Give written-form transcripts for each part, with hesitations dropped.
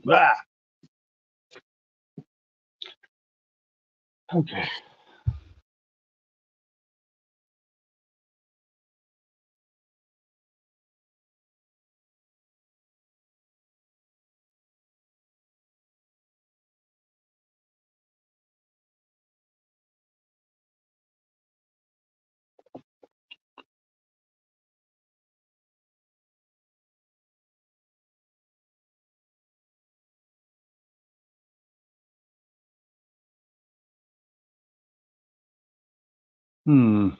Ah, okay. Well,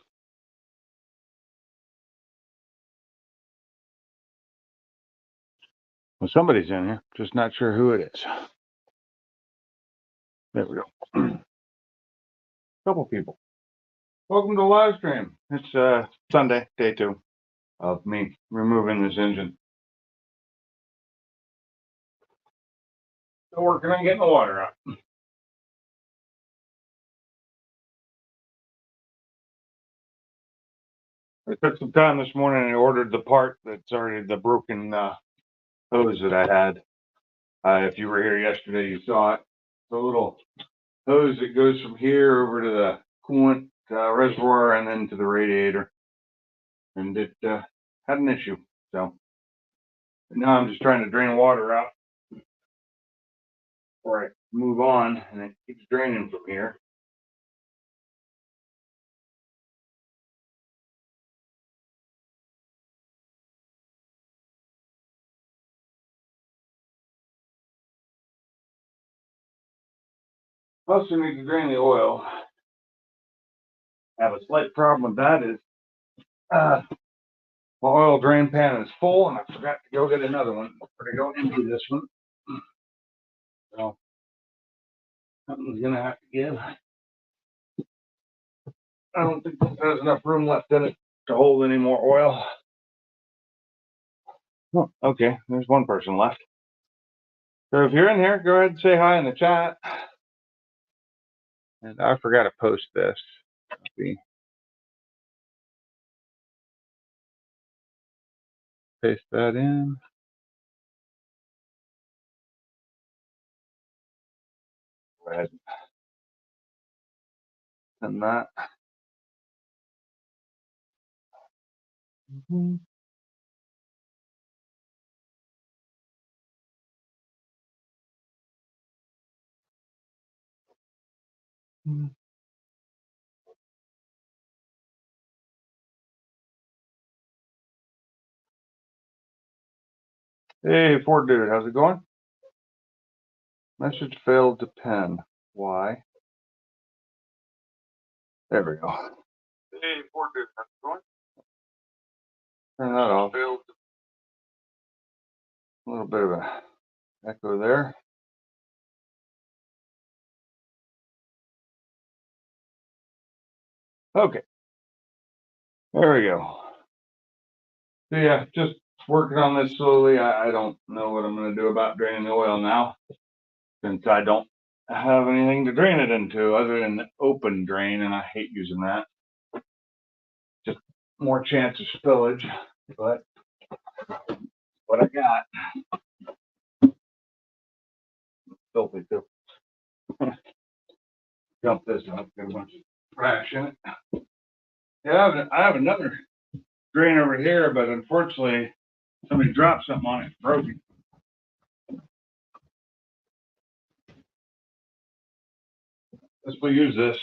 somebody's in here, just not sure who it is. There we go. Couple people. Welcome to the live stream. It's Sunday, day 2 of me removing this engine. Still working on getting the water out. I took some time this morning and ordered the part that's already the broken hose that I had. If you were here yesterday, you saw it. The little hose that goes from here over to the coolant reservoir and then to the radiator. And it had an issue. So now I'm just trying to drain water out before I move on, and it keeps draining from here. Also need to drain the oil. I have a slight problem with that is my oil drain pan is full and I forgot to go get another one or to go empty this one. So something's gonna have to give. I don't think this has enough room left in it to hold any more oil. Oh, okay, there's one person left. So if you're in here, go ahead and say hi in the chat. And I forgot to post this. Let's see. Paste that in. Go ahead and that. Hey, Ford Dude, how's it going? Message failed to pen. Why? There we go. Hey, Ford Dude, how's it going? Turn that off. Failed. A little bit of a echo there. Okay. There we go. So yeah, just working on this slowly. I don't know what I'm going to do about draining the oil now, since I don't have anything to drain it into other than the open drain, and I hate using that. Just more chance of spillage, but what I got. Filthy too. Dump this up, get a bunch of trash in it. Yeah, I have another drain over here, but unfortunately, somebody dropped something on it, it's broken. Let's use this.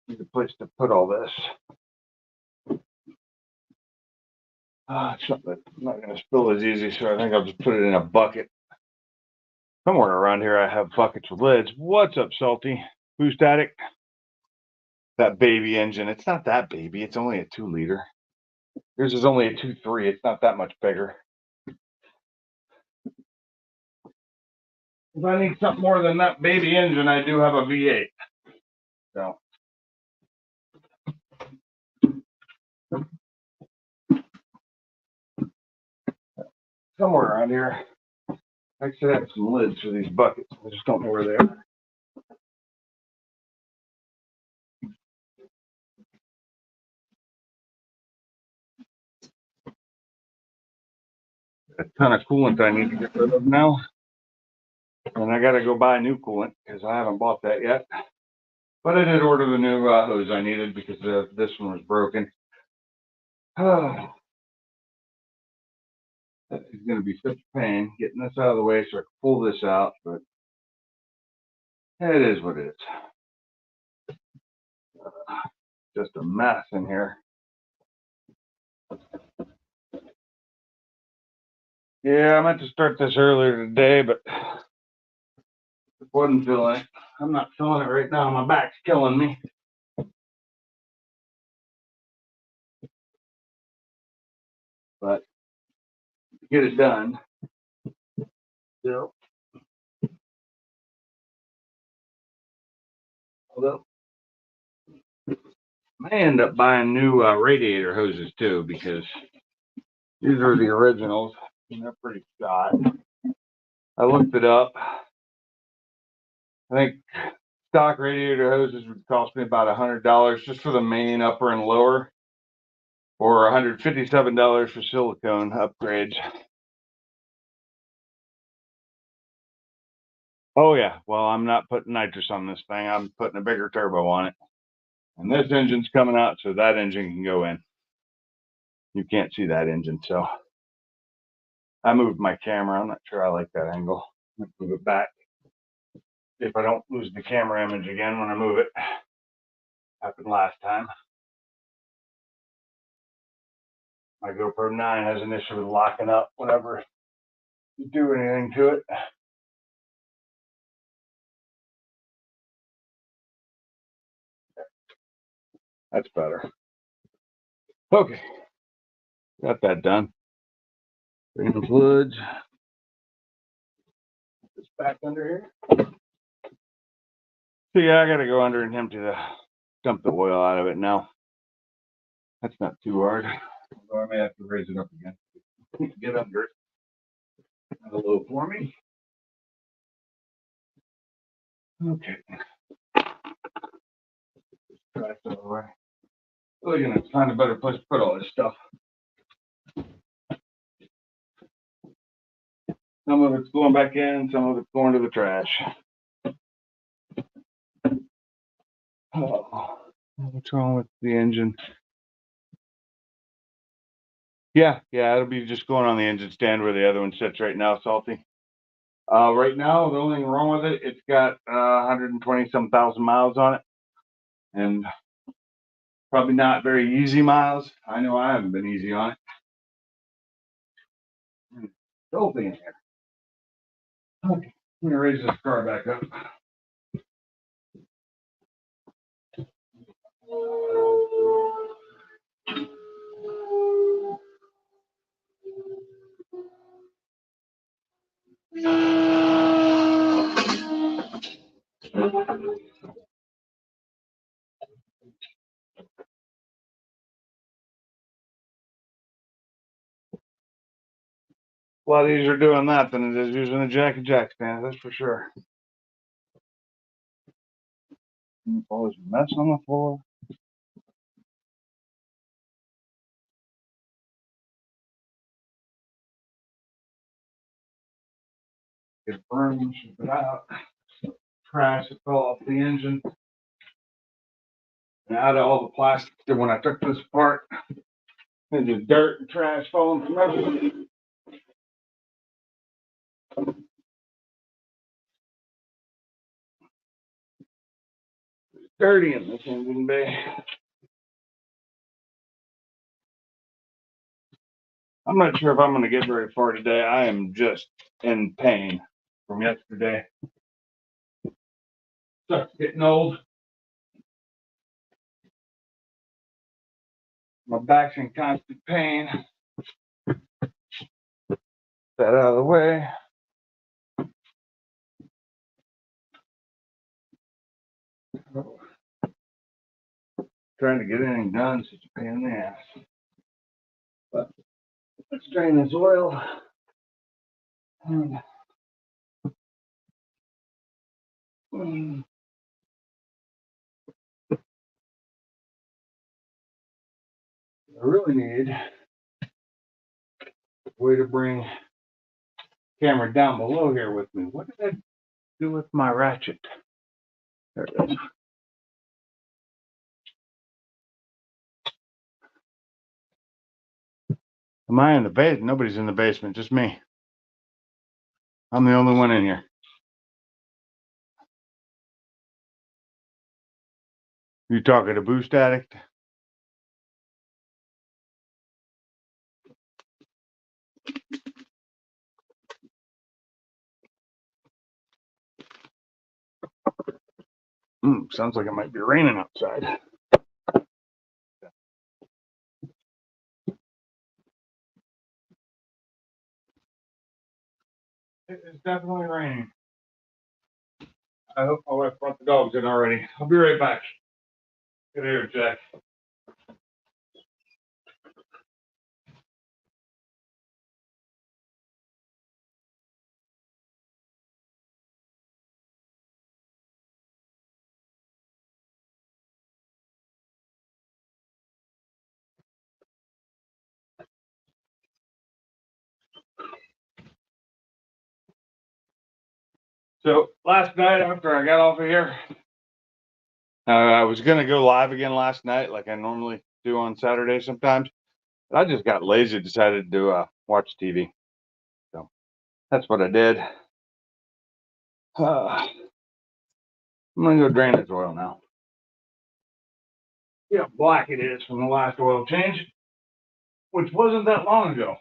Need a place to put all this. It's not going to spill as easy, so I think I'll just put it in a bucket. Somewhere around here, I have buckets with lids. What's up, Salty? Who's static? That baby engine. It's not that baby. It's only a 2-liter. Yours is only a 2.3. It's not that much bigger. If I need something more than that baby engine, I do have a V8. So. Somewhere around here. I should have some lids for these buckets. I just don't know where they are. A ton of coolant I need to get rid of now. And I got to go buy new coolant because I haven't bought that yet. But I did order the new hose I needed because this one was broken. That is going to be such a pain getting this out of the way so I can pull this out, but it is what it is. Just a mess in here. Yeah, I meant to start this earlier today, but it wasn't feeling it. I'm not feeling it right now. My back's killing me. But get it done. So, although I may end up buying new radiator hoses too, because these are the originals and they're pretty shot. I looked it up. I think stock radiator hoses would cost me about $100 just for the main upper and lower, or $157 for silicone upgrades. Oh yeah, well, I'm not putting nitrous on this thing. I'm putting a bigger turbo on it. And this engine's coming out, so that engine can go in. You can't see that engine, so I moved my camera. I'm not sure I like that angle. I'm gonna move it back if I don't lose the camera image again when I move it. Happened last time. My GoPro 9 has an issue with locking up whenever you do anything to it. That's better. Okay, got that done. Bring the fluids. Put this back under here. So yeah, I gotta go under and dump the oil out of it now. That's not too hard. Although I may have to raise it up again. Get under it. Have a little for me. Okay. Trash out of the way. Really gonna find a better place to put all this stuff. Some of it's going back in, some of it's going to the trash. Oh, what's wrong with the engine? Yeah, it'll be just going on the engine stand where the other one sits right now, Salty. Right now, the only thing wrong with it, it's got 120-some thousand miles on it. And probably not very easy miles. I know I haven't been easy on it. Filthy in here. Okay, I'm gonna raise this car back up. A lot easier doing that than it is using a jack and jack stand, that's for sure. All this mess on the floor. Get a broom, ship it out. Trash that fell off the engine. And out of all the plastic that when I took this apart, there's just dirt and trash falling from everything. Dirty in this engine bay. I'm not sure if I'm going to get very far today. I am just in pain from yesterday. Sucks getting old. My back's in constant pain. That out of the way. Trying to get anything done, such a pain in the ass. But let's drain this oil. I really need a way to bring camera down below here with me. What did I do with my ratchet? There it is. Am I in the basement? Nobody's in the basement, just me. I'm the only one in here. You talking to Boost Addict? Sounds like it might be raining outside. It is definitely raining. I hope my wife brought the dogs in already. I'll be right back. Get here, Jack. So last night after I got off of here, I was gonna go live again last night, like I normally do on Saturday sometimes. But I just got lazy, decided to watch TV. So that's what I did. I'm gonna go drain this oil now. See how black it is from the last oil change, which wasn't that long ago.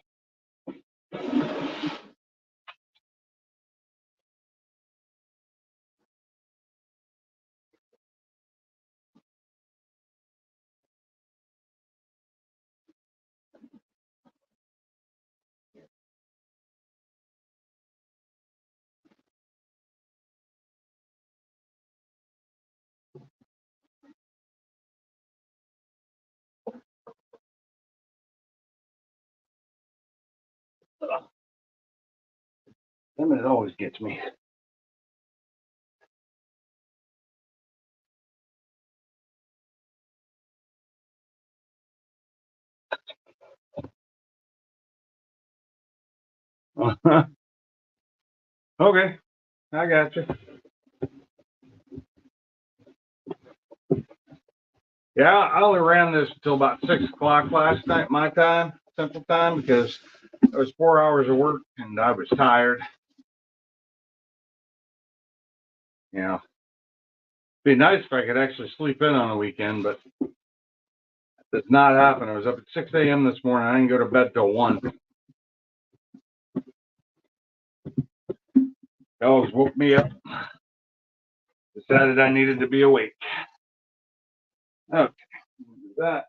Them it always gets me. Okay, I got you. Yeah, I only ran this until about 6 o'clock last night, my time, Central Time, because it was 4 hours of work and I was tired. You know, be nice if I could actually sleep in on a weekend, but that's not happening. I was up at 6 a.m. this morning. I didn't go to bed till 1. Dogs woke me up. Decided I needed to be awake. Okay, do that.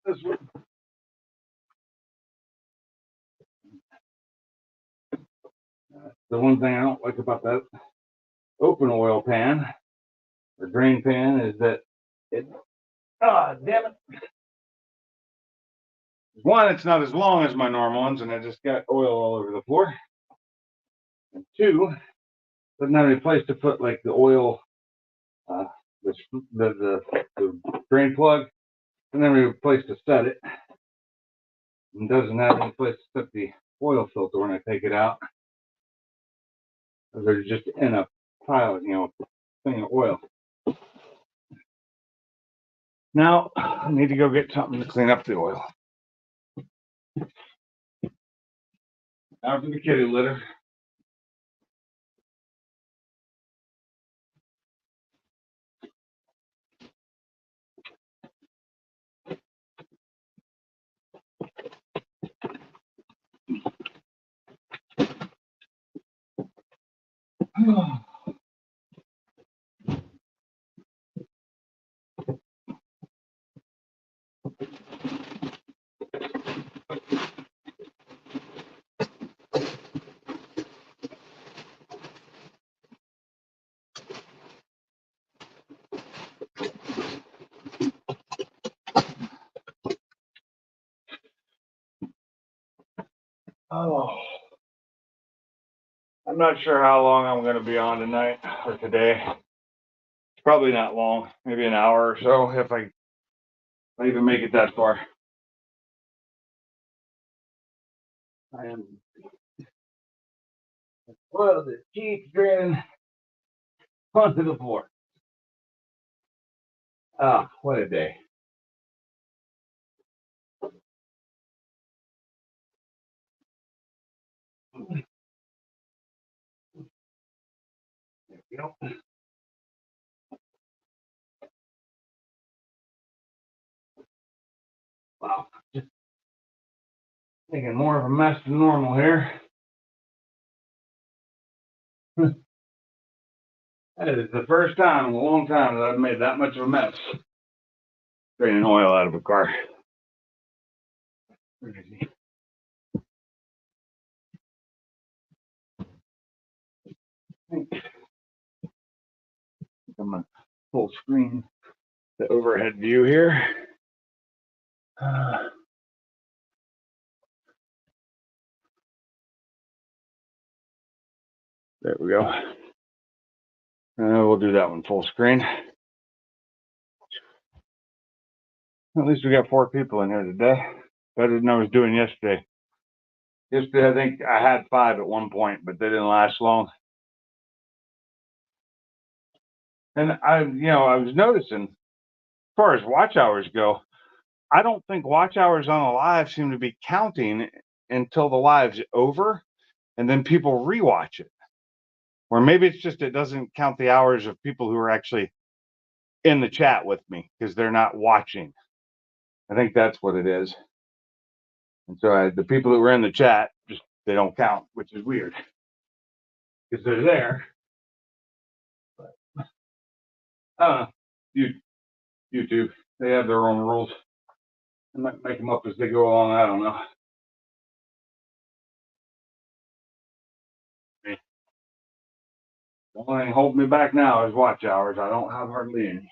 This one. The one thing I don't like about that open oil pan or drain pan is that it, damn it. One, it's not as long as my normal ones, and I just got oil all over the floor. And two, doesn't have any place to put like the oil, uh, the drain plug, and then any place to set it. And doesn't have any place to put the oil filter when I take it out. They're just in a pile, thing of oil. Now I need to go get something to clean up the oil. After the kitty litter. Oh. I'm not sure how long I'm going to be on tonight or today. It's probably not long, maybe an hour or so if I even make it that far. I am. Well, the keep draining onto the floor. Ah, what a day. There we go. Wow, just making more of a mess than normal here. That is the first time in a long time that I've made that much of a mess. Draining oil out of a car. Where is he? I'm gonna full screen the overhead view here. There we go. We'll do that one full screen. At least we got 4 people in here today. Better than I was doing yesterday. Yesterday, I think I had 5 at one point, but they didn't last long. And I was noticing, as far as watch hours go, I don't think watch hours on a live seem to be counting until the live's over, and then people rewatch it. Or maybe it's just it doesn't count the hours of people who are actually in the chat with me because they're not watching. I think that's what it is. And so the people that were in the chat, just they don't count, which is weird because they're there. But YouTube, they have their own rules. They might make them up as they go along. I don't know. The only thing holding me back now is watch hours. I don't have hardly any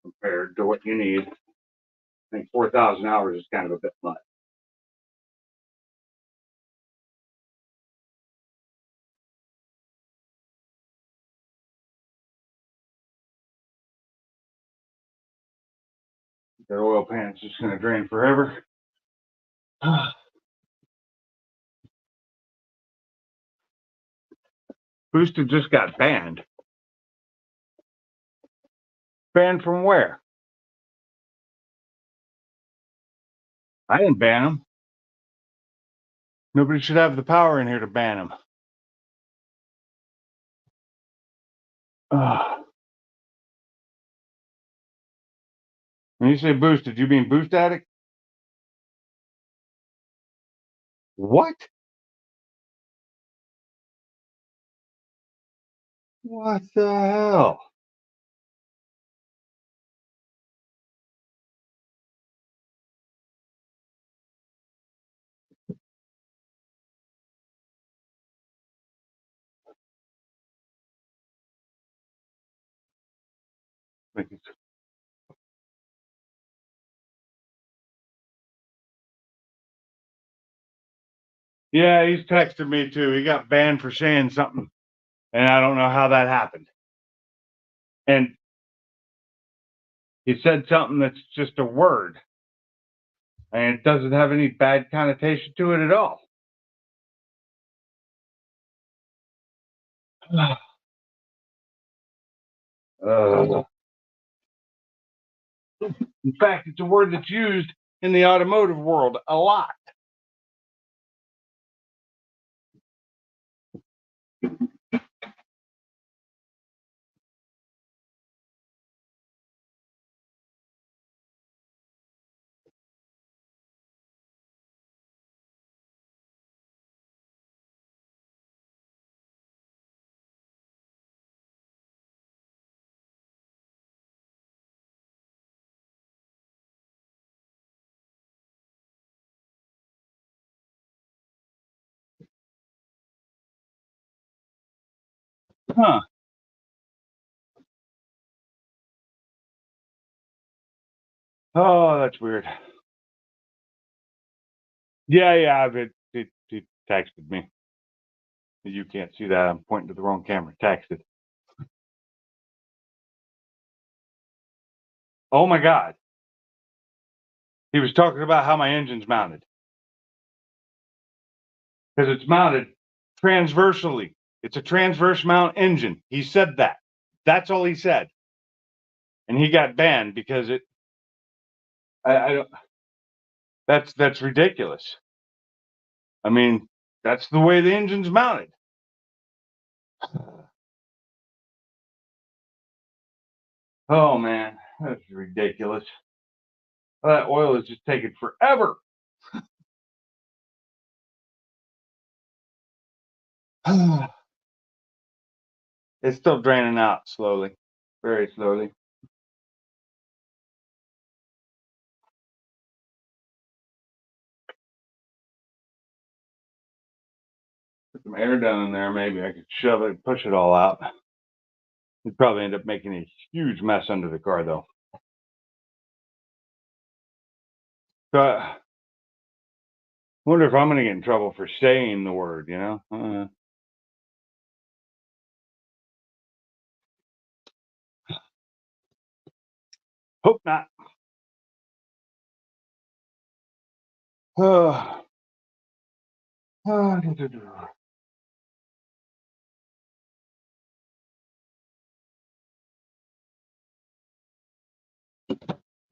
compared to what you need. I think 4,000 hours is kind of a bit much. That oil pan's just going to drain forever. Boosted just got banned. Banned from where? I didn't ban him. Nobody should have the power in here to ban him. When you say boosted, you mean boost addict? What? What the hell? Yeah, he's texted me too. He got banned for saying something, and I don't know how that happened. And he said something that's just a word, and it doesn't have any bad connotation to it at all. In fact, it's a word that's used in the automotive world a lot. Huh. Oh, that's weird. Yeah, he texted me. You can't see that. I'm pointing to the wrong camera. Texted. Oh my God. He was talking about how my engine's mounted. Because it's mounted transversely. It's a transverse mount engine. He said that. That's all he said. And he got banned because I don't, that's ridiculous. I mean, that's the way the engine's mounted. Oh man, that's ridiculous. That oil is just taking forever. It's still draining out slowly, very slowly. Put some air down in there, maybe I could shove it, push it all out. It'd probably end up making a huge mess under the car, though. So I wonder if I'm going to get in trouble for saying the word, you know? Hope not.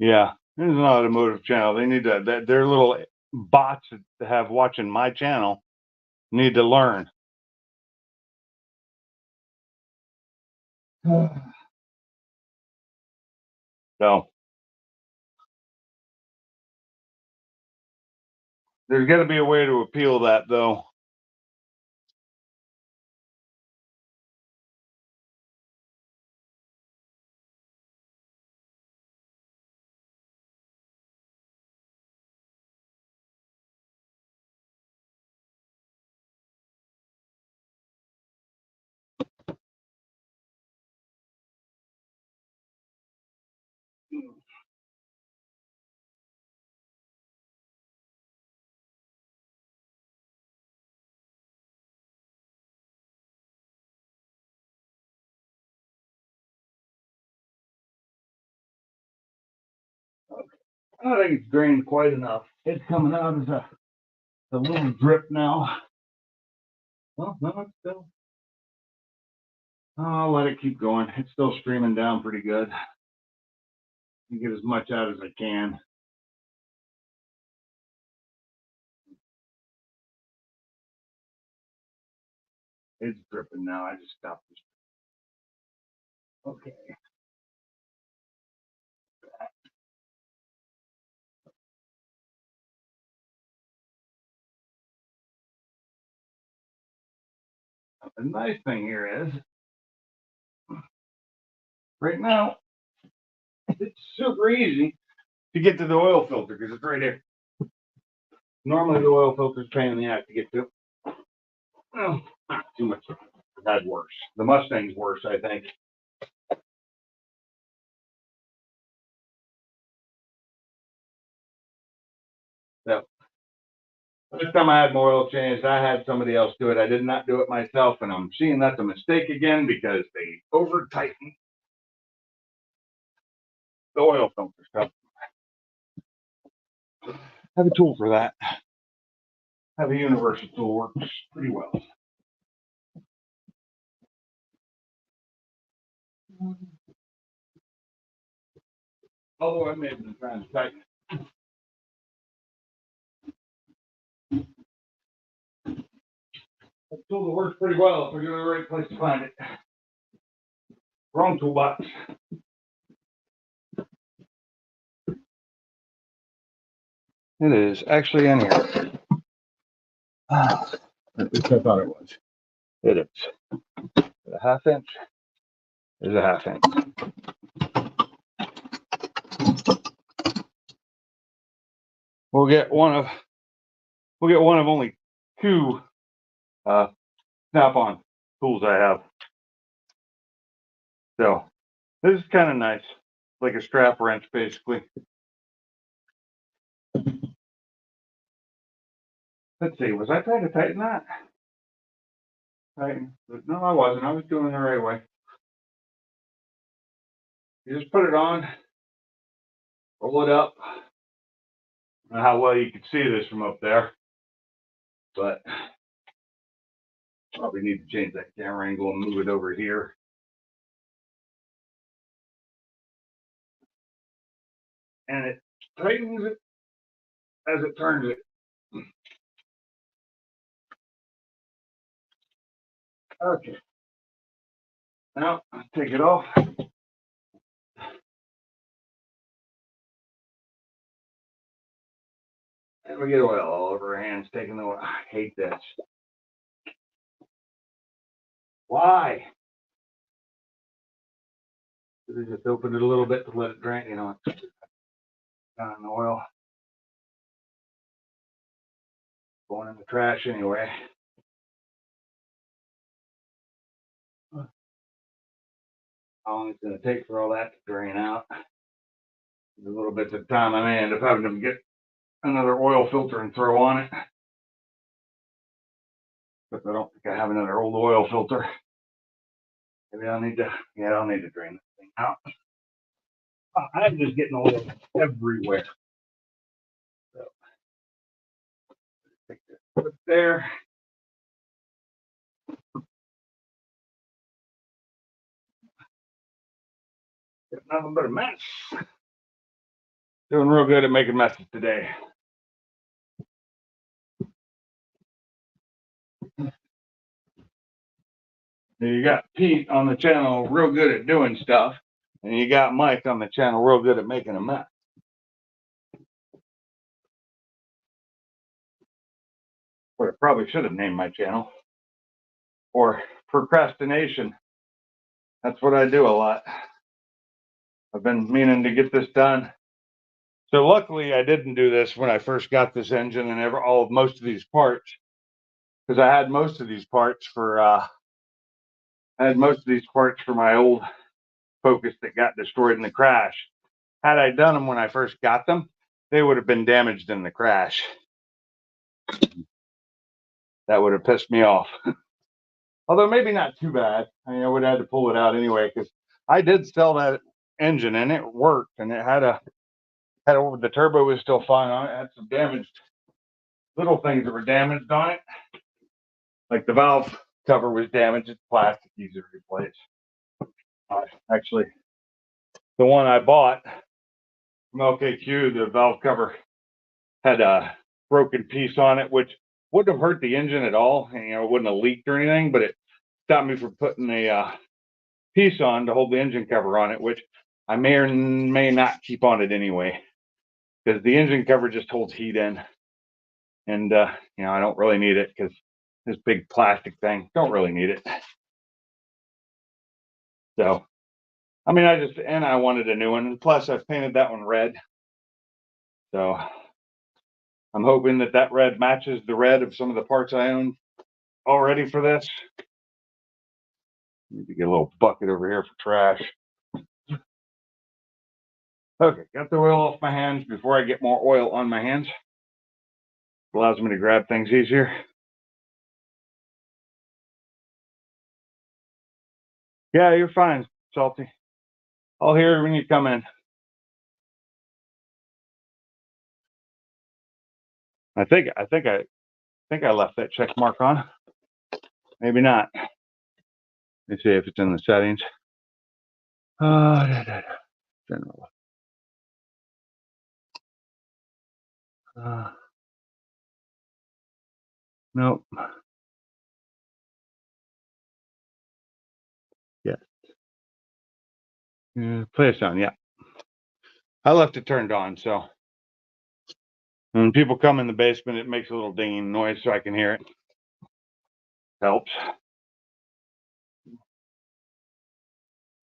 Yeah, there's an automotive channel. They need to, their little bots that have watching my channel need to learn. So there's got to be a way to appeal that, though. I don't think it's drained quite enough. It's coming out as a little drip now. Well, no, it's still. I'll let it keep going. It's still streaming down pretty good. You get as much out as I can. It's dripping now. I just stopped this. Okay. The nice thing here is, right now, it's super easy to get to the oil filter because it's right here. Normally, the oil filter is a pain in the ass to get to. Well, not too much. I've had worse. The Mustang's worse, I think. So, this time I had my oil changed. I had somebody else do it. I did not do it myself, and I'm seeing that's a mistake again because they over tightened the oil filter. So, have a tool for that. Have a universal tool, works pretty well. Although I may have been trying to tighten it. That tool works pretty well if we go to the right place to find it. Wrong toolbox. It is actually in here. At least I thought it was. It is. A half inch is a half inch. We'll get one of only two snap-on tools I have. So this is kind of nice, like a strap wrench, basically. Let's see, was I trying to tighten that? Right? But no, I wasn't. I was doing it the right way. You just put it on, roll it up. I don't know how well you can see this from up there, but probably need to change that camera angle and move it over here. And it tightens it as it turns it. Okay. Now, take it off. And we get oil all over our hands, taking the oil. I hate this. Why? Should have just opened it a little bit to let it drain, you know, down in the oil. Going in the trash anyway. How long it's going to take for all that to drain out. A little bit of time I may end up having to get another oil filter and throw on it. But I don't think I have another old oil filter. Maybe I'll need to, yeah, I'll need to drain this thing out. I'm just getting oil everywhere. So, take this, put it there. Got nothing but a mess. Doing real good at making messes today. You got Pete on the channel real good at doing stuff, and you got Mike on the channel real good at making a mess. What I probably should have named my channel. Or procrastination. That's what I do a lot. I've been meaning to get this done. So luckily I didn't do this when I first got this engine and most of these parts, because I had most of these parts for my old Focus that got destroyed in the crash. Had I done them when I first got them, they would have been damaged in the crash. That would have pissed me off. Although maybe not too bad. I mean, I would have had to pull it out anyway, because I did sell that engine and it worked, and it had the turbo was still fine on it. It had some damaged little things that were damaged on it. Like the valve cover was damaged. It's plastic, easy to replace. Actually, the one I bought from LKQ, the valve cover had a broken piece on it, which wouldn't have hurt the engine at all. And, it wouldn't have leaked or anything, but it stopped me from putting a piece on to hold the engine cover on it, which I may or may not keep on it anyway, because the engine cover just holds heat in. And, I don't really need it, because this big plastic thing, don't really need it. So, I mean, I wanted a new one. And plus, I've painted that one red. So, I'm hoping that red matches the red of some of the parts I own already for this. Need to get a little bucket over here for trash. Okay, got the oil off my hands before I get more oil on my hands. Allows me to grab things easier. Yeah, you're fine, Salty. I'll hear when you come in. I think I left that check mark on. Maybe not. Let me see if it's in the settings. General. Nope. Yes. Play a sound. Yeah. I left it turned on, so when people come in the basement, it makes a little dinging noise so I can hear it. Helps.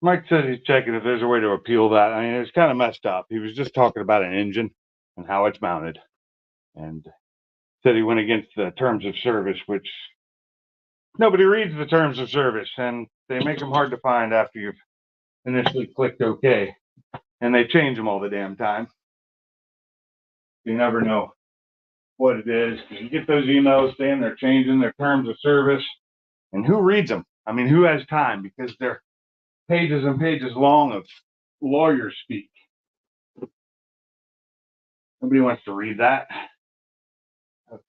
Mike says he's checking if there's a way to appeal that. I mean, it's kind of messed up. He was just talking about an engine and how it's mounted, and said he went against the terms of service, which nobody reads the terms of service, and they make them hard to find after you've initially clicked OK, and they change them all the damn time. You never know what it is. You get those emails saying they're changing their terms of service, And who reads them? I mean, who has time? Because they're pages and pages long of lawyer speak. Nobody wants to read that. Okay.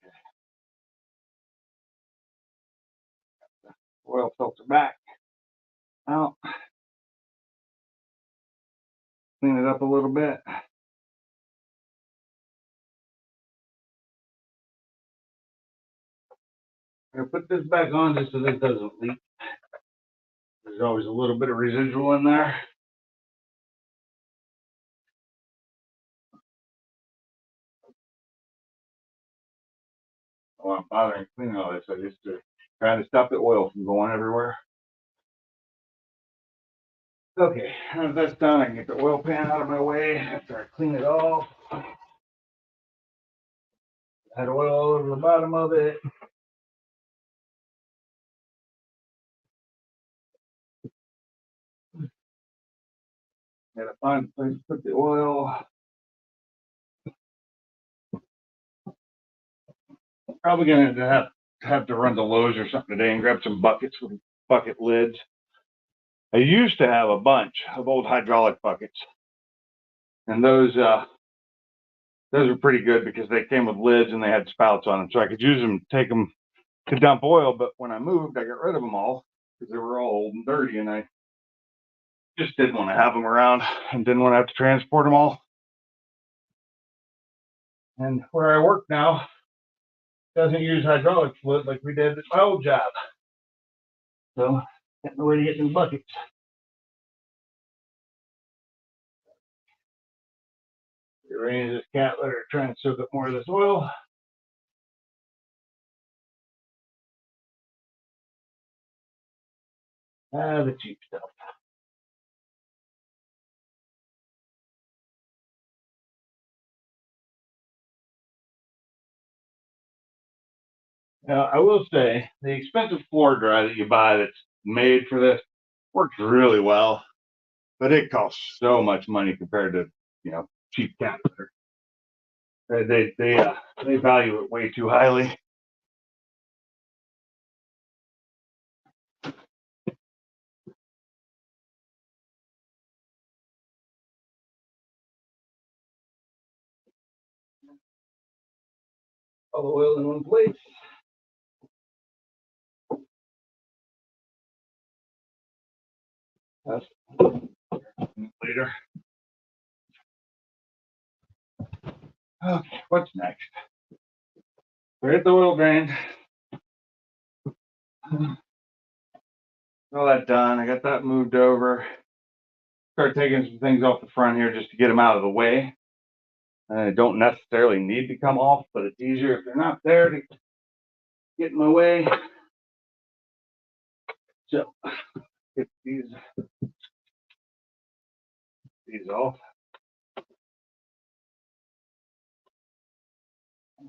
Oil filter back. Now, clean it up a little bit. I'm going to put this back on just so this doesn't leak. There's always a little bit of residual in there. Oh, I'm bothering cleaning all this. I just trying to stop the oil from going everywhere. Okay, now that's done, I can get the oil pan out of my way after I clean it off. Had oil all over the bottom of it. Gotta find a place to put the oil. Probably gonna have to run to Lowe's or something today and grab some buckets with bucket lids. I used to have a bunch of old hydraulic buckets, and those are pretty good because they came with lids and they had spouts on them, so I could use them, take them to dump oil. But when I moved, I got rid of them all because they were all old and dirty, and I just didn't want to have them around and didn't want to have to transport them all. And where I work now doesn't use hydraulic fluid like we did at my old job. So, got no way to get in the buckets. Rearrange this cat litter, try and soak up more of this oil. The cheap stuff. Now, I will say the expensive floor dry that you buy that's made for this works really well, but it costs so much money compared to, cheap cat litter. They value it way too highly. All the oil in one place. That's later. Okay, what's next? We hit the oil drain. All that done. I got that moved over. Start taking some things off the front here just to get them out of the way. They don't necessarily need to come off, but it's easier if they're not there to get in my way. So get these off.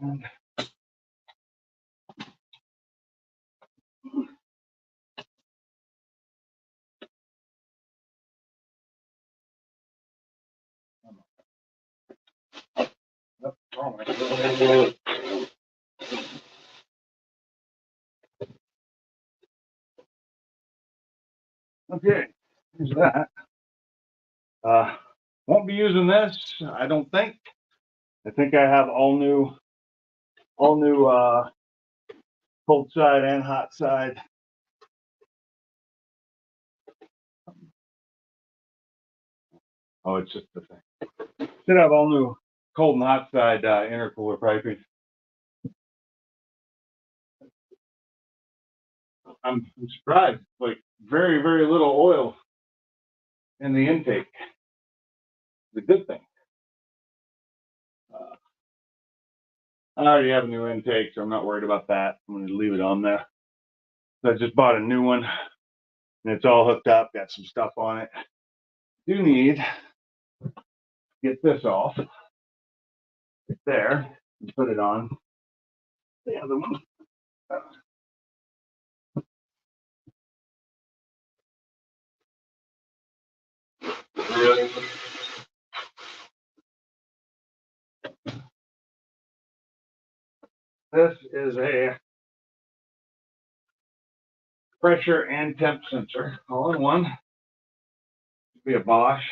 And okay, here's that. Won't be using this, I don't think. I think I have all new cold side and hot side. Oh, it's just the thing. Should have all new cold and hot side intercooler piping. I'm surprised, like very, very little oil in the intake. It's a good thing. I already have a new intake, so I'm not worried about that. I'm going to leave it on there. So I just bought a new one, and it's all hooked up, got some stuff on it. Do need to get this off. It's there, and put it on the other one. This is a pressure and temp sensor all in one. Be a Bosch.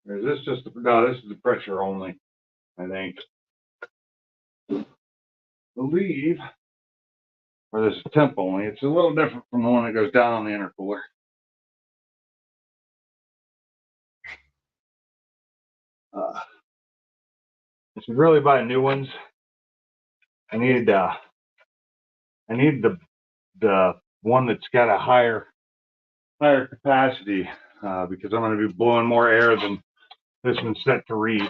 Or is this just no? This is the pressure only, I think. Believe, or this is temp only. It's a little different from the one that goes down on the intercooler. I should really buy new ones. I need the one that's got a higher capacity because I'm going to be blowing more air than this one's set to read.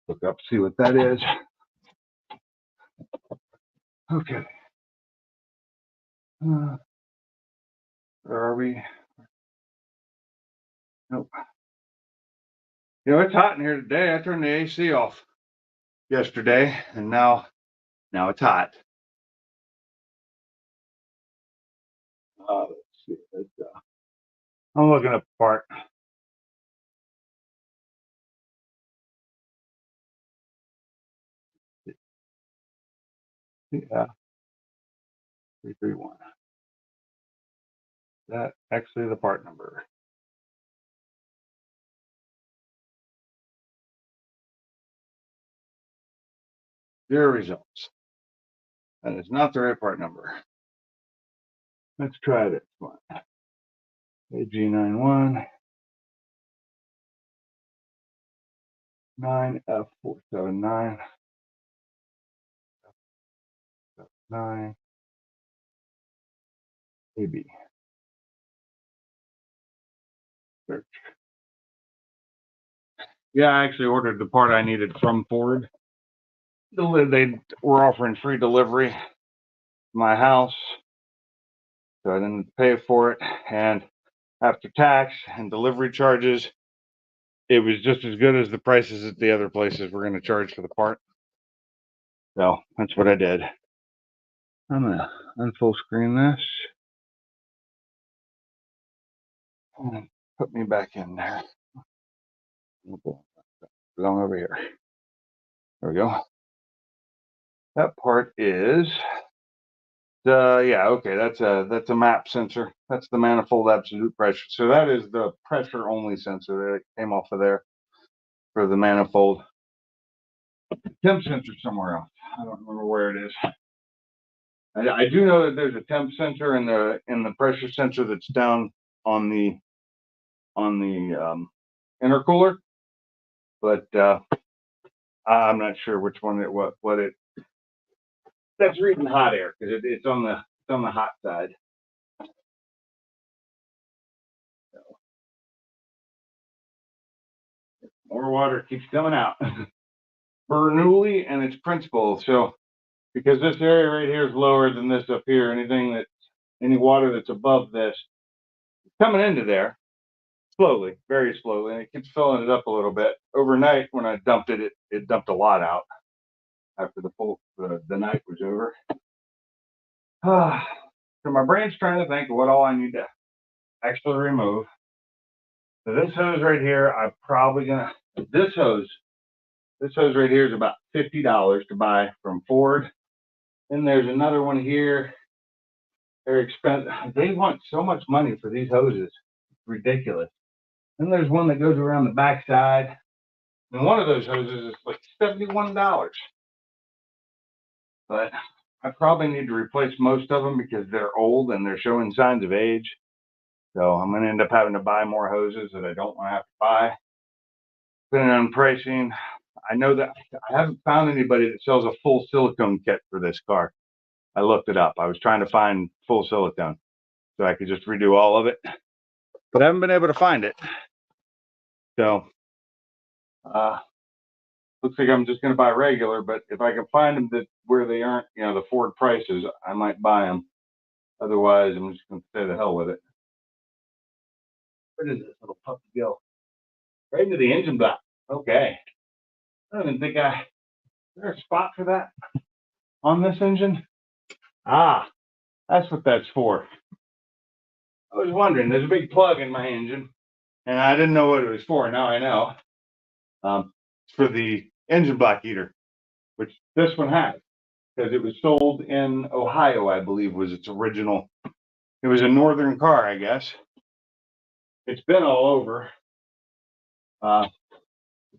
Look up, see what that is. Okay. Where are we? Nope. You know, it's hot in here today. I turned the AC off yesterday, and now it's hot. Let's see. I'm looking up the part. Yeah. 331. That actually the part number. Zero results. That is not the right part number. Let's try this one. AG91 9F479 9 AB. Search. Yeah, I actually ordered the part I needed from Ford. They were offering free delivery to my house, so I didn't pay for it. And after tax and delivery charges, it was just as good as the prices at the other places were going to charge for the part. So that's what I did. I'm going to unfull screen this and put me back in there. Belong over here. There we go. That part is yeah, okay, that's a map sensor. That's the manifold absolute pressure. So that is the pressure only sensor that came off of there for the manifold. Temp sensor somewhere else. I don't remember where it is. I do know that there's a temp sensor in the pressure sensor that's down on the intercooler, but I'm not sure which one what it. That's reading hot air because it's on the hot side. More water keeps coming out. Bernoulli and its principal. So because this area right here is lower than this up here, any water that's above this is coming into there slowly, very slowly, and it keeps filling it up a little bit. Overnight, when I dumped it, it dumped a lot out after the night was over. So my brain's trying to think of what all I need to actually remove. So this hose right here, I'm probably gonna this hose right here is about $50 to buy from Ford. Then there's another one here. They're expensive. They want so much money for these hoses. It's ridiculous. Then there's one that goes around the backside. And one of those hoses is like $71. But I probably need to replace most of them because they're old and they're showing signs of age. So I'm going to end up having to buy more hoses that I don't want to have to buy. Depending on pricing, I know that I haven't found anybody that sells a full silicone kit for this car. I looked it up. I was trying to find full silicone so I could just redo all of it, but I haven't been able to find it. So looks like I'm just going to buy regular, but if I can find them where they aren't, the Ford prices, I might buy them. Otherwise, I'm just going to say the hell with it. Where did this little puppy go? Right into the engine block. Okay. I don't even think is there a spot for that on this engine? Ah, that's what that's for. I was wondering, there's a big plug in my engine, and I didn't know what it was for. Now I know. It's for the engine block heater, which this one has, because it was sold in Ohio, I believe, was its original. It was a northern car, I guess. It's been all over.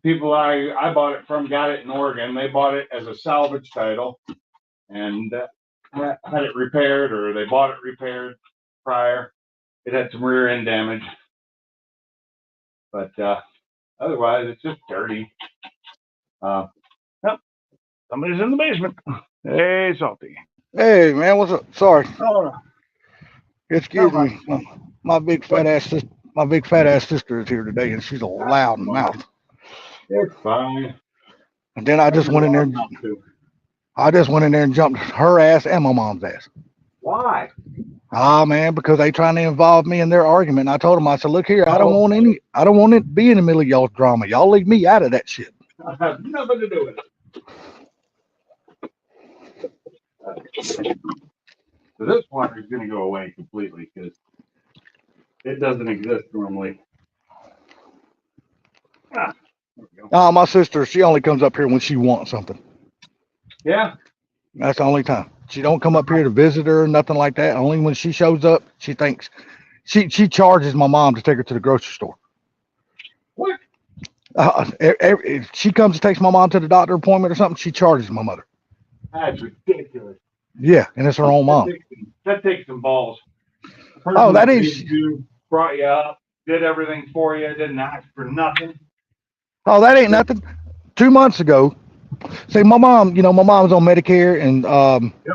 People I bought it from got it in Oregon. They bought it as a salvage title and had it repaired, or they bought it repaired prior. It had some rear end damage, but otherwise it's just dirty. Yep, somebody's in the basement. Hey, Salty. Hey man, what's up? Sorry, Oh, excuse me. My big fat ass sister is here today, and she's a loud mouth. it's fine. And then I just went in there. I just went in there and jumped her ass and my mom's ass. Why? Ah man, because they trying to involve me in their argument. And I told them, I said, look here, I don't want it to be in the middle of y'all's drama. Y'all leave me out of that shit. I have nothing to do with it. So this water is going to go away completely because it doesn't exist normally. There we go. My sister, she only comes up here when she wants something. Yeah. That's the only time. She don't come up here to visit her or nothing like that. Only when she shows up, she thinks she charges my mom to take her to the grocery store. What? If she comes and takes my mom to the doctor appointment or something, she charges my mother. That's ridiculous. Yeah, and it's her own mom. That takes some balls. Oh, that is. You brought you up, did everything for you, didn't ask for nothing. Oh, that ain't nothing. 2 months ago, see, my mom's on Medicare and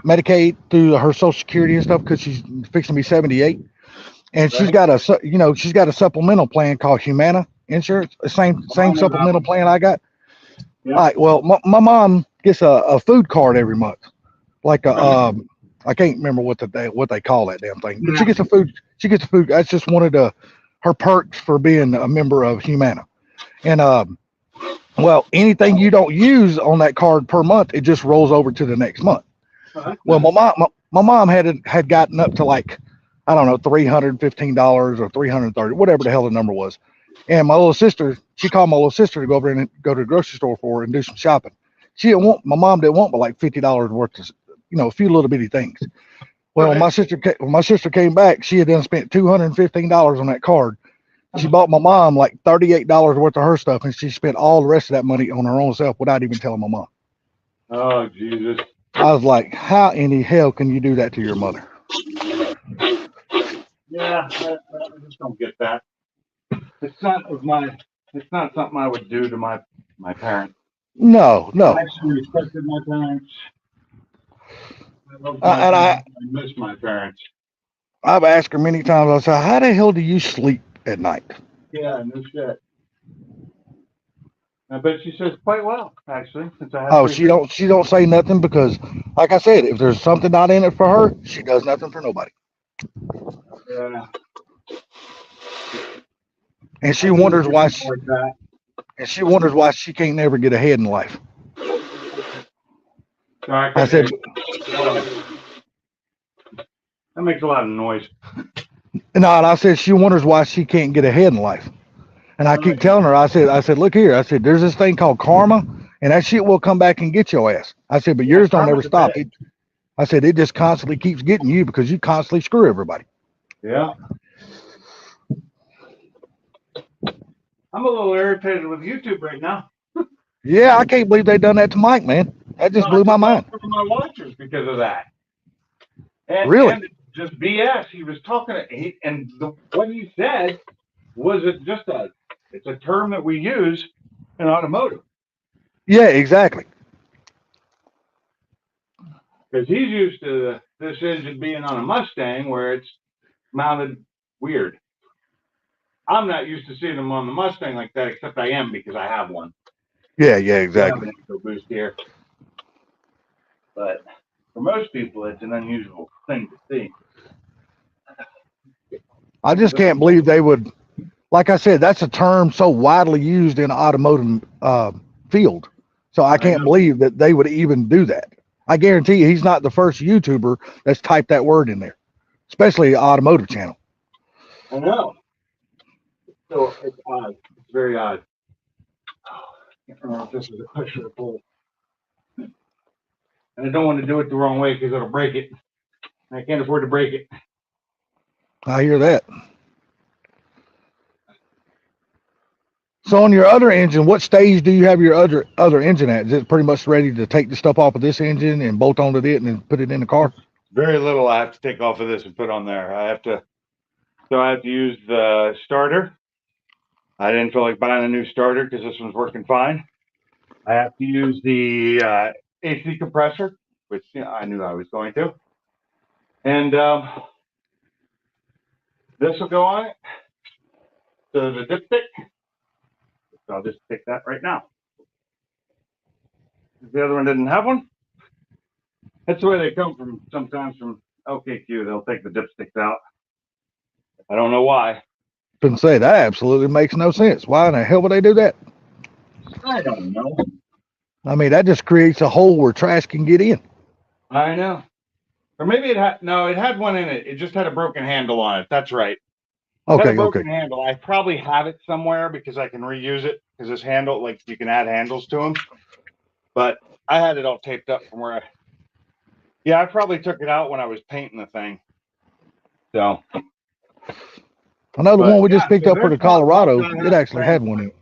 Medicaid through her Social Security and stuff because she's fixing to be 78, and she's got a supplemental plan called Humana Insurance, same supplemental plan I got. Yeah. All right. Well, my mom gets a food card every month, like a I can't remember what they call that damn thing. But she gets a food. That's just one of her perks for being a member of Humana, and well, anything you don't use on that card per month, it just rolls over to the next month. Well, my mom had gotten up to like, I don't know, $315 or $330, whatever the hell the number was. And my little sister, she called my little sister to go over and go to the grocery store for her and do some shopping. My mom didn't want but like $50 worth of, a few little bitty things. Well, when my sister came back, she had done spent $215 on that card. She bought my mom like $38 worth of her stuff, and she spent all the rest of that money on her own self without even telling my mom. Oh, Jesus. I was like, how in the hell can you do that to your mother? Yeah, I just don't get that. It's not something I would do to my parents. No. I actually respected my parents. I miss my parents. I've asked her many times. I said, how the hell do you sleep at night? Yeah, no shit. I bet she says quite well, actually. Since I have she don't say nothing because, like I said, if there's something not in it for her, she does nothing for nobody. Yeah. And she wonders why she can't never get ahead in life. I said, that makes a lot of noise. No, and I said she wonders why she can't get ahead in life. And I keep telling her, I said, look here, I said, there's this thing called karma, and that shit will come back and get your ass. I said, but yours don't ever stop. I said, it just constantly keeps getting you because you constantly screw everybody. Yeah. I'm a little irritated with YouTube right now. Yeah, I can't believe they done that to Mike, man. That just blew my mind. My watchers because of that. And, really? And just BS. He was talking, what he said was it's a term that we use in automotive. Yeah, exactly. Because he's used to this engine being on a Mustang where it's mounted weird. I'm not used to seeing them on the Mustang like that, except I am because I have one. Yeah, exactly. Boost here. But for most people, it's an unusual thing to see. I just can't believe they would. Like I said, that's a term so widely used in the automotive field. So I can't believe that they would even do that. I guarantee you he's not the first YouTuber that's typed that word in there, especially automotive channel. I know. So it's odd. It's very odd. I don't know if this is a push or a pull. And I don't want to do it the wrong way because it'll break it. I can't afford to break it. I hear that. So on your other engine, what stage do you have your other engine at? Is it pretty much ready to take the stuff off of this engine and bolt onto it and then put it in the car? Very little I have to take off of this and put on there. I have to use the starter. I didn't feel like buying a new starter because this one's working fine. I have to use the AC compressor, which I knew I was going to. And this will go on it. So the dipstick. So I'll just take that right now. If the other one didn't have one. That's the way they come from sometimes from LKQ. They'll take the dipsticks out. I don't know why. Couldn't say that absolutely makes no sense. Why in the hell would they do that? I don't know. I mean, that just creates a hole where trash can get in. I know. Or maybe it had one in it. It just had a broken handle on it. That's right. Okay, broken handle. I probably have it somewhere because I can reuse it because this handle, like you can add handles to them. But I had it all taped up from where I probably took it out when I was painting the thing. So I know the one we just picked up for the Colorado, it actually had one in it.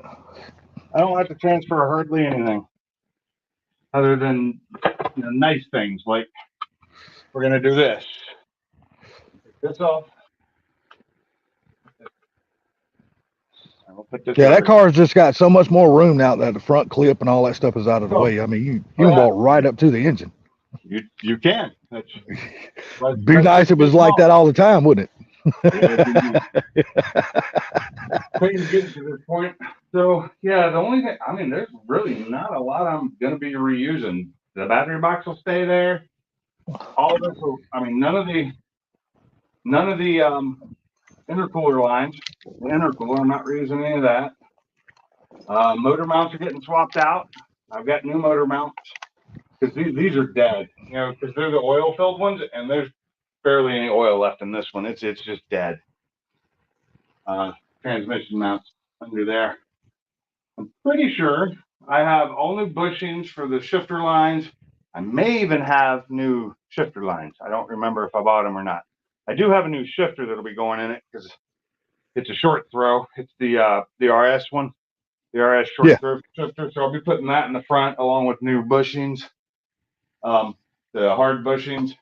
I don't have to transfer hardly anything other than nice things like we're gonna do this. Take this off. Yeah, that car's just got so much more room now that the front clip and all that stuff is out of the way. I mean, you can walk right up to the engine. You can. Be nice if it was like that all the time, wouldn't it? Waiting to get to this point. So yeah, the only thing, I mean, there's really not a lot I'm gonna be reusing. The battery box will stay there. All of this will, I mean, none of the intercooler lines. The intercooler, I'm not reusing any of that. Motor mounts are getting swapped out. I've got new motor mounts because these are dead, because they're the oil filled ones and there's barely any oil left in this one. It's just dead. Transmission mounts under there. I'm pretty sure I have all new bushings for the shifter lines. I may even have new shifter lines. I don't remember if I bought them or not. I do have a new shifter that'll be going in it because it's a short throw. It's the RS one, the RS short throw shifter. So I'll be putting that in the front along with new bushings, the hard bushings.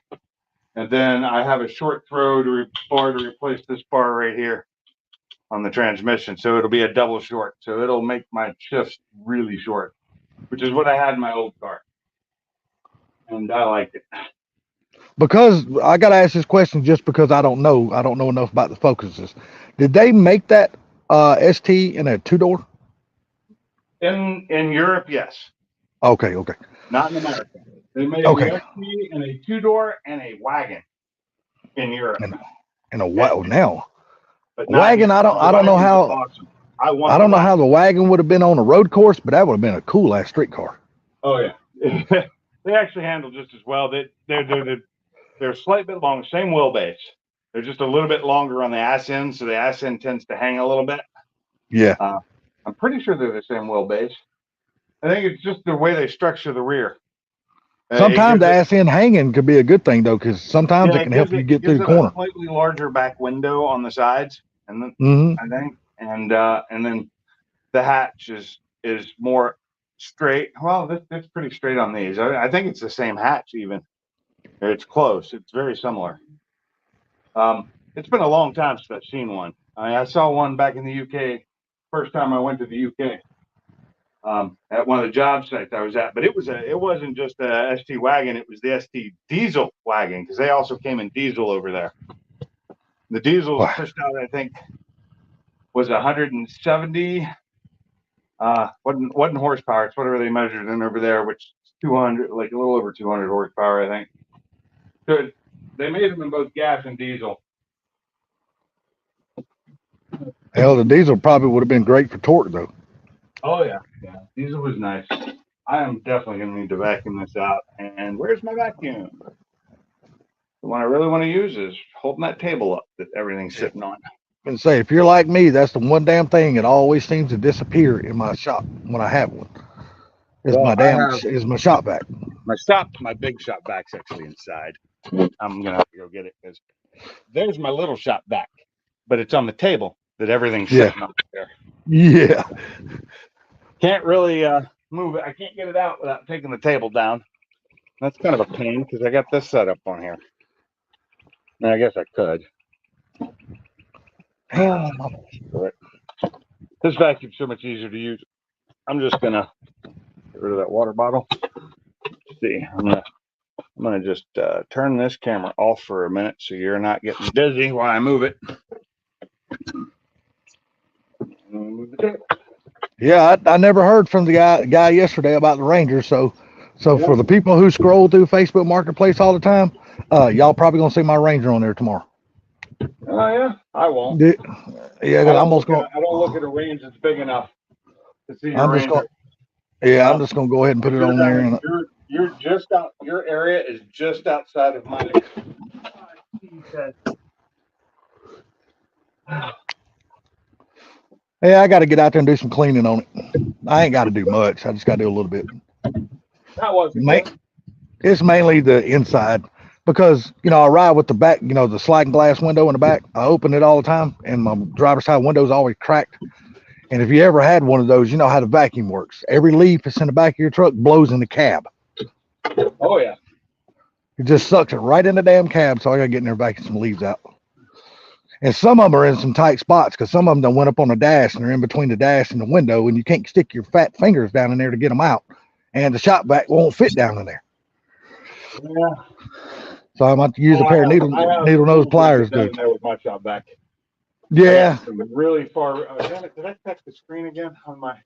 And then I have a short throw bar to replace this bar right here on the transmission. So it'll be a double short. So it'll make my shifts really short, which is what I had in my old car. And I like it. Because I got to ask this question just because I don't know enough about the Focuses. Did they make that ST in a two-door? In Europe, yes. Okay. Not in America. They made a ST in a two-door and a wagon in Europe. And a wagon now. But wagon, I don't know how. Awesome. I don't know how the wagon would have been on a road course, but that would have been a cool ass street car. Oh yeah. They actually handle just as well. They're slightly bit long, same wheelbase. They're just a little bit longer on the ass end, so the ass end tends to hang a little bit. Yeah. I'm pretty sure they're the same wheelbase. I think it's just the way they structure the rear. Sometimes the ass end hanging could be a good thing though, because sometimes it can help you get through the corner. A slightly larger back window on the sides, and then I think, and then the hatch is more straight. Well, it's pretty straight on these. I think it's the same hatch even. It's close. It's very similar. It's been a long time since I've seen one. I saw one back in the UK. First time I went to the UK. At one of the job sites I was at, but it wasn't just a ST wagon. It was the ST diesel wagon because they also came in diesel over there. The diesel pushed out, I think, was 170. Wasn't horsepower. It's whatever they measured in over there, which is 200, like a little over 200 horsepower, I think. So they made them in both gas and diesel. Hell, the diesel probably would have been great for torque though. Oh yeah, diesel was nice. I am definitely gonna need to vacuum this out. And where's my vacuum? The one I really want to use is holding that table up that everything's sitting on. And say, if you're like me, that's the one damn thing that always seems to disappear in my shop when I have one. Well, I have is my shop vac. my big shop vac's actually inside. I'm gonna have to go get it because there's my little shop vac, but it's on the table that everything's sitting up there. Yeah. Can't really move it. I can't get it out without taking the table down. That's kind of a pain because I got this set up on here. And I guess I could. This vacuum's so much easier to use. I'm just gonna get rid of that water bottle. Let's see, I'm gonna just turn this camera off for a minute so you're not getting dizzy while I move it. Yeah, I never heard from the guy yesterday about the Rangers. So for the people who scroll through Facebook Marketplace all the time, y'all probably gonna see my Ranger on there tomorrow. Oh yeah, I won't. Yeah, I don't look at a range that's big enough to see your Ranger. I'm just gonna go ahead and put it on there. And you're just out. Your area is just outside of mine. Yeah, I got to get out there and do some cleaning on it. I ain't got to do much. I just got to do a little bit. That was it's mainly the inside because I ride with the back. The sliding glass window in the back. I open it all the time, and my driver's side window is always cracked. And if you ever had one of those, you know how the vacuum works. Every leaf that's in the back of your truck blows in the cab. Oh yeah. It just sucks it right in the damn cab. So I got to get in there and vacuum some leaves out. And some of them are in some tight spots because some of them done went up on the dash and they're in between the dash and the window, and you can't stick your fat fingers down in there to get them out. And the shop vac won't fit down in there. Yeah. So I'm going to use a pair of needle nose pliers, dude. There with my shop vac. Yeah. Really far. Damn it, did I touch the screen again on my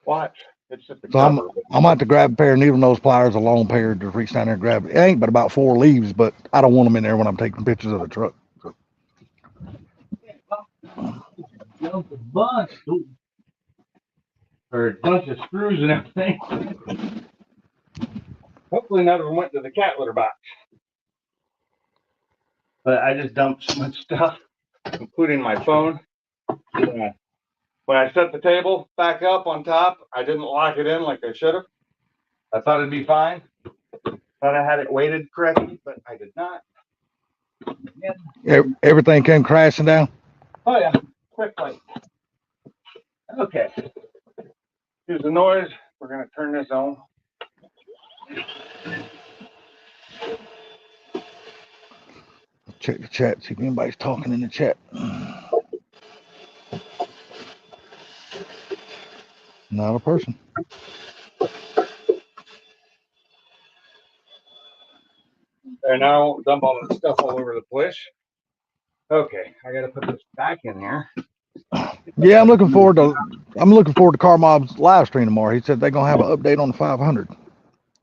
watch? It's just so I'm going to have to grab a pair of needle nose pliers, a long pair, to reach down there and grab it. It ain't but about 4 leaves, but I don't want them in there when I'm taking pictures of the truck. A bunch. Or a bunch of screws and everything. Hopefully none of them went to the cat litter box. But I just dumped so much stuff, including my phone. Yeah. When I set the table back up on top, I didn't lock it in like I should have. I thought it'd be fine. Thought I had it weighted correctly, but I did not. Yeah. Everything came crashing down? Oh yeah, quickly. Okay. Here's the noise. We're gonna turn this on. Check the chat, see if anybody's talking in the chat. Not a person. And now dump all that stuff all over the place. Okay, I gotta put this back in here. Yeah, I'm looking forward to Car Mob's live stream tomorrow. He said they're gonna have an update on the 500.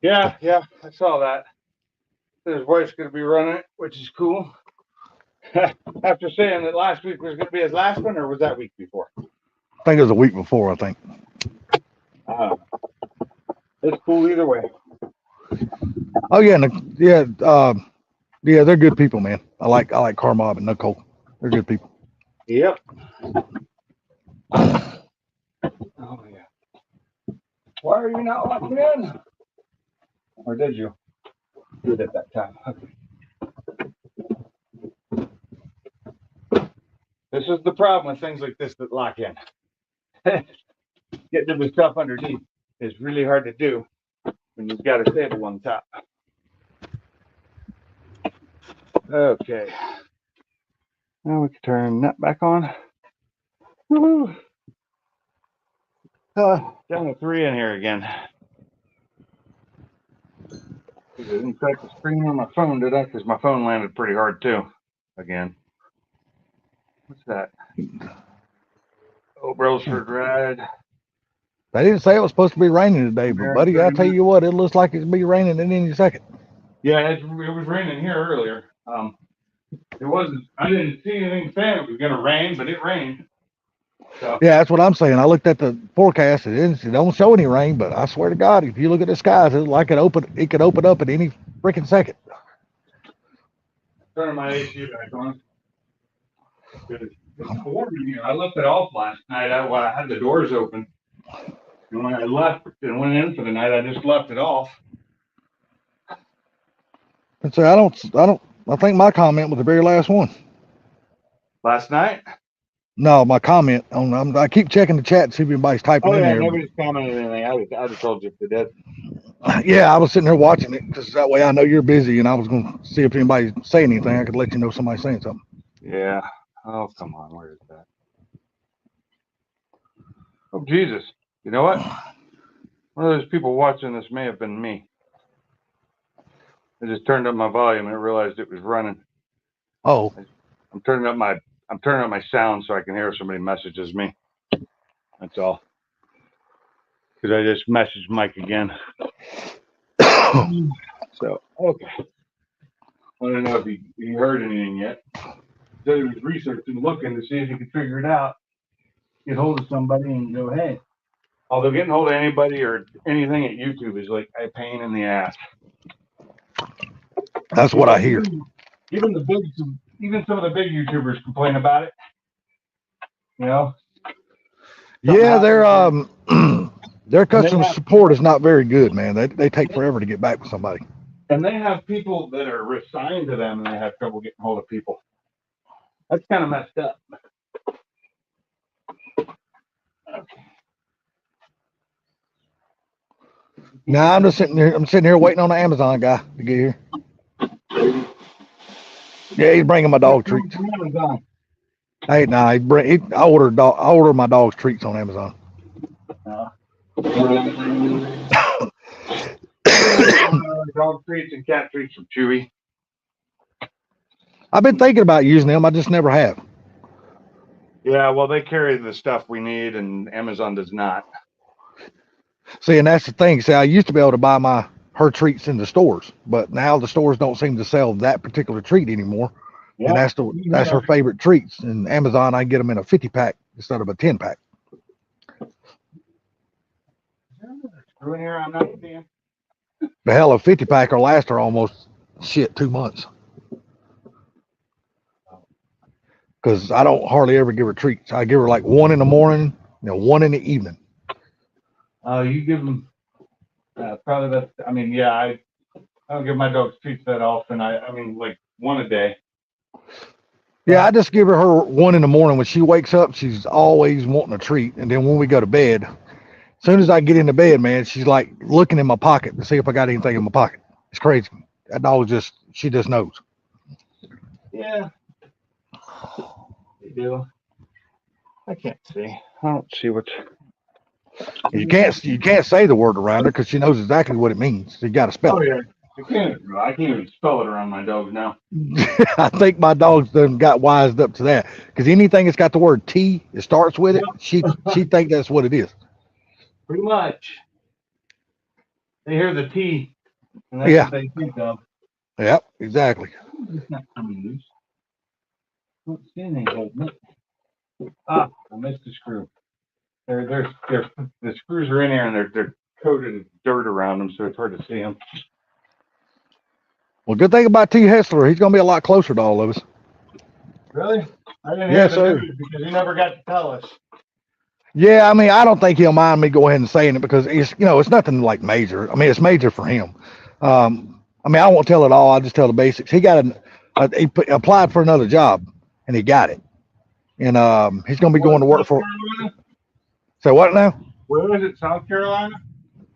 Yeah, I saw that. His wife's gonna be running it, which is cool. After saying that last week was gonna be his last one, or was that week before? I think it was a week before. I think. It's cool either way. Oh yeah, yeah, they're good people, man. I like Car Mob and Nicole. They're good people. Yep. Oh yeah. Why are you not locking in? Or did you do it at that time? Okay. This is the problem with things like this that lock in. Getting to the stuff underneath is really hard to do when you've got a table on top. Okay. Now we can turn that back on. Woo-hoo. Down to 3 in here again. I didn't crack the screen on my phone, did I? Because my phone landed pretty hard too. Again. What's that? Oh, Brosford Ride. They didn't say it was supposed to be raining today, but buddy, I tell you what, it looks like it's gonna be raining in any second. Yeah, it was raining here earlier. It wasn't. I didn't see anything saying it was gonna rain, but it rained. So. Yeah, that's what I'm saying. I looked at the forecast. It don't show any rain, but I swear to God, if you look at the skies, it's like it could open up at any freaking second. Turning my AC back on. It's warm in here. I left it off last night while I had the doors open. And when I left and went in for the night, I just left it off. And so I think my comment was the very last one. Last night? No, my comment on, I keep checking the chat to see if anybody's typing Oh in yeah, there. nobody's commented anything. I'd have told you if they did. Yeah, I was sitting there watching it because that way I know you're busy and I was going to see if anybody's saying anything. I could let you know somebody's saying something. Yeah. Oh, come on. Where is that? Oh, Jesus. You know what? One of those people watching this may have been me. I just turned up my volume and I realized it was running. Oh, I'm turning up my sound so I can hear if somebody messages me. That's all. Because I just messaged Mike again. So, okay. I don't know if he heard anything yet. So he was researching, looking to see if he could figure it out. Get hold of somebody and go, hey. Although getting hold of anybody or anything at YouTube is like a pain in the ass. that's what I hear. Even some of the big YouTubers complain about it. You know? Yeah, their customer support is not very good, man. They take forever to get back with somebody. And they have people that are assigned to them and they have trouble getting hold of people. That's kind of messed up. Now I'm sitting here waiting on the Amazon guy to get here. Yeah, he's bringing my dog treats. Hey, nah, I order my dog's treats on Amazon. Dog treats and cat treats from Chewy. I've been thinking about using them. I just never have. Yeah, well, they carry the stuff we need, and Amazon does not. See, and that's the thing. See, I used to be able to buy her treats in the stores, but now the stores don't seem to sell that particular treat anymore. Yeah, and that's her favorite treats. And Amazon, I can get them in a 50-pack instead of a 10-pack. Screw in here, I'm not seeing. The hell, a 50-pack will last her almost 2 months. Because I don't hardly ever give her treats. I give her like one in the morning, one in the evening. You give them probably that's. I mean, yeah, I don't give my dogs treats that often. I mean, like one a day. Yeah, I just give her one in the morning. When she wakes up, she's always wanting a treat. And then when we go to bed, as soon as I get into bed, man, she's like looking in my pocket to see if I got anything in my pocket. It's crazy. That dog she just knows. Yeah. They do. I can't see. I don't see what. You can't say the word around her because she knows exactly what it means. So you got to spell it. Yeah. I can't even spell it around my dogs now. I think my dogs done got wised up to that because anything that's got the word T, it starts with it. She think that's what it is. Pretty much. They hear the T, and that's what they think of. Yep, exactly. It's not coming loose. I don't see anything holding it. I missed the screw. The screws are in there, and they're coated with dirt around them, so it's hard to see them. Well, good thing about T. Hessler, he's going to be a lot closer to all of us. Really? I didn't hear the news because he never got to tell us. Yeah, I mean, I don't think he'll mind me going ahead and saying it because it's nothing like major. I mean, it's major for him. I mean, I won't tell it all. I'll just tell the basics. He got he applied for another job and he got it. And he's going to be going to work for. So what now? Where is it? South Carolina?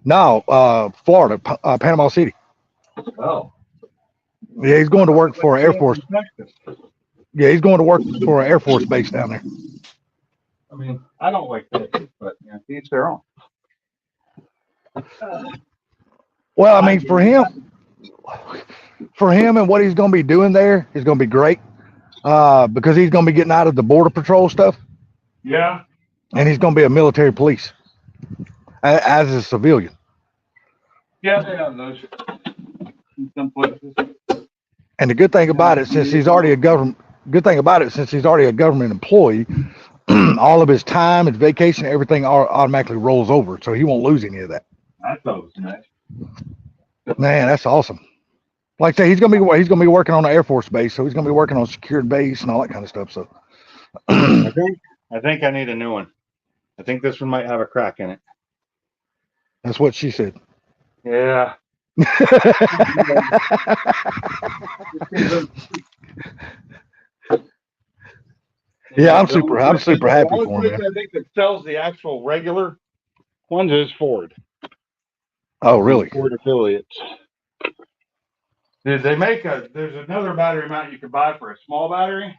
No, Florida, Panama City. Oh. Yeah, he's going to work for Air Force. Yeah, he's going to work for an Air Force base down there. I mean, I don't like this, but each their own. Well, I mean, for him and what he's going to be doing there is going to be great because he's going to be getting out of the Border Patrol stuff. Yeah. And he's going to be a military police as a civilian. Yeah, they have those in some places. And the good thing about it, since he's already a government employee, all of his time, his vacation, everything automatically rolls over, so he won't lose any of that. That's always nice. Man, that's awesome. Like I say, he's gonna be working on an Air Force base, so he's gonna be working on a secured base and all that kind of stuff. So, I think I need a new one. I think this one might have a crack in it. That's what she said. Yeah. Yeah, I'm The super only place happy for him, man. I think that sells the actual regular ones is Ford. Oh, really? Ford affiliates. Did they make there's another battery mount you can buy for a small battery,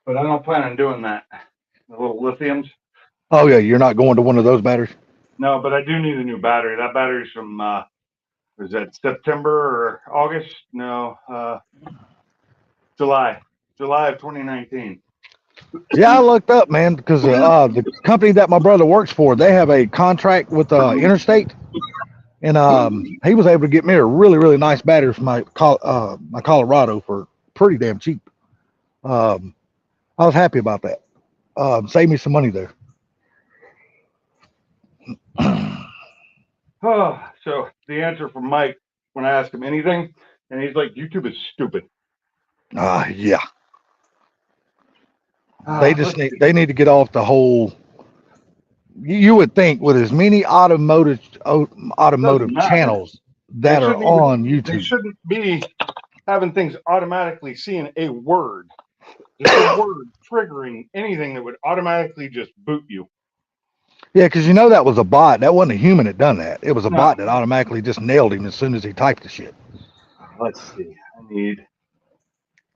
but I don't plan on doing that. The little lithiums. Oh, yeah, you're not going to one of those batteries? No, but I do need a new battery. That battery's from, was that September or August? No, July of 2019. Yeah, I looked up, man, because the company that my brother works for, they have a contract with Interstate, and he was able to get me a really, really nice battery for my Colorado for pretty damn cheap. I was happy about that. Saved me some money there. Oh, so the answer from Mike when I ask him anything, and he's like, YouTube is stupid. Yeah. They need to get off the whole. You would think with as many automotive channels that are on YouTube, they shouldn't be having things automatically seeing a word, just a word triggering anything that would automatically just boot you. Yeah, because you know that was a bot. That wasn't a human that done that. It was a bot that automatically just nailed him as soon as he typed the shit. Let's see. I need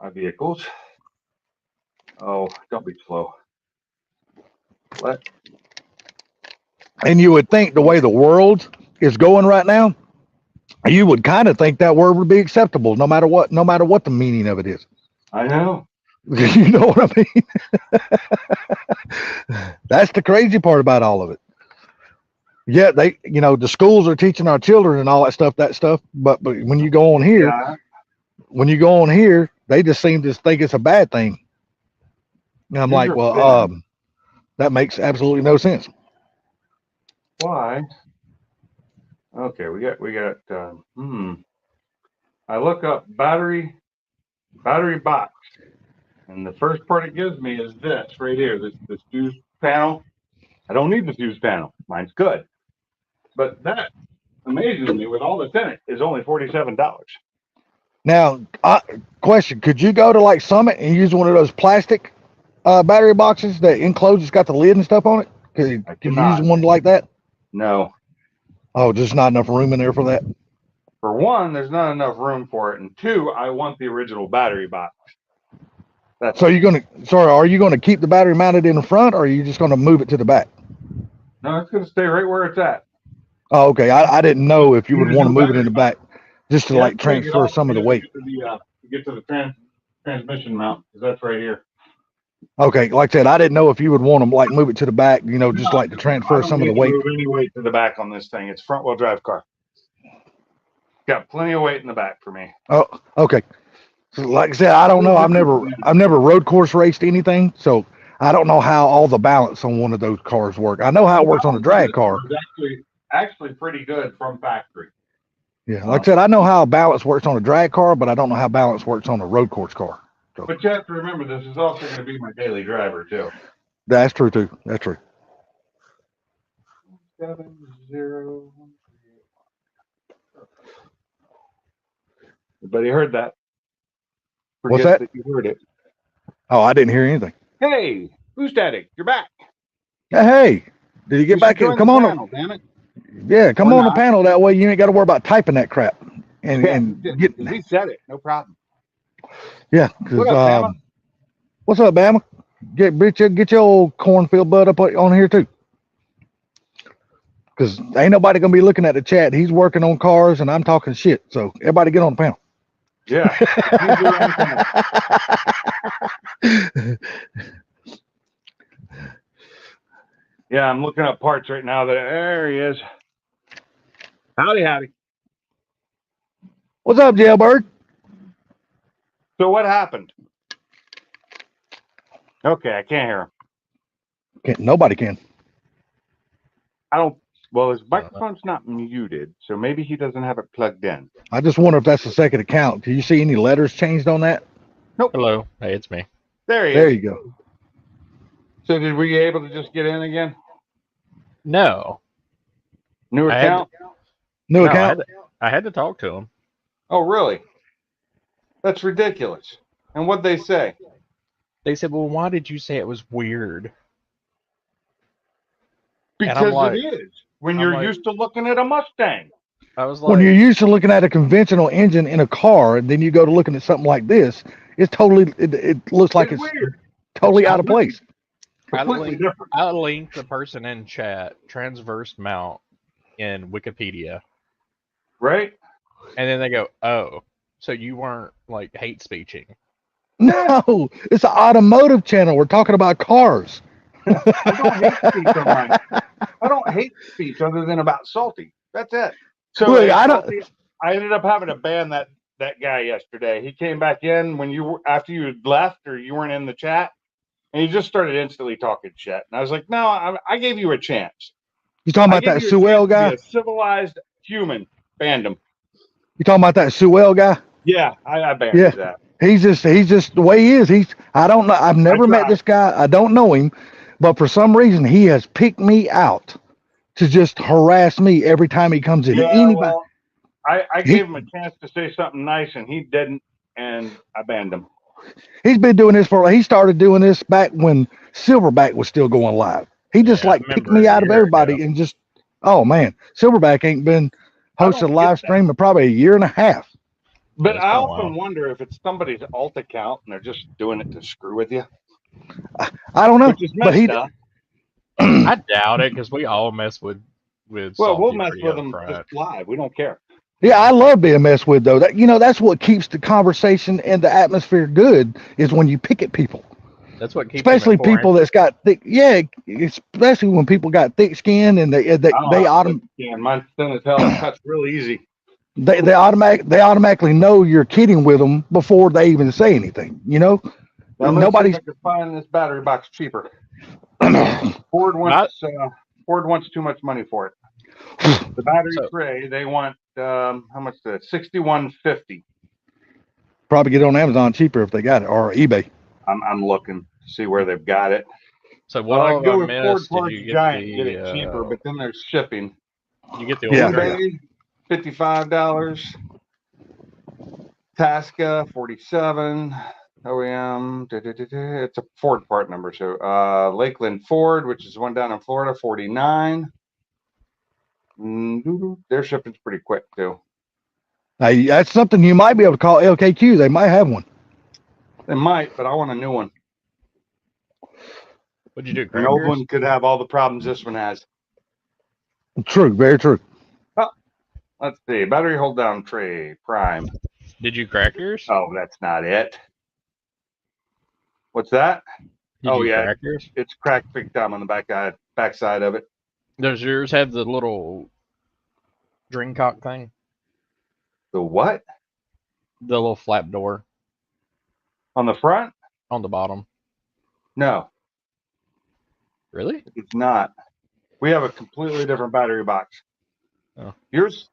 my vehicles. Oh, don't be slow. What? And you would think the way the world is going right now, you would kind of think that word would be acceptable, no matter what the meaning of it is. I know. You know what I mean? That's the crazy part about all of it. Yeah, the schools are teaching our children and all that stuff, but when you go on here, they just seem to think it's a bad thing. And I'm like, well, that makes absolutely no sense. Why? Okay, we got. I look up battery box, and the first part it gives me is this right here. This fuse panel. I don't need the fuse panel. Mine's good, but that amazingly, with all that's in it, is only $47. Now, question: could you go to like Summit and use one of those plastic battery boxes that encloses got the lid and stuff on it? Could you use one like that? No. Oh, just not enough room in there for that. For one, there's not enough room for it, and two, I want the original battery box. So are you gonna keep the battery mounted in the front, or are you just gonna move it to the back? No, it's gonna stay right where it's at. Oh, okay. I didn't know if you would want to move it in the back just to like transfer some of the weight. Get to the transmission mount, because that's right here. Okay, like I said, I didn't know if you would want to like move it to the back, just like to transfer some of the weight. Move any weight to the back on this thing. It's front wheel drive car. Got plenty of weight in the back for me. Oh, okay. So like I said, I don't know. I've never road course raced anything, so I don't know how all the balance on one of those cars work. I know how it works on a drag car. It's actually pretty good from factory. Yeah, like I said, I know how balance works on a drag car, but I don't know how balance works on a road course car. So. But you have to remember, this is also going to be my daily driver too. That's true too. That's true. 70. Everybody heard that? What's that? You heard it. Oh, I didn't hear anything. Hey, Blue Static, you're back. Hey, did you get back in? Come on. Panel, damn it. Yeah, come on the panel. That way you ain't got to worry about typing that crap. And get. He said it. No problem. Yeah. What's up, Bama? Get your old cornfield bud up on here too. Because ain't nobody gonna be looking at the chat. He's working on cars and I'm talking shit. So everybody get on the panel. Yeah. Yeah, I'm looking up parts right now. There he is. Howdy. What's up, Jailbird? So what happened? Okay, I can't hear him. Nobody can. Well, his microphone's not muted, so maybe he doesn't have it plugged in. I just wonder if that's the second account. Do you see any letters changed on that? Nope. Hello. Hey, it's me. There you go. So did we able to just get in again? No. New I had account? New No, account. I had to talk to him. Oh, really? That's ridiculous. And what'd they say? They said, "Well, why did you say it was weird?" And I'm Because like, it is. When I'm you're like- used to looking at a Mustang. I was When like, you're used to looking at a conventional engine in a car, and then you go to looking at something like this, it's totally. It looks like it's weird. totally It's out of place. Completely different. I linked the person in chat transverse mount in Wikipedia, Right? and then they go, "Oh, so you weren't like hate speeching?" No, it's an automotive channel. We're talking about cars. I don't hate speech on mine. I don't hate speech other than about Salty. That's it. So Look, hey, I don't- Salty, I ended up having to ban that guy yesterday. He came back in when after you had left or you weren't in the chat, and he just started instantly talking shit. And I was like, no, I gave you a chance. You talking I about gave that you a Sewell chance to be guy? a civilized human. Banned him. You talking about that Sewell guy? Yeah, I banned Yeah. that. He's just the way he is. I don't know. I've never met tried. this guy. I don't know him, but for some reason he has picked me out to just harass me every time he comes in. Yeah, Anybody. well, I gave him a chance to say something nice, and he didn't, and I banned him. He's been doing this he started doing this back when Silverback was still going live. He just Yeah, I like picked remember me a out of year everybody ago. and just, oh man, Silverback ain't been I hosted a don't live get that. stream in probably a year and a half. But That's I been a often while. wonder if it's somebody's alt account and they're just doing it to screw with you, I don't know, which is but he, messed up. I doubt it because we all mess with Well, Salty we'll mess pretty with them upfront. just live. We don't care. yeah, I love being messed with though. That's what keeps the conversation and the atmosphere good is when you pick at people. That's what keeps them at Especially 4 people that's got thick, especially when people got thick skin and they I don't autom- yeah, mine's thin as hell. It cuts real easy. they automatically know you're kidding with them before they even say anything. You know, Now, let's see nobody's if I can find this battery box cheaper. Ford wants too much money for it. The battery So- tray, they want how much? $61.50. probably get it on Amazon cheaper if they got it or eBay. I'm looking to see where they've got it. So what Well, I all can go of with I Ford missed? Did Parts you get Giant, the get it cheaper, but then there's shipping. you get the old Yeah. eBay, $55. Tasca, 47. OEM, it's a Ford part number. So Lakeland Ford, which is one down in Florida, 49. Their shipping's pretty quick too. Hey, that's something you might be able to call LKQ. They might have one. They might, but I want a new one. What'd you do? An old Crackers? one could have all the problems this one has. True, very true. Let's see. Battery hold down tray, prime. Did you crackers? Oh, that's not it. What's that? Did oh, you yeah. crackers? It's cracked big time on the back side of it. Does yours have the little drain cock thing? The what? The little flap door On the front? on the bottom? No, Really? it's not. We have a completely different battery box. Oh. Yours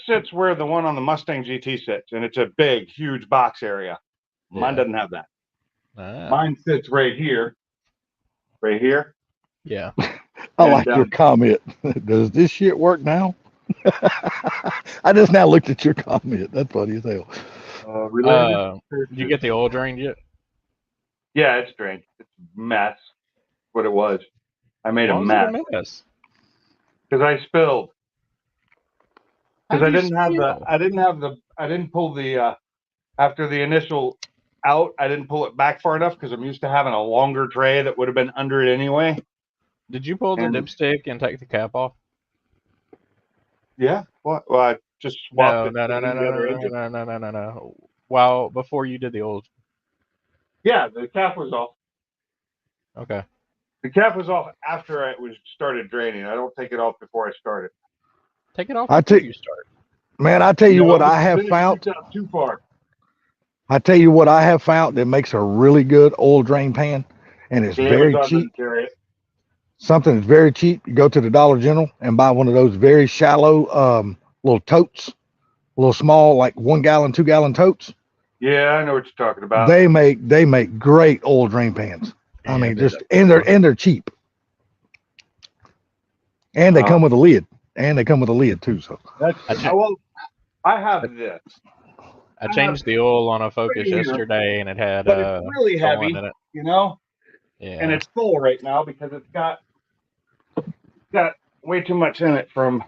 sits where the one on the Mustang GT sits, and it's a big, huge box area. Mine Yeah. doesn't have that. Ah, Mine sits right here. Right here. yeah. I And, like your comment. Does this shit work now? I just now looked at your comment. That's funny as hell. Related. Did you get the oil drained yet? Yeah, it's drained. It's a mess. What it was. I made Why a was mess it a mess? because I spilled. Because How'd I you didn't pull the after the initial out. I didn't pull it back far enough because I'm used to having a longer tray that would have been under it anyway. Did you pull the And- dipstick and take the cap off? Yeah. What? Well, I just swapped No. Well, before you did the oil. Yeah, the cap was off. Okay. The cap was off after it was started draining. I don't take it off before I start it. Take it off I before take- you start. Man, I tell you what, No, I have then it found. shoots out too far. I tell you what, I have found that makes a really good oil drain pan, and it's very Amazon cheap. doesn't carry it. Something that's very cheap. You go to the Dollar General and buy one of those very shallow little totes, little small, like 1 gallon, 2 gallon totes. Yeah, I know what you're talking about. They make great oil drain pans. I Yeah, mean, they just do. and they're cheap. And they come with a lid. and they come with a lid too. So That's, I have this, I changed the oil on a Focus Right here. yesterday, and it had but it's really someone heavy, in it. you know, Yeah, and it's full right now because it's got way too much in it from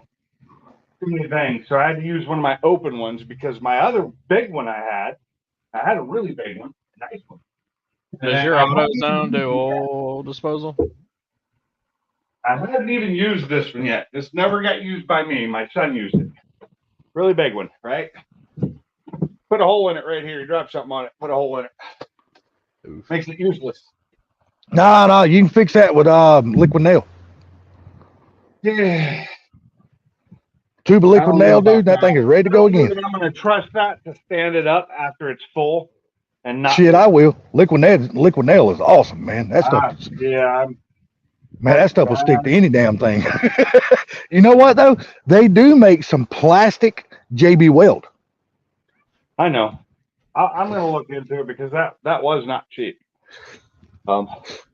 too many things. So I had to use one of my open ones because my other big one I had a really big one, nice one. does And your I hadn't AutoZone even do used it yet. oil disposal? I hadn't even used this one yet. This never got used by me. My son used it. Really big one, right? Put a hole in it right here. You drop something on it. Put a hole in it. Oof. Makes it useless. no, you can fix that with liquid nail. Yeah. Tube of I liquid don't know nail, about dude. That thing is ready to go I don't know again. that I'm going to trust that to stand it up after it's full and not. Shit, I will. Liquid nail is awesome, man. That stuff, Yeah. man, that stuff will stick to any damn thing. You know what though? They do make some plastic JB Weld. I know. I'm going to look into it because that was not cheap.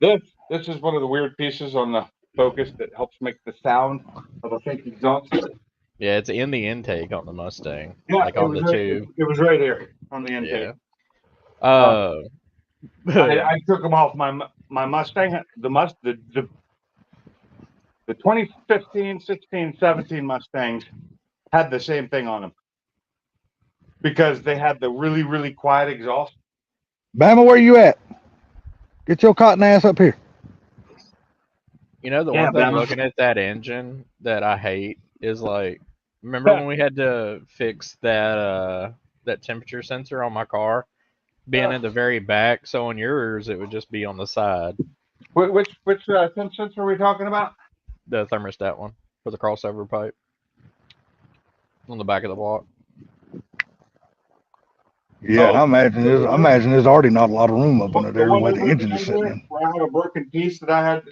This is one of the weird pieces on the Focus that helps make the sound of a fake exhaust. Yeah, it's in the intake on the Mustang, Yeah, like it on was the right, tube. It was right here on the intake. Yeah. I took them off my Mustang. The 2015, 16, 17 Mustangs had the same thing on them because they had the really, really quiet exhaust. Bama, where you at? Get your cotton ass up here. You know, the Yeah, one thing Bama. looking at that engine that I hate is like, remember when we had to fix that temperature sensor on my car being in the very back? So on yours, it would just be on the side, Which temp sensor are we talking about? the thermostat one for the crossover pipe on the back of the block. Yeah, and I imagine there's already not a lot of room up under there one where the over engine is there sitting in. where I had a broken piece that I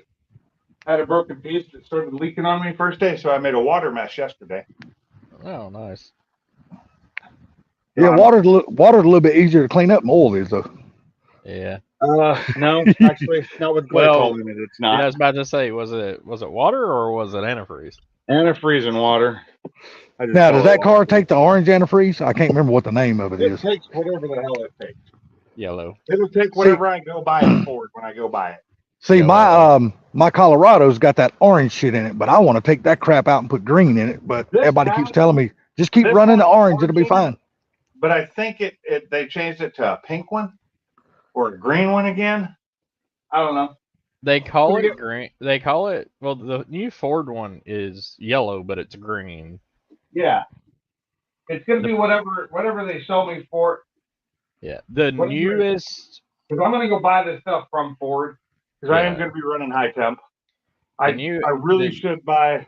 had a broken piece that started leaking on me first day, so I made a water mesh yesterday. Oh, nice. Yeah, water's a little bit easier to clean up than oil is though. Yeah. No, actually, not with glycol in it. It's Yeah, I not. was about to say, was it water or was it antifreeze? Antifreeze and water. Now, does that car take the orange antifreeze? I can't remember what the name of it It is. takes whatever the hell it takes. Yellow. It'll take whatever I go buy it for when I go buy it. See, Yellow. my Colorado's got that orange shit in it, but I want to take that crap out and put green in it. But everybody keeps telling me just keep running the orange, it'll be fine. But I think they changed it to a pink one or a green one again. I don't know. They call it green. They call it, well, the new Ford one is yellow, but it's green. Yeah. It's gonna be whatever they sell me for. Yeah. The newest. Because I'm gonna go buy this stuff from Ford because I am gonna be running high temp. I really should buy.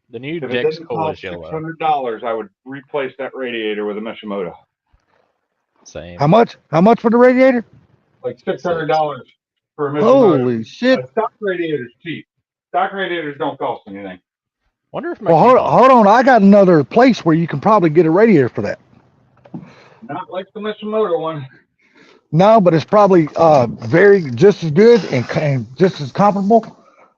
The new If it Dex didn't Cool is cost yellow. $600, I would replace that radiator with a Mishimoto. Same. How much? How much for the radiator? Like $600 for a Mishimoto. Holy shit! Stock radiator's cheap. Stock radiators don't cost anything. Wonder if my Well, hold on. I got another place where you can probably get a radiator for that. Not like the Mishimoto one. No, but it's probably just as good and just as comparable.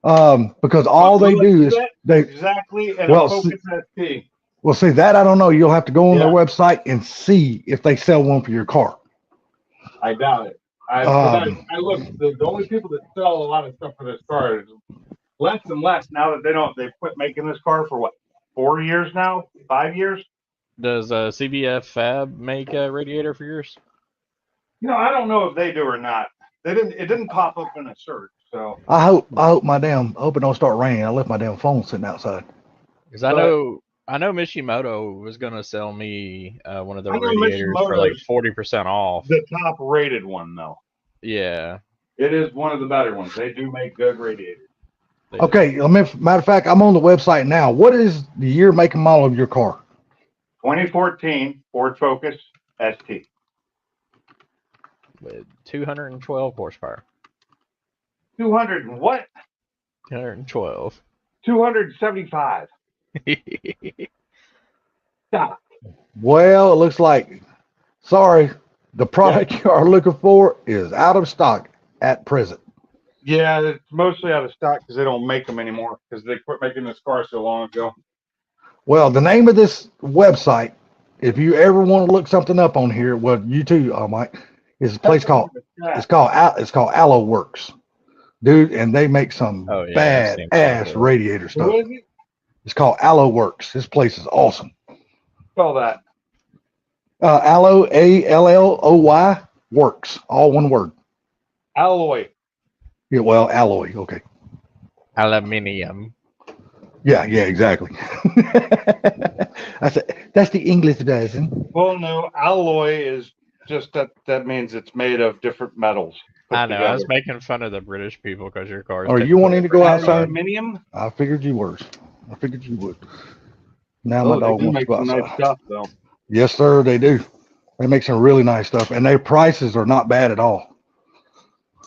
Because all they do is they exactly and well, a Focus ST. Well, see that I don't know. You'll have to go on their website and see if they sell one for your car. I doubt it. I look. The only people that sell a lot of stuff for this car is less and less now that they've quit making this car for what, 4 years now, 5 years. Does CBF Fab make a radiator for yours? I don't know if they do or not. It didn't pop up in a search. So I hope it don't start raining. I left my damn phone sitting outside. Because I know Mishimoto was gonna sell me one of the radiators for like 40% off. The top rated one though. Yeah. It is one of the better ones. They do make good radiators. Okay, matter of fact, I'm on the website now. What is the year, make, and model of your car? 2014 Ford Focus ST. With 212 horsepower. 200 and what? 212. 275. Stop. Well, it looks like, sorry, the product you are looking for is out of stock at present. Yeah, it's mostly out of stock because they don't make them anymore because they quit making this car so long ago. Well, the name of this website, if you ever want to look something up on here, well, you too, Mike, is a place called it's called Aloe Works, dude, and they make some Oh, yeah, I've bad seen ass before. radiator stuff. What is it? It's called Aloe Works. This place is awesome. Spell that. Aloe, Alloy Works, all one word. Alloy. Yeah, well, alloy. Okay. Aluminium. Yeah, exactly. That's the English version. Well, no, alloy is just that means it's made of different metals. put I know. I was together. making fun of the British people because your car is. Are you wanting to go outside? Aluminium? I figured you were. I figured you would. Now my Oh, they dog do wants to make go some outside. nice stuff, though. Yes, sir, they do. They make some really nice stuff, and their prices are not bad at all.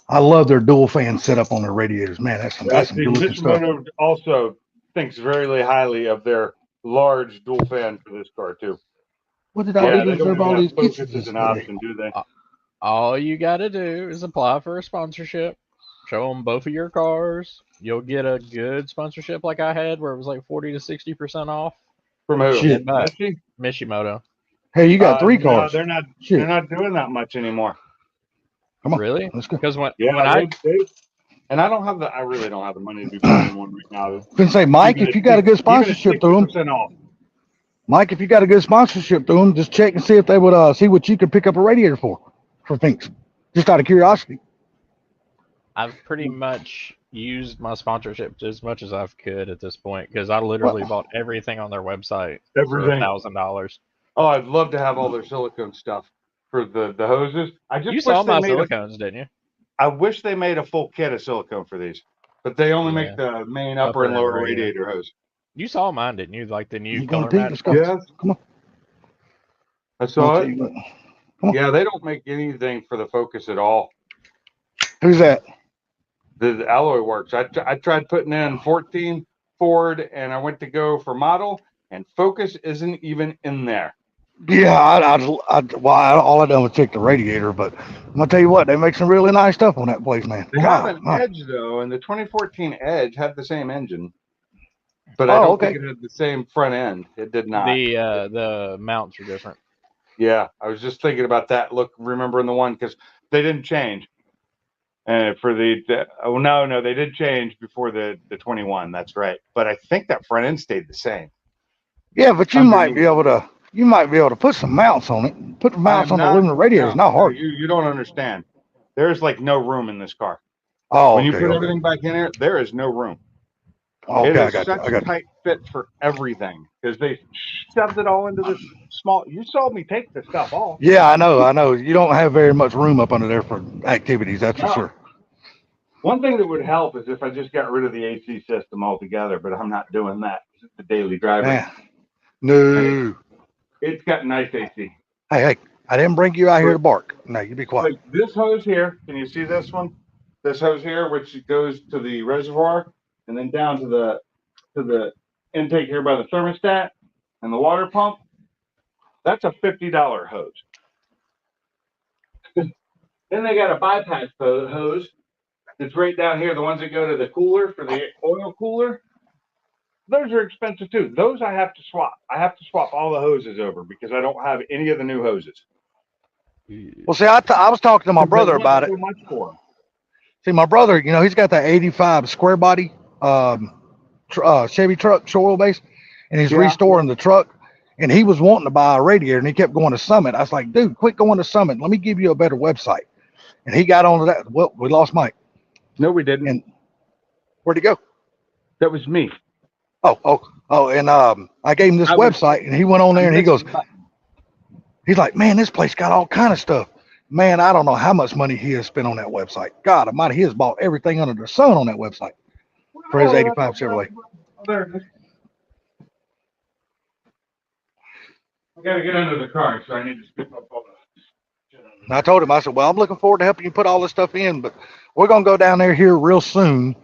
I love their dual fan setup on their radiators. Man, that's some See, good looking stuff. Mitsumoto also thinks very highly of their large dual fan for this car, too. What did I Yeah, do they to deserve don't all even these have focus kisses as an today? option, do they? All you got to do is apply for a sponsorship. Show them both of your cars. You'll get a good sponsorship like I had, where it was like 40 to 60% off. From who? Shit. Mitsubishi? Mishimoto. Hey, you got three No, cars. they're not. Shit. They're not doing that much anymore. Come on, Really? let's go. Because when Yeah, I and I don't have the. I really don't have the money to be buying one right now. Couldn't say, Mike, Even if at you got a good sponsorship through them, 60% off. Mike, if you got a good sponsorship through them, just check and see if they would see what you could pick up a radiator for Finks. Just out of curiosity. I've pretty much used my sponsorship as much as I could at this point because I literally bought everything on their website for Everything. $1,000. Oh, I'd love to have all their silicone stuff for the hoses. I just You wish saw they my made silicones, didn't you? I wish they made a full kit of silicone for these, but they only Yeah. make the main Upper upper and and lower radiator. radiator hose. You saw mine, didn't you? Like the new You gonna color pee? match. Let's go. Yes, Come on. I saw I'll it. tell you what. on. Yeah, they don't make anything for the Focus at all. Who's that? The Alloy Works. I tried putting in 14 Ford, and I went to go for model, and Focus isn't even in there. Yeah, all I done was check the radiator, but I'm gonna tell you what, they make some really nice stuff on that place, man. They have God, an my- Edge though, and the 2014 Edge had the same engine, but I don't think it had the same front end. It did not. The mounts are different. Yeah, I was just thinking about that. Look, remembering the one because they didn't change. And for oh no, they did change before the 21. That's right. But I think that front end stayed the same. Yeah, but you might be able to put some mounts on it. Put the mounts on the aluminum radiator. It's not hard. You don't understand. There's like no room in this car. Oh, When you okay, put everything back in there is no room. okay, It I is got such you. I a got you. tight fit for everything because they shoved it all into this small. You saw me take the stuff off. Yeah, I know. You don't have very much room up under there for activities, that's for No. sure. One thing that would help is if I just got rid of the AC system altogether, but I'm not doing that. It's the daily driver. Man. No. It's got nice AC. Hey, I didn't bring you out here to bark. No, you be quiet. Like this hose here, can you see this one? This hose here, which goes to the reservoir and then down to the intake here by the thermostat and the water pump. That's a $50 hose. Then they got a bypass hose that's right down here, the ones that go to the cooler for the oil cooler. Those are expensive too. Those I have to swap. I have to swap all the hoses over because I don't have any of the new hoses. Well, see, I was talking to my brother about it. So much for 'em. See, my brother, he's got that 85 square body Chevy truck, shore base, and he's restoring the truck. And he was wanting to buy a radiator, and he kept going to Summit. I was like, dude, quit going to Summit. Let me give you a better website. And he got onto that. Well, we lost Mike. No, we didn't. And where'd he go? That was me. Oh, and I gave him this website, and he went on there, and he goes, he's like, man, this place got all kind of stuff. Man, I don't know how much money he has spent on that website. God almighty, he has bought everything under the sun on that website for his 85 Chevrolet. Oh, there it is. I gotta get under the car, so I need to scoop up all the. And I told him, I said, well, I'm looking forward to helping you put all this stuff in, but we're going to go down there here real soon,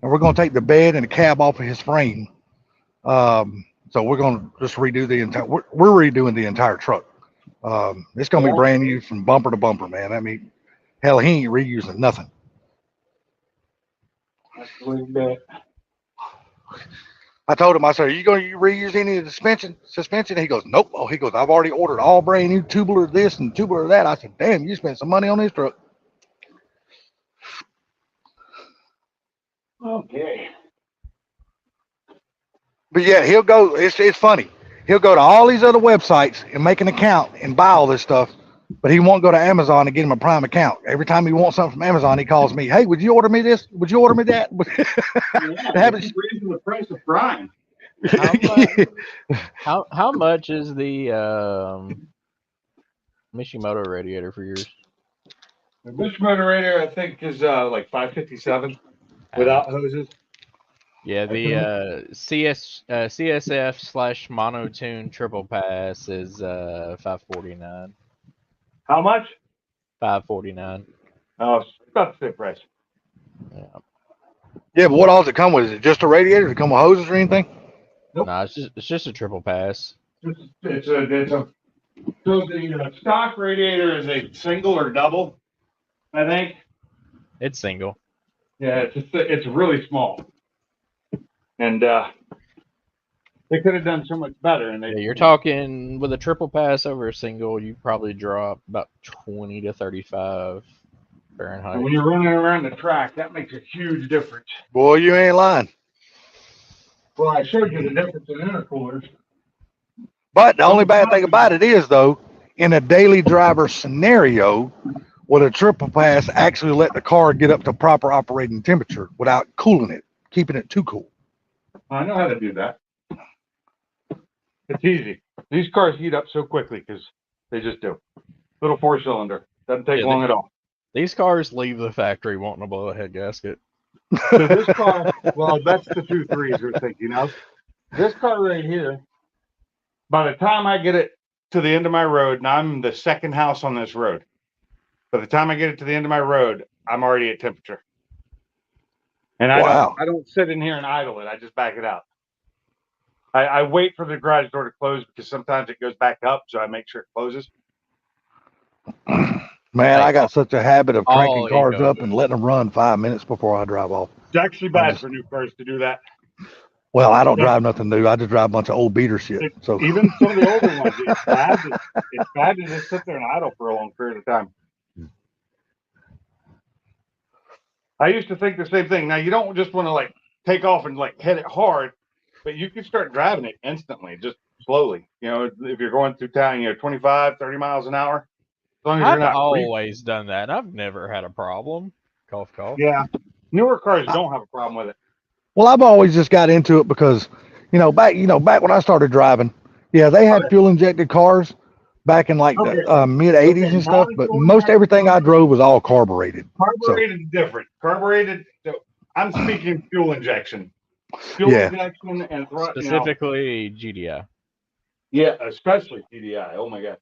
and we're going to take the bed and the cab off of his frame. So we're going to just redo the entire, we're redoing the entire truck. It's going to be brand new from bumper to bumper, man. I mean, hell, he ain't reusing nothing. I told him, I said, are you going to reuse any of the suspension? He goes, nope. Oh, he goes, I've already ordered all brand new tubular this and tubular that. I said, damn, you spent some money on this truck. Okay. But yeah, he'll go. It's funny. He'll go to all these other websites and make an account and buy all this stuff, but he won't go to Amazon and get him a Prime account. Every time he wants something from Amazon, he calls me. Hey, would you order me this? Would you order me that? Yeah, it's raising the price of Prime. How much is the Mishimoto radiator for yours? The Mishimoto radiator, I think, is like $557 without hoses. Yeah, the CSF / monotune triple pass is $549. How much? $549. Oh, it's about the same price. Yeah. Yeah, but what all does it come with? Is it just a radiator? Does it come with hoses or anything? Nope. No, it's just a triple pass. It's a so the stock radiator is a single or double, I think. It's single. Yeah, it's really small, and they could have done so much better. And Yeah, you're talking with a triple pass over a single, you probably drop about 20 to 35 Fahrenheit. and when you're running around the track, that makes a huge difference. Boy, you ain't lying. Well, I showed you the difference in intercoolers. But the only bad thing about it is, though, in a daily driver scenario, would a triple pass actually let the car get up to proper operating temperature without cooling it, keeping it too cool? I know how to do that. It's easy. These cars heat up so quickly because they just do. Little 4-cylinder. Doesn't take long at all. These cars leave the factory wanting to blow a head gasket. So this car, well, that's the 2.3s you're thinking of. This car right here, by the time I get it to the end of my road, and I'm the second house on this road, by the time I get it to the end of my road, I'm already at temperature. And I don't sit in here and idle it. I just back it out. I wait for the garage door to close because sometimes it goes back up, so I make sure it closes. Man, I got such a habit of cranking Oh, cars ego. up and letting them run 5 minutes before I drive off. It's actually bad for new cars to do that. Well, I don't drive nothing new. I just drive a bunch of old beater shit. So Even some of the older ones, it's bad to just sit there and idle for a long period of time. I used to think the same thing. Now, you don't just want to like take off and like hit it hard, but you can start driving it instantly, just slowly. You know, if you're going through town, 25, 30 miles an hour. As long as I've you're not always done that, and I've never had a problem. Cough, cough. Yeah. Newer cars don't have a problem with it. well, I've always just got into it because, back when I started driving, yeah, they had fuel injected cars back in like the mid '80s and stuff. But most everything I drove was all carbureted. Carbureted is different. Carbureted, so I'm speaking fuel injection. Fuel injection and Specifically GDI. Yeah, especially TDI. Oh my God.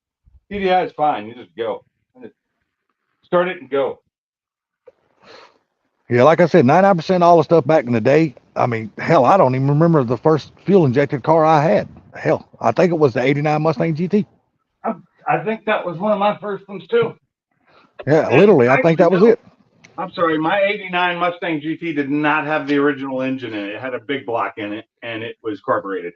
TDI is fine. You just go. Start it and go. Yeah, like I said, 99% all the stuff back in the day. I mean, hell, I don't even remember the first fuel injected car I had. Hell, I think it was the '89 Mustang GT. I think that was one of my first ones too. Yeah, literally, I think that was it. I'm sorry, my '89 Mustang GT did not have the original engine in it. It had a big block in it, and it was carbureted.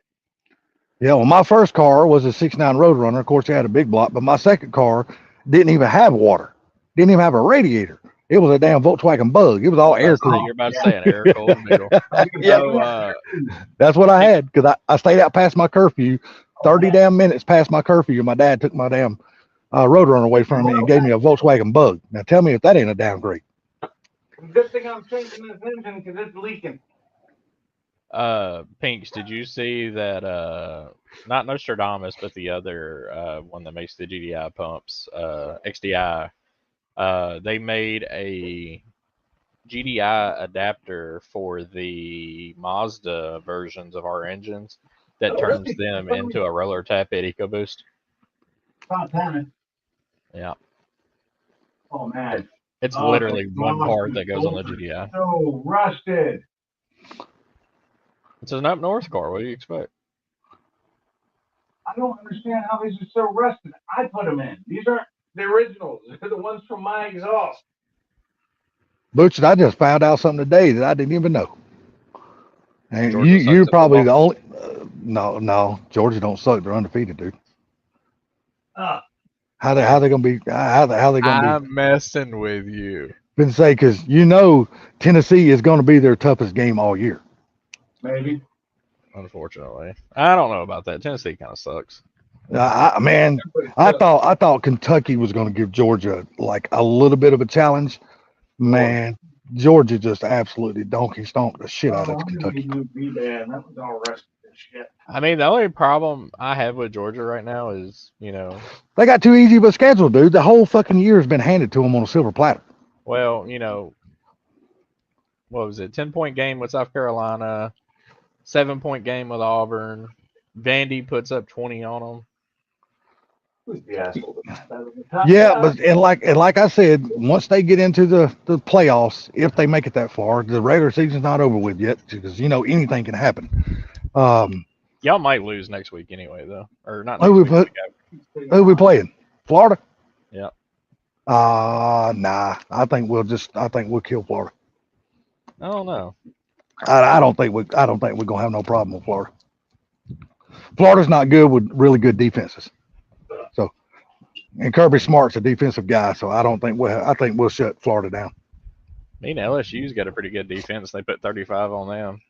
Yeah, well, my first car was a '69 Roadrunner. Of course, it had a big block, but my second car didn't even have water. Didn't even have a radiator. It was a damn Volkswagen Bug. It was all air cooled. You're about to say an air cooled vehicle. Yeah, that's what I had because I stayed out past my curfew, 30 damn minutes past my curfew, and my dad took my damn Roadrunner away from me and gave me a Volkswagen Bug. Now tell me if that ain't a downgrade. Good thing I'm changing this engine because it's leaking. Pinks, did you see that not Nostradamus, but the other one that makes the GDI pumps, XDI, they made a GDI adapter for the Mazda versions of our engines that turns them into a roller tap at EcoBoost. Yeah. Oh man. It's literally one part that goes on the GDI. So rusted. It's an up north car. What do you expect? I don't understand how these are so rusted. I put them in. These aren't the originals. They're the ones from my exhaust. Butch, I just found out something today that I didn't even know. And Georgia sucks you're at probably football. the only. No, Georgia don't suck. They're undefeated, dude. Ah, How they gonna be? How they gonna be? I'm messing with you. Been say because Tennessee is gonna be their toughest game all year. maybe. Unfortunately, I don't know about that. Tennessee kind of sucks. Man, I thought Kentucky was gonna give Georgia like a little bit of a challenge. Man, Georgia just absolutely donkey stomped the shit out of Kentucky. That was all rest of this shit. I mean, the only problem I have with Georgia right now is, They got too easy of a schedule, dude. The whole fucking year has been handed to them on a silver platter. well, what was it? 10-point game with South Carolina, 7-point game with Auburn. Vandy puts up 20 on them. Who's the asshole? Yeah, but like I said, once they get into the playoffs, if they make it that far, the regular season's not over with yet because anything can happen. Y'all might lose next week anyway, though, or not. Who Next week, we we playing? Florida? Yeah. Nah. I think we'll kill Florida. I don't know. I don't think we're gonna have no problem with Florida. Florida's not good with really good defenses. So, and Kirby Smart's a defensive guy, so I think we'll shut Florida down. Me and LSU's got a pretty good defense. They put 35 on them.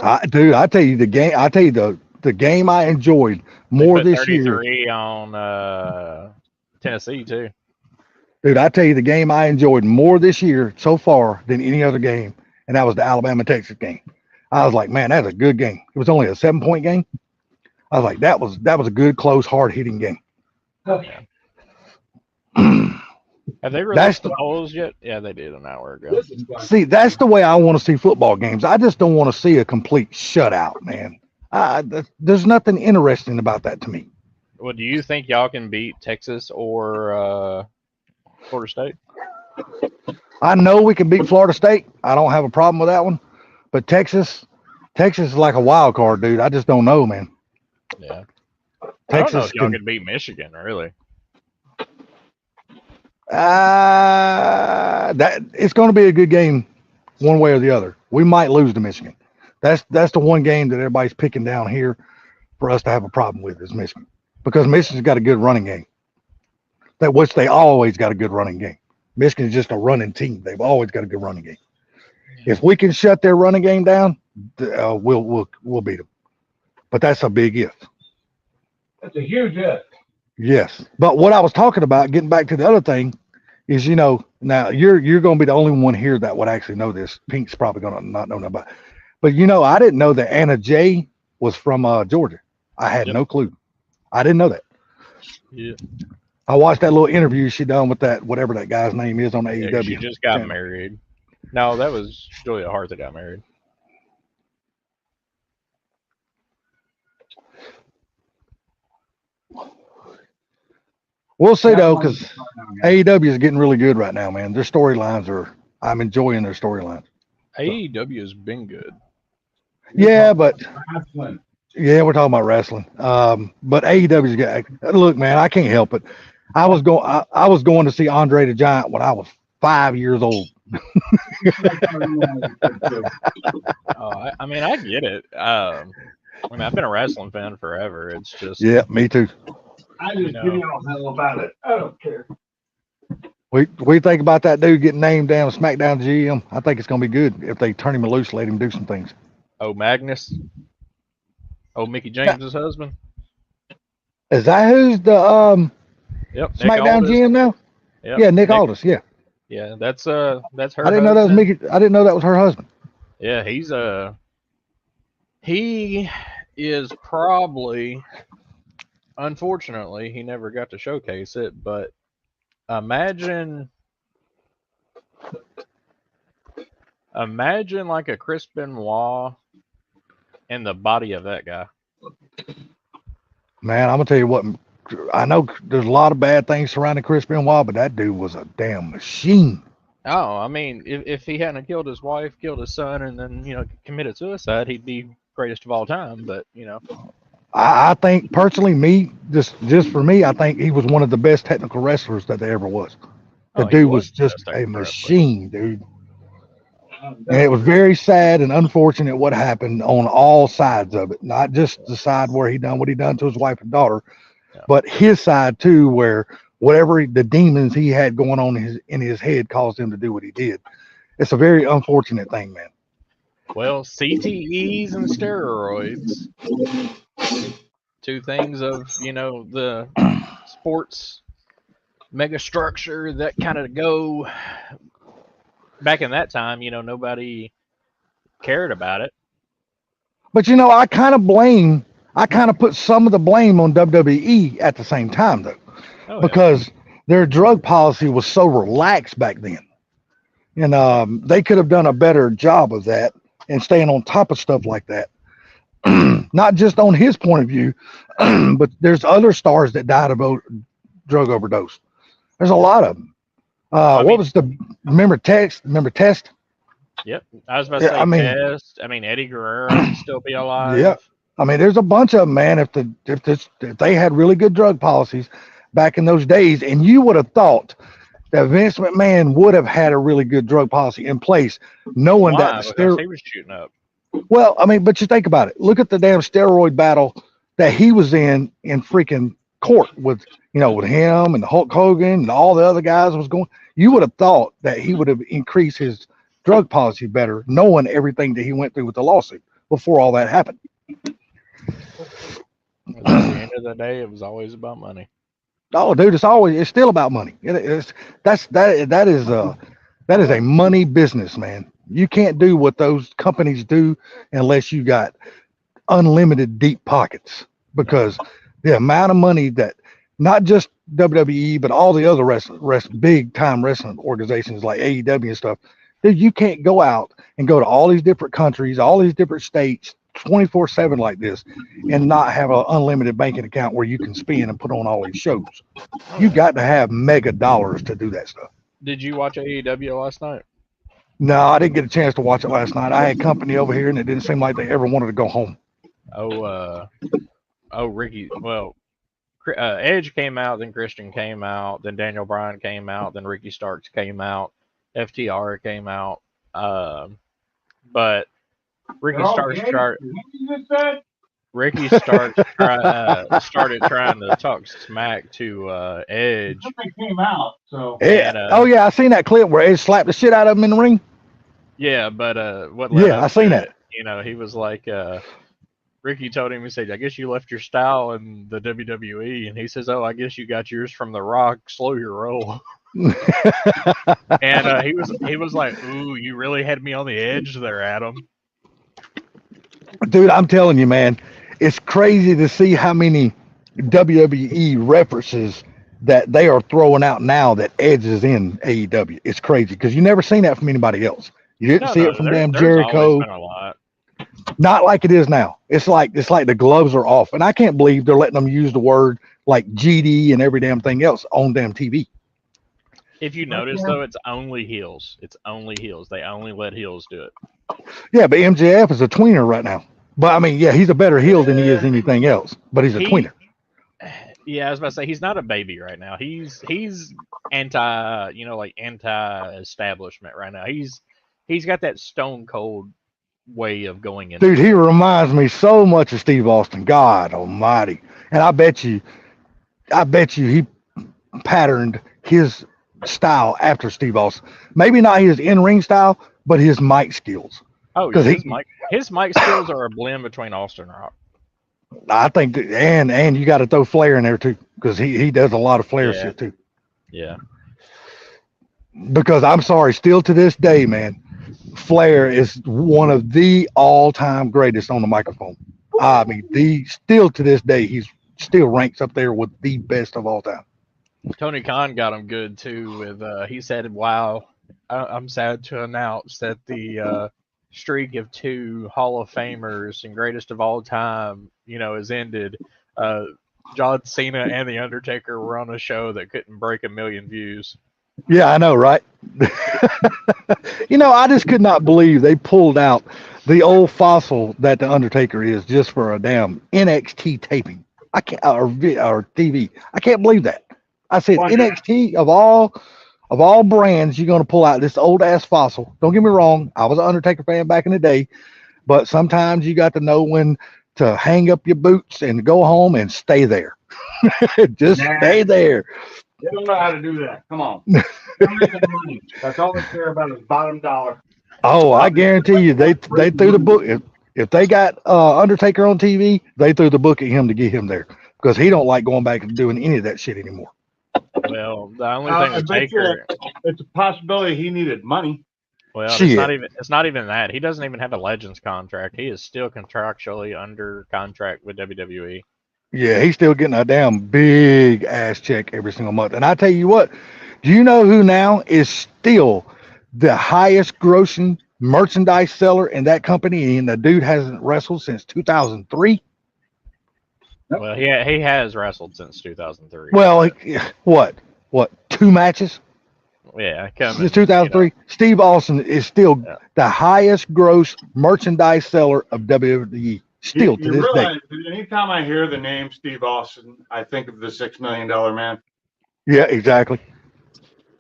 I tell you the game I enjoyed more They put this year. 33 on Tennessee too. Dude, I tell you the game I enjoyed more this year so far than any other game, and that was the Alabama-Texas game. I was like, man, that's a good game. It was only a 7-point game. I was like, that was a good, close, hard-hitting game. Okay. Have they released the polls yet? Yeah, they did an hour ago. See, that's the way I want to see football games. I just don't want to see a complete shutout, man. There's nothing interesting about that to me. Well, do you think y'all can beat Texas or Florida State? I know we can beat Florida State. I don't have a problem with that one. But Texas is like a wild card, dude. I just don't know, man. Yeah. Texas I don't know if y'all can beat Michigan, really. That it's going to be a good game, one way or the other. We might lose to Michigan. That's the one game that everybody's picking down here for us to have a problem with is Michigan, because Michigan's got a good running game. Which they always got a good running game. Michigan is just a running team. They've always got a good running game. If we can shut their running game down, we'll beat them. But that's a big if. That's a huge if. Yes, but what I was talking about, getting back to the other thing, is now you're going to be the only one here that would actually know this. Pink's probably going to not know about it. But I didn't know that Anna Jay was from Georgia. I had no clue. I didn't know that. Yeah. I watched that little interview she done with that whatever that guy's name is on the AEW. She just got married. No, that was Julia Hart that got married. We'll see though, because AEW is getting really good right now, man. Their storylines I'm enjoying their storylines. AEW has been good. Yeah, but yeah, we're talking about wrestling. But AEW's got, look, man, I can't help it. I was going to see Andre the Giant when I was 5 years old. I mean, I get it. I've been a wrestling fan forever. It's just yeah, me too. I just give you all hell about it. I don't care. We think about that dude getting named down SmackDown GM. I think it's gonna be good if they turn him loose, let him do some things. Oh, Magnus. Oh, Mickey James' husband. Is that who's the Yep. SmackDown GM now? Yep. Yeah, Nick Aldis. Yeah. Yeah, that's her. I didn't know that was Mickey. I didn't know that was her husband. Yeah, he is probably, unfortunately, he never got to showcase it, but imagine like a Chris Benoit in the body of that guy. Man, I'm gonna tell you what. I know there's a lot of bad things surrounding Chris Benoit, but that dude was a damn machine. Oh, I mean, if he hadn't killed his wife, killed his son, and then committed suicide, he'd be greatest of all time. But I think personally, just for me, I think he was one of the best technical wrestlers that there ever was. The dude was just a machine, dude. And it was very sad and unfortunate what happened on all sides of it. Not just the side where he done what he done to his wife and daughter, Yeah. but his side too, where whatever the demons he had going on in his head caused him to do what he did. It's a very unfortunate thing, man. Well, CTEs and steroids, two things of, the sports mega structure that kind of go back in that time, nobody cared about it. But I kind of put some of the blame on WWE at the same time though, Oh, because their drug policy was so relaxed back then. And they could have done a better job of that and staying on top of stuff like that. Not just on his point of view, but there's other stars that died of drug overdose. There's a lot of them. Remember Test? Yep. I was about to say Test. Eddie Guerrero would still be alive. Yeah. There's a bunch of them, man. If they had really good drug policies back in those days, and you would have thought that Vince McMahon would have had a really good drug policy in place, knowing that because he was shooting up. Well, but you think about it. Look at the damn steroid battle that he was in freaking court with him and Hulk Hogan and all the other guys was going. You would have thought that he would have increased his drug policy better, knowing everything that he went through with the lawsuit before all that happened. At the end of the day, it was always about money. Oh, dude, it's still about money. That is a money business, man. You can't do what those companies do unless you got unlimited deep pockets, because the amount of money that not just WWE, but all the other big time wrestling organizations like AEW and stuff, dude, you can't go out and go to all these different countries, all these different states 24/7 like this and not have an unlimited banking account where you can spend and put on all these shows. You got to have mega dollars to do that stuff. Did you watch AEW last night? No, I didn't get a chance to watch it last night. I had company over here and it didn't seem like they ever wanted to go home. Ricky. Well, Edge came out, then Christian came out, then Daniel Bryan came out, then Ricky Starks came out, FTR came out. But Ricky Starks started trying to talk smack to Edge. Something came out, so. And, I seen that clip where Edge slapped the shit out of him in the ring. Yeah, but I seen that. He was like, Ricky told him, he said, I guess you left your style in the WWE. And he says, oh, I guess you got yours from The Rock. Slow your roll. And he was like, ooh, you really had me on the edge there, Adam. Dude, I'm telling you, man, it's crazy to see how many WWE references that they are throwing out now that Edge is in AEW. It's crazy because you never seen that from anybody else. You didn't see it from damn Jericho. Been a lot. Not like it is now. It's like the gloves are off, and I can't believe they're letting them use the word like GD and every damn thing else on damn TV. If you notice, though, it's only heels. It's only heels. They only let heels do it. Yeah, but MJF is a tweener right now. But he's a better heel than he is anything else. But he's a tweener. Yeah, I was about to say he's not a baby right now. He's anti-establishment right now. He's got that stone cold way of going in. Dude, he reminds me so much of Steve Austin. God almighty. And I bet you he patterned his style after Steve Austin. Maybe not his in-ring style, but his mic skills. Oh, yeah, his mic skills are a blend between Austin and Rock. I think, and you got to throw Flair in there too, because he does a lot of Flair shit too. Yeah. Because I'm sorry, still to this day, man, Flair is one of the all-time greatest on the microphone. Still to this day, he's still ranks up there with the best of all time. Tony Khan got him good too. With he said, "Wow, I'm sad to announce that the streak of 2 Hall of Famers and greatest of all time, has ended. John Cena and The Undertaker were on a show that couldn't break 1 million views." Yeah, I know, right? I just could not believe they pulled out the old fossil that The Undertaker is just for a damn NXT taping. I can't, or TV. I can't believe that. I said NXT of all of all brands, you're going to pull out this old ass Fossil. Don't get me wrong. I was an Undertaker fan back in the day, but sometimes you got to know when to hang up your boots and go home and stay there. Just stay there. They don't know how to do that. Come on. That's all they care about is bottom dollar. Oh, I guarantee you, they threw the book. If they got Undertaker on TV, they threw the book at him to get him there because he don't like going back and doing any of that shit anymore. Well, the only thing with Taker, it's a possibility he needed money. well, Shit. it's not even that. He doesn't even have a Legends contract. He is still contractually under contract with WWE. Yeah, he's still getting a damn big ass check every single month. And I tell you what, do you know who now is still the highest grossing merchandise seller in that company? And the dude hasn't wrestled since 2003. Well, he has wrestled since 2003. Well, what 2 matches yeah, coming, since 2003? you know. Steve Austin is still Yeah. the highest gross merchandise seller of WWE. Still to You this day. realize that anytime I hear the name Steve Austin, I think of the $6 million man. Yeah, exactly.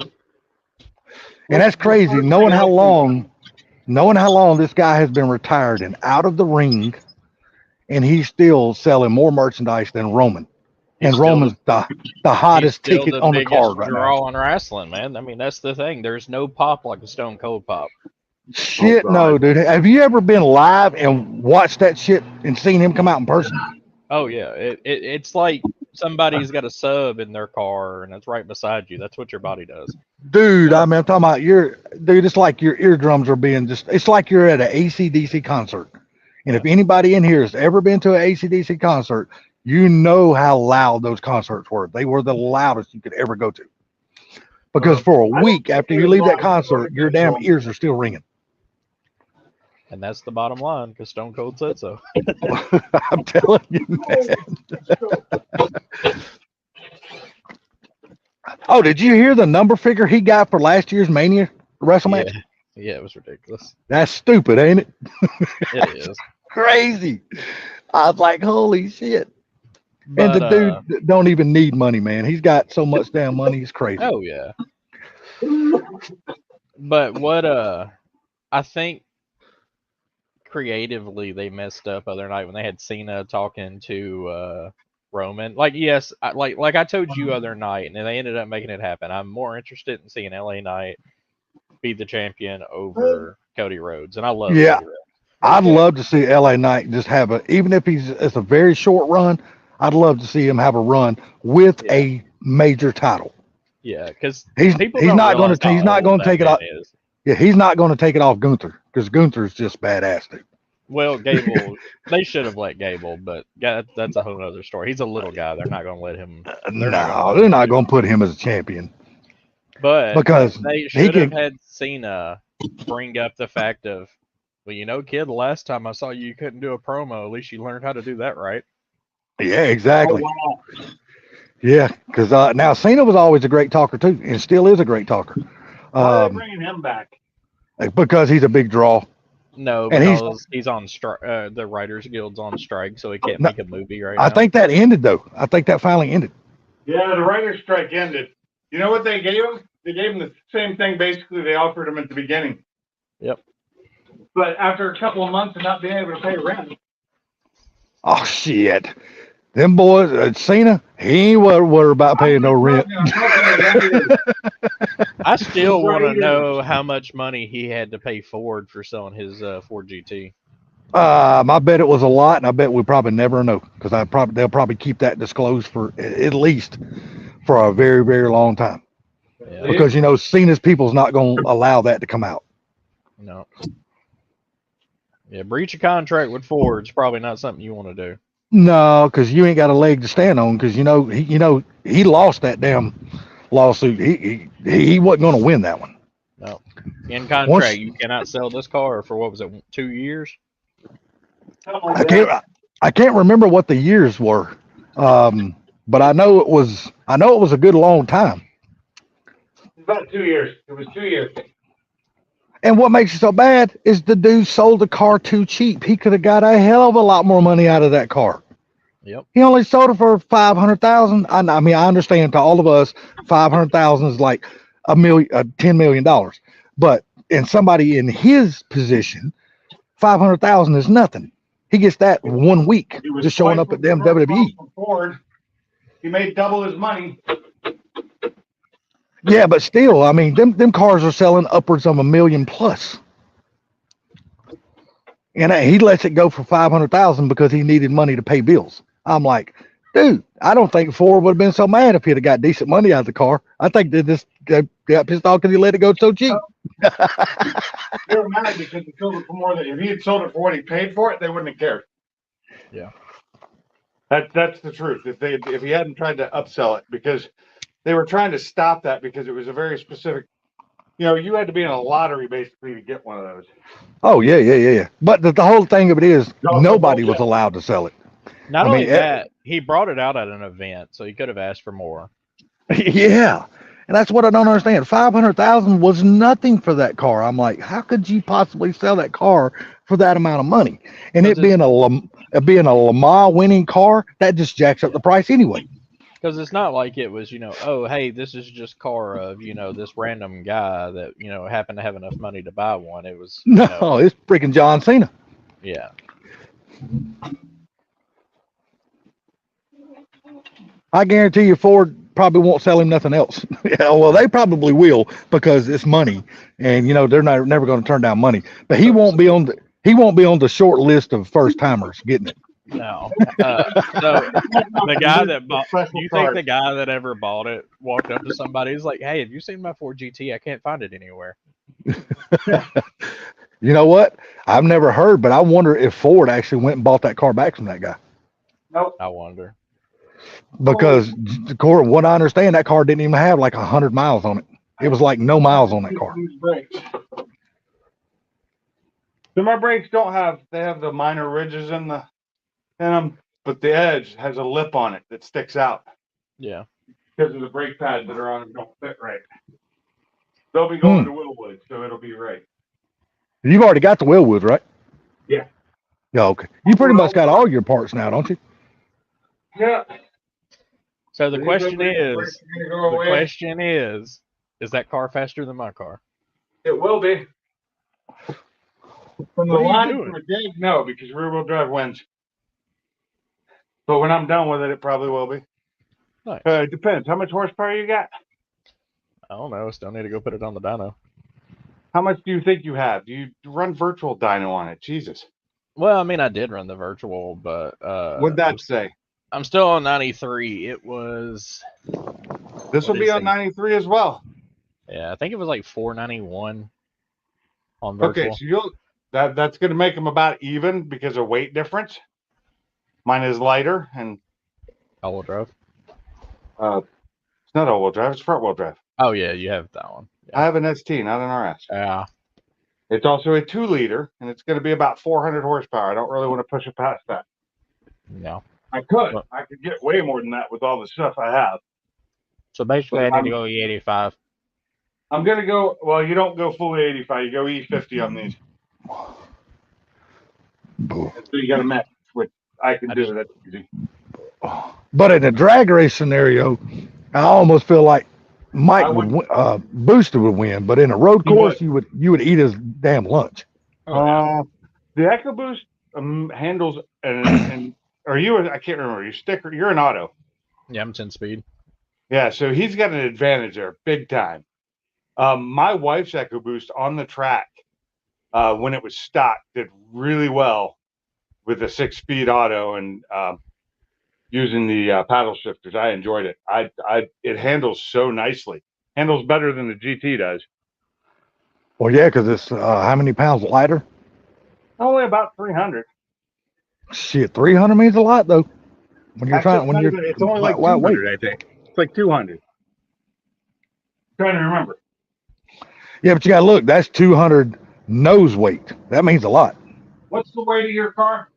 And that's crazy, knowing how long this guy has been retired and out of the ring, and he's still selling more merchandise than Roman. And He's Roman's the hottest He's still ticket on the biggest card right draw now. on wrestling, man. I mean, that's the thing. There's no pop like a Stone Cold pop. Shit, Oh, no, God. dude. Have you ever been live and watched that shit and seen him come out in person? Oh yeah, it's like somebody's got a sub in their car and it's right beside you. That's what your body does. Dude, I mean, I'm talking about it's like your eardrums are being it's like you're at an AC/DC concert. And if anybody in here has ever been to an AC/DC concert, you know how loud those concerts were. They were the loudest you could ever go to. Because for a week after you leave that concert, your damn ears are still ringing. And that's the bottom line because Stone Cold said so. I'm telling you, man. Oh, did you hear the number figure he got for last year's Mania WrestleMania? Yeah, it was ridiculous. That's stupid, ain't it? It is. Crazy. I was like, holy shit. But, And the dude don't even need money, man. He's got so much damn money, he's crazy. oh yeah. But what I think creatively they messed up other night when they had Cena talking to Roman. Like yes, like I told you other night, and they ended up making it happen. I'm more interested in seeing LA Knight be the champion over Cody Rhodes, and I love Yeah. Cody Rhodes. I'd love to see LA Knight just have even if it's a very short run, I'd love to see him have a run with a major title. Yeah, because He's not going to take it off. Is. Yeah, he's not going to take it off Gunther because Gunther's just badass, dude. Well, Gable, they should have let Gable, but that's a whole other story. He's a little guy. They're not going to let him. They're not going to put him as a champion But because they he should have can. had Cena bring up the fact of, well, you know, kid, the last time I saw you, you couldn't do a promo. At least you learned how to do that, right? Yeah, exactly. Oh, wow. Yeah, because now Cena was always a great talker too, and still is a great talker. Why are they bringing him back? Because he's a big draw. No, And because he's on strike. The Writers Guild's on strike, so he can't make a movie right now. I think that ended though. I think that finally ended. Yeah, the writer's strike ended. You know what they gave him? They gave him the same thing basically they offered him at the beginning. Yep. But after a couple of months of not being able to pay rent, Oh shit! Them boys, Cena, he ain't worried about paying no rent. I still want to Right. know how much money he had to pay Ford for selling his Ford GT. I bet it was a lot, and I bet we probably never know because they'll probably keep that disclosed for at least for a very, very long time. Yeah. Because you know Cena's people's not going to allow that to come out. No. Yeah, breach of contract with Ford's probably not something you want to do. No, because you ain't got a leg to stand on. Because he lost that damn lawsuit. He wasn't going to win that one. No. In contract, Once- you cannot sell this car for what was it, 2 years? I can't remember what the years were, but I know it was a good long time. about 2 years. It was 2 years. And what makes it so bad is the dude sold the car too cheap. He could have got a hell of a lot more money out of that car. Yep. He only sold it for $500,000. I mean, I understand to all of us, $500,000 is like $10 million. But in somebody in his position, 500,000 is nothing. He gets that 1 week He was just showing up at them WWE. Ford. He made double his money. Yeah, but still, I mean, them cars are selling upwards of $1 million plus. And he lets it go for 500,000 because he needed money to pay bills. I'm like, dude, I don't think Ford would have been so mad if he'd have got decent money out of the car. I think that this got pissed off because he let it go so cheap. They were mad because he sold it for more than, if he had sold it for what he paid for it, they wouldn't have cared. Yeah. That's the truth. If he hadn't tried to upsell it, because they were trying to stop that because it was a very specific, you had to be in a lottery basically to get one of those. Oh yeah. But the whole thing of it is nobody was allowed to sell it. Not only that, he brought it out at an event, so he could have asked for more. Yeah. And that's what I don't understand. 500,000 was nothing for that car. I'm like, how could you possibly sell that car for that amount of money? And it being a Le Mans winning car, that just jacks up the price anyway. Because it's not like it was, oh, hey, this is just car of, this random guy that, happened to have enough money to buy one. It was, no, it's freaking John Cena. Yeah. I guarantee you Ford probably won't sell him nothing else. Yeah, well, they probably will because it's money, and they're never going to turn down money. But he won't be on the short list of first timers getting it. No. So the guy that bought, do you think the guy that ever bought it walked up to somebody? He's like, "Hey, have you seen my Ford GT? I can't find it anywhere." You know what? I've never heard, but I wonder if Ford actually went and bought that car back from that guy. Nope. I wonder. Because what I understand, that car didn't even have like 100 miles on it. It was like no miles on that car. So my brakes they have the minor ridges in them, but the edge has a lip on it that sticks out. Yeah. Because of the brake pads that are on it don't fit right. They'll be going to Willwood, so it'll be right. You've already got the Willwood, right? Yeah. Yeah, okay. You pretty much got all your parts now, don't you? Yeah. So the question is that car faster than my car? It will be. From the line to a dig, no, because rear wheel drive wins. But when I'm done with it, it probably will be. Nice. It depends. How much horsepower you got? I don't know. Still need to go put it on the dyno. How much do you think you have? Do you run virtual dyno on it? Jesus. Well, I mean, I did run the virtual, but what'd that say? I'm still on 93. It was. This will be on 93 as well. Yeah, I think it was like 491 on virtual. Okay, so that's going to make them about even because of weight difference. Mine is lighter and all-wheel drive. It's not all-wheel drive; it's front-wheel drive. Oh yeah, you have that one. Yeah. I have an ST, not an RS. Yeah. It's also a 2-liter, and it's going to be about 400 horsepower. I don't really want to push it past that. No. I could get way more than that with all the stuff I have. So basically, I need to go E85. I'm going to go, well, you don't go fully 85. You go E50 on these. So you got to match, which I can do. That's easy. But in a drag race scenario, I almost feel like Mike Booster would win. But in a road course, you would eat his damn lunch. The EcoBoost handles and are you? I can't remember. You sticker. You're an auto. Yeah, I'm 10 speed. Yeah, so he's got an advantage there, big time. My wife's EcoBoost on the track when it was stock did really well with the 6-speed auto and using the paddle shifters. I enjoyed it. It handles so nicely. Handles better than the GT does. Well, yeah, because it's how many pounds lighter? Only about 300. Shit, 300 means a lot though. It's only like 200, I think. It's like 200. I'm trying to remember. Yeah, but you gotta look. That's 200 nose weight. That means a lot. What's the weight of your car?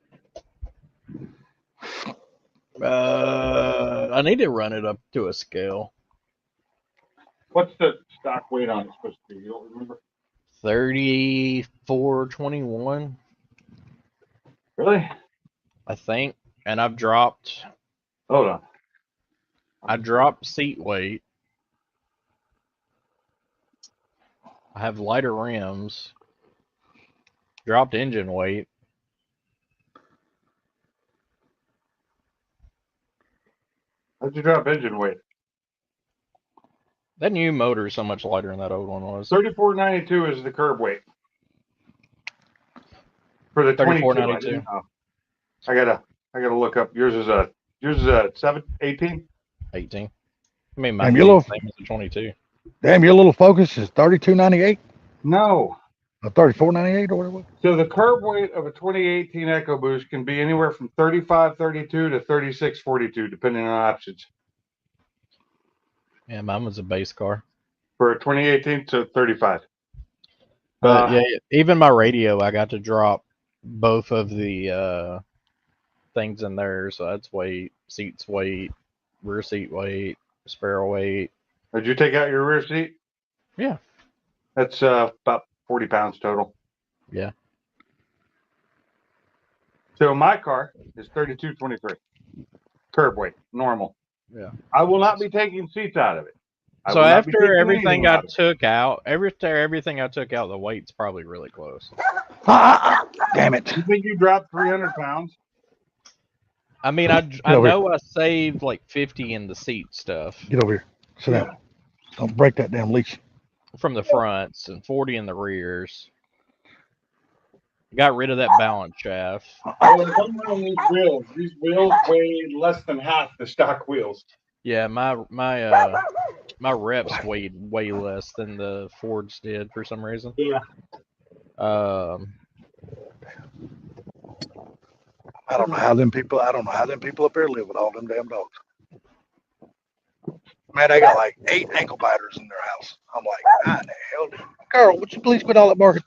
I need to run it up to a scale. What's the stock weight on it supposed to be? You don't remember? 3421. Really? I think. And I've dropped. Hold on. I dropped seat weight. I have lighter rims. Dropped engine weight. How'd you drop engine weight? That new motor is so much lighter than that old one was. 3492 is the curb weight. For the 3492. I gotta look up. Yours is a 18? 18. I mean, my Damn, your little, same as a 22. damn, your little Focus is 3298 No. or 3498 or whatever. So the curb weight of a 2018 EcoBoost can be anywhere from 3532 to 3642, depending on options. Yeah, mine was a base car. For a 2018 to 35. But yeah, even my radio, I got to drop both of the things in there. So that's weight, seats weight, rear seat weight, spare weight. Did you take out your rear seat? Yeah. That's about 40 pounds total. Yeah. So my car is 3223. Curb weight, normal. Yeah. I will not be taking seats out of it. So after everything I took out, everything I took out, the weight's probably really close. Damn it. You think you dropped 300 pounds? I mean, I know I saved like 50 in the seat stuff. Get over here. Sit down. Don't break that damn leash. From the fronts and 40 in the rears. Got rid of that balance shaft. These wheels weigh less than half the stock wheels. Yeah, my reps weighed way less than the Fords did for some reason. Yeah. I don't know how them people up there live with all them damn dogs. Man, they got like 8 ankle biters in their house. I'm like, how the hell? Carl, would you please quit all that barking?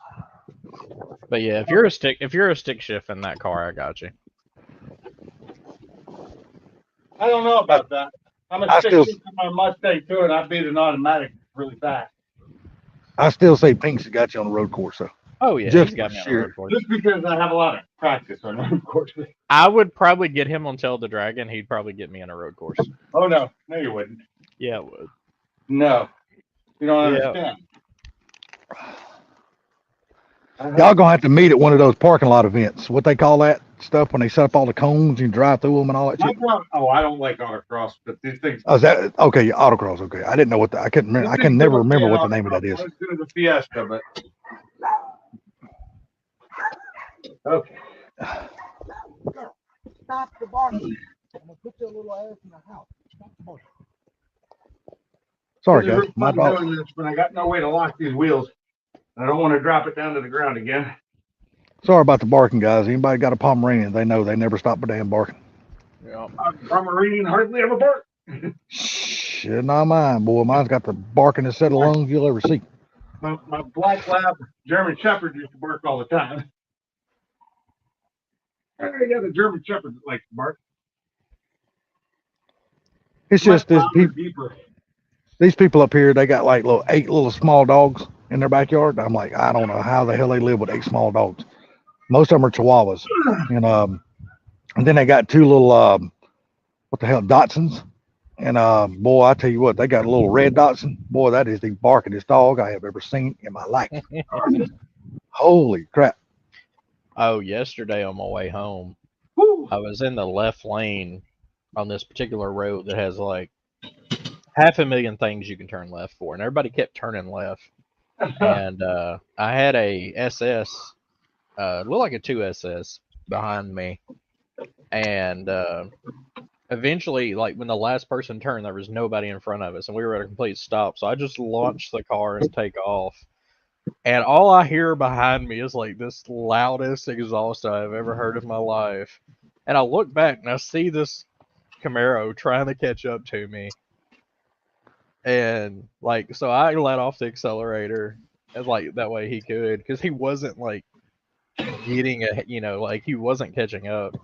But yeah, if you're a stick shift in that car, I got you. I don't know about that. I'm a stick shift in my Mustang too, and I beat an automatic really fast. I still say Pink's got you on the road course, though. Oh yeah, Just he's got me on the sure. road course. Just because I have a lot of practice on road courses. I would probably get him on Tail the Dragon. He'd probably get me on a road course. Oh no, you wouldn't. Yeah, it would. No, you don't understand. Y'all gonna have to meet at one of those parking lot events. What they call that stuff when they set up all the cones and you drive through them and all that shit. I don't like autocross, but these things. Oh, is that okay? Autocross. Okay, I didn't know what I couldn't remember. I can never remember what the name of that is. I was doing the Fiesta, but okay. Stop the barking. I'm gonna put your little ass in the house. Stop the barking. Sorry, guys. My dog. Doing this, but I got no way to lock these wheels. I don't want to drop it down to the ground again. Sorry about the barking, guys. Anybody got a Pomeranian? They know they never stop a damn barking. Yeah. Pomeranian hardly ever bark. Shit, not mine, boy. Mine's got the barkingest set of lungs you'll ever see. My black lab German Shepherd used to bark all the time. I got a German Shepherd that likes to bark. It's just this Deeper. these people up here. They got like 8 little small dogs in their backyard. I'm like, I don't know how the hell they live with 8 small dogs. Most of them are Chihuahuas, and then they got 2 little what the hell, Dachshunds. And boy, I tell you what, they got a little red Dachshund. Boy, that is the barkingest dog I have ever seen in my life. Holy crap! Oh, yesterday on my way home, I was in the left lane on this particular road that has like 500,000 things you can turn left for, and everybody kept turning left. And I had a SS, looked like a 2SS behind me, and eventually, like when the last person turned, there was nobody in front of us, and we were at a complete stop. So I just launched the car and take off, and all I hear behind me is like this loudest exhaust I've ever heard in my life. And I look back and I see this Camaro trying to catch up to me. And like, so I let off the accelerator, and like that way he could, because he wasn't like getting like he wasn't catching up.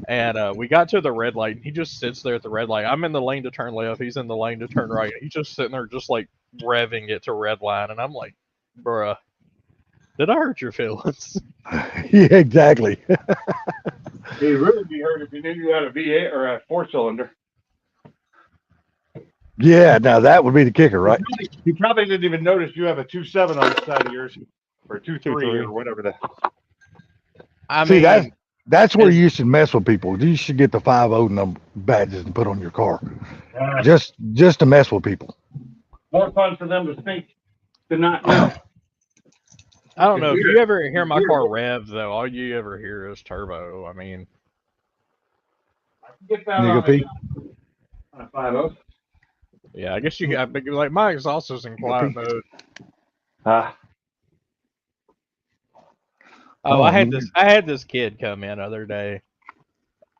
And we got to the red light, and he just sits there at the red light. I'm in the lane to turn left, he's in the lane to turn right. He's just sitting there, just like revving it to red line, and I'm like, bruh, did I hurt your feelings? Yeah, exactly. You'd really be hurt if you knew you had a V8 or a 4-cylinder. Yeah, now that would be the kicker, right? You probably didn't even notice you have a 2.7 on the side of yours, or 2.3 2.3. or whatever the. I See, mean, that's where as- you should mess with people. You should get the 50 number badges and put on your car, just to mess with people. More fun for them to think to not know. I don't know if you ever hear my car rev though. All you ever hear is turbo. I mean, I can get that Nigga Pete. on a 5.0. yeah, I guess you got like my exhaust is in quiet mode. Oh, I had this kid come in the other day,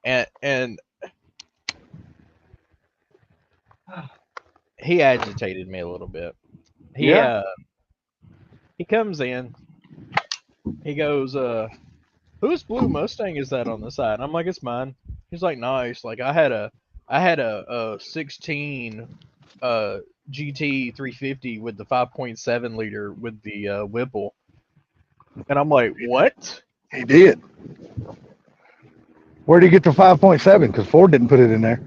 and he agitated me a little bit. He comes in, he goes, whose blue Mustang is that on the side? I'm like, it's mine. He's like, nice. Like I had a 16 GT 350 with the 5.7 liter with the Whipple. And I'm like, what? He did. Where'd he get the 5.7? Because Ford didn't put it in there.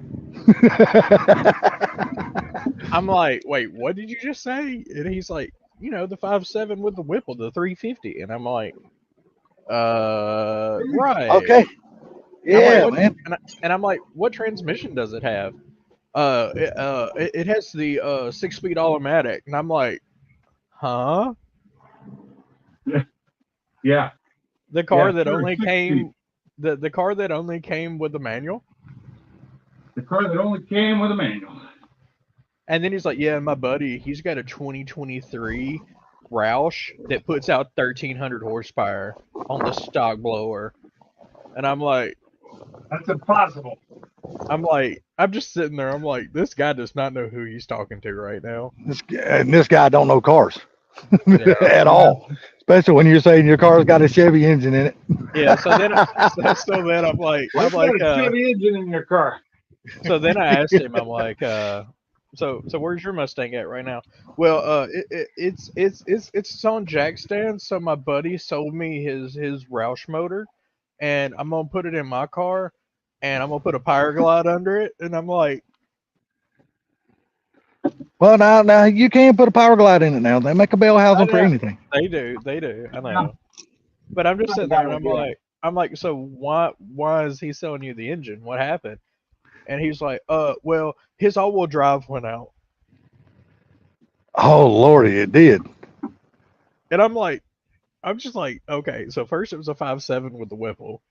I'm like, wait, what did you just say? And he's like, the 5.7 with the Whipple, the 350. And I'm like, right. Okay. Yeah, like, man. And I'm like, what transmission does it have? It has the 6-speed automatic. And I'm like, huh? Yeah. The car Yeah, that sure, only 6 came, the car that only came with the manual. The car that only came with a manual. And then he's like, yeah, my buddy, he's got a 2023 Roush that puts out 1,300 horsepower on the stock blower. And I'm like, That's impossible. I'm just sitting there. I'm like, this guy does not know who he's talking to right now. This guy don't know cars Yeah. at all. Especially when you're saying your car's got a Chevy engine in it. Yeah. So then I'm like, Why you got a Chevy engine in your car? so then I asked him, I'm like, so where's your Mustang at right now? Well, it's on jack stand. So my buddy sold me his Roush motor, and I'm gonna put it in my car, and I'm gonna put a Power Glide under it. And I'm like, Well, now you can put a Power Glide in it now. They make a bell housing for anything. they do, I know. But I'm just sitting there, and I'm like, so why is he selling you the engine? What happened? And he's like, well, his all-wheel drive went out. Oh Lordy, it did. And I'm just like, okay, so first it was a 5.7 with the Whipple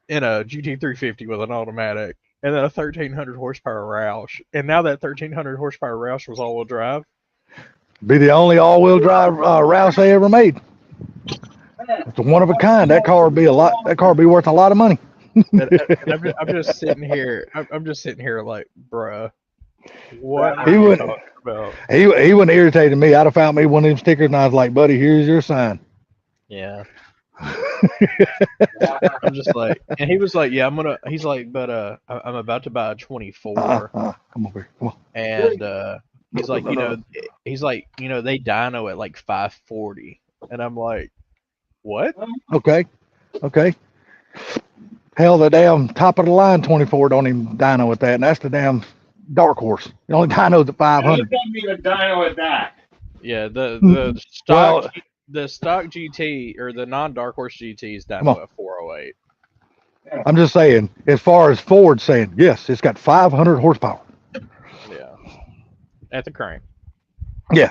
and a GT350 with an automatic and then a 1,300 horsepower Roush. And now that 1,300 horsepower Roush was all-wheel drive. Be the only all-wheel drive Roush they ever made. It's a one of a kind. That car would be worth a lot of money. And I'm just sitting here. I'm just sitting here like, bruh, what are He you would- talking about? He wouldn't irritate me. I'd have found me one of them stickers and I was like, buddy, here's your sign. Yeah. I'm just like, and he was like, yeah, he's like, but I'm about to buy a 24. Come over here. Come on. And he's like, they dyno at like 540. And I'm like, what? Okay. Hell, the damn top of the line 24 don't even dyno at that, and that's the damn dark horse. It only dyno's at 500. It doesn't even dyno at that. Yeah, the stock GT or the non-dark horse GT is dyno at 408. I'm just saying, as far as Ford saying, yes, it's got 500 horsepower. Yeah, at the crank. Yeah,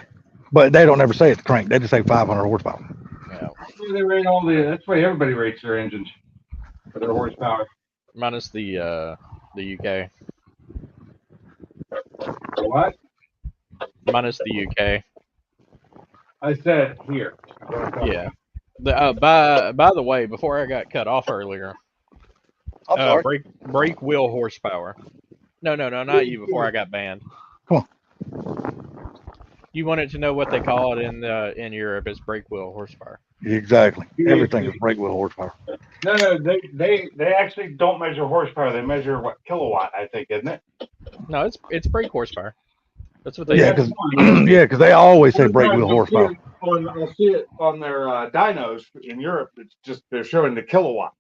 but they don't ever say it's crank. They just say 500 horsepower. Yeah, They rate that's why everybody rates their engines for their horsepower. minus the UK. For what? Minus the UK. I said here. Yeah. By the way, before I got cut off earlier, I'm sorry. brake wheel horsepower. No, not you. Before I got banned. Come on. You wanted to know what they call it in Europe as brake wheel horsepower. Exactly. Everything is brake wheel horsepower. No, they actually don't measure horsepower. They measure what kilowatt, I think, isn't it? No, it's brake horsepower. That's what they Yeah, because they always say brake wheel horsepower. I'll see it on their dynos in Europe. It's just they're showing the kilowatt.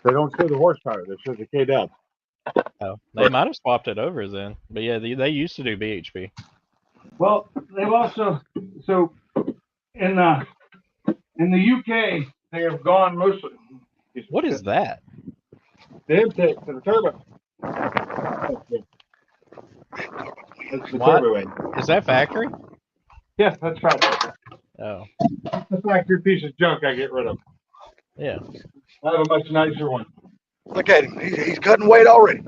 They don't show the horsepower. They show the kW. Oh, they might have swapped it over then. But yeah, they used to do BHP. Well, they've also so in the UK they have gone mostly. What is that? The intake for the turbo? That's the What? turbo end. Is that factory? Yeah, that's right. Oh, The factory piece of junk I get rid of. yeah. I have a much nicer one. Look at him. He's cutting weight already.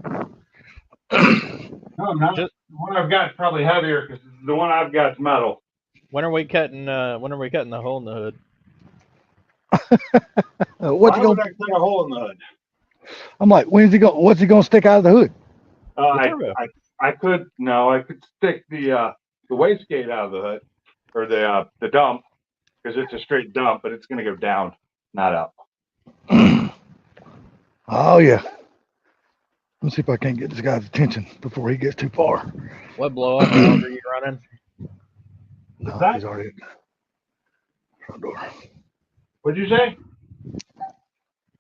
No, I'm not. Just- The one I've got is probably heavier because the one I've got is metal. When are we cutting? When are we cutting the hole in the hood? What's Why he would gonna? I cut a hole in the hood? I'm like, when's he going? What's he gonna stick out of the hood? The turbo. I could stick the wastegate out of the hood or the dump because it's a straight dump, but it's gonna go down, not up. Oh yeah. Let's see if I can't get this guy's attention before he gets too far. What blow off valve are you running? No, that? he's already at the front door. What'd you say?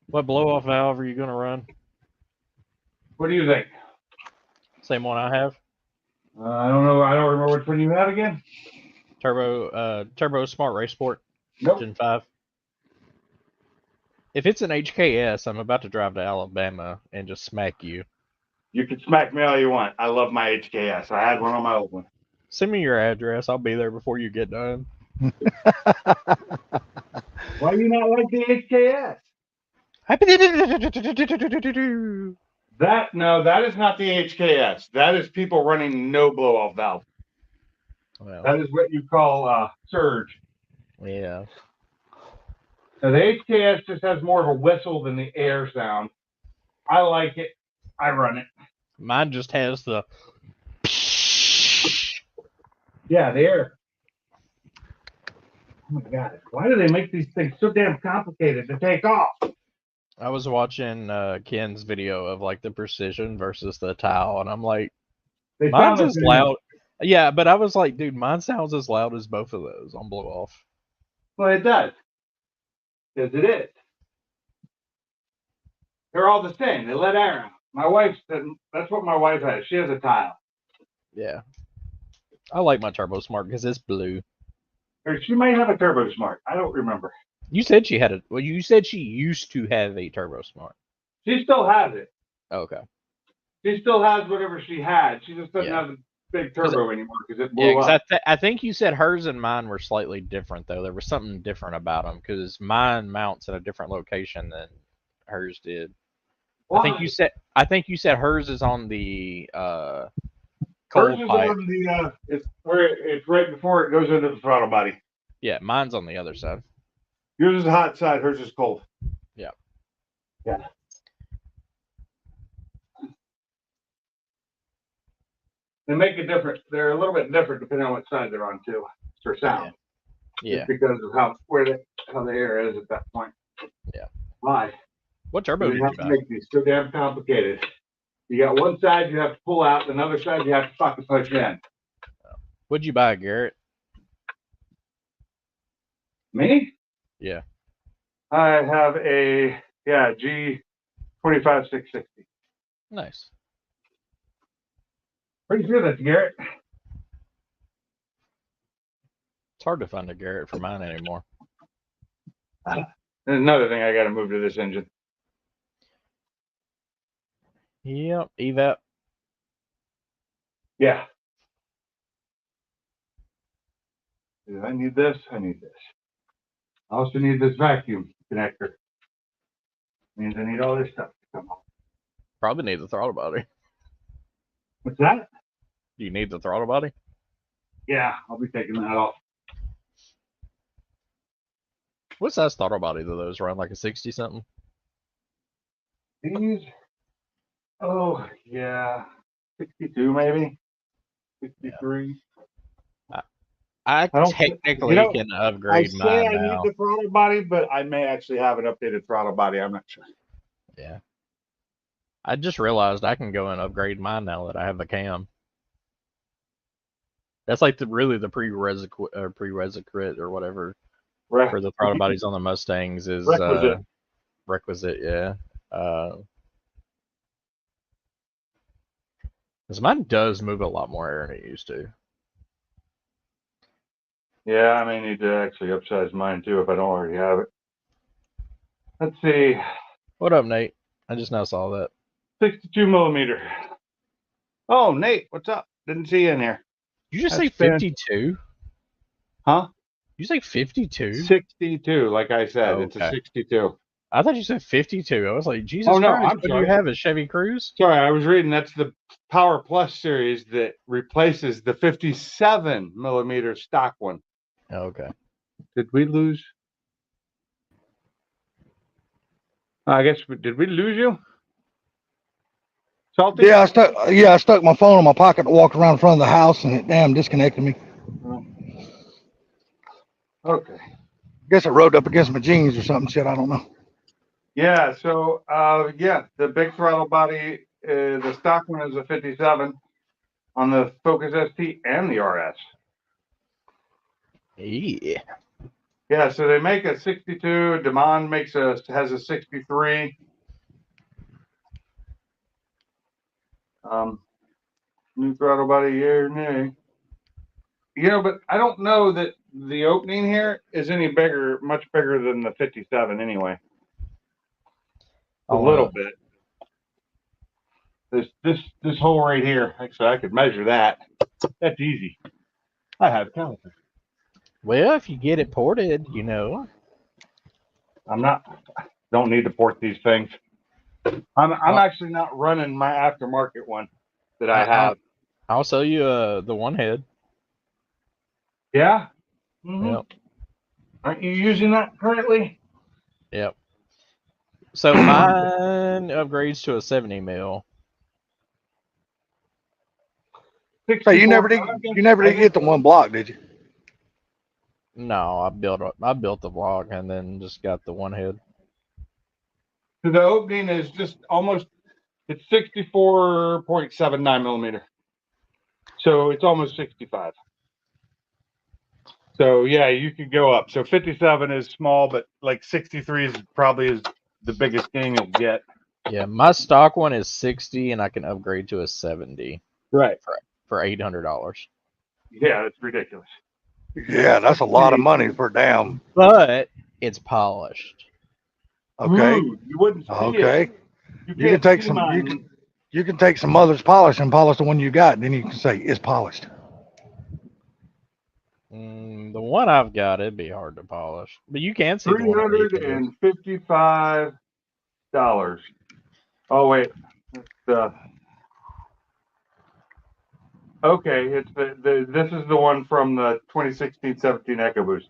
What blow off valve are you gonna run? What do you think? Same one I have. I don't know. I don't remember which one you had again. Turbo Smart Race Sport Nope. Gen 5. If it's an HKS, I'm about to drive to Alabama and just smack you. You can smack me all you want. I love my HKS. I had one on my old one. Send me your address. I'll be there before you get done. Why do you not like the HKS? That is not the HKS. That is people running no blow off valve. Well, That is what you call surge. yeah. Now, the HKS just has more of a whistle than the air sound. I like it. I run it. Mine just has the. Yeah, the air. Oh my God. Why do they make these things so damn complicated to take off? I was watching Ken's video of like the precision versus the towel, and I'm like, They mine's sound as the same. loud. Yeah, but I was like, dude, mine sounds as loud as both of those on blow off. Well, it does. Because it is. They're all the same. They let air out. My wife said that's what my wife has. She has a tile. Yeah. I like my Turbo Smart because it's blue. Or she may have a Turbo Smart. I don't remember. You said she had it. Well, you said she used to have a Turbo Smart. She still has it. Okay. She still has whatever she had. She just doesn't Yeah. have the big turbo anymore because it Yeah, blew because up. I think you said hers and mine were slightly different though. There was something different about them because mine mounts in a different location than hers did. I think you said hers is on the Hers cold is pipe. on the it's right before it goes into the throttle body. Yeah, mine's on the other side. Yours is hot side, hers is cold. Yeah. Yeah. They make it different. They're a little bit different depending on what side they're on too for sound. Yeah. Just because of how the air is at that point. Yeah. Why? What turbo You did have you to buy? make these so damn complicated. You got one side you have to pull out, another side you have to fucking push in. What'd you buy, Garrett? Me? Yeah. I have a G25660. Nice. Pretty sure that's Garrett. It's hard to find a Garrett for mine anymore. There's another thing I got to move to this engine. Yep. Evap. Yeah. I need this. I need this. I also need this vacuum connector. Means I need all this stuff to come off. Probably need the throttle body. What's that? Do you need the throttle body? Yeah, I'll be taking that off. What size throttle body do those run? Like a 60 something? These, oh yeah, 62 maybe, 63. I don't- technically you know, can I upgrade say mine I now. need the throttle body, but I may actually have an updated throttle body. I'm not sure. Yeah. I just realized I can go and upgrade mine now that I have the cam. That's like really the prerequisite or whatever for the throttle bodies on the Mustangs is Requisite. requisite, yeah. Because mine does move a lot more air than it used to. Yeah, I may need to actually upsize mine too if I don't already have it. Let's see, What up, Nate? I just now saw that. 62 millimeter. Oh, Nate, what's up? Didn't see you in here. You just That's say 52? Huh? You say 52? 62, like I said, it's a Okay. 62. I thought you said 52. I was like, Jesus Oh, no, Christ, I'm what do sorry. you have, a Chevy Cruze? Sorry, I was reading that's the Power Plus series that replaces the 57 millimeter stock one. Okay. Did we lose? I guess did we lose you? Salty? Yeah, I stuck my phone in my pocket to walk around in front of the house, and it damn disconnected me. Okay. Guess it rode up against my jeans or something. Shit, I don't know. Yeah. So, yeah, the big throttle body, the stock one is a 57 on the Focus ST and the RS. Yeah. Yeah. So they make a 62. Demand has a 63. New throttle body, yeah or nay? But I don't know that the opening here is any bigger, much bigger than the 57 anyway. A little bit. This hole right here, actually, I could measure that. That's easy. I have calipers. Well, if you get it ported, Don't need to port these things. I'm actually not running my aftermarket one that I have. I'll sell you the one head. Yeah. Mm-hmm. Yep. Aren't you using that currently? Yep. So mine upgrades to a 70 mil. Hey, you never did get the one block, did you? No, I built the block and then just got the one head. So the opening is just almost, it's 64.79 millimeter. So it's almost 65. So yeah, you could go up. So 57 is small, but like 63 is probably the biggest gain you'll get. Yeah, my stock one is 60 and I can upgrade to a 70 Right. for $800. Yeah, it's ridiculous. Yeah, that's a lot of money for damn. But it's polished. Okay. Ooh, you wouldn't see Okay. it. You can take some. You can take some mother's polish and polish the one you got, and then you can say it's polished. The one I've got, it'd be hard to polish, but you can see the one $355. Oh wait, it's okay. It's this is the one from the 2016-17 EcoBoost.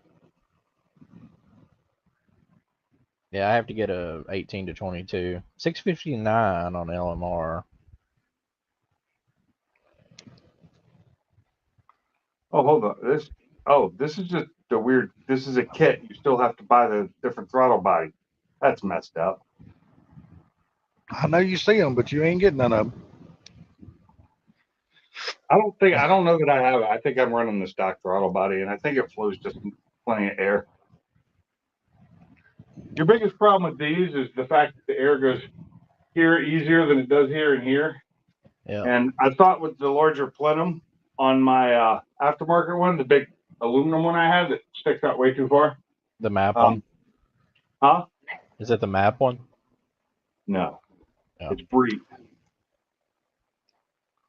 Yeah, I have to get a 18 to 22. 659 on LMR. Oh, hold on. This is just the weird. This is a kit. You still have to buy the different throttle body. That's messed up. I know you see them, but you ain't getting none of them. I don't know that I have it. I think I'm running the stock throttle body, and I think it flows just plenty of air. Your biggest problem with these is the fact that the air goes here easier than it does here and here. Yeah. And I thought with the larger plenum on my aftermarket one, the big aluminum one I had that sticks out way too far. The map one? Huh? Is it the map one? No. Oh. It's Breet.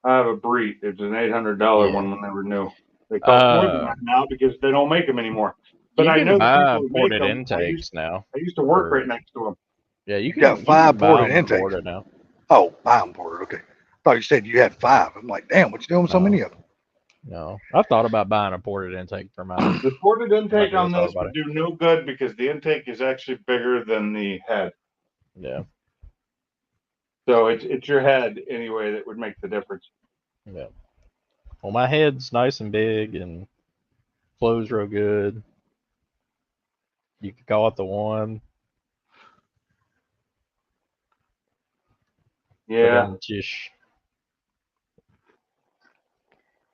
I have a Breet. It's an $800 one when they were new. They cost more than that now because they don't make them anymore. But I know buy people ported make them. intakes now. I used to work right next to them. Yeah, you got five ported buy 'em intakes. ported now. Oh, buy them ported. Okay. Thought you said you had 5. I'm like, damn, what you doing with so many of them? No, I thought about buying a ported intake for mine. The ported intake on this about would do no good because the intake is actually bigger than the head. Yeah. So it's your head anyway that would make the difference. Yeah. Well, my head's nice and big and flows real good. You could call it the one. Yeah.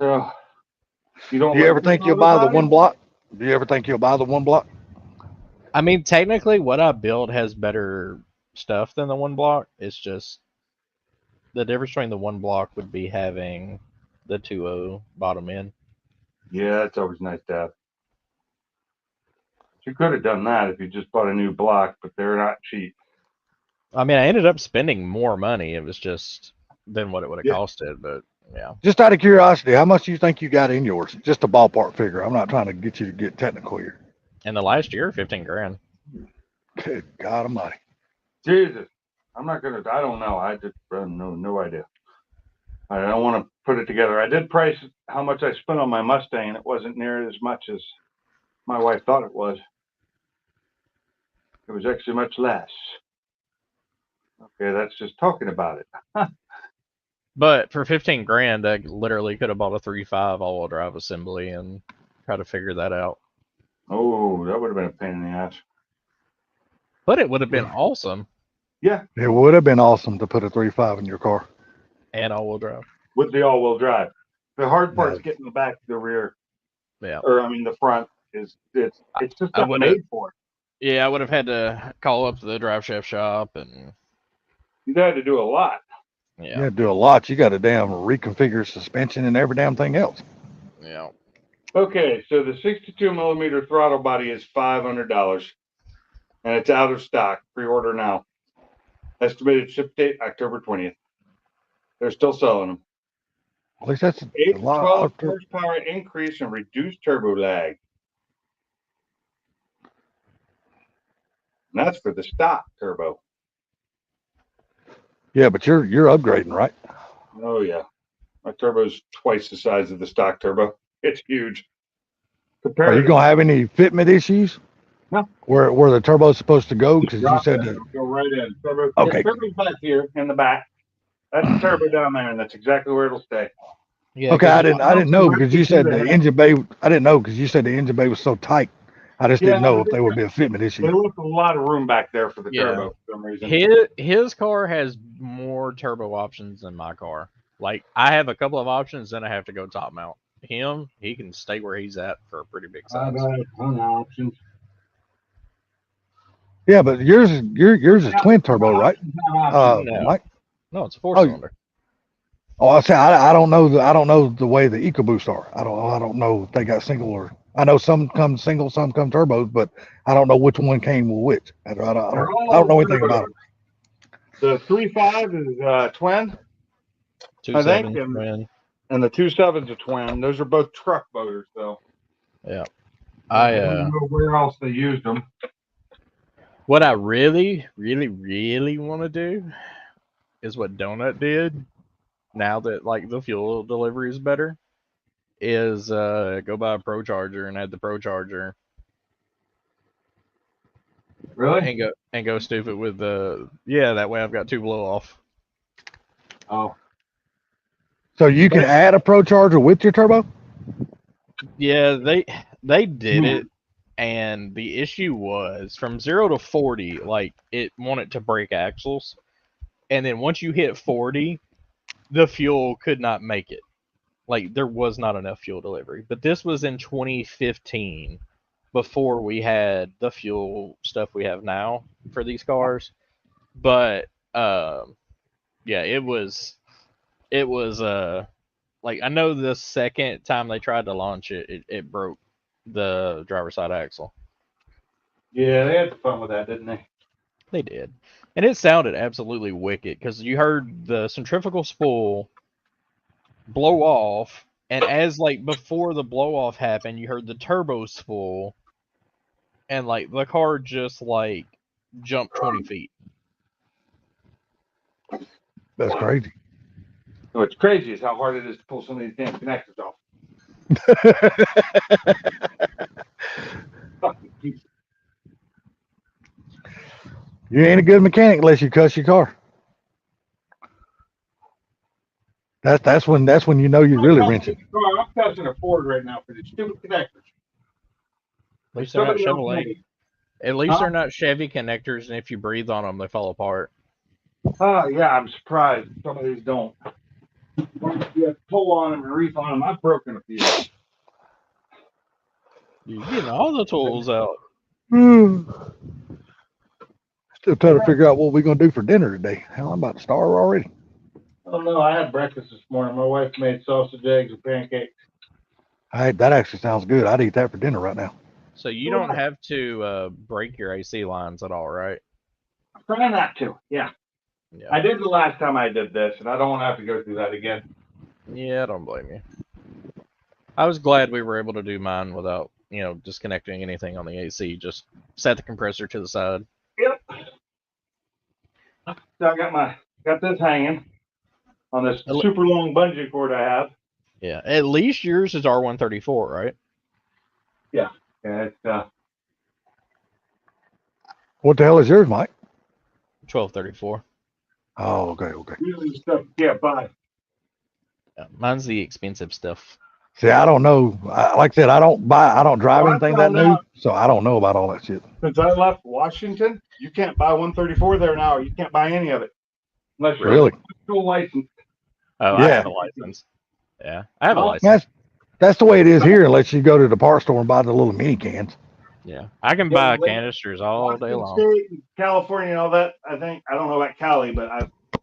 So you don't. Do you ever think you'll buy the one block? Do you ever think you'll buy the one block? I mean, technically, what I built has better stuff than the one block. It's just the difference between the one block would be having the 2.0 bottom end. Yeah, it's always nice to have. You could have done that if you just bought a new block, but they're not cheap. I mean, I ended up spending more money. It was just than what it would have Yeah. costed, but yeah. Just out of curiosity, how much do you think you got in yours? Just a ballpark figure. I'm not trying to get you to get technical here. In the last year, 15 grand. Good God Almighty. Jesus, I don't know. I just no idea. I don't want to put it together. I did price how much I spent on my Mustang. It wasn't near as much as my wife thought it was. It was actually much less. Okay, that's just talking about it. But for 15 grand, I literally could have bought a 3.5 all-wheel drive assembly and try to figure that out. Oh, that would have been a pain in the ass. But it would have been awesome. Yeah, It would have been awesome to put a 3.5 in your car. And all-wheel drive. with the all-wheel drive. The hard part's Yeah. getting the back, the rear, Yeah. or I mean the front. It's just I not wouldn't- made for it. Yeah, I would have had to call up the drive shaft shop and You had to do a lot. You yeah. had to do a lot. You got to damn reconfigure suspension and every damn thing else. Yeah. Okay, so the 62 millimeter throttle body is $500, and it's out of stock. Pre-order now. Estimated ship date October 20th. They're still selling them. At least that's 8 a to lot. 12 horsepower increase and reduced turbo lag. And that's for the stock turbo. Yeah, but you're upgrading, right? Oh yeah, my turbo's twice the size of the stock turbo. It's huge. Are you Compared gonna have any fitment issues? No. Where the turbo's supposed to go? Because you Drop said it, that. it'll go right in. Turbo, Okay. Turbo's back here in the back. That's the turbo down there, and that's exactly where it'll stay. Yeah. Okay, 'cause I didn't know because you said the Yeah. engine bay. I didn't know because you said the engine bay was so tight. I just didn't Yeah, know if there would be a fitment They issue. left a lot of room back there for the Yeah. turbo for some reason. His car has more turbo options than my car. Like I have a couple of options, then I have to go top mount. Him, he can stay where he's at for a pretty big size. I've had a ton of options. Yeah, but yours is twin turbo, right? Uh, No. Mike. No, it's a 4-cylinder. Oh, I say I don't know the way the EcoBoost are. I don't know if they got single or. I know some come single, some come turbos, but I don't know which one came with which. I don't know anything about them. The 3.5 is twin, 2.7 think, twin. and the 2.7's a twin. Those are both truck motors, though. Yeah. I don't know where else they used them. What I really, really, really want to do is what Donut did. Now that like the fuel delivery is better, is go buy a Pro Charger and add the Pro Charger Really? and go stupid with the that way I've got 2 blow off. Oh, So you can add a Pro Charger with your turbo. Yeah, they did it, and the issue was from 0 to 40, like it wanted to break axles, and then once you hit 40, the fuel could not make it. Like there was not enough fuel delivery. But this was in 2015, before we had the fuel stuff we have now for these cars. But yeah, it was like I know the second time they tried to launch it, it broke the driver's side axle. yeah, they had fun with that, didn't they? They did. And it sounded absolutely wicked because you heard the centrifugal spool blow off, and as like before the blow off happened, you heard the turbo spool, and like the car just like jumped 20 feet. That's crazy. What's crazy is how hard it is to pull some of these damn connectors off. You ain't a good mechanic unless you cuss your car. That's when you know you're really wrenching. I'm cussing a Ford right now for these stupid connectors. At least they're not Somebody else Chevrolet. made. At least Huh? they're not Chevy connectors, and if you breathe on them, they fall apart. Oh yeah, I'm surprised some of these don't. Once you have to pull on them and reef on them, I've broken a few. You're getting all the tools out. Still trying to figure out what we're gonna do for dinner today. Hell, I'm about to starve already. Oh no, I had breakfast this morning. My wife made sausage, eggs, and pancakes. That actually sounds good. I'd eat that for dinner right now. So you don't have to break your AC lines at all, right? I'm trying not to. Yeah. Yeah. I did the last time I did this, and I don't want to have to go through that again. Yeah, I don't blame you. I was glad we were able to do mine without, disconnecting anything on the AC. Just set the compressor to the side. Yep. So I got this hanging on this super long bungee cord I have. Yeah, at least yours is R134, right? Yeah, it's What the hell is yours, Mike? 1234. Oh, okay. usually stuff you can't buy. Yeah, mine's the expensive stuff. See, I don't know. Like I said, I don't drive Well, I anything that found new, out- so I don't know about all that shit. Since I left Washington, you can't buy 134 there now. You can't buy any of it unless you're Really? full license. Oh, I Yeah. have a license. Yeah, I have a Oh, license. That's the way it is here, unless you go to the parts store and buy the little mini cans. Yeah, I can Yeah, buy like canisters all day Washington long. State, and California, and all that. I don't know about Cali, but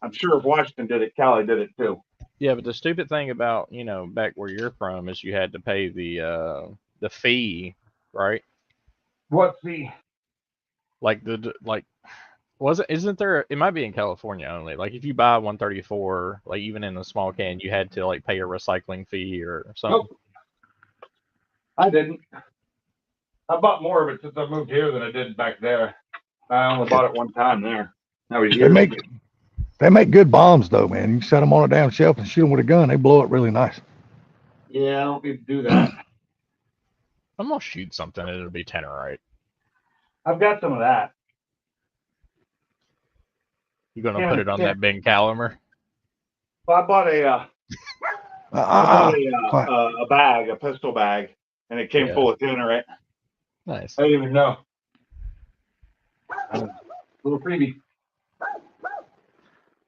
I'm sure if Washington did it, Cali did it too. Yeah, but the stupid thing about, back where you're from is you had to pay the fee, right? What fee? Like isn't there, it might be in California only. Like if you buy 134, like even in a small can, you had to like pay a recycling fee or something. Nope. I didn't. I bought more of it since I moved here than I did back there. I only bought it one time there. That was They years make ago. they make good bombs though, man. You set them on a damn shelf and shoot them with a gun. They blow it really nice. Yeah, I don't need to do that. I'm gonna shoot something and it'll be Tannerite. I've got some of that. You gonna Yeah, put it on yeah. that Ben Calimer? Well, I bought a bag, a pistol bag, and it came Yeah. full of Tannerite. Nice. I didn't even know. Little freebie.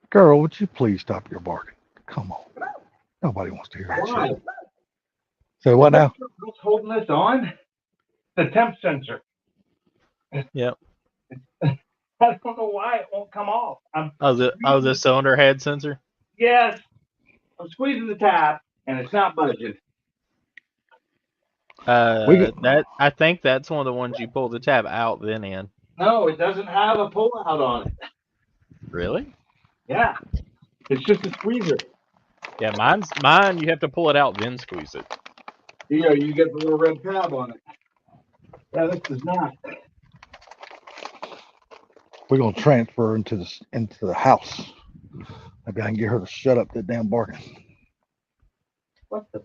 Girl, would you please stop your barking? Come on. Nobody wants to hear that Why? shit. So what now? What's holding this on? The temp sensor. Yep. I don't know why it won't come off. The cylinder head sensor. Yes, I'm squeezing the tab and it's not budging. I think that's one of the ones you pull the tab out then in. No, it doesn't have a pull out on it. Really? Yeah, it's just a squeezer. Yeah, mine. You have to pull it out then squeeze it. You get the little red tab on it. Yeah, this does not. We're gonna transfer into the house. Maybe I can get her to shut up that damn barking. What the?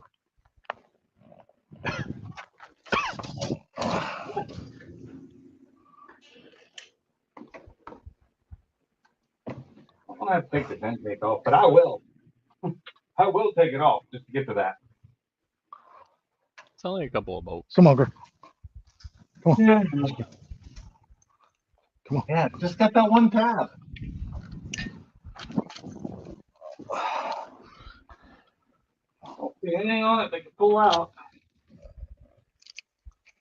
I don't have to take the vent take off, but I will. I will take it off just to get to that. It's only a couple of bolts. Come on, girl. Yeah. Come on. Yeah, just got that one tab. Don't see anything on it they can pull out.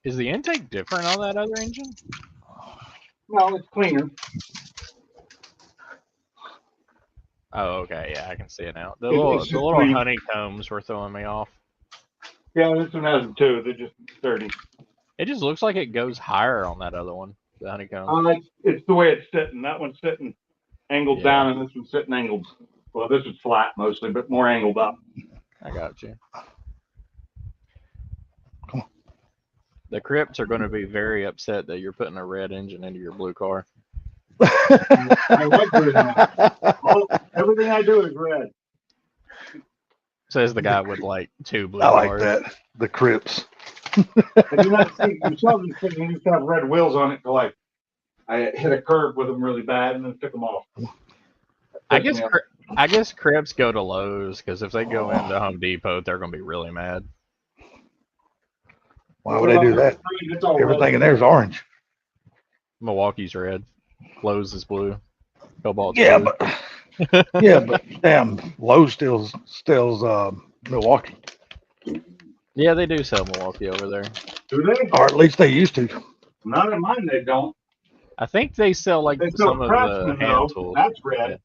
Is the intake different on that other engine? No, it's cleaner. Oh, okay. Yeah, I can see it now. The It's little just clean. honeycombs were throwing me off. Yeah, this one has them too. They're just sturdy. It just looks like it goes higher on that other one, the honeycomb. It's the way it's sitting. That one's sitting angled Yeah. down, and this one's sitting angled. Well, this is flat mostly, but more angled up. I got you. Come on. The Crips are going to be very upset that you're putting a red engine into your blue car. I like doing that. Everything I do is red. Says the guy with like 2 blue I like cars. that. The Crips. I do not see you saw these things and used to have red wheels on it till I hit a curve with them really bad and then took them off. I guess Crips go to Lowe's because if they go into Home Depot, they're going to be really mad. Why would they do that? It's all Everything in red. there is orange. Milwaukee's red. Lowe's is blue. Cobalt's Yeah, blue. but damn, Lowe's still Milwaukee, Yeah, they do sell Milwaukee over there. Do they? or at least they used to. Not in mine. They don't. I think they sell like They sell some of the Craftsman hand though. tools. That's red.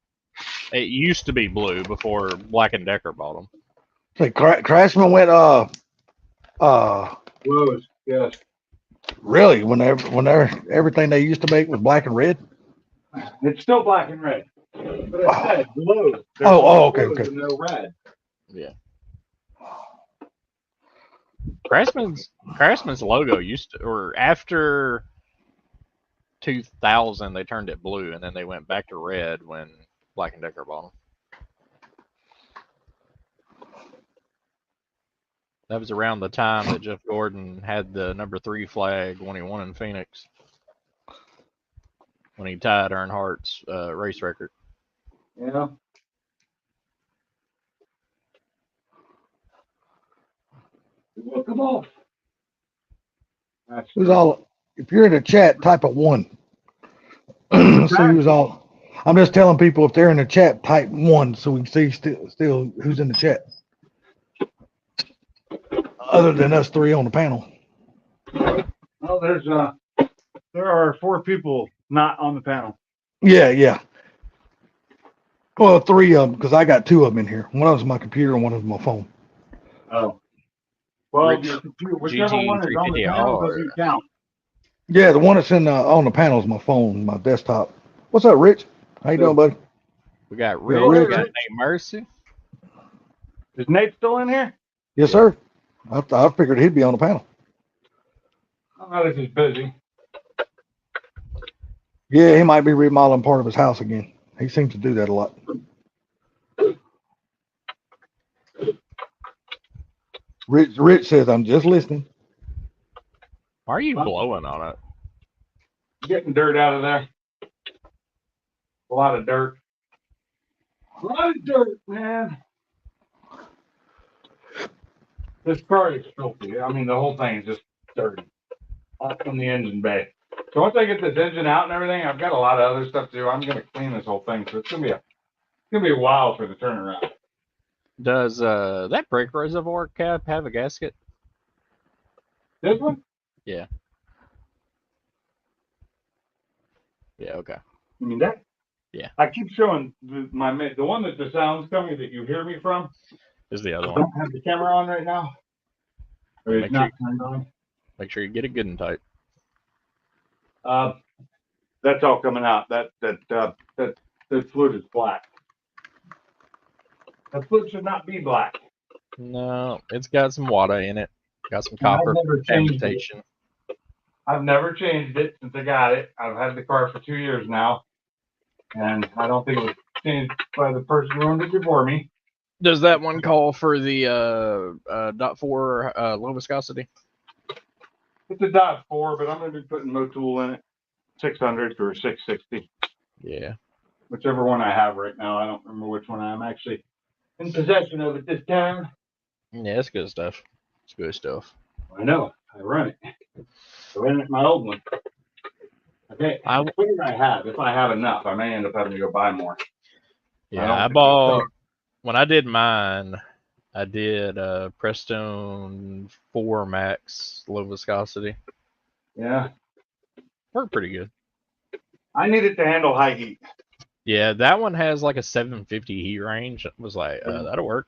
It used to be blue before Black and Decker bought them. Say, Craftsman went, Rose, yes. really, whenever everything they used to make was black and red? It's still black and red. But it said blue. There's Okay, blues okay. and no red. Yeah. Craftsman's logo used to, or after 2000, they turned it blue, and then they went back to red when Black and Decker bought them. That was around the time that Jeff Gordon had the number 3 flag when he won in Phoenix, when he tied Earnhardt's race record. Yeah. Look them off. That's Who's all? If you're in the chat, type a 1. See who's all. I'm just telling people if they're in the chat, type 1 so we can see still who's in the chat. Other than us 3 on the panel. well, there are 4 people not on the panel. Yeah. Well, 3 of them because I got 2 of them in here. One of them's my computer and one of them's my phone. Oh. Well, Rich, your computer, whichever one is on the 350R. panel doesn't count. Yeah, the one that's in on the panel is my phone, my desktop. What's up, Rich? How you doing, buddy? We got Yeah, Rick, we Rick. got Nate Mercy. Is Nate still in here? Yes, sir. I figured he'd be on the panel. Oh, this is busy. Yeah, he might be remodeling part of his house again. He seems to do that a lot. Rich says, I'm just listening. Why are you blowing on it? Getting dirt out of there. A lot of dirt. A lot of dirt, man. This car is filthy. I mean, the whole thing is just dirty. Up from the engine bay. So once I get this engine out and everything, I've got a lot of other stuff to do. I'm gonna clean this whole thing. So it's gonna be a while for the turnaround. Does that brake reservoir cap have a gasket? This one? Yeah. Yeah, okay. I mean that? Yeah. I keep showing the one that the sound's coming that you hear me from. Is the other I one. don't have the camera on right now. Or it's not turned on. Make sure you get it good and tight. That's all coming out. That fluid is black. That fluid should not be black. No, it's got some water in it. Got some I've copper never changed it. contamination. I've never changed it since I got it. I've had the car for 2 years now, and I don't think it was changed by the person who owned it before me. Does that one call for the .4 low viscosity? It's a .4, but I'm going to be putting Motul in it, 600 or 660, Yeah. whichever one I have right now. I don't remember which one I'm actually in possession of at this time. Yeah, it's good stuff. It's good stuff. I know. I run it. I ran it my old one. Okay. What did I have? If I have enough, I may end up having to go buy more. Yeah, I bought, when I did mine, I did Prestone 4 Max low viscosity. Yeah. Worked pretty good. I need it to handle high heat. Yeah, that one has like a 750 heat range. It was like, that'll work.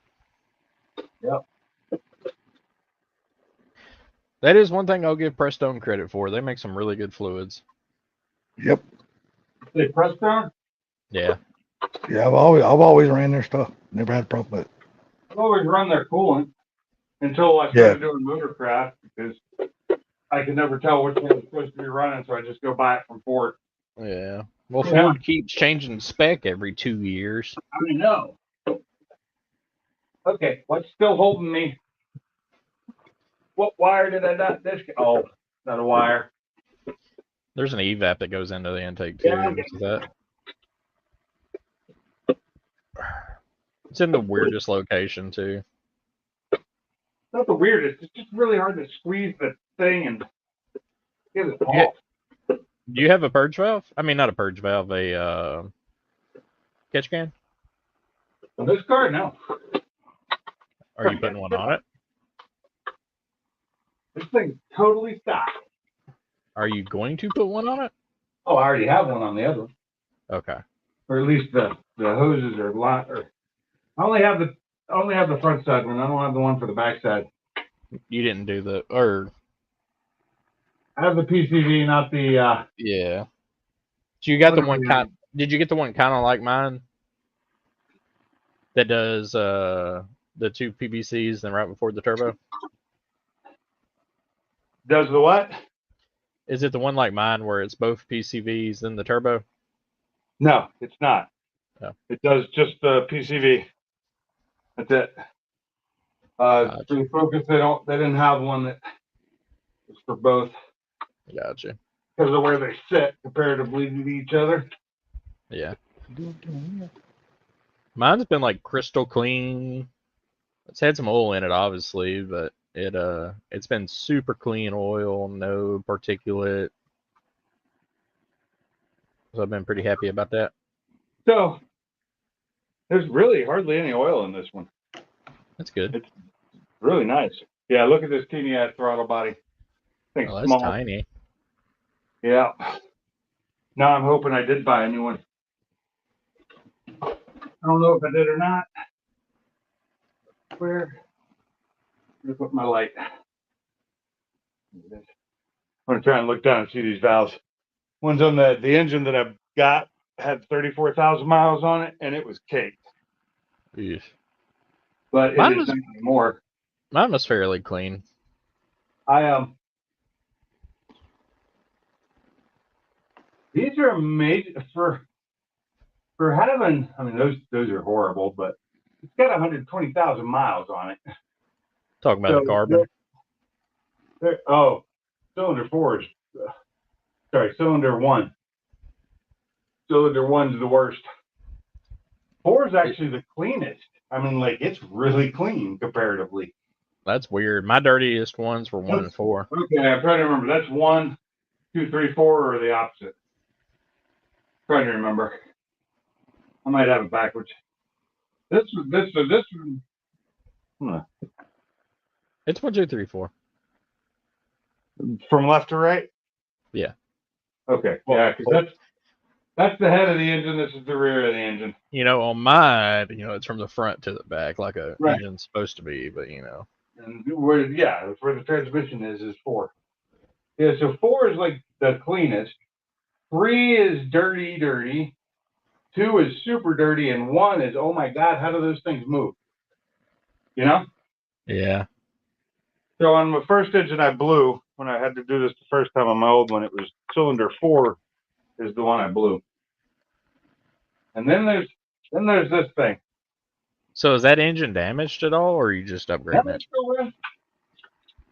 Yep. That is one thing I'll give Prestone credit for. They make some really good fluids. Yep. They press down? Yeah. Yeah, I've always ran their stuff. Never had a problem with it. I've always run their coolant until I started doing motorcraft because I could never tell which one was supposed to be running, so I just go buy it from Ford. Yeah. Well, Yeah. Ford keeps changing spec every 2 years. I mean, no. Okay, what's still holding me? What wire did I not disconnect? Oh, not a wire. There's an evap that goes into the intake too. Yeah, Is that? It's in the weirdest location too. Not the weirdest. It's just really hard to squeeze the thing and get it Yeah. off. Do you have a purge valve? I mean, not a purge valve, a catch can? On this car, no. Are you putting one on it? This thing's totally stopped. Are you going to put one on it? Oh, I already have one on the other one. Okay. or at least the hoses are lot. Or I only have the front side one. I don't have the one for the back side. You didn't do the or I have the PCV, not the. yeah. So you got the Whatever one you kind. Did you get the one kind of like mine that does the two PBCs then right before the turbo? Does the what? Is it the one like mine where it's both PCVs then the turbo? No, it's not. Oh. It does just the PCV. That's it. Gotcha. For the Focus, they didn't have one that was for both Gotcha. because of where they sit comparatively to each other. Yeah. Mine's been like crystal clean. It's had some oil in it, obviously, but it's been super clean oil, no particulate. So I've been pretty happy about that. So there's really hardly any oil in this one. That's good. It's really nice. Yeah, look at this teeny ass throttle body. Thing's Oh, that's small. tiny. Yeah. Now I'm hoping I did buy a new one. I don't know if I did or not. Where's with my light? I'm gonna try and look down and see these valves. One's on the engine that I've got had 34,000 miles on it, and it was caked. Eesh. But Mine it is was- not anymore. Mine was fairly clean. These are made for having. I mean, those are horrible, but it's got 120,000 miles on it. Talking about the carbon. Cylinder 4 is. Sorry, cylinder 1. Cylinder 1's the worst. 4 is actually the cleanest. I mean, like, it's really clean comparatively. That's weird. My dirtiest ones were 1 and 4. Okay, I'm trying to remember. That's 1, 2, 3, 4, or the opposite. Trying to remember. I might have it backwards. This. It's 1, 2, 3, 4. From left to right? Yeah. Okay. Yeah, because that's the head of the engine. This is the rear of the engine. You know, on mine, it's from the front to the back, like a Right. engine's supposed to be, but And where the transmission is 4. Yeah, so 4 is like the cleanest. 3 is dirty. 2 is super dirty, and 1 is, oh my God, how do those things move? You know? Yeah. So on my first engine I blew, when I had to do this the first time on my old one, it was cylinder 4 is the one I blew. And then there's this thing. So is that engine damaged at all, or are you just upgrading That it? still runs.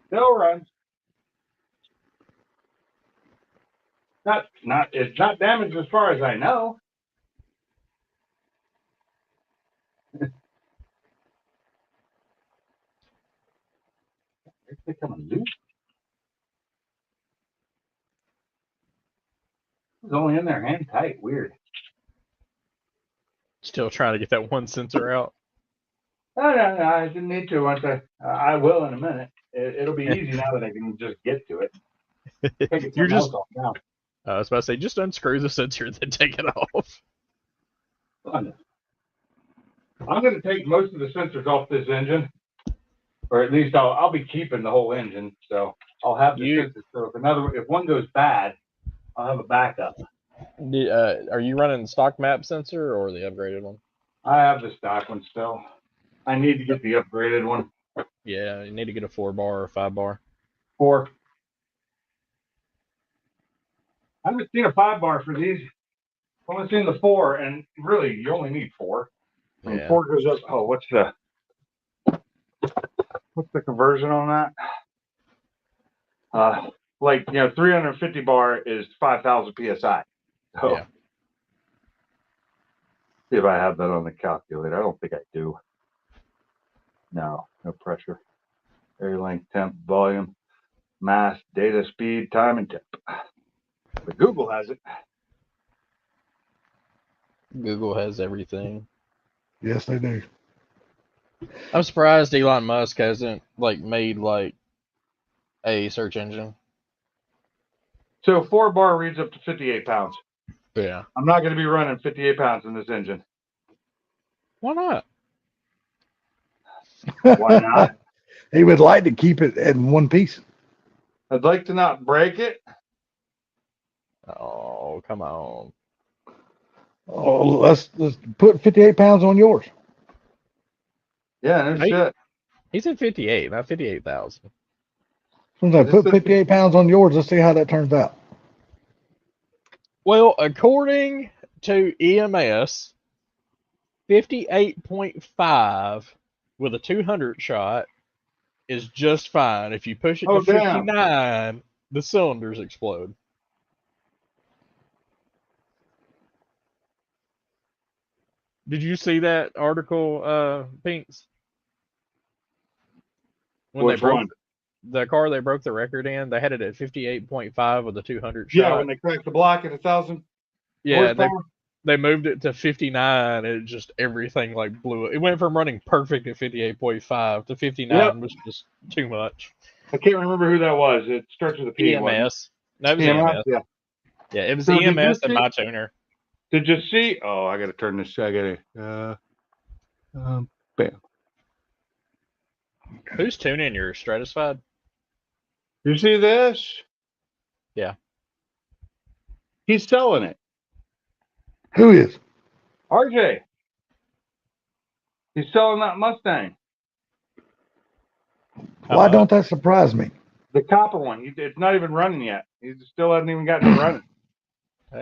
Still runs. It's not damaged as far as I know. It's becoming loose. It's only in there hand tight. Weird. Still trying to get that one sensor out. No, I didn't need to. Once I will in a minute. It'll be easy now that I can just get to it. You're just. Off now. I was about to say, just unscrew the sensor, then take it off. I'm going to take most of the sensors off this engine, or at least I'll be keeping the whole engine. So I'll have the sensors. So if one goes bad, I'll have a backup. Are you running the stock map sensor or the upgraded one? I have the stock one still. I need to get the upgraded one. Yeah, you need to get a 4-bar or 5-bar. 4. I haven't seen a 5-bar for these. I've only seen the 4, and really, you only need 4. And Yeah. 4 goes up. Oh, what's the conversion on that? 350 bar is 5,000 psi. So, Yeah. see if I have that on the calculator. I don't think I do. No pressure. Air length, temp, volume, mass, data, speed, time, and temp. But Google has it. Google has everything. Yes, they do. I'm surprised Elon Musk hasn't made a search engine. So 4-bar reads up to 58 pounds. Yeah. I'm not going to be running 58 pounds in this engine. Why not? Why not? He would like to keep it in one piece. I'd like to not break it. Oh, come on. Oh, let's put 58 pounds on yours. Yeah, no Hey. shit. He said 58, not 58,000. Sometimes put 58 pounds on yours. Let's see how that turns out. Well, according to EMS, 58.5 with a 200 shot is just fine. If you push it Oh, to damn. 59, the cylinders explode. Did you see that article, Pinks? When Which they broke one? the car they broke the record in, they had it at 58.5 with a 200 Yeah, shot. when they cracked the block at 1,000 Yeah, horsepower. they moved it to 59. It just everything like blew it. It went from running perfect at 58.5 to 59 Yep. was just too much. I can't remember who that was. It starts with a P. wasn't it? EMS. No, it was EMS. EMS. Yeah. Yeah, it was So did you EMS and see- my tuner. Did you see? Oh, I got to turn this. I got to. Bam. Who's tuning your Stratified? You see this? Yeah. He's selling it. Who is? RJ. He's selling that Mustang. Why don't that surprise me? The copper one. It's not even running yet. He still hasn't even gotten it running.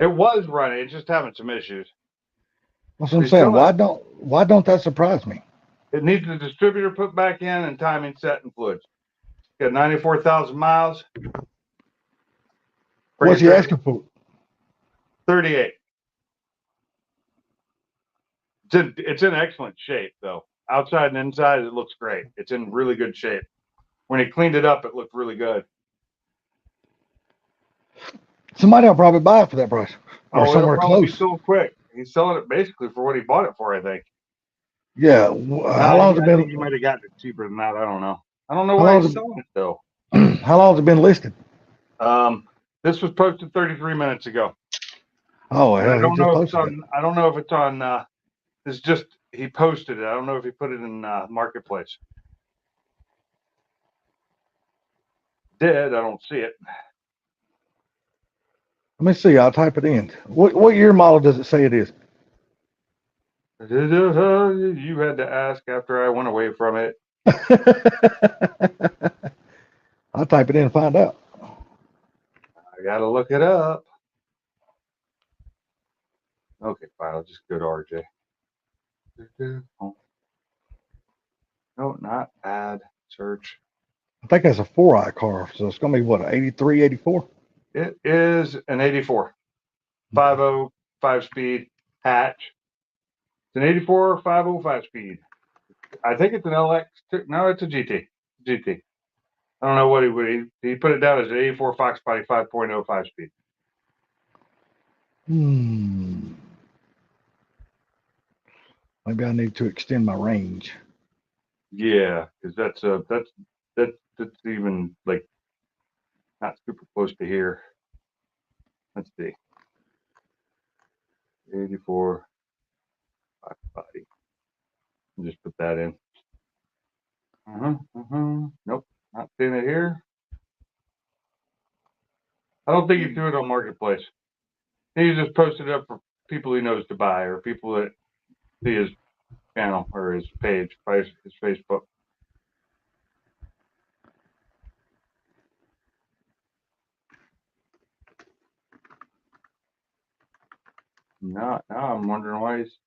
It was running. It's just having some issues. That's what I'm He's saying. still Why don't that surprise me? It needs the distributor put back in and timing set and fluids. Got 94,000 miles. What's he asking for? 38. It's in excellent shape though. Outside and inside, it looks great. It's in really good shape. When he cleaned it up, it looked really good. Somebody will probably buy it for that price, or somewhere it'll probably be close. sold quick. He's selling it basically for what he bought it for, I think. Yeah. How long has it I think been? you might have gotten it cheaper than that. I don't know. I don't know How why long he's has it- selling it though. How long has it been listed? This was posted 33 minutes ago. Oh, And I hell, don't he know just if it's posted it. on. I don't know if it's on. It's just he posted it. I don't know if he put it in Marketplace. Did I don't see it. Let me see. I'll type it in. What year model does it say it is? You had to ask after I went away from it. I'll type it in and find out. I gotta look it up. Okay, fine. I'll just go to RJ. No, not add. Search. I think that's a 4i car, so it's gonna be what, 83, 84? It is an 84. 5.0 5-speed hatch. It's an 84 5.0 5-speed. I think it's an LX. No, it's a GT. GT. I don't know what he put it down as an 84 Fox Body 5.0 5-speed. Maybe I need to extend my range. Yeah, because that's even like not super close to here. Let's see. 84 Fox Body. Just put that in. Nope, not seeing it here. I don't think he threw it on Marketplace. He just posted it up for people he knows to buy or people that see his channel or his page, his Facebook. Now I'm wondering why he's.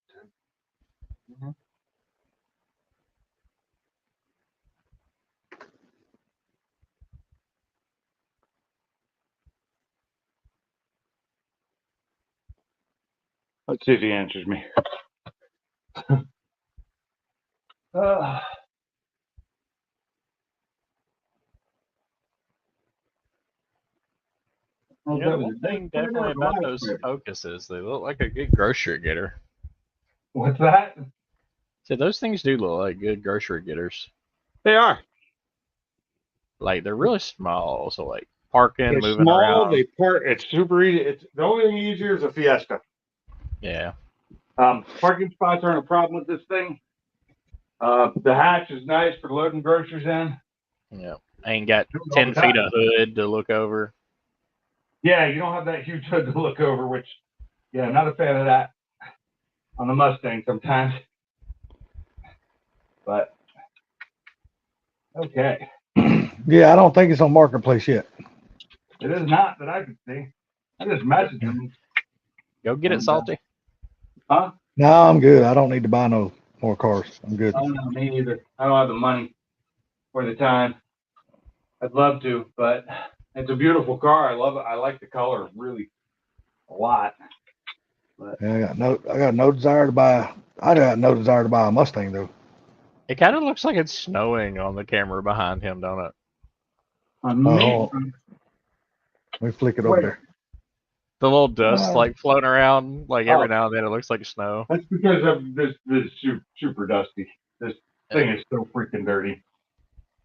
Let's see if he answers me. You know, the one thing definitely about those Focuses, they look like a good grocery getter. What's that? So those things do look like good grocery getters. They are. Like they're really small, so like parking, They're moving small. around. They park. It's super easy. It's the only thing easier is a Fiesta. Yeah. Parking spots aren't a problem with this thing. The hatch is nice for loading groceries in. Yeah. Ain't got 10 feet of hood to look over. Yeah, you don't have that huge hood to look over, which, yeah, not a fan of that on the Mustang sometimes. But, okay. Yeah, I don't think it's on Marketplace yet. It is not that I can see. I just messaged him. Go get it, Salty. Huh? No, I'm good. I don't need to buy no more cars. I'm good. Oh, no, me either. I don't have the money or the time. I'd love to, but it's a beautiful car. I love it. I like the color really a lot. Yeah, I got no desire to buy. I got no desire to buy a Mustang though. It kind of looks like it's snowing on the camera behind him, don't it? On me, Oh, let me flick it over Wait. there. The little dust like floating around, like every Oh. now and then it looks like snow. that's because of this super dusty. This thing is so freaking dirty.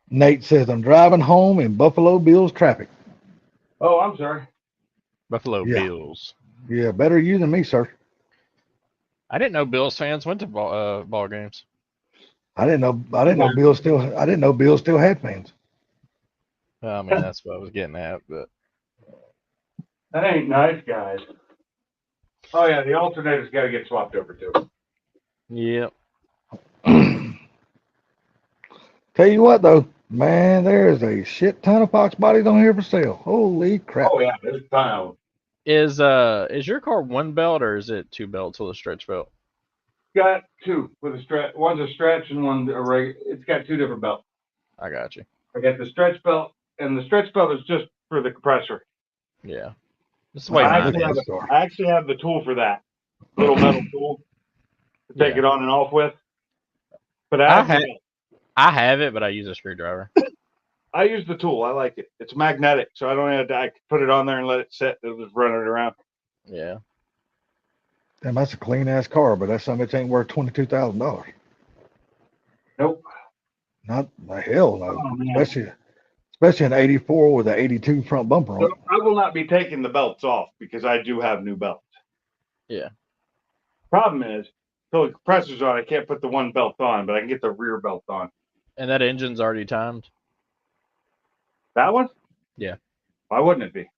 Nate says I'm driving home in Buffalo Bills traffic. Oh, I'm sorry. Buffalo Yeah. Bills. Yeah, better you than me, sir. I didn't know Bills fans went to ball games. I didn't know Bill still had fans. I mean, that's what I was getting at, but That ain't nice, guys. Oh yeah, the alternator's got to get swapped over too. yeah. Tell you what though, man, there's a shit ton of Fox bodies on here for sale. Holy crap. Oh yeah, there's a ton of them. Is your car one belt or is it two belts with a stretch belt? Got two with a stretch. One's a stretch and one's a regular. It's got two different belts. I got you. I got the stretch belt, and the stretch belt is just for the compressor. Yeah. This is the way I mine actually, is. I actually have the tool for that little metal tool to take Yeah. it on and off with. But I have it, but I use a screwdriver. I use the tool. I like it. It's magnetic, so I don't have to. I can put it on there and let it sit. It'll just run it around. Yeah. Damn, that's a clean ass car, but that something ain't worth $22,000. Nope. Not the hell no. Oh, man. Especially an 84 with an 82 front bumper on So it. I will not be taking the belts off because I do have new belts. Yeah. Problem is, till the compressor's on, I can't put the one belt on, but I can get the rear belt on. And that engine's already timed. That one? Yeah. Why wouldn't it be?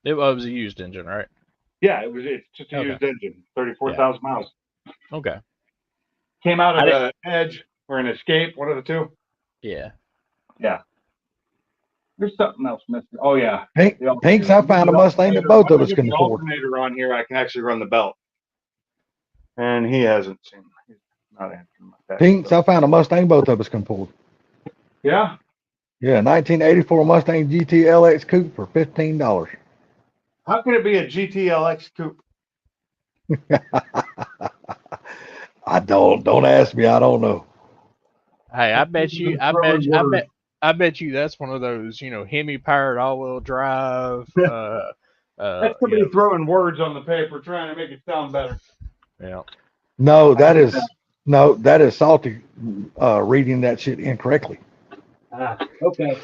It was a used engine, right? Yeah, it's just a Okay. used engine, 34,000 miles. Okay. Came out of the Edge or an Escape, one of the two. Yeah. There's something else missing. Oh yeah. Pinks, I found a Mustang that both of us can the afford. alternator on here, I can actually run the belt. And he hasn't seen. He's not answering my text. Pinks, I found a Mustang both of us can afford. Yeah. Yeah, 1984 Mustang GT LX Coupe for $15. How could it be a GTLX coupe? I don't ask me. I don't know. Hey, I bet you that's one of those, Hemi powered all-wheel drive. That's somebody throwing words on the paper trying to make it sound better. Yeah. No, that is Salty reading that shit incorrectly. Okay.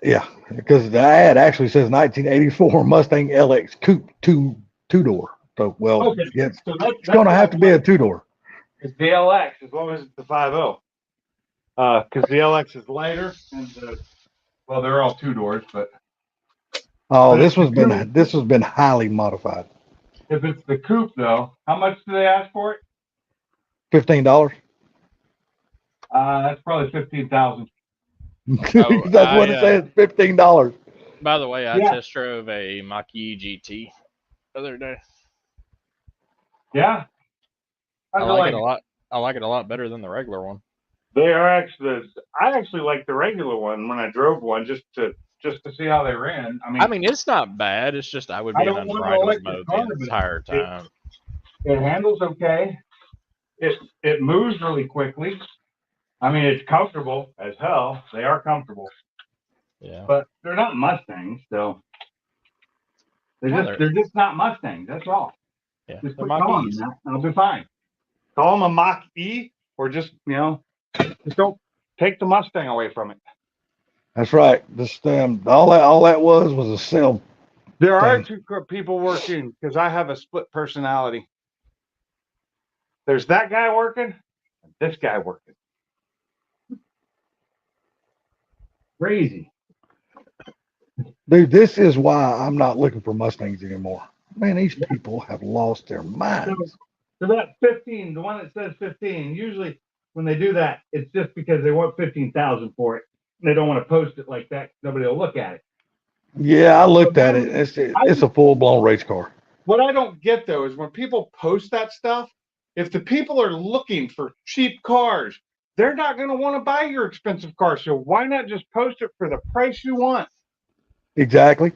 Yeah, because the ad actually says 1984 Mustang LX Coupe two-door. So, well, Okay. yeah, So it's going to have to be a two-door. It's the LX as long as it's the 5.0. Because the LX is lighter and they're all two doors, but Oh, this has been highly modified. if it's the coupe though, how much do they ask for it? $15. That's probably 15,000. That's what it says. $15. By the way, I Yeah. test drove a Mach-E GT the other day. Yeah. I like it a lot. I like it a lot better than the regular one. They are actually. I actually like the regular one when I drove one just to see how they ran. I mean, it's not bad. It's just I would be I in don't want an unbridled electric mode car, the but entire time. it handles okay. It moves really quickly. I mean, it's comfortable as hell. They are comfortable, Yeah. but they're not Mustangs, so they're just not Mustangs. That's all. Yeah. Just They're put calling Mach-E's. them that. I'll be fine. Call them a Mach-E, or just just don't take the Mustang away from it. That's right. This all that was a sale. There are Thing. two people working because I have a split personality. There's that guy working and this guy working. Crazy. Dude, this is why I'm not looking for Mustangs anymore. Man, these people have lost their minds. So that 15, the one that says 15, usually when they do that, it's just because they want 15,000 for it. And they don't want to post it like that. Nobody will look at it. Yeah, I looked at it. It's a full blown race car. What I don't get though is when people post that stuff, if the people are looking for cheap cars, they're not going to want to buy your expensive car. So why not just post it for the price you want? Exactly.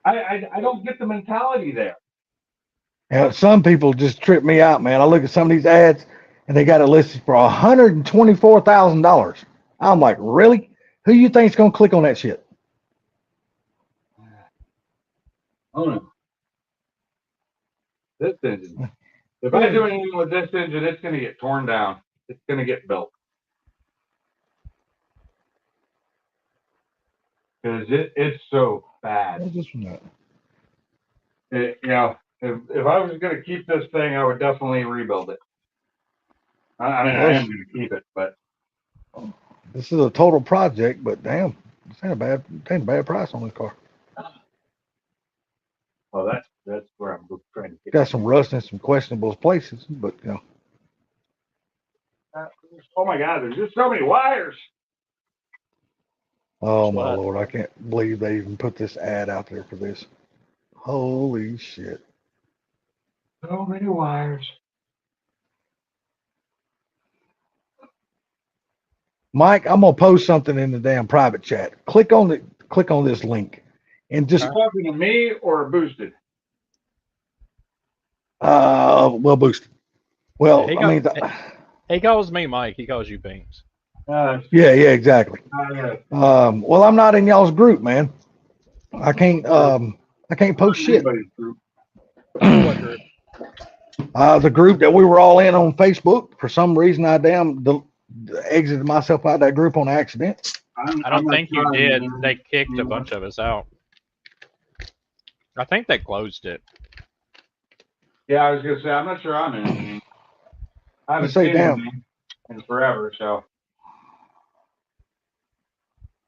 I don't get the mentality there. And some people just trip me out, man. I look at some of these ads and they got it listed for $124,000. I'm like, really? Who you think's gonna click on that shit? Oh no. This engine. If I do anything with this engine, it's going to get torn down. It's going to get built. Because it's so bad. What's this one at? If I was going to keep this thing, I would definitely rebuild it. I mean, I am going to keep it, but This is a total project, but damn, this ain't a bad price on this car. well, that's where I'm trying to get. Got some rust in some questionable places, but you know. Oh my God, there's just so many wires. Oh my What? Lord, I can't believe they even put this ad out there for this. Holy shit. So many wires. Mike, I'm gonna post something in the damn private chat. Click on this link and just You talking to me or boosted? well boosted. Well, He I mean He calls me Mike. He calls you Binks. yeah, exactly. Well, I'm not in y'all's group, man. I can't post shit. What group? The group that we were all in on Facebook, for some reason I exited myself out of that group on accident. I don't think you did. They kicked a bunch of us out. I think they closed it. Yeah, I was gonna say I'm not sure I'm in anything. I haven't Say, seen damn. anything in forever, so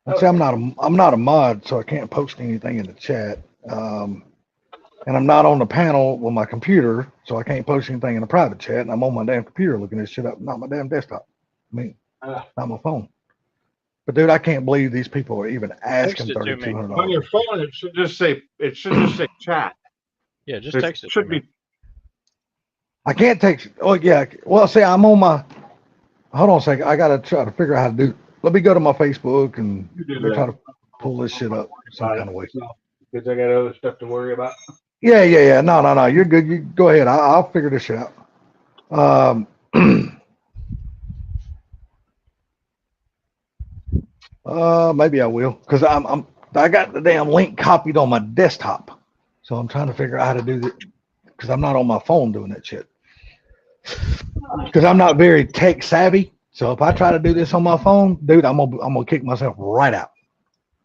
I say I'm not a mod, so I can't post anything in the chat. And I'm not on the panel with my computer, so I can't post anything in the private chat. And I'm on my damn computer looking this shit up, not my damn desktop. I mean, not my phone. But dude, I can't believe these people are even asking Text it to me. on $3,200. your phone it should just say chat. Yeah, just text it. Should to me. be. I can't text. Oh yeah. Well, see, I'm on my. Hold on a second. I gotta try to figure out how to do. Let me go to my Facebook and You do that. try to pull this shit up some kind of way. Because I got other stuff to worry about. Yeah. No. You're good. You go ahead. I'll figure this shit out. Maybe I will, because I got the damn link copied on my desktop, so I'm trying to figure out how to do that, because I'm not on my phone doing that shit. Because I'm not very tech savvy, so if I try to do this on my phone, dude, I'm gonna kick myself right out.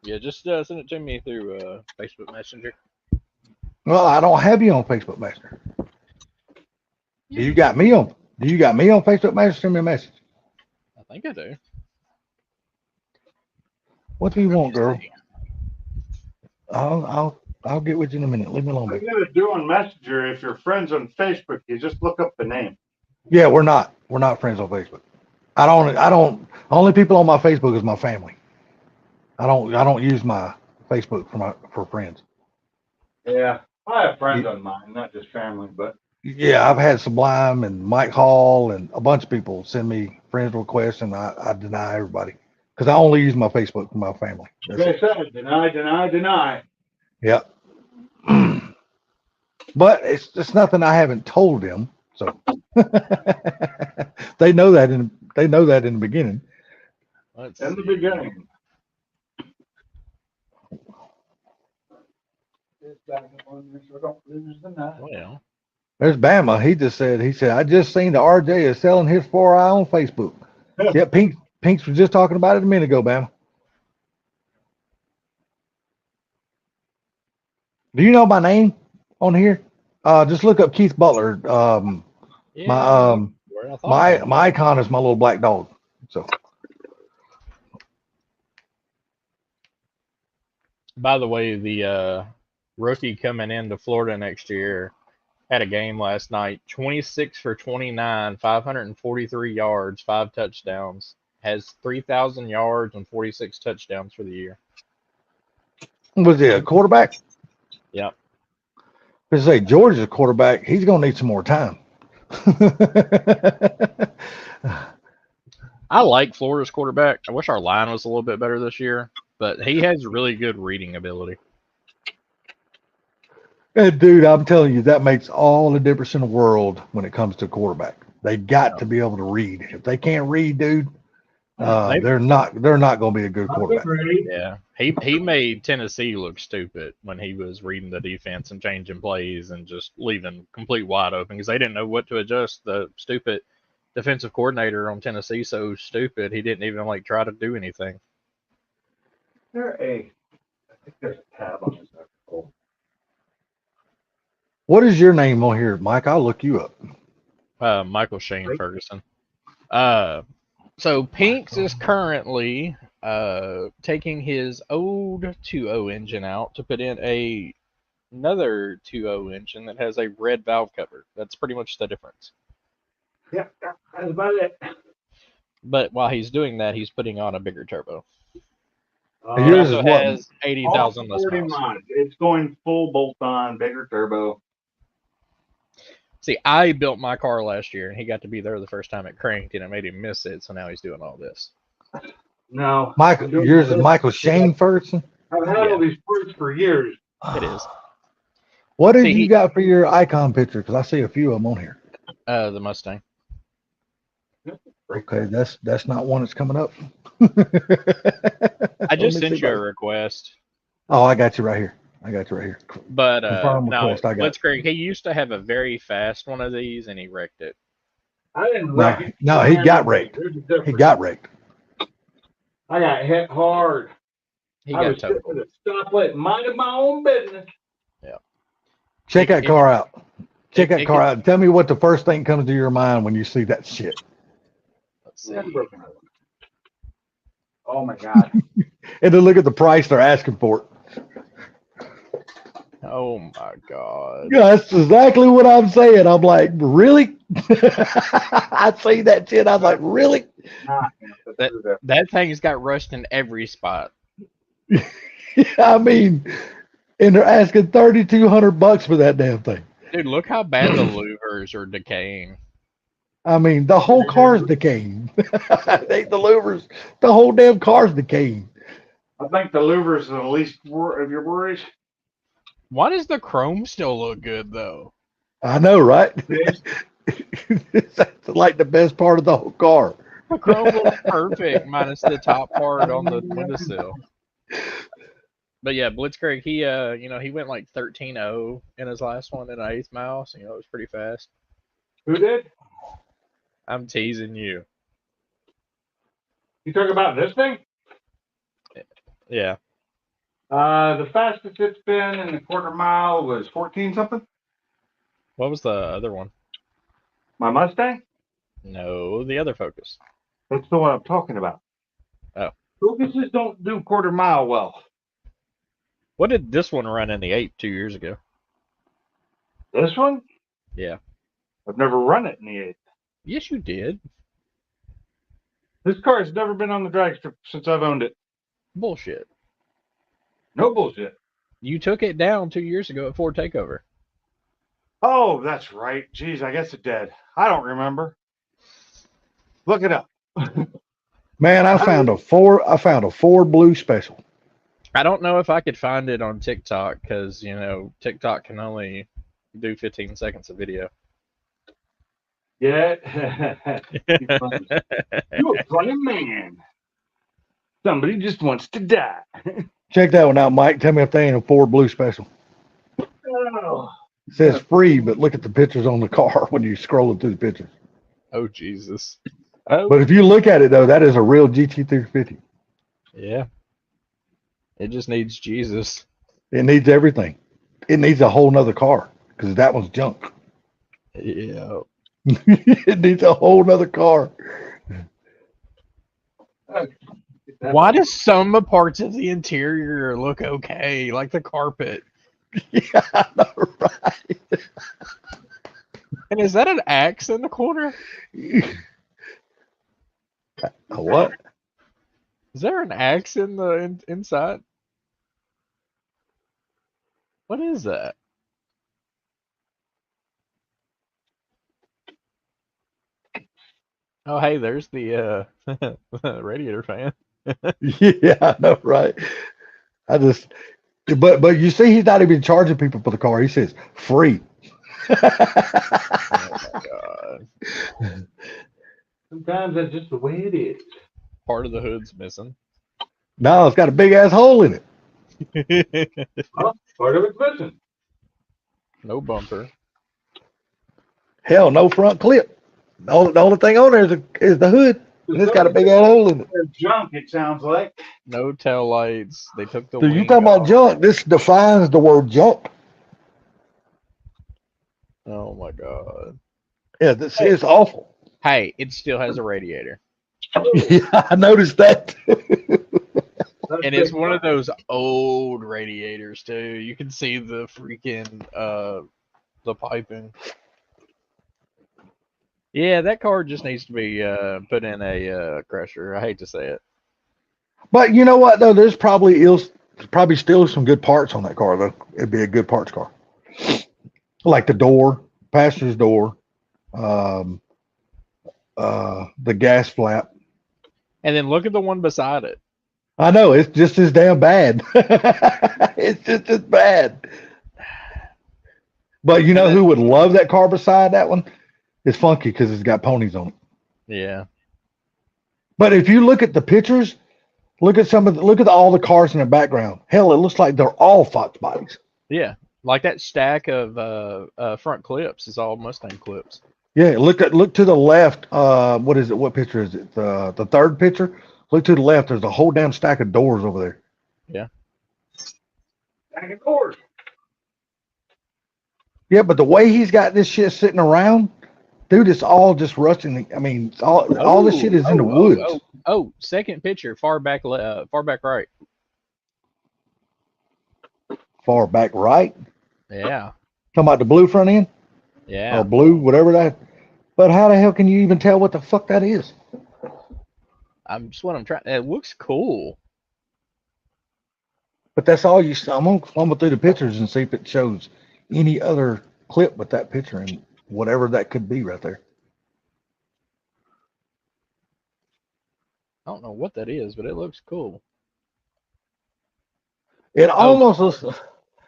Yeah, just send it to me through Facebook Messenger. Well, I don't have you on Facebook Messenger. Do you got me on Facebook Messenger? Send me a message. I think I do. What do you want, girl? I'll get with you in a minute. Leave me alone, What baby. you gotta do on Messenger if you're friends on Facebook, you just look up the name. Yeah, we're not friends on Facebook. I don't. Only people on my Facebook is my family. I don't use my Facebook for friends. Yeah. I have friends on mine, not just family, but Yeah, I've had Sublime and Mike Hall and a bunch of people send me friends requests, and I deny everybody because I only use my Facebook for my family. That's they it. said deny. Yeah. But it's nothing I haven't told them, so they know that in the beginning. Let's In the see. beginning. Well, There's Bama. He said I just seen the RJ is selling his 4i on Facebook. Yep, Pinks was just talking about it a minute ago, Bama. Do you know my name on here? Just look up Keith Butler. Yeah, My where I thought I had it. my icon is my little black dog. So By the way, the rookie coming into Florida next year had a game last night. 26 for 29, 543 yards, 5 touchdowns. Has 3,000 yards and 46 touchdowns for the year. was he a quarterback? Yep. Because say Georgia's a quarterback, he's gonna need some more time. I like Florida's quarterback. I wish our line was a little bit better this year, but he has really good reading ability. And dude, I'm telling you, that makes all the difference in the world when it comes to quarterback. They got to be able to read. If they can't read, dude, they're not going to be a good quarterback. Yeah, he made Tennessee look stupid when he was reading the defense and changing plays and just leaving complete wide open because they didn't know what to adjust. The stupid defensive coordinator on Tennessee so stupid he didn't even like try to do anything. I think there's a tab on this article. What is your name on here, Mike? I'll look you up. Michael Shane Ferguson. So Pinks is currently taking his old 2.0 engine out to put in another 2.0 engine that has a red valve cover. That's pretty much the difference. Yeah, that's about it. But while he's doing that, he's putting on a bigger turbo. And It yours also is what? has 80,000 less 40 miles. miles. It's going full bolt-on, bigger turbo. See, I built my car last year, and he got to be there the first time it cranked, and it made him miss it. So now he's doing all this. No, Michael, yours is Michael Shane Ferguson. I've had all these parts for years. It is What have See, you got for your icon picture? Because I see a few of them on here. the Mustang. Okay, that's not one that's coming up. I just Let me sent see you a about- request. Oh, I got you right here. But Confirm no, request, I got it. Blitzkrieg, he used to have a very fast one of these, and he wrecked it. I didn't wreck it. No, he got wrecked. There's a He difference. got wrecked. I got hit hard. He I got was sitting totaled. at a stoplight, minding my own business. Check that car out. Check that it car could- out. And tell me what the first thing comes to your mind when you see that shit. Let's see. Oh my God. And then look at the price they're asking for it. Oh my God. Yeah, that's exactly what I'm saying. I'm like, really? I see that shit. I'm like, really? That thing's got rust in every spot. I mean, and they're asking $3,200 for that damn thing. Dude, look how bad the louvers are decaying. I mean, the whole car's decaying. Ain't the louvers, the whole damn car's decaying. I think the louvers are the least of your worries. Why does the chrome still look good though? I know, right? Yes. That's like the best part of the whole car. The chrome looks perfect minus the top part on the windowsill. But yeah, Blitzkrieg, he went like 13-0 in his last one in an 8th mile, so it was pretty fast. Who did? I'm teasing you. You talking about this thing? Yeah. The fastest it's been in a quarter mile was 14 something. What was the other one? My Mustang? No, the other Focus. That's the one I'm talking about. Oh. Focuses don't do quarter mile well. What did this one run in the 8 2 years ago? This one? Yeah. I've never run it in the 8th. Yes, you did. This car has never been on the drag strip since I've owned it. Bullshit. No bullshit. You took it down 2 years ago at Ford Takeover. Oh, that's right. Jeez, I guess it did. I don't remember. Look it up. Man, I found a Ford Blue Special. I don't know if I could find it on TikTok because, TikTok can only do 15 seconds of video. Yeah. You're a funny man. Somebody just wants to die. Check that one out, Mike. Tell me if they ain't a Ford Blue Special. Oh. It says free, but look at the pictures on the car when you're scrolling through the pictures. Oh, Jesus. But if you look at it, though, that is a real GT350. Yeah. It just needs Jesus. It needs everything. it needs a whole nother car because that one's junk. Yeah. It needs a whole nother car. Why does some parts of the interior look okay, like the carpet? Yeah, I know, right? And is that an axe in the corner? A what? Is there an axe in the inside? What is that? Oh, hey, there's the radiator fan. Yeah, I know, right? I just, but you see, he's not even charging people for the car. He says free. Oh my god. Sometimes that's just the way it is. Part of the hood's missing. No, it's got a big ass hole in it. Huh? Part of it's missing. No bumper. Hell, no front clip. The only thing on there is the hood, and it's got a big ass hole in it. They're junk, it sounds like. No tail lights. They took the So you wing talking about off. junk? This defines the word junk. Oh my god. Yeah, this is awful. Hey, it still has a radiator. Yeah, I noticed that. And it's one of those old radiators too. You can see the freaking the piping. Yeah, that car just needs to be put in a crusher. I hate to say it. But you know what though? There's probably still some good parts on that car though. It'd be a good parts car, like the door, passenger's door, the gas flap. And then look at the one beside it. I know it's just as damn bad. It's just as bad. But you know who would love that car beside that one? It's Funky because it's got ponies on it. Yeah. But if you look at the pictures, look at all the cars in the background. Hell, it looks like they're all Fox bodies. Yeah. Like that stack of front clips is all Mustang clips. Yeah, look to the left. What is it? What picture is it? The third picture. Look to the left. There's a whole damn stack of doors over there. Yeah. Back and forth. Yeah, but the way he's got this shit sitting around, dude, it's all just rusting. I mean, all this shit is in the woods. Oh, second picture, far back right. Far back right. Yeah. Talking about the blue front end Yeah. or blue, whatever that. But how the hell can you even tell what the fuck that is? I'm trying. It looks cool. But that's all you. I'm gonna fumble through the pictures and see if it shows any other clip with that picture and whatever that could be right there. I don't know what that is, but it looks cool. It almost looks.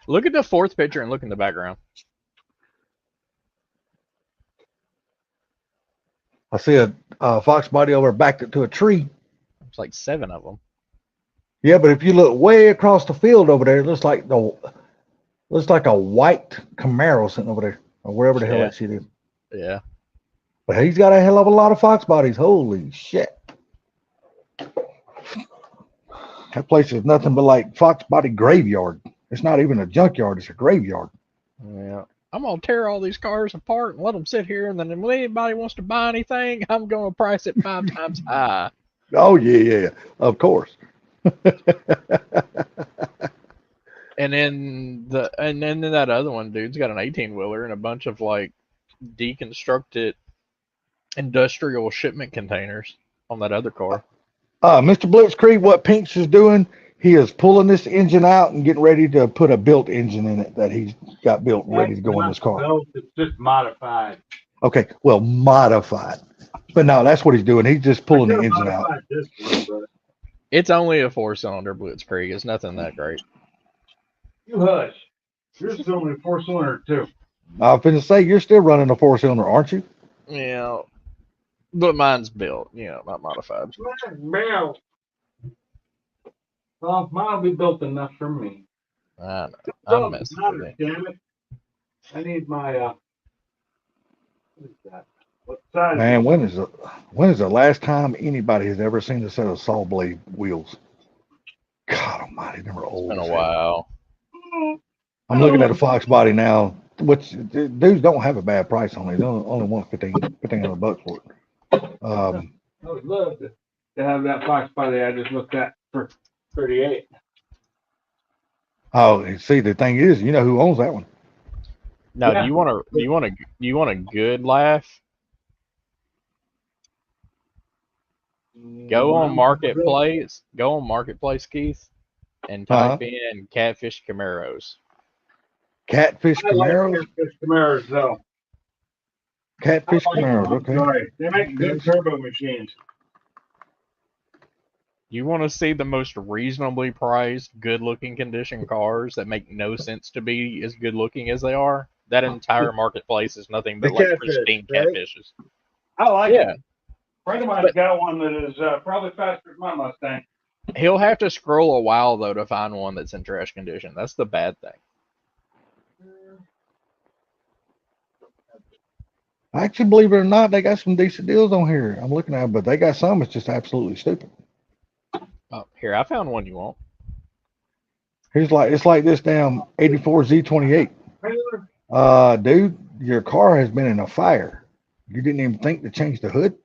Look at the fourth picture and look in the background. I see a Fox body over backed it to a tree. It's like 7 of them. Yeah, but if you look way across the field over there, it looks like a white Camaro sitting over there, or wherever the hell Yeah. that shit is. Yeah. But he's got a hell of a lot of Fox bodies. Holy shit. That place is nothing but like Fox body graveyard. It's not even a junkyard, it's a graveyard. Yeah. I'm gonna tear all these cars apart and let them sit here, and then if anybody wants to buy anything, I'm gonna price it 5 times high. Oh yeah, of course. And then that other one, dude's got an 18-wheeler and a bunch of like deconstructed industrial shipment containers on that other car. Mr. Blitzkrieg, what Pinks is doing, he is pulling this engine out and getting ready to put a built engine in it that he's got built and ready to go in this car. No, it's just modified. Okay, well, modified. But no, that's what he's doing. He's just pulling the engine out. Modified this one, but It's only a 4-cylinder Blitzkrieg. It's nothing that great. you hush. Yours is only a 4-cylinder too. I was going to say, you're still running a 4-cylinder, aren't you? Yeah. But mine's built, not modified. Well, mine will be built enough for me. I know. I'm messing with it. Damn it. I need my what is that? What size? Man, when is the last time anybody has ever seen a set of saw blade wheels? God almighty, they were old. It's been as a hell. while. I'm looking at a Fox body now, which dudes don't have a bad price on it. They only want 1500 bucks for it. I would love to have that Fox body I just looked at for 38. Oh, see, the thing is, you know who owns that one? No, Yeah. do you want a good laugh? Go on Marketplace. Go on Marketplace, Keith, and type in Catfish Camaros. Catfish I like Camaros? Catfish Camaros though. Catfish I like Camaros, them. okay. Sorry. They make good turbo machines. You want to see the most reasonably priced, good-looking condition cars that make no sense to be as good-looking as they are? That entire marketplace is nothing but The like catfish, pristine right? catfishes. I like Yeah. it. A friend of mine's got one that is probably faster than my Mustang. He'll have to scroll a while though to find one that's in trash condition. That's the bad thing. Actually, believe it or not, they got some decent deals on here. I'm looking at it, but they got some that's just absolutely stupid. Oh, here, I found one you want. It's like this damn 84 Z28. Dude, your car has been in a fire. You didn't even think to change the hood?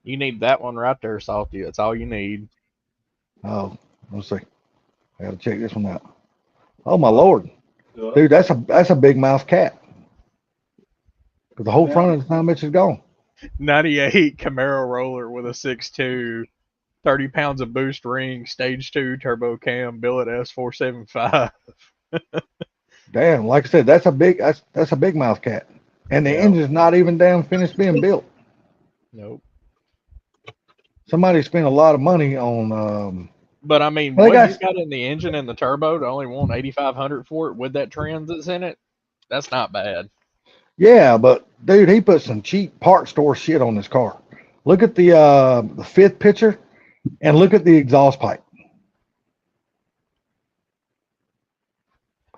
You need that one right there, Salty. That's all you need. Oh, let's see. I gotta check this one out. Oh my lord, dude, that's a big mouth cat. The whole front of the time is gone. 98 Camaro roller with a 6.2, 30 pounds of boost ring, stage 2 turbo cam, billet S475. Damn, like I said, that's a big mouth cat, and the engine's not even damn finished being built. Nope. Somebody spent a lot of money on. But I mean, Well, what he's got in the engine and the turbo to only want 8,500 for it with that trans that's in it, that's not bad. Yeah, but dude, he put some cheap part store shit on this car. Look at the fifth picture, and look at the exhaust pipe.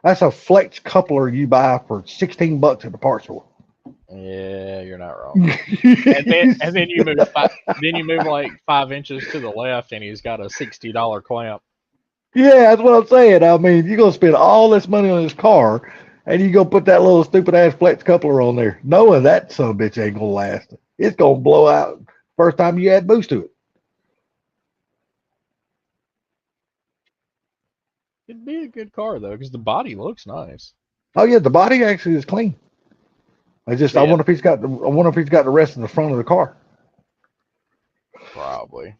That's a flex coupler you buy for $16 at the part store. Yeah, you're not wrong. and then you move like 5 inches to the left, and he's got a $60 clamp. Yeah, that's what I'm saying. I mean, you're gonna spend all this money on this car, and you gonna put that little stupid ass flex coupler on there, knowing that son of a bitch ain't gonna last. It's gonna blow out first time you add boost to it. It'd be a good car though, because the body looks nice. Oh yeah, the body actually is clean. I wonder if he's got the rest of the front of the car. Probably.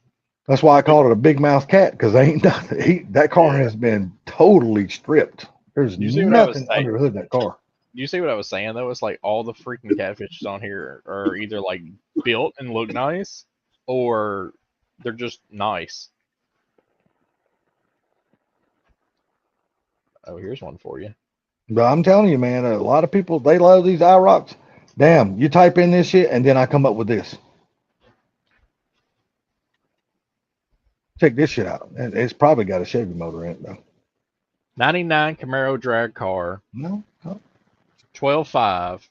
That's why I called it a big mouth cat, because ain't nothing. That car has been totally stripped. There's nothing under the hood of that car. You see what I was saying though? It's like all the freaking catfishes on here are either like built and look nice, or they're just nice. Oh, here's one for you. But I'm telling you, man, a lot of people, they love these IROCs. Damn, you type in this shit, and then I come up with this. Check this shit out. It's probably got a Chevy motor in it, though. 99 Camaro drag car. No. 12.5,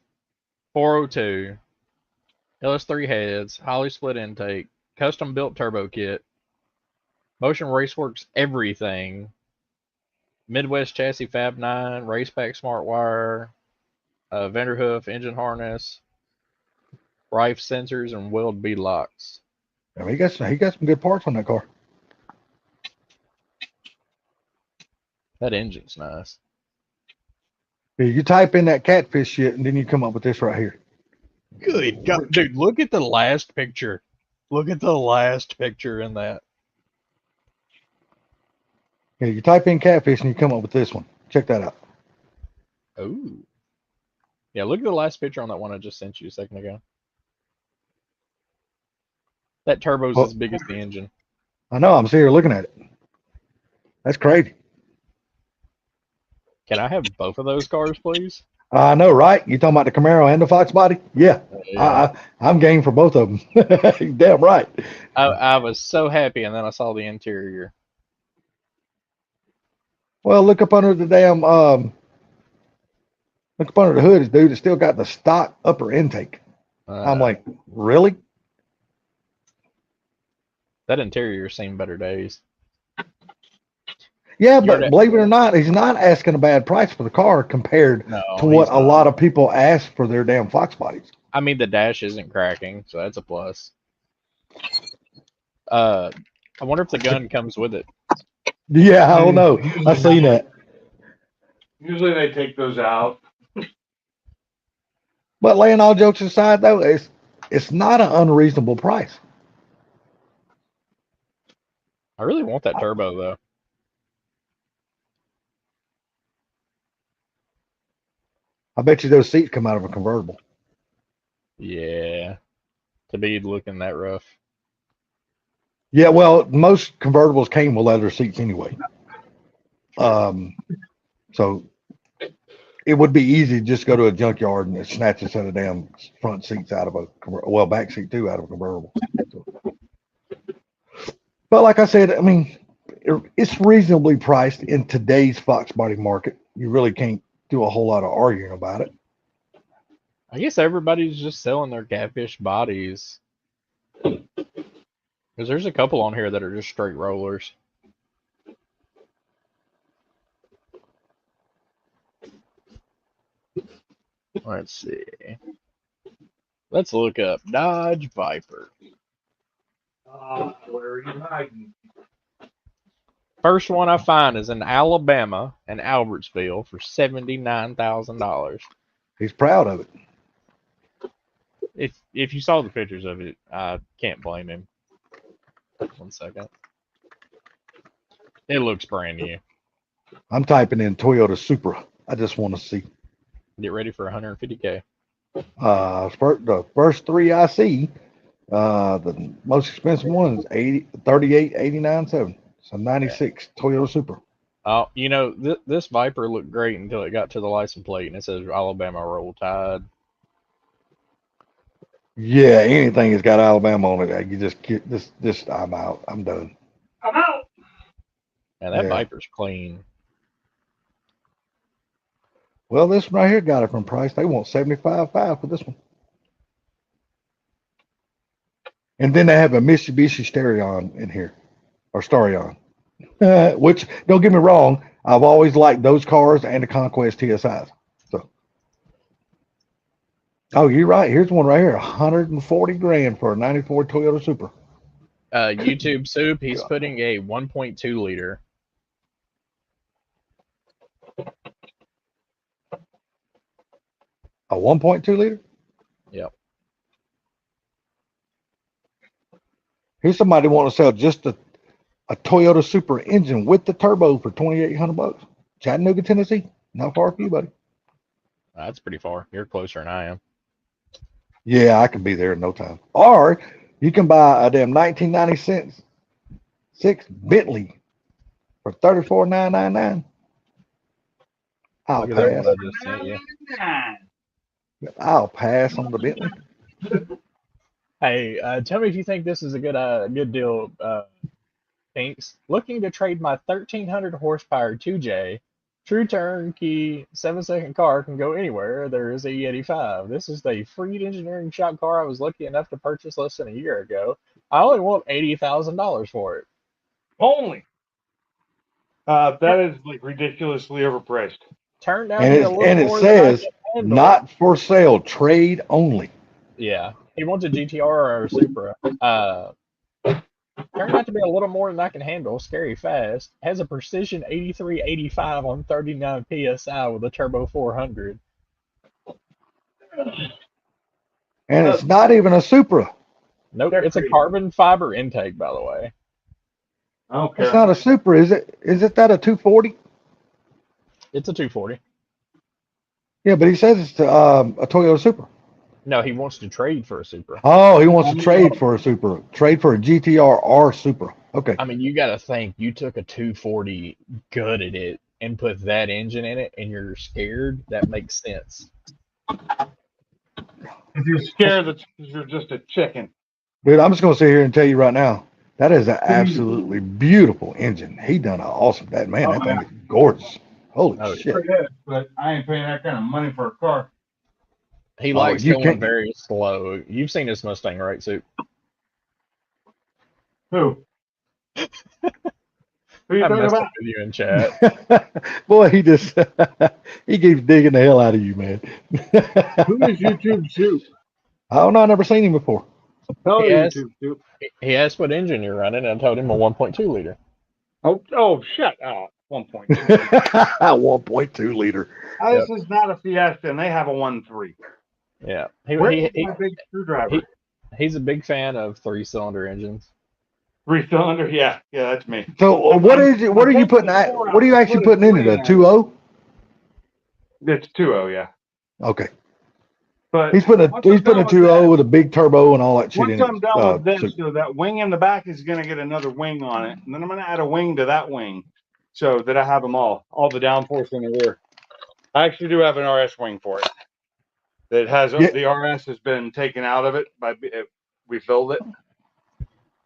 402, LS3 heads, Holley split intake, custom built turbo kit, Motion Raceworks everything, Midwest chassis Fab 9, race pack smart wire, Vanderhoof engine harness, Rife sensors, and weld bead locks. I mean, he got some good parts on that car. That engine's nice. You type in that catfish shit, and then you come up with this right here. Good God, dude! Look at the last picture. Look at the last picture in that. Yeah, you type in catfish, and you come up with this one. Check that out. Oh, yeah. Look at the last picture on that one I just sent you a second ago. That turbo's as big as the engine. I know. I'm sitting here looking at it. That's crazy. Can I have both of those cars, please? I know, right? You talking about the Camaro and the Fox body? Yeah. I'm game for both of them. Damn right. I was so happy, and then I saw the interior. Well, look up under the damn look up under the hood, dude. It's still got the stock upper intake. I'm like, really? That interior's seen better days. Yeah, You're but the- believe it or not, he's not asking a bad price for the car compared No, to what he's a not. lot of people ask for their damn Fox bodies. I mean, the dash isn't cracking, so that's a plus. I wonder if the gun comes with it. Yeah, I don't know. I seen that. Usually they take those out. But laying all jokes aside, though, it's not an unreasonable price. I really want that turbo though. I bet you those seats come out of a convertible. Yeah, to be looking that rough. Yeah, well, most convertibles came with leather seats anyway. So it would be easy to just go to a junkyard and snatch a set of damn front seats out of back seat too, out of a convertible. So. But like I said, I mean, it's reasonably priced in today's Fox body market. You really can't do a whole lot of arguing about it. I guess everybody's just selling their catfish bodies. Because there's a couple on here that are just straight rollers. Let's see. Let's look up Dodge Viper. Where are you hiding? First one I find is in Alabama and Albertsville for $79,000. He's proud of it. If you saw the pictures of it, I can't blame him. 1 second. It looks brand new. I'm typing in Toyota Supra. I just want to see. Get ready for 150K. The first three I see, the most expensive one is 38,89.7. So 96 Toyota Supra. Oh, you know, this Viper looked great until it got to the license plate and it says Alabama Roll Tide. Yeah, anything that's got Alabama on it, you just get this. I'm out. I'm done. I'm out. And that Yeah. Viper's clean. Well, this one right here got it from Price. They want 75.5 for this one. And then they have a Mitsubishi Starion in here, or Starion, which don't get me wrong, I've always liked those cars and the Conquest TSIs. So, oh, you're right. Here's one right here, 140 grand for a '94 Toyota Supra. YouTube Soup, he's putting a 1.2 liter. A 1.2 liter. Yep. Here's somebody want to sell just a Toyota Supra engine with the turbo for $2,800. Chattanooga, Tennessee. Not far from you, buddy. That's pretty far. You're closer than I am. Yeah, I can be there in no time. Or you can buy a damn 1996 Bentley for $34,999. I'll Look at that pass. one I just sent you. I'll pass on the Bentley. Hey, tell me if you think this is a good deal, Pinks. Looking to trade my 1,300 horsepower 2J, true turnkey 7-second car can go anywhere. There is a E85. This is the Freed engineering shop car I was lucky enough to purchase less than a year ago. I only want $80,000 for it. Only. That is like ridiculously overpriced. Turned out And to be a little it more than I says can handle. not for sale, trade only. Yeah, he wants a GTR or a Supra. Turned out to be a little more than I can handle. Scary fast. Has a precision 8385 on 39 psi with a turbo 400. And it's not even a Supra. Nope, They're it's a pretty- carbon fiber intake, by the way. I don't care. It's not a Supra, is it? Is it that a 240? It's a 240. Yeah, but he says it's a Toyota Supra. No, he wants to trade for a Supra. Oh, he wants to trade for a Supra. Trade for a GTR or Supra. Okay. I mean, you got to think you took a 240, gutted it, and put that engine in it, and you're scared. That makes sense. If you're scared, that's because you're just a chicken. Dude, I'm just going to sit here and tell you right now, that is an absolutely beautiful engine. He done an awesome, that thing is gorgeous. Holy Oh, shit. But I ain't paying that kind of money for a car. He likes you going can't- very slow. You've seen his Mustang, right, Soup? Who? Who you I talking messed about? up with you in chat. Boy, he just he keeps digging the hell out of you, man. Who is YouTube Soup? I don't know. I never seen him before. Hello, Yes. YouTube Soup. He asked what engine you're running, and I told him a 1.2 liter. Oh, shut up. 1.2. 1.2 liter. This is not a Fiesta, and they have a 1.3. Yeah, Where's my big screwdriver? he's a big fan of 3-cylinder engines. 3-cylinder? Yeah, that's me. So what is it? What are you putting? What are you actually putting in it? A 2.0? It's 2.0, yeah. Okay. But He's putting a 2.0 with a big turbo and all that shit once in I'm it. done with this, so that wing in the back is going to get another wing on it, and then I'm going to add a wing to that wing, so that I have them all the downforce in the rear. I actually do have an RS wing for it. That has the RS has been taken out of it we filled it,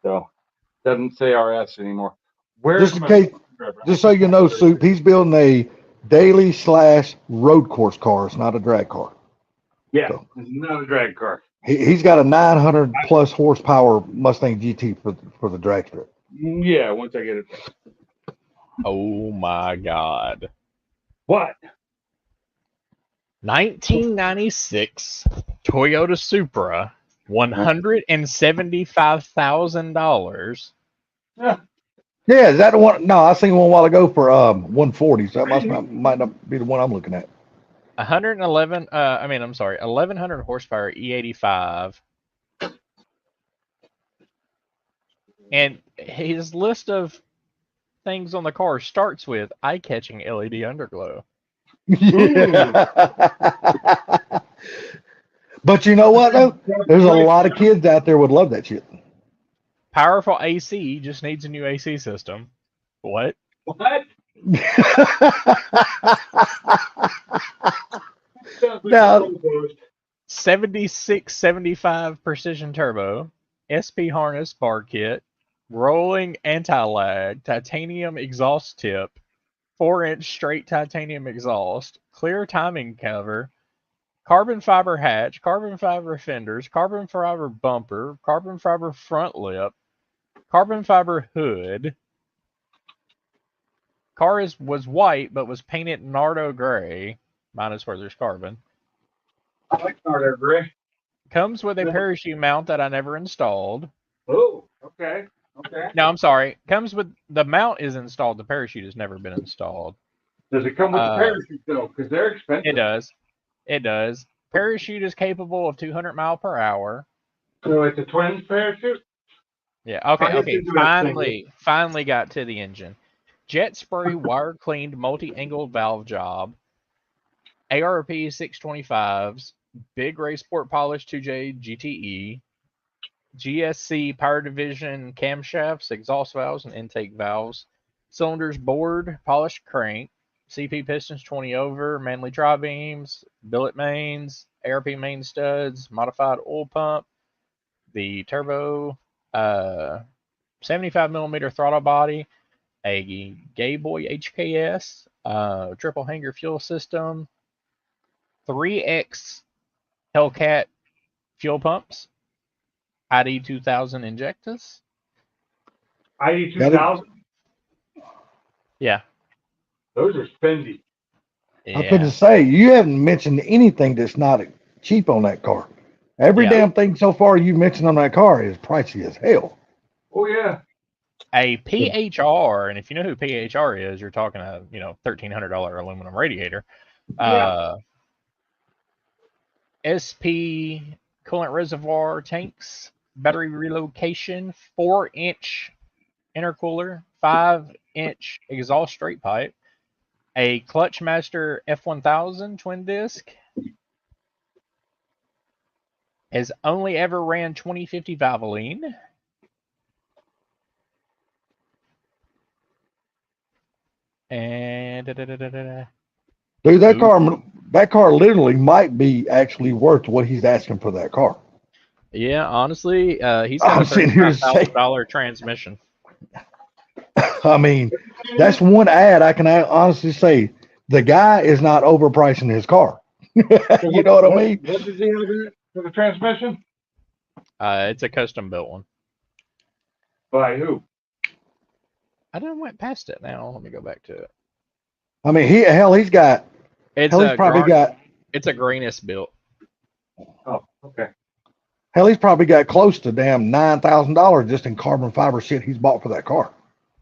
so it doesn't say RS anymore. Just in case, just so you know, Soup, he's building a daily / road course car. It's not a drag car. Yeah, it's not a drag car. He's got a 900 plus horsepower Mustang GT for the drag strip. Yeah, once I get it. Oh my God! What? 1996 Toyota Supra, $175,000. Yeah, is that the one? No, I seen one a while ago for 140. So that might not be the one I'm looking at. 1100 horsepower E85. And his list of things on the car starts with eye-catching LED underglow. But you know what though? There's a lot of kids out there would love that shit. Powerful AC, just needs a new AC system. What? What? Now, 7675 precision turbo, SP harness bar kit, rolling anti-lag, titanium exhaust tip, 4-inch straight titanium exhaust, clear timing cover, carbon fiber hatch, carbon fiber fenders, carbon fiber bumper, carbon fiber front lip, carbon fiber hood. Car was white but was painted Nardo gray, minus where there's carbon. I like Nardo gray. Comes with a parachute mount that I never installed. Oh, okay. Okay. No, I'm sorry. Comes with the mount is installed. The parachute has never been installed. Does it come with the parachute though? Because they're expensive. It does. It does. Parachute is capable of 200 miles per hour. So it's a twin parachute? Yeah. Okay. Finally got to the engine. Jet spray wire cleaned multi-angled valve job. ARP 625s. Big Ray Sport Polish 2J GTE. GSC Power Division camshafts, exhaust valves, and intake valves. Cylinders bored, polished crank. CP pistons 20 over, Manley tri-beams, billet mains, ARP main studs, modified oil pump, the turbo, 75 millimeter throttle body, a Gayboy HKS, triple hanger fuel system, 3X Hellcat fuel pumps, ID 2000 injectors. ID 2000? Yeah. Those are spendy. I was going to say, you haven't mentioned anything that's not cheap on that car. Every damn thing so far you mentioned on that car is pricey as hell. Oh, yeah. A PHR, and if you know who PHR is, you're talking a $1,300 aluminum radiator. SP coolant reservoir tanks, battery relocation, 4-inch intercooler, 5-inch exhaust straight pipe, a Clutchmaster F1000 twin disc, has only ever ran 2050 Valvoline. And dude, that car literally might be actually worth what he's asking for that car. Yeah, honestly, he's got a $35,000 transmission. I mean, that's one ad I can honestly say the guy is not overpricing his car. You know what I mean? What does he have in it for the transmission? It's a custom built one. By who? I done went past it now. Let me go back to it. I mean, he's got, It's he's probably got, it's a Greenus built. Oh, okay. he's probably got close to damn $9,000 just in carbon fiber shit he's bought for that car.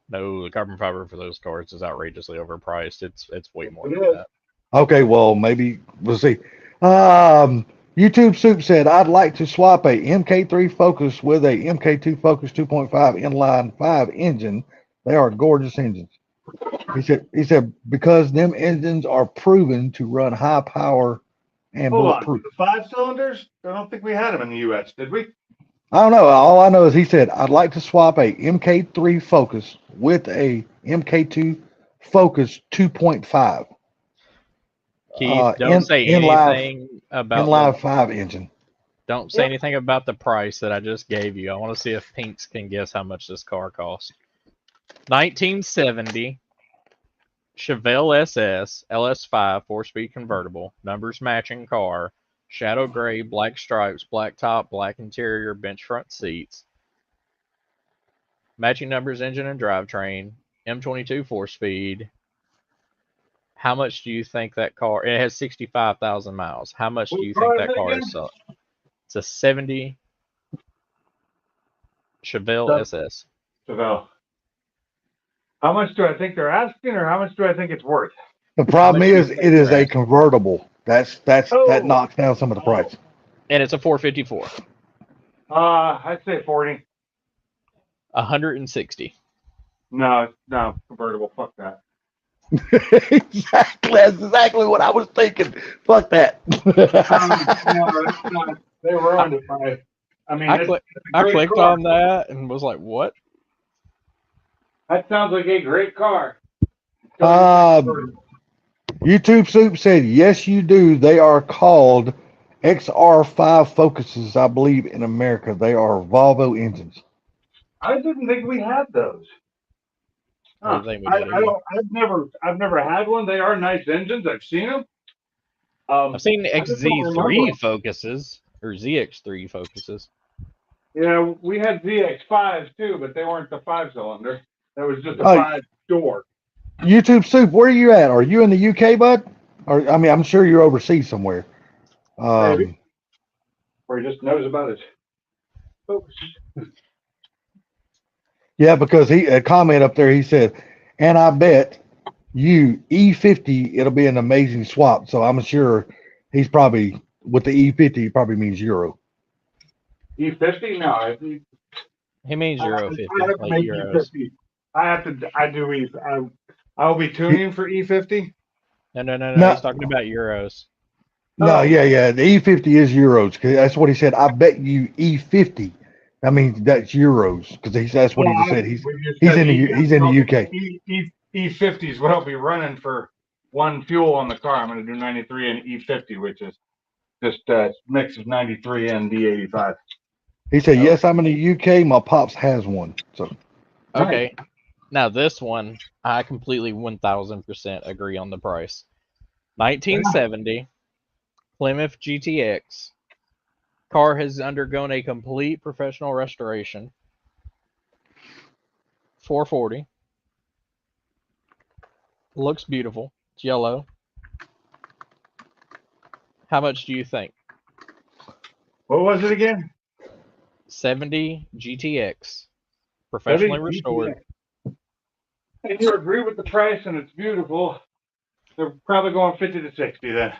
No, the carbon fiber for those cars is outrageously overpriced. It's way more It than is. that. Okay, well, maybe we'll see. YouTube Soup said, I'd like to swap a MK3 Focus with a MK2 Focus 2.5 inline 5 engine. They are gorgeous engines. He said because them engines are proven to run high power and Hold on. bulletproof. The 5 cylinders? I don't think we had them in the U.S., did we? I don't know. All I know is he said, I'd like to swap a MK3 Focus with a MK2 Focus 2.5. Keith, don't say anything about inline 5 engine. Don't say anything about the price that I just gave you. I want to see if Pinks can guess how much this car cost. 1970 Chevelle SS LS5 4-speed convertible, numbers matching car, shadow gray, black stripes, black top, black interior, bench front seats, matching numbers engine and drivetrain, M22 4-speed. How much do you think that car? It has 65,000 miles. How much do you think that car is selling? It's a 70 Chevelle SS. Chevelle. How much do I think they're asking, or how much do I think it's worth? The problem is, it is a convertible. That knocks down some of the price. And it's a 454. I'd say 40. 160. No, convertible. Fuck that. Exactly. That's exactly what I was thinking. Fuck that. No, that's not. They were on it by. I mean, I clicked on that and was like, "What?" That sounds like a great car. YouTube Soup said, yes, you do. They are called XR5 Focuses, I believe, in America. They are Volvo engines. I didn't think we had those. I Huh. think we did. I've never had one. They are nice engines. I've seen them. I've seen I just don't XZ3 remember. Focuses or ZX3 Focuses. Yeah, we had ZX5s too, but they weren't the 5-cylinder. That was just a Oh. 5-door. YouTube Soup, where are you at? Are you in the UK, bud? Or I mean, I'm sure you're overseas somewhere. Maybe. Or he just knows about his Focus. Yeah, because he a comment up there. He said, and I bet you E50, it'll be an amazing swap. So I'm sure he's probably with the E50. He probably means Euro. E50? No. He means Euro 50, I have to like make Euros. E50. I'll be tuning for E50. No. No. He's talking about Euros. No, yeah. The E50 is Euros. 'Cause that's what he said. I bet you E50. I mean, that's Euros because that's what he just said. He's in the UK. E50s will be running for one fuel on the car. I'm going to do 93 and E50, which is just a mix of 93 and D85. He said, yes, I'm in the UK. My pops has one. So Okay. Now this one, I completely 1000% agree on the price. 1970 Plymouth GTX. Car has undergone a complete professional restoration. 440. Looks beautiful. It's yellow. How much do you think? What was it again? 70 GTX. Professionally restored. And you agree with the price and it's beautiful. They're probably going 50 to 60 then.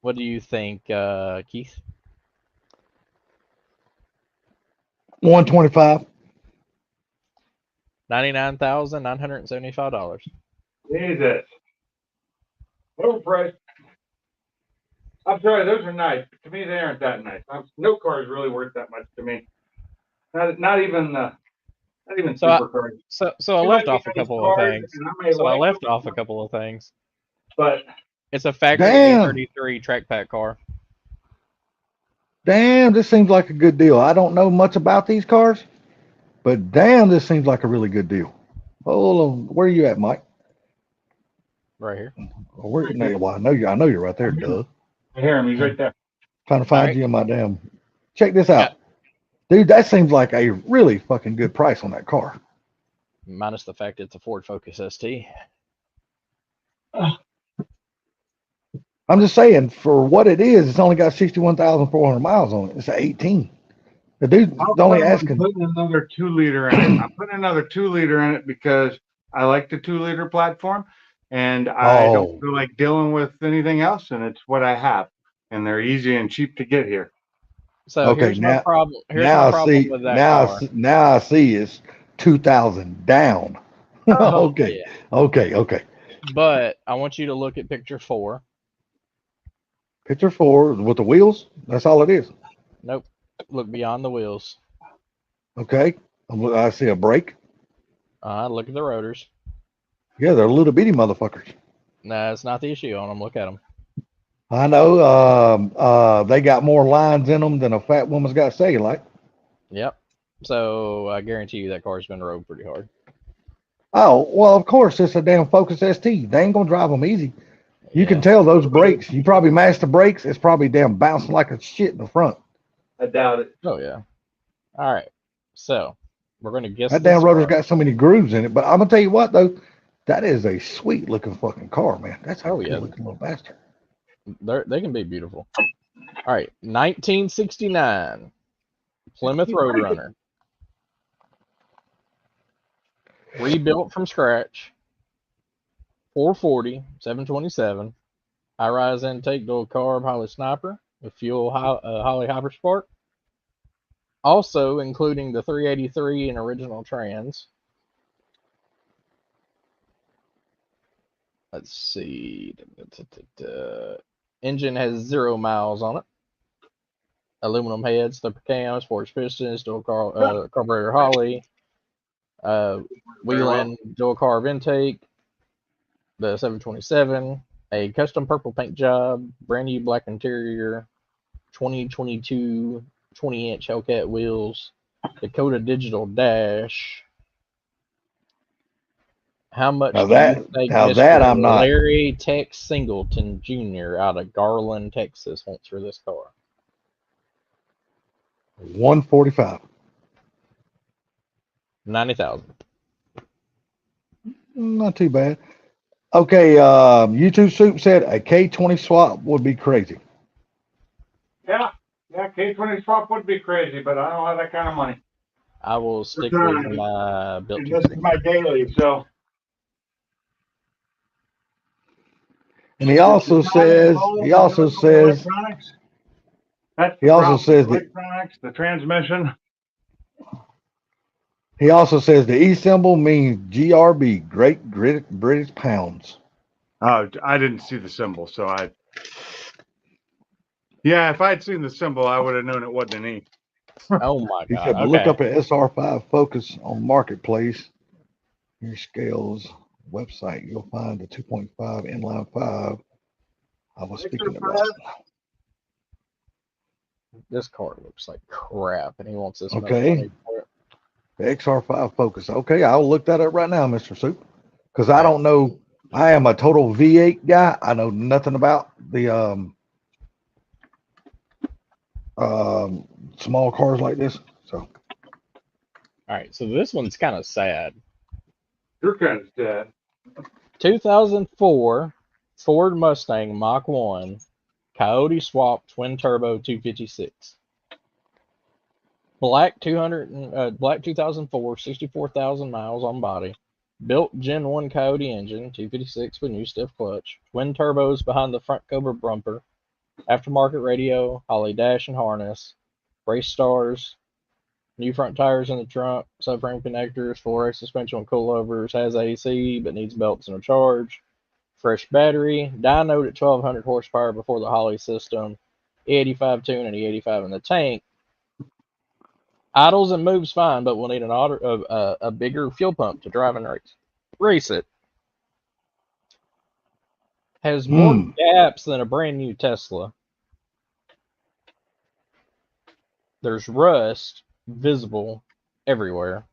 What do you think, Keith? 125. $99,975. Jesus. Overpriced. I'm sorry, those are nice. To me, they aren't that nice. No car is really worth that much to me. Not even supercars. So I left off a couple of things. But It's a factory Damn. 33 track pack car. Damn, this seems like a good deal. I don't know much about these cars, but damn, this seems like a really good deal. Hold on, where are you at, Mike? Right here. Where? No, well, I know you're right there, duh. I hear him. He's right there. Trying to find Alright. you in my damn. Check this out, dude. That seems like a really fucking good price on that car. minus the fact it's a Ford Focus ST. I'm just saying, for what it is, it's only got 61,400 miles on it. It's an 18. The dude's only asking. Putting another 2-liter in it. I'm putting another 2-liter in it because I like the 2-liter platform, and I don't feel like dealing with anything else, and it's what I have, and they're easy and cheap to get here. So Okay, here's my now- problem. Here's now my I problem see. with that Now, car. now I see it's 2,000 down. Oh, Okay. yeah. Okay. But I want you to look at picture 4. Picture 4 with the wheels. That's all it is. Nope. Look beyond the wheels. Okay. I see a brake. Look at the rotors. Yeah, they're little bitty motherfuckers. Nah, that's not the issue on them. Look at them. I know. They got more lines in them than a fat woman's got cellulite. Yep. So I guarantee you that car's been rode pretty hard. Oh, well, of course, it's a damn Focus ST. They ain't gonna drive them easy. You can Yeah. tell those brakes. You probably mashed the brakes. It's probably damn bouncing like a shit in the front. I doubt it. Oh yeah. All right. So we're gonna guess That this damn rotor's car. got so many grooves in it. But I'm gonna tell you what, though, that is a sweet looking fucking car, man. That's a Oh, good yeah. looking little bastard. They can be beautiful. All right. 1969 Plymouth Roadrunner. Rebuilt from scratch. 440, 727. High-rise intake, dual carb, Holly Sniper with fuel Holly Hyperspark. Also including the 383 and original trans. Let's see. Engine has 0 miles on it. Aluminum heads, slipper cams, forged pistons, dual carburetor Holly. Whelen dual carb intake. The 727. A custom purple paint job. Brand new black interior. 2022 20-inch Hellcat wheels. Dakota digital dash. How much Now do you think Mr. I'm not. Larry Tex Singleton Jr. out of Garland, Texas wants for this car? 145. 90,000. Not too bad. Okay, YouTube Soup said a K20 swap would be crazy. Yeah, K20 swap would be crazy, but I don't have that kind of money. I will stick with my built. This is my daily, so. And he also says Electronics. That's He also says that- electronics, the transmission. he also says the E symbol means GRB, Great British Pounds. Oh, I didn't see the symbol, so yeah, if I'd seen the symbol, I would have known it wasn't an E. Oh my He god. said, but Okay. look up at SR5 Focus on Marketplace. Your scales website, you'll find the 2.5 inline 5 I was speaking about. This car looks like crap, and he wants this much Okay. money for it. The XR5 Focus. Okay, I'll look that up right now, Mr. Soup. Because I don't know. I am a total V8 guy. I know nothing about the small cars like this. So All right, so this one's kind of sad. You're kind of sad. 2004 Ford Mustang Mach 1 Coyote Swap Twin Turbo 256. Black 2004, 64,000 miles on body. Built Gen 1 Coyote engine, 256 with new stiff clutch. Twin turbos behind the front Cobra bumper. Aftermarket radio, Holly dash and harness. Race stars. New front tires in the trunk. Subframe connectors, 4X suspension with coilovers. Has AC but needs belts and a charge. Fresh battery. Dynoed at 1200 horsepower before the Holly system. E85 tune and E85 in the tank. Idles and moves fine, but we'll need a bigger fuel pump to drive and race it. Has more gaps than a brand new Tesla. There's rust visible everywhere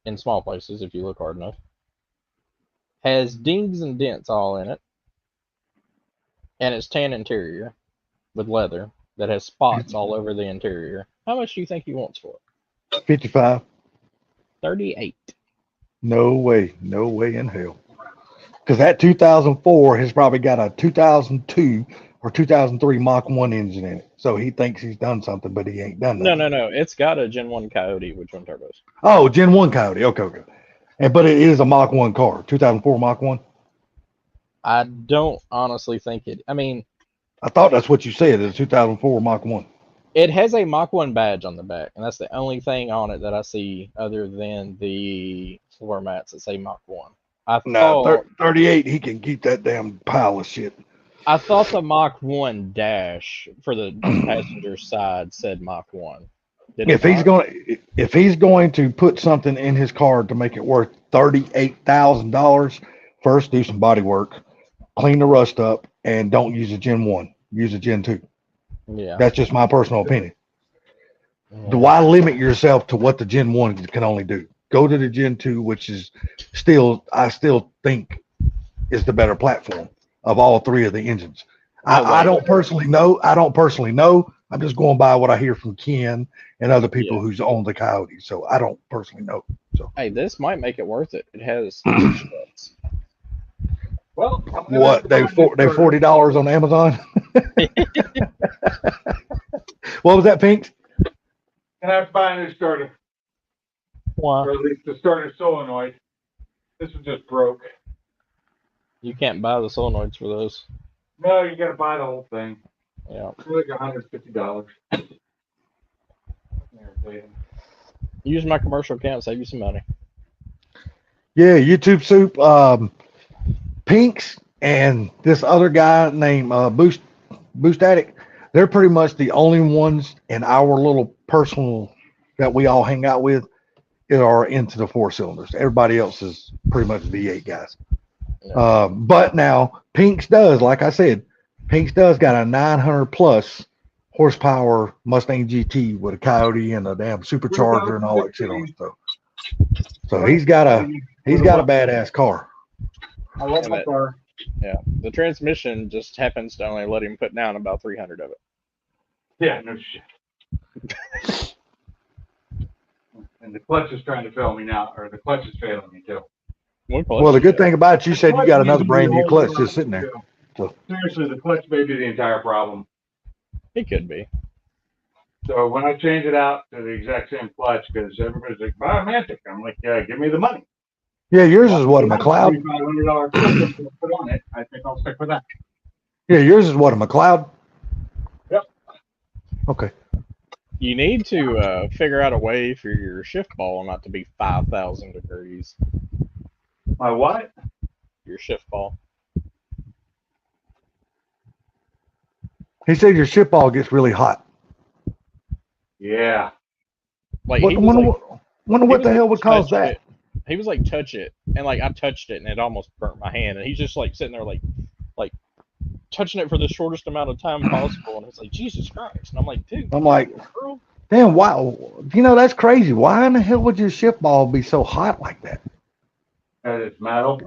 in small places if you look hard enough. Has dings and dents all in it. And it's tan interior with leather that has spots all over the interior. How much do you think he wants for it? 55. 38. No way. No way in hell. Because that 2004 has probably got a 2002 or 2003 Mach 1 engine in it. So he thinks he's done something, but he ain't done No, nothing. no, no. It's got a Gen 1 Coyote with twin turbos. Oh, Gen 1 Coyote. Okay, okay. But it is a Mach 1 car. 2004 Mach 1. I don't honestly think it. I mean, I thought that's what you said. It's 2004 Mach 1. it has a Mach 1 badge on the back, and that's the only thing on it that I see other than the floor mats that say Mach 1. I No, thought 38, he can keep that damn pile of shit. the Mach 1 dash for the passenger side said Mach 1. Did it not? If he's going to put something in his car to make it worth $38,000, first do some body work, clean the rust up, and don't use a Gen 1. Use a Gen 2. Yeah. That's just my personal opinion. Yeah. Why limit yourself to what the Gen 1 can only do? Go to the Gen 2, which is I still think is the better platform of all three of the engines. I don't personally know. I'm just going by what I hear from Ken and other people who's owned the Coyote. So I don't personally know. So Hey, this might make it worth it. It has push starts. Well, what they $40 on Amazon? What was that, Pink? I have to buy a new starter, Why? or at least the starter solenoid. This was just broke. You can't buy the solenoids for those. No, you got to buy the whole thing. Yeah. It's like $150. Use my commercial account, save you some money. Yeah, YouTube Soup, Pinks, and this other guy named Boost Addict. They're pretty much the only ones in our little personal that we all hang out with that are into the 4 cylinders. Everybody else is pretty much V8 guys. Yeah. But now Pinks does, like I said, Pinks does got a 900 plus horsepower Mustang GT with a Coyote and a damn supercharger and all that shit on it. So he's got a badass car. I love my car. Yeah. The transmission just happens to only let him put down about 300 of it. Yeah, no shit. And the clutch is trying to fail me now, or the clutch is failing me too. Well, the good thing about it, you said you got another brand new clutch just sitting there. So. Seriously, the clutch may be the entire problem. It could be. So when I change it out to the exact same clutch, because everybody's like, buy a Mantic. I'm like, yeah, give me the money. Yeah, yours is what, a McLeod? $500 clutch to put on it. I think I'll stick with that. Yeah, yours is what, a McLeod? Yep. Okay. You need to figure out a way for your shift ball not to be 5,000 degrees. My what? Your shift ball. He said your ship ball gets really hot. Yeah. Like, wonder what the hell would cause that. He was like, touch it, and like I touched it, and it almost burnt my hand. And he's just like sitting there, like touching it for the shortest amount of time possible. And it's like, Jesus Christ! And I'm like, dude. I'm like, damn, wow. You know, that's crazy. Why in the hell would your ship ball be so hot like that? And it's metal.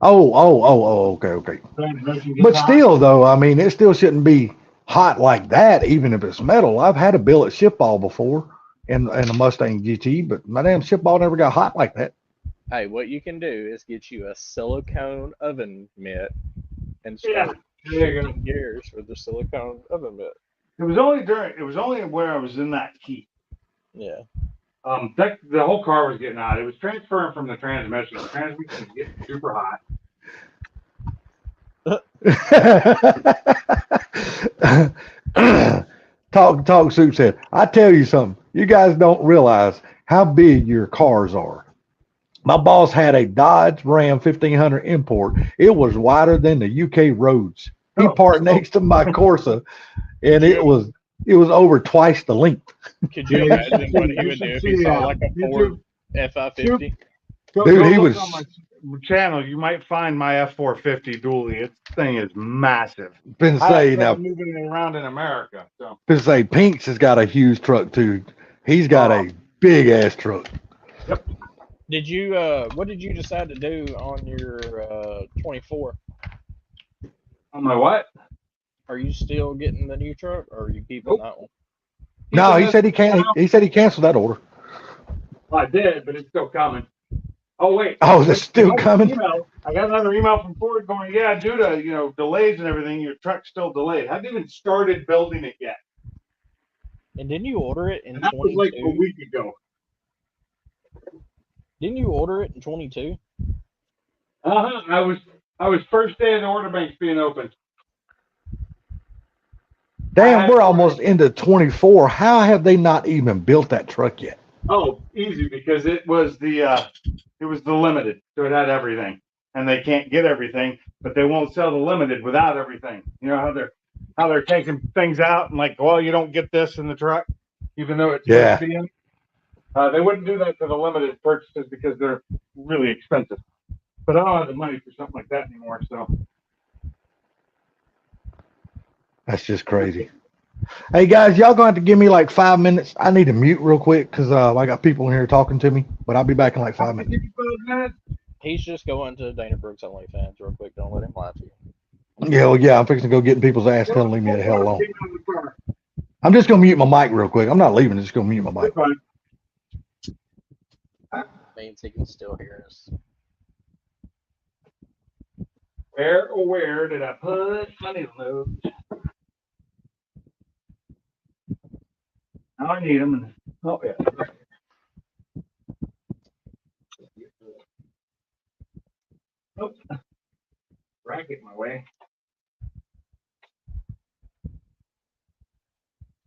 Okay. But still, though, I mean, it still shouldn't be hot like that, even if it's metal. I've had a billet ship ball before in a Mustang GT, but my damn ship ball never got hot like that. Hey, what you can do is get you a silicone oven mitt and start shifting gears with the silicone oven mitt. It was only where I was in that heat. Yeah. The whole car was getting hot. It was transferring from the transmission. The transmission was getting super hot. Talk Soup said, I tell you something, you guys don't realize how big your cars are. My boss had a Dodge Ram 1500 import. It was wider than the UK roads. He parked next to my Corsa, and it was over twice the length. Could you imagine what he would do if he saw like a Ford F-550? Dude, he was on my channel. You might find my F450 dually. This thing is massive. Been saying now, moving it around in America. So been say Pinks has got a huge truck too. He's got a big ass truck. Yep. Did you what did you decide to do on your 24? On my what? Are you still getting the new truck, or are you keeping that one? No, he said he can't. He said he canceled that order. I did, but it's still coming. Oh wait. Oh, it's still Another coming. Email. I got another email from Ford going, yeah, due to delays and everything, your truck's still delayed. Haven't even started building it yet. And didn't you order it in And that was like a 22? week ago. Didn't you order it in 22? I was first day of the order banks being open. Damn, we're almost into 24. How have they not even built that truck yet? Oh, easy, because it was the limited, so it had everything, and they can't get everything, but they won't sell the limited without everything. You know how they're taking things out and like, well, you don't get this in the truck, even though it's supposed to be in. They wouldn't do that to the limited purchases because they're really expensive. But I don't have the money for something like that anymore. So That's just crazy. Hey guys, y'all gonna have to give me like 5 minutes. I need to mute real quick because I got people in here talking to me. But I'll be back in like 5 minutes. He's just going to Dana Brooks OnlyFans real quick. Don't let him lie to you. Yeah, well, yeah, I'm fixing to go get in people's ass. Tell them to leave me the hell alone. I'm just gonna mute my mic real quick. I'm not leaving. I'm just gonna mute my mic. Means he can still hear us. Where did I put my needle nose? Now I need them. Oh yeah. Nope. Racket my way.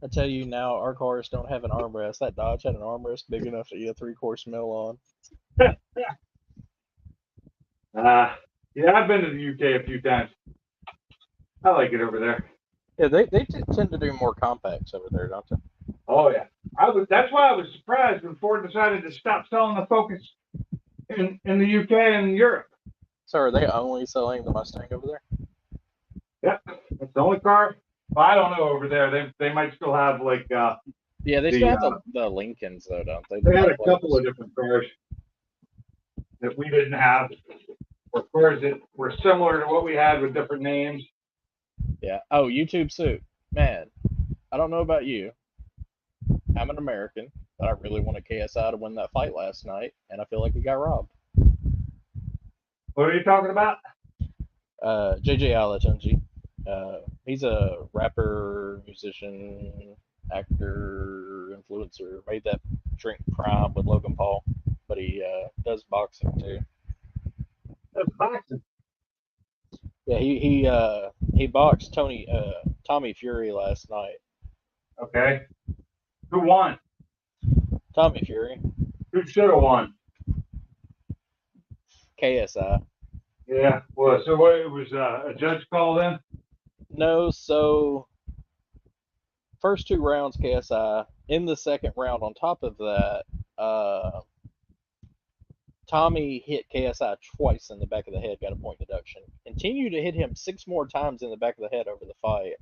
I tell you now, our cars don't have an armrest. That Dodge had an armrest big enough to eat a 3-course meal on. Yeah, I've been to the UK a few times. I like it over there. Yeah, they tend to do more compacts over there, don't they? Oh yeah. That's why I was surprised when Ford decided to stop selling the Focus in the UK and Europe. So are they only selling the Mustang over there? Yep. It's the only car. Well, I don't know over there. They might still have like Yeah, they still have the Lincolns though, don't they? They had a couple of different cars that we didn't have, or cars that were similar to what we had with different names. Yeah. Oh, YouTube suit. Man, I don't know about you. I'm an American, but I really wanted KSI to win that fight last night, and I feel like he got robbed. What are you talking about? JJ Alatunji. He's a rapper, musician, actor, influencer. Made that drink Prime with Logan Paul, but he does boxing too. That's boxing. Yeah, he boxed Tommy Fury last night. Okay. Who won? Tommy Fury. Who should have won? KSI. Yeah. Well, so what? It was a judge call then? No, so first 2 rounds KSI. In the second round, on top of that, Tommy hit KSI twice in the back of the head, got a point deduction. Continued to hit him 6 more times in the back of the head over the fight.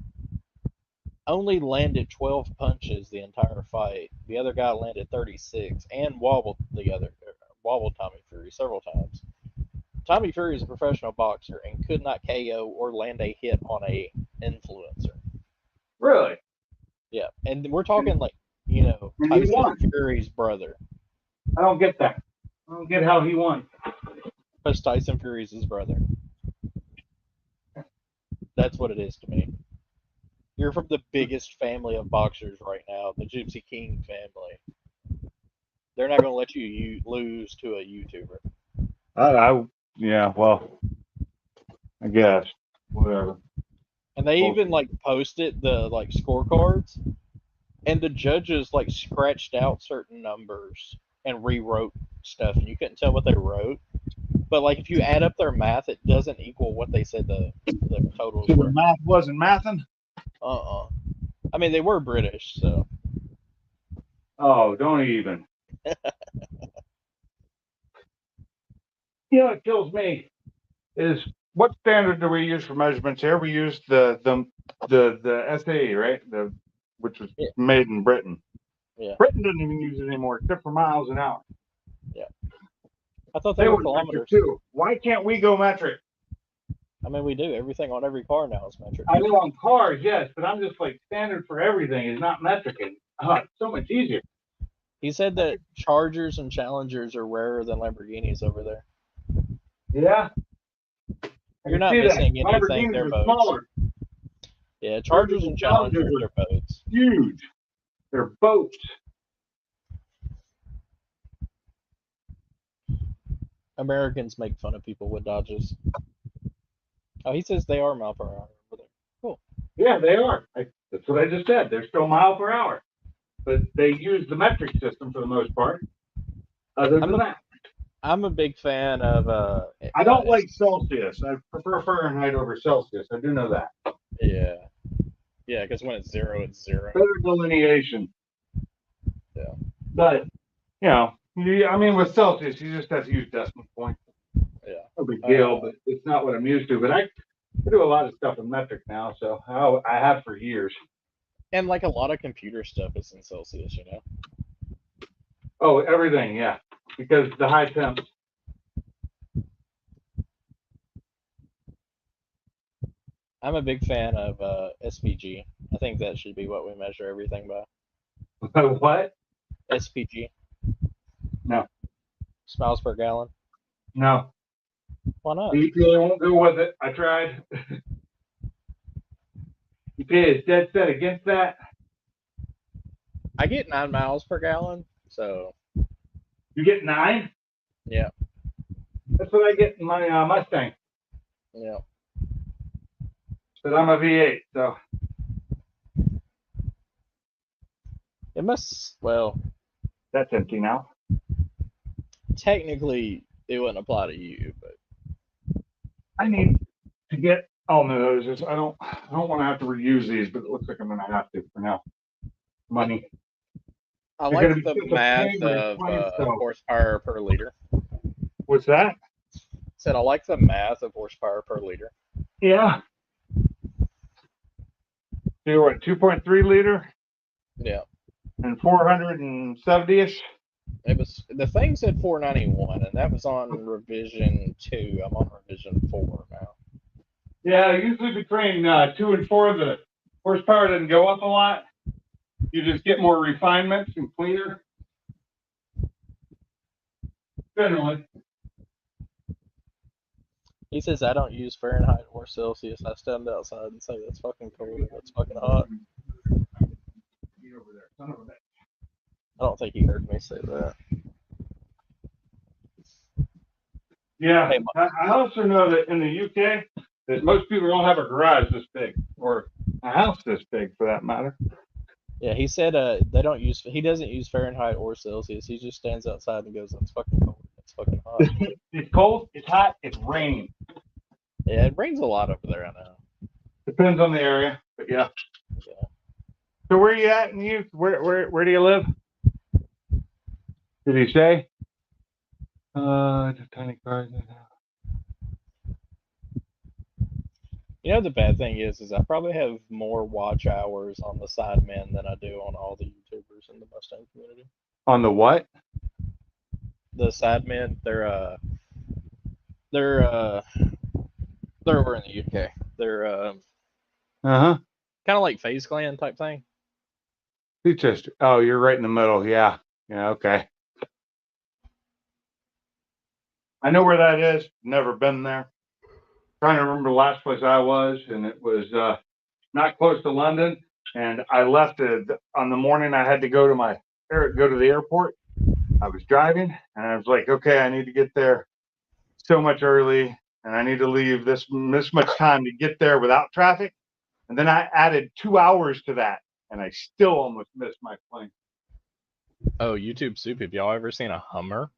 Only landed 12 punches the entire fight. The other guy landed 36 and wobbled Tommy Fury several times. Tommy Fury is a professional boxer and could not KO or land a hit on a influencer. Really? Yeah, and we're talking like, Tyson Fury's brother. I don't get that. I don't get how he won. Because Tyson Fury's his brother. That's what it is to me. You're from the biggest family of boxers right now, the Gypsy King family. They're not going to let you lose to a YouTuber. Yeah, well, I guess. Whatever. And they even posted the scorecards, and the judges scratched out certain numbers and rewrote stuff, and you couldn't tell what they wrote. But if you add up their math, it doesn't equal what they said the totals were. The math wasn't mathing? I mean, they were British, so. Oh, don't even. What kills me is what standard do we use for measurements here? We use the SAE, right? Which was made in Britain. Yeah. Britain doesn't even use it anymore, except for miles an hour. Yeah. I thought they were kilometers too. Why can't we go metric? I mean, we do. Everything on every car now is metric. I know on cars, yes, but I'm just standard for everything is not metric. And it's so much easier. He said that Chargers and Challengers are rarer than Lamborghinis over there. Yeah. I You're can not see that. missing anything. Lamborghinis They're are boats. smaller. Yeah, Chargers and Challengers are boats. Huge. They're boats. Americans make fun of people with Dodges. Oh, he says they are mile per hour over there. Cool. Yeah, they are. That's what I just said. They're still mile per hour, but they use the metric system for the most part. Other than that, I'm a big fan of. I don't like Celsius. I prefer Fahrenheit over Celsius. I do know that. Yeah. Yeah, because when it's 0, it's 0. Better delineation. Yeah. But, I mean, with Celsius, you just have to use decimal points. Yeah. No big deal, but it's not what I'm used to. But I do a lot of stuff in metric now, so I have for years. And like a lot of computer stuff is in Celsius, Oh, everything, yeah. Because the high temps. I'm a big fan of SPG. I think that should be what we measure everything by. What? SPG. No. Miles per gallon. No. Why not? The EPA won't go with it. I tried. EPA is dead set against that. I get 9 miles per gallon, so. You get 9? Yeah. That's what I get in my Mustang. Yeah. But I'm a V8, so. It must, well, That's empty now. technically it wouldn't apply to you, but I need to get all new hoses. I don't want to have to reuse these, but it looks like I'm going to have to for now. Money. I They're like gonna be the such a math pain to of explain stuff. horsepower per liter. What's that? Said I like the math of horsepower per liter. Yeah. So you're what, 2.3 liter Yeah. and 470-ish? It was, the thing said 491, and that was on revision 2. I'm on revision 4 now. Yeah, usually between 2 and 4, the horsepower doesn't go up a lot. You just get more refinements and cleaner. Generally. He says I don't use Fahrenheit or Celsius. I stand outside and say that's fucking cold. That's fucking hot. Get over there, son of a bitch. I don't think he heard me say that. Yeah, Hey, I also know that in the UK, that most people don't have a garage this big, or a house this big for that matter. Yeah, he said they don't use. He doesn't use Fahrenheit or Celsius. He just stands outside and goes, "It's fucking cold. It's fucking hot." It's cold, it's hot, it's raining. Yeah, it rains a lot over there. I know. Depends on the area, but yeah. Yeah. So where are you at in the UK? Where do you live? Did he say? Tiny cars. You know the bad thing is I probably have more watch hours on the Sidemen than I do on all the YouTubers in the Mustang community. On the what? The Sidemen, they're over in the UK. They're Uh-huh. kind of like FaZe Clan type thing. Chichester. Oh, you're right in the middle. Yeah. Yeah, okay. I know where that is. Never been there. Trying to remember the last place I was, and it was not close to London. And I left it on the morning I had to go to the airport. I was driving, and I was like, okay, I need to get there so much early, and I need to leave this much time to get there without traffic. And then I added 2 hours to that, and I still almost missed my plane. Oh, YouTube Soup, have y'all ever seen a Hummer?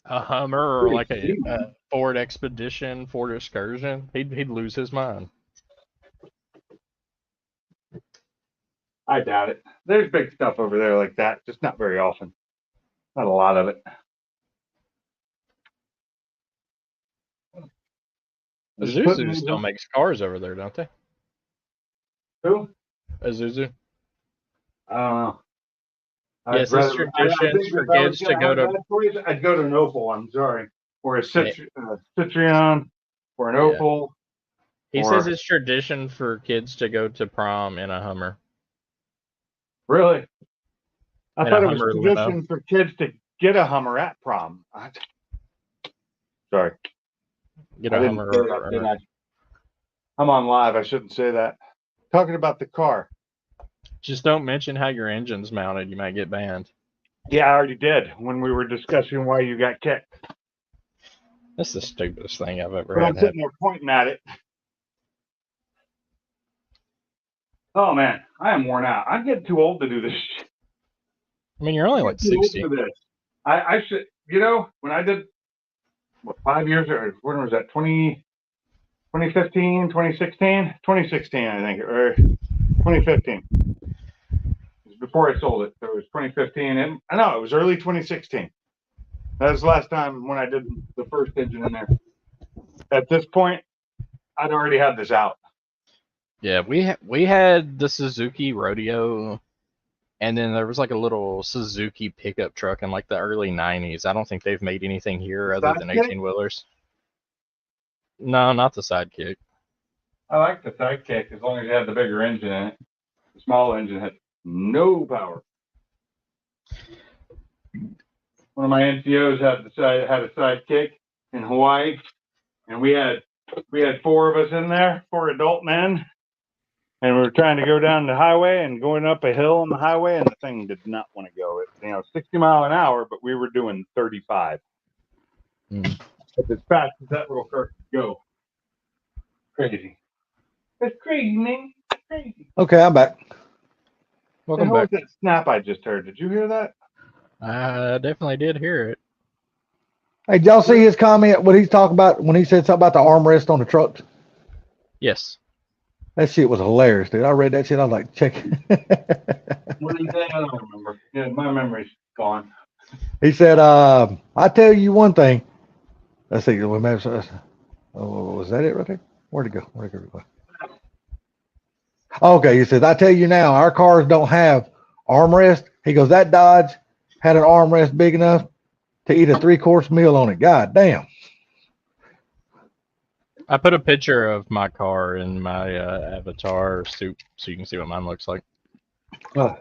A Hummer or like a Ford Expedition, Ford Excursion, he'd lose his mind. I doubt it. There's big stuff over there like that, just not very often. Not a lot of it. Isuzu still makes cars over there, don't they? Who? Isuzu. I don't know. Yes, it's traditions for kids to go to. I'd go to Noble. I'm sorry. or a Citroen, or an Yeah. Opel. He Or- says it's tradition for kids to go to prom in a Hummer. Really? I In thought a it was Hummer limo. tradition for kids to get a Hummer at prom. Sorry. Get I a didn't Hummer say or, that, did I? I'm on live. I shouldn't say that. Talking about the car. just don't mention how your engine's mounted. You might get banned. Yeah, I already did when we were discussing why you got kicked. That's the stupidest thing I've ever But I'm had. sitting there pointing at it. Oh man, I am worn out. I'm getting too old to do this shit. I mean, you're only I'm like too old 60. for this. I should, you know, when I did, what, 5 years or when was that? 2015, 2016, 2016, I think, or 2015. It was before I sold it. So it was 2015. And I know it was early 2016. That was the last time when I did the first engine in there. At this point, I'd already had this out. Yeah, we had the Suzuki Rodeo, and then there was like a little Suzuki pickup truck in like the early 90s. I don't think they've made anything here other than Sidekick? 18-wheelers. No, not the Sidekick. I like the Sidekick as long as you had the bigger engine in it. The small engine had no power. One of my NCOs had a Sidekick in Hawaii, and we had 4 of us in there, 4 adult men, and we were trying to go down the highway and going up a hill on the highway, and the thing did not want to go. It, 60 mile an hour, but we were doing 35. Mm. That's as fast as that little car could go. Crazy. That's crazy, man. Crazy. Okay, I'm back. Welcome What back. was that snap I just heard? Did you hear that? I definitely did hear it. Hey, did y'all see his comment? What he's talking about when he said something about the armrest on the trucks? Yes. That shit was hilarious, dude. I read that shit. I was like, check. What did he say? I don't remember. Yeah, my memory's gone. He said, I tell you one thing. Let's see. Was that it right there? Where'd it go? Okay, he says, I tell you now, our cars don't have armrest. He goes, that Dodge had an armrest big enough to eat a 3-course meal on it. God damn. I put a picture of my car in my avatar soup so you can see what mine looks like. Well,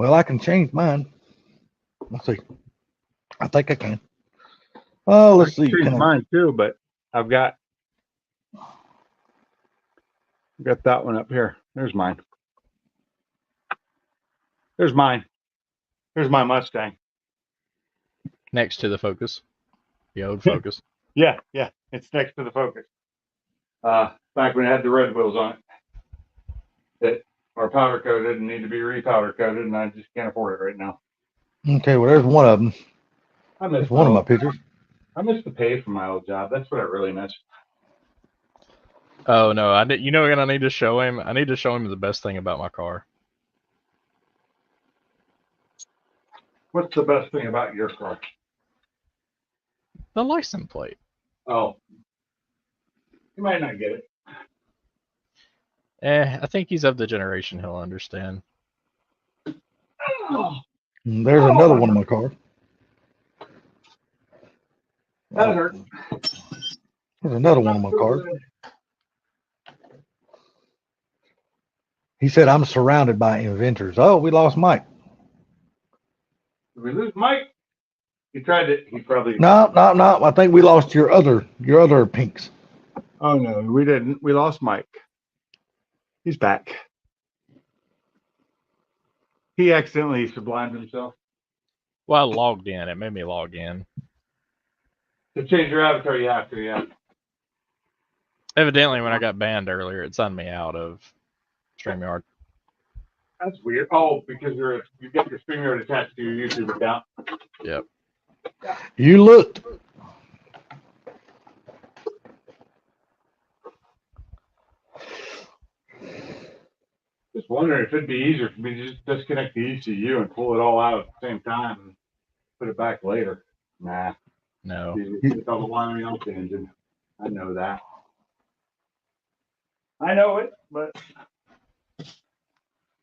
I can change mine. Let's see. I think I can. Oh, let's see. Changed mine too, but I've got that one up here. There's mine. There's mine. There's my Mustang. Next to the Focus. The old Focus. Yeah, it's next to the Focus. Back when it had the red wheels on it, that are powder coated and need to be repowder coated, and I just can't afford it right now. Okay, well, there's one of them. I miss There's one of my pictures. I miss the pay from my old job. That's what I really miss. Oh no, you know what I need to show him? I need to show him the best thing about my car. What's the best thing about your car? The license plate. Oh, you might not get it. I think he's of the generation he'll understand. Oh, There's another one of my cars. that hurt. There's another one of my cars. He said, I'm surrounded by inventors. Oh, we lost Mike. Did we lose Mike? He tried to. He probably. No. I think we lost your other pinks. Oh no, we didn't. We lost Mike. He's back. He accidentally sublimed himself. Well, I logged in. It made me log in. To change your avatar, you have to. Yeah. Evidently, when I got banned earlier, it signed me out of StreamYard. That's weird. Oh, because you get your StreamYard attached to your YouTube account. Yep. You looked. Just wondering if it'd be easier for me to just disconnect the ECU and pull it all out at the same time and put it back later. Nah. No. It's all the wiring off the engine. I know that. I know it, but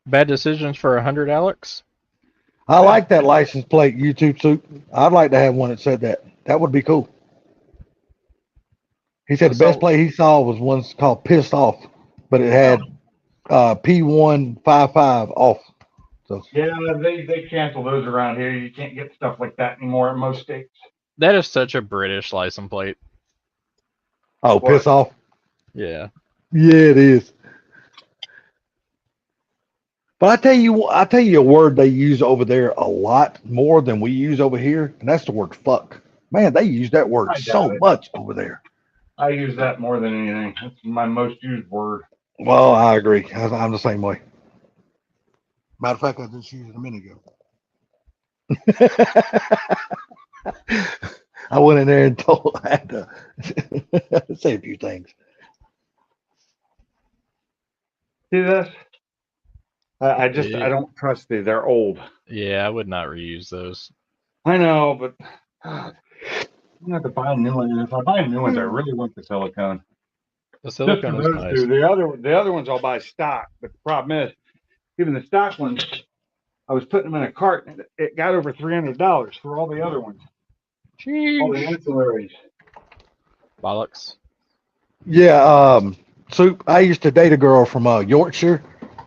Bad decisions for 100, Alex? I like that license plate YouTube Soup. I'd like to have one that said that. That would be cool. He said the best So- plate he saw was one called Pissed Off, but it had P155 off. So Yeah, they cancel those around here. You can't get stuff like that anymore in most states. That is such a British license plate. oh, What? Piss Off. Yeah. Yeah, it is. But I tell you a word they use over there a lot more than we use over here, and that's the word fuck. Man, they use that word I so doubt it. much over there. I use that more than anything. That's my most used word. Well, I agree. I'm the same way. Matter of fact, I just used it a minute ago. I went in there and told I had to say a few things. See this? I Yeah. don't trust these. They're old. Yeah, I would not reuse those. I know, but God, I'm gonna have to buy new ones. If I buy new ones, I really want the silicone. The Just for silicone is those nice. two. The other ones I'll buy stock. But the problem is, even the stock ones, I was putting them in a cart and it got over $300 for all the other ones, all the Sheesh. ancillaries. Bollocks. Yeah, Soup. I used to date a girl from Yorkshire,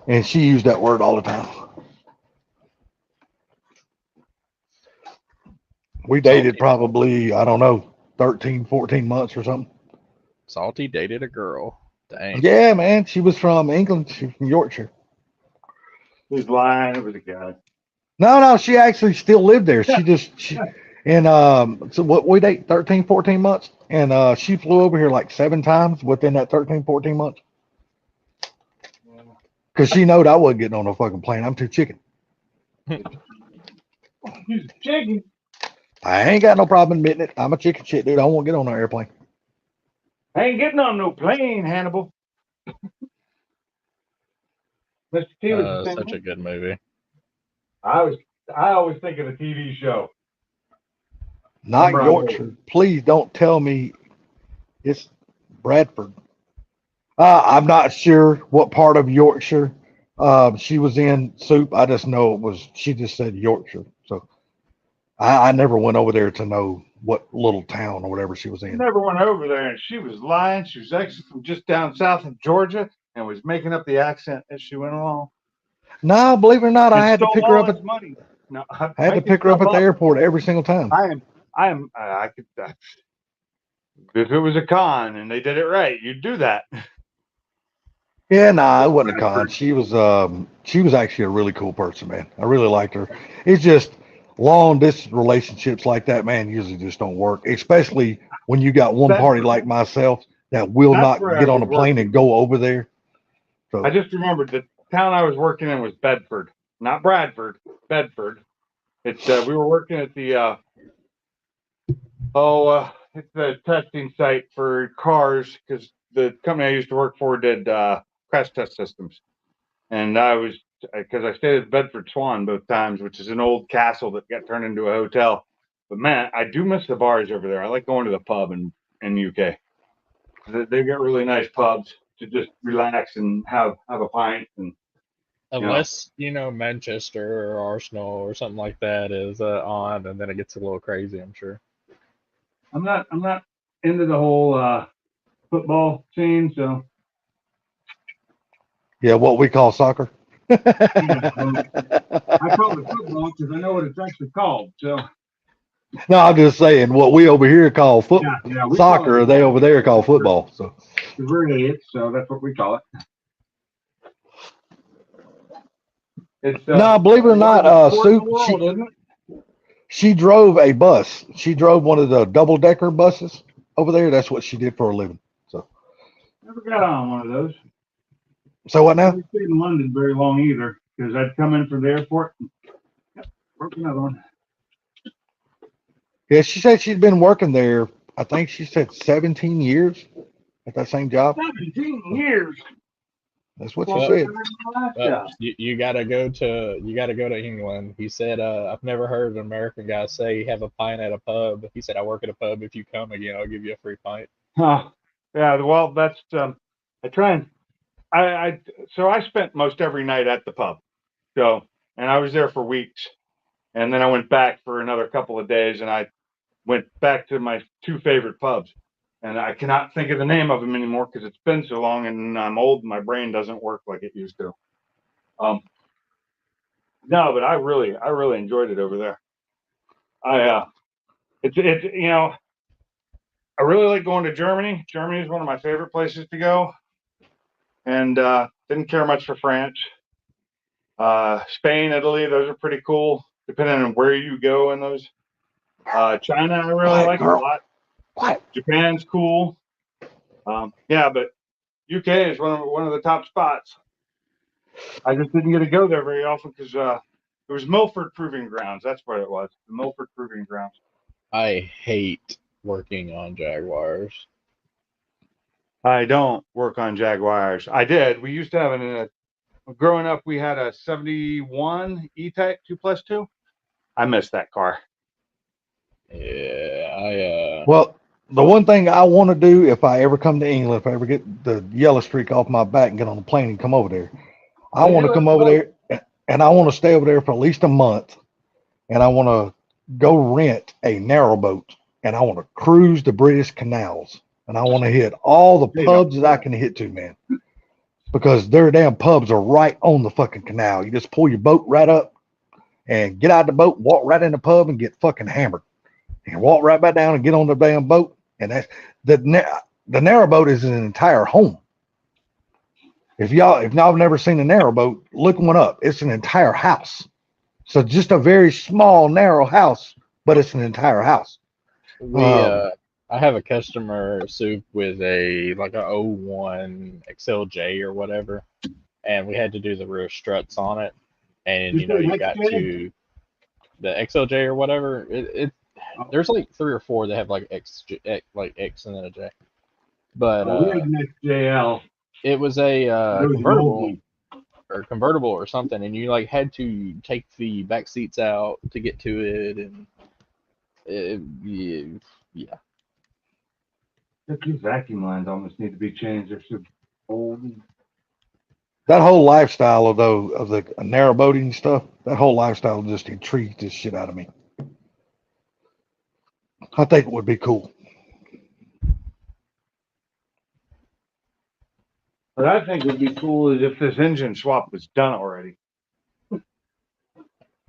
and she used that word all the time. We dated Salty. probably, I don't know, 13, 14 months or something. Salty dated a girl. Dang. Yeah, man. She was from England. She's from Yorkshire. He's lying. It was a guy. No, she actually still lived there. So what we date 13, 14 months, and she flew over here like 7 times within that 13, 14 months. Because she knowed I wasn't getting on no fucking plane. I'm too chicken. He's a chicken. I ain't got no problem admitting it. I'm a chicken shit, dude. I won't get on no airplane. I ain't getting on no plane, Hannibal. Mr. T was the same Such way. a good movie. I always think of the TV show. Not Remember, Yorkshire. Please don't tell me it's Bradford. I'm not sure what part of Yorkshire she was in, Soup. I just know it was, she just said Yorkshire. So I never went over there to know what little town or whatever she was I in. never went over there, and she was lying. She was actually from just down south of Georgia and was making up the accent as she went along. No, believe it or not, I And had to stole pick her all up his money. No, I had to pick her up at the airport every single time. I could. If it was a con and they did it right, you'd do that. Yeah, nah, it wasn't a con. She was actually a really cool person, man. I really liked her. It's just long distance relationships like that, man, usually just don't work. Especially when you got one party like myself that will That's not where I get on a was plane working. and go over there. So I just remembered the town I was working in was Bedford, not Bradford. Bedford. It's we were working at the it's the testing site for cars because the company I used to work for did crash test systems, and I was because I stayed at Bedford Swan both times, which is an old castle that got turned into a hotel. But man, I do miss the bars over there. I like going to the pub in UK. They get really nice pubs to just relax and have a pint and Unless, Manchester or Arsenal or something like that is on, and then it gets a little crazy, I'm sure. I'm not into the whole football scene, so yeah, what we call soccer. I call it football because I know what it's actually called. So No, I'm just saying what we over here call football, yeah, we soccer, call it they over there call football. So we're idiots, so that's what we call it. It's no, believe it or not, Soup, world, isn't it? she drove a bus. She drove one of the double-decker buses over there. That's what she did for a living. So Never got on one of those. so what now? Never stayed in London very long either, because I'd come in from the airport. And, broke another one. Yeah, she said she'd been working there, I think she said 17 years at that same job. 17 years. That's what she Well, said. You gotta go to England. He said, I've never heard an American guy say have a pint at a pub. He said, I work at a pub. If you come again, I'll give you a free pint. Oh, yeah. Well, that's I try and so I spent most every night at the pub. So, and I was there for weeks. And then I went back for another couple of days, and I went back to my 2 favorite pubs. And I cannot think of the name of them anymore because it's been so long, and I'm old and my brain doesn't work like it used to. No, but I really enjoyed it over there. It's you know, I really like going to Germany. Germany is one of my favorite places to go, and didn't care much for France. Spain, Italy, those are pretty cool, depending on where you go in those. China, I really like a lot. What? Japan's cool. Yeah, but UK is one of the top spots. I just didn't get to go there very often because it was Milford Proving Grounds. That's what it was. The Milford Proving Grounds. I hate working on Jaguars. I don't work on Jaguars. I did. We used to have growing up, we had a 71 E-Type 2+2. I missed that car. Yeah, Well, the one thing I want to do if I ever come to England, if I ever get the yellow streak off my back and get on the plane and come over there, I want to come over there and I want to stay over there for at least a month, and I want to go rent a narrowboat and I want to cruise the British canals, and I want to hit all the pubs that I can hit to, man, because their damn pubs are right on the fucking canal. You just pull your boat right up and get out of the boat, walk right in the pub and get fucking hammered, and walk right back down and get on the damn boat. And that's the narrowboat is an entire home. If y'all have never seen a narrowboat, look one up. It's an entire house. So just a very small, narrow house, but it's an entire house. I have a customer, Soup, with a 01 XLJ or whatever, and we had to do the rear struts on it. And you got to the XLJ or whatever. There's like 3 or 4 that have like X and then a J. But JL. it was a convertible or something, and you had to take the back seats out to get to it, and yeah. These vacuum lines almost need to be changed. They're so old. That whole lifestyle of the narrowboating stuff, that whole lifestyle just intrigues the shit out of me. I think it would be cool. What I think would be cool is if this engine swap was done already.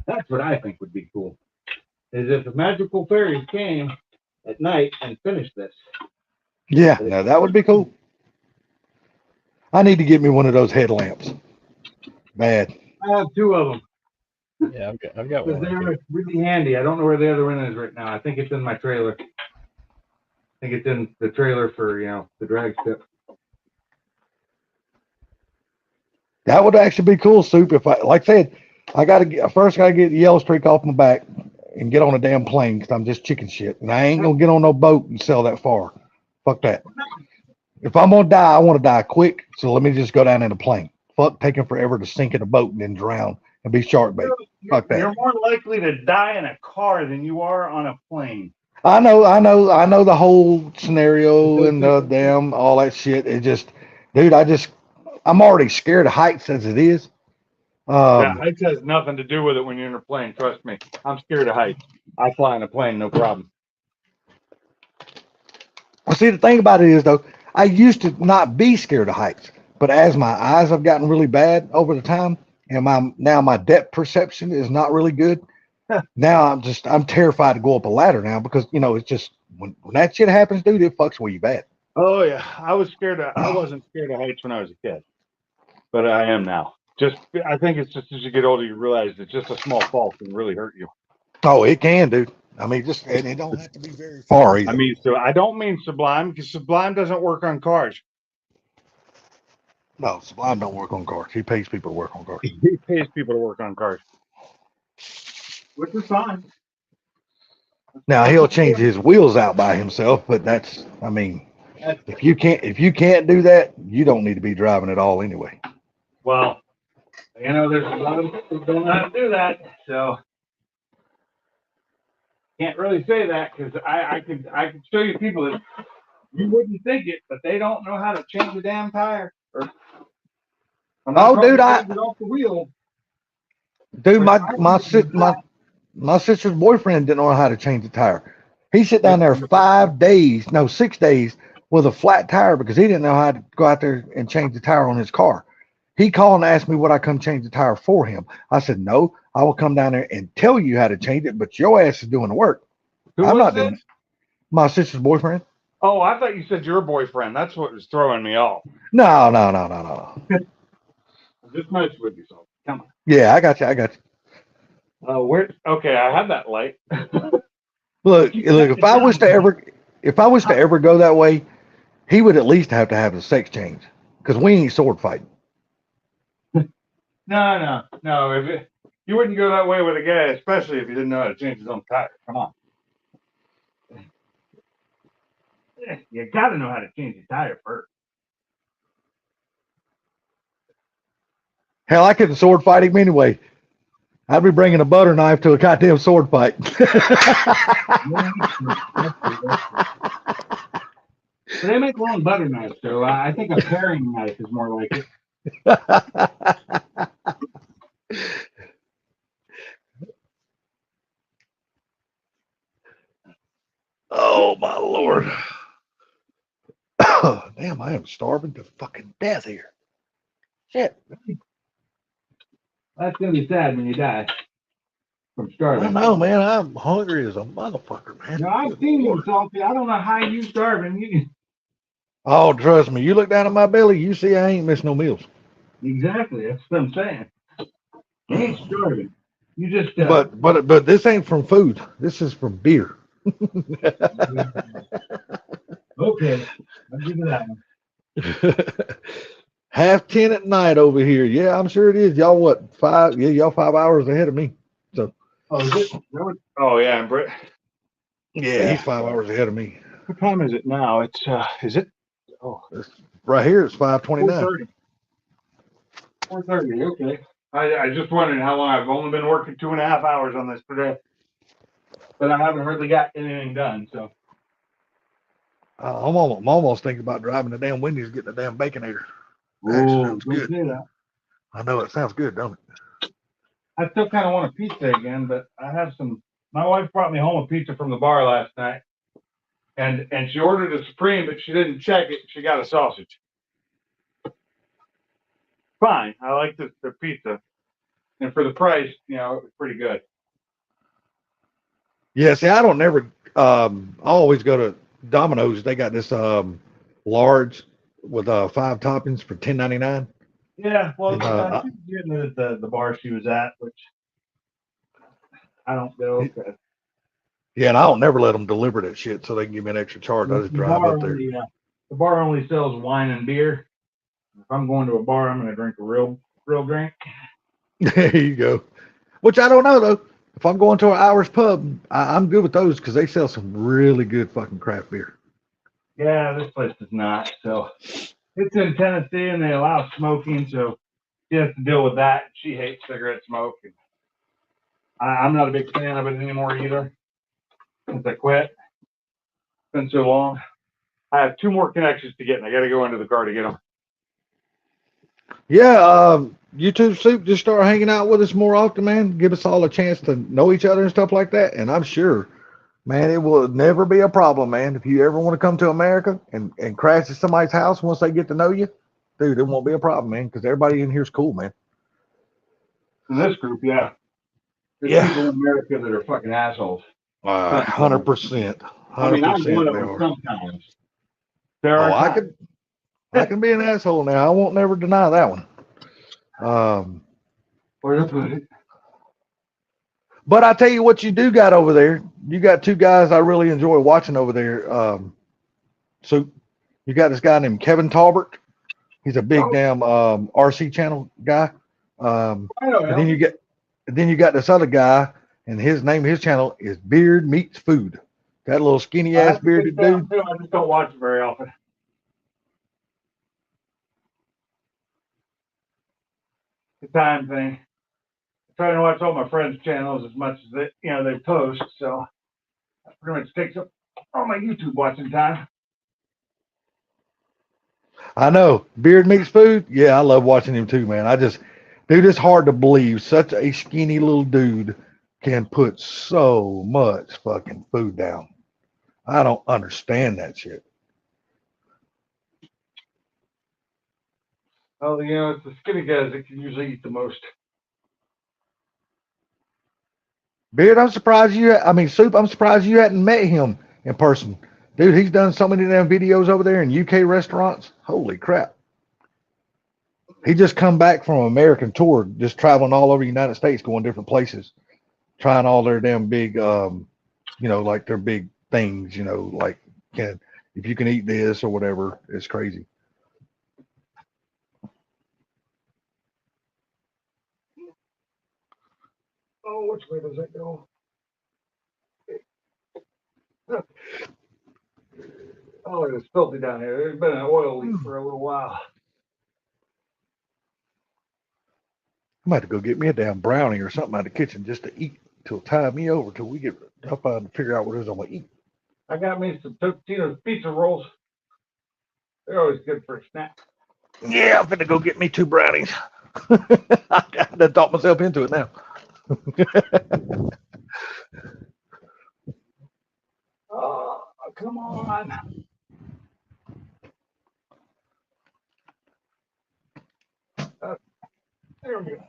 That's what I think would be cool. Is if the magical fairies came at night and finished this. Yeah, now that would be cool. I need to get me one of those headlamps. Bad. I have 2 of them. Yeah, I've got one. They're really handy. I don't know where the other one is right now. I think it's in my trailer. I think it's in the trailer for, the drag strip. That would actually be cool, Soup. If like I said, I gotta get the yellow streak off my back and get on a damn plane because I'm just chicken shit, and I ain't gonna get on no boat and sail that far. Fuck that. If I'm gonna die, I want to die quick. So let me just go down in a plane. Fuck taking forever to sink in a boat and then drown and be shark bait. Fuck that. You're more likely to die in a car than you are on a plane. I know the whole scenario and the damn all that shit. It just, dude, I'm already scared of heights as it is. Heights has nothing to do with it when you're in a plane. Trust me, I'm scared of heights. I fly in a plane, no problem. Well, see, the thing about it is, though, I used to not be scared of heights, but as my eyes have gotten really bad over the time, and my depth perception is not really good. Now I'm terrified to go up a ladder now because it's just when that shit happens, dude, it fucks with you bad. Oh yeah, I wasn't scared of heights when I was a kid, but I am now. I think it's just as you get older, you realize that just a small fall can really hurt you. Oh, it can, dude. I mean, and it don't have to be very far either. I mean, so I don't mean Sublime because Sublime doesn't work on cars. No, Sublime don't work on cars. He pays people to work on cars. He pays people to work on cars, which is fine. Now he'll change his wheels out by himself, but if you can't do that, you don't need to be driving at all anyway. Well, there's a lot of people who don't know how to do that, so can't really say that because I could show you people that you wouldn't think it, but they don't know how to change a damn tire. Oh, dude, off the wheel. Dude, my my sister's boyfriend didn't know how to change the tire. He sat down there 5 days, no, 6 days with a flat tire because he didn't know how to go out there and change the tire on his car. He called and asked me would I come change the tire for him. I said, no, I will come down there and tell you how to change it, but your ass is doing the work. Who I'm was not this? doing it. My sister's boyfriend. Oh, I thought you said your boyfriend. That's what was throwing me off. No. Just nice with yourself. Come on. Yeah, I got you. Where? Okay, I have that light. Look, if I was to ever go that way, he would at least have to have a sex change because we ain't sword fighting. No. You wouldn't go that way with a guy, especially if you didn't know how to change his own tire. Come on. You got to know how to change your tire first. Hell, I couldn't sword fight him anyway. I'd be bringing a butter knife to a goddamn sword fight. But they make long butter knives, so I think a paring knife is more like it. Oh my Lord. Damn, I am starving to fucking death here. Shit. That's gonna be sad when you die from I starving. know, man. I'm hungry as a motherfucker, man. No, I've seen you salty. I don't know how you starving. Oh, trust me. You look down at my belly, you see I ain't missed no meals. Exactly. That's what I'm saying. You ain't starving. You just. But this ain't from food. This is from beer. Okay. I'll give you that one. 10:30 at night over here. Yeah, I'm sure it is. Y'all what? 5? Yeah, y'all 5 hours ahead of me. So. Oh, is it? Oh, yeah. And Britt. Yeah, he's 5 hours ahead of me. What time is it now? It's. Is it? Oh, Right here, it's 5:29. 4:30. 4:30. Okay. I just wondered how long. I've only been working 2.5 hours on this today, but I haven't hardly got anything done. So. I'm almost thinking about driving the damn Wendy's and getting the damn Baconator. Ooh, sounds don't good. say that. I know it sounds good, don't it? I still kind of want a pizza again, but I have some. My wife brought me home a pizza from the bar last night, and she ordered a Supreme, but she didn't check it. She got a sausage. Fine, I like the pizza, and for the price, it was pretty good. Yeah, see, I don't never. I always go to Domino's. They got this large with 5 toppings for $10.99. Yeah, well, And, she was getting it at the bar she was at, which I don't go. Yeah, and I don't never let them deliver that shit, so they can give me an extra charge. I just drive up there. The bar only sells wine and beer. If I'm going to a bar, I'm going to drink a real drink. There you go. Which I don't know though. If I'm going to an Irish pub, I'm good with those because they sell some really good fucking craft beer. Yeah, this place does not. So it's in Tennessee and they allow smoking, so she has to deal with that. She hates cigarette smoke. And I'm not a big fan of it anymore either. Since I quit. It's been so long. I have 2 more connections to get, and I got to go into the car to get them. Yeah, YouTube Soup, just start hanging out with us more often, man. Give us all a chance to know each other and stuff like that. And I'm sure, man, it will never be a problem, man. If you ever want to come to America and crash at somebody's house once they get to know you, dude, it won't be a problem, man, because everybody in here is cool, man. In this group, yeah. There's Yeah. people in America that are fucking assholes. 100%. I mean, I'm 100% one of they them are. sometimes. There Oh, are I can be an asshole now. I won't never deny that one. Where to put it? But I tell you what, you do got over there. You got 2 guys I really enjoy watching over there. So you got this guy named Kevin Talbert. He's a big damn RC channel guy. And then you got this other guy, and his channel is Beard Meets Food. That little skinny ass bearded dude. I just don't watch it very often. The time thing. I try to watch all my friends' channels as much as they post, so that pretty much takes up all my YouTube watching time. I know. Beard Meets Food. Yeah, I love watching him too, man. Dude, it's hard to believe such a skinny little dude can put so much fucking food down. I don't understand that shit. Oh, you know, it's the skinny guys that can usually eat the most. Beard, I'm surprised you. I mean, Soup. I'm surprised you hadn't met him in person, dude. He's done so many damn videos over there in UK restaurants. Holy crap! He just come back from an American tour, just traveling all over the United States, going different places, trying all their damn big, like their big things, like if you can eat this or whatever. It's crazy. Oh, which way does that go? Oh, it was filthy down here. There's been an oil leak for a little while. I might have to go get me a damn brownie or something out of the kitchen just to eat till tie me over till we get up and figure out what it is I'm gonna eat. I got me some Totino's pizza rolls. They're always good for a snack. Yeah, I'm finna go get me 2 brownies. I done talked myself into it now. Oh, come on. There we go.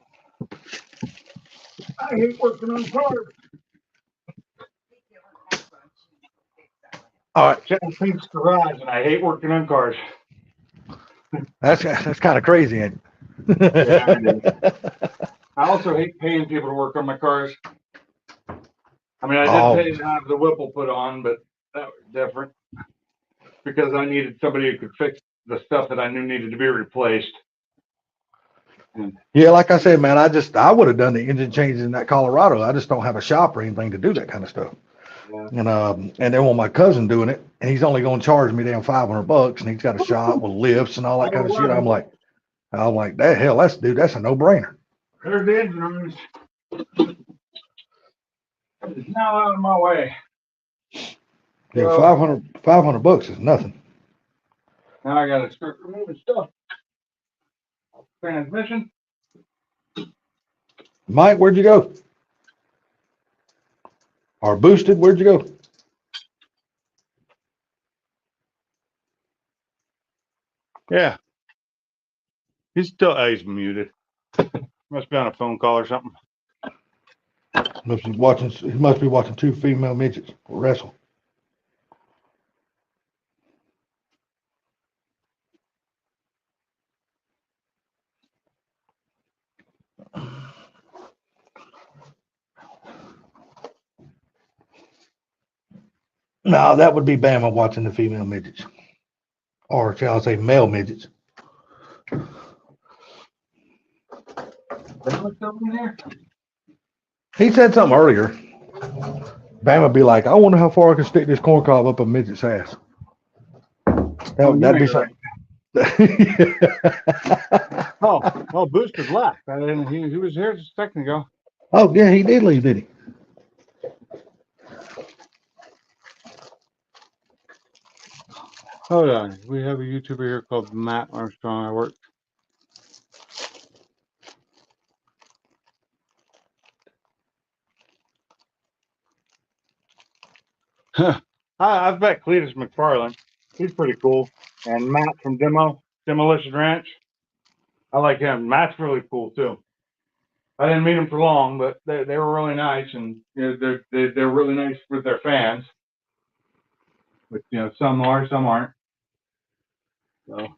I hate working on cars. All right, Chad Pink's garage, and I hate working on cars. that's kind of crazy, ain't it? Yeah, it is. I also hate paying people to work on my cars. I mean, I did pay to have the Whipple put on, but that was different because I needed somebody who could fix the stuff that I knew needed to be replaced. Yeah, like I said, man, I would have done the engine changes in that Colorado. I just don't have a shop or anything to do that kind of stuff. Yeah. And then when my cousin doing it, and he's only going to charge me damn $500, and he's got a shop with lifts and all that kind of shit. I'm like, that hell, that's a no brainer. There's the engine rooms. It's now out of my way. Yeah, So, $500 is nothing. now I gotta start removing stuff. Transmission. Mike, where'd you go? Or Boosted, where'd you go? Yeah. He's muted. Must be on a phone call or something. He must be watching 2 female midgets wrestle. No, that would be Bama watching the female midgets. Or shall I say male midgets. He said something earlier. Bama be like, I wonder how far I can stick this corn cob up a midget's ass. That'd be something. Oh, Boosted left. He was here just a second ago. Oh, yeah, he did leave, did he? Hold on. We have a YouTuber here called Matt Armstrong. I work. I've met Cletus McFarland. He's pretty cool. And Matt from Demolition Ranch. I like him. Matt's really cool too. I didn't meet him for long, but they were really nice, and they're really nice with their fans. But some are, some aren't. So.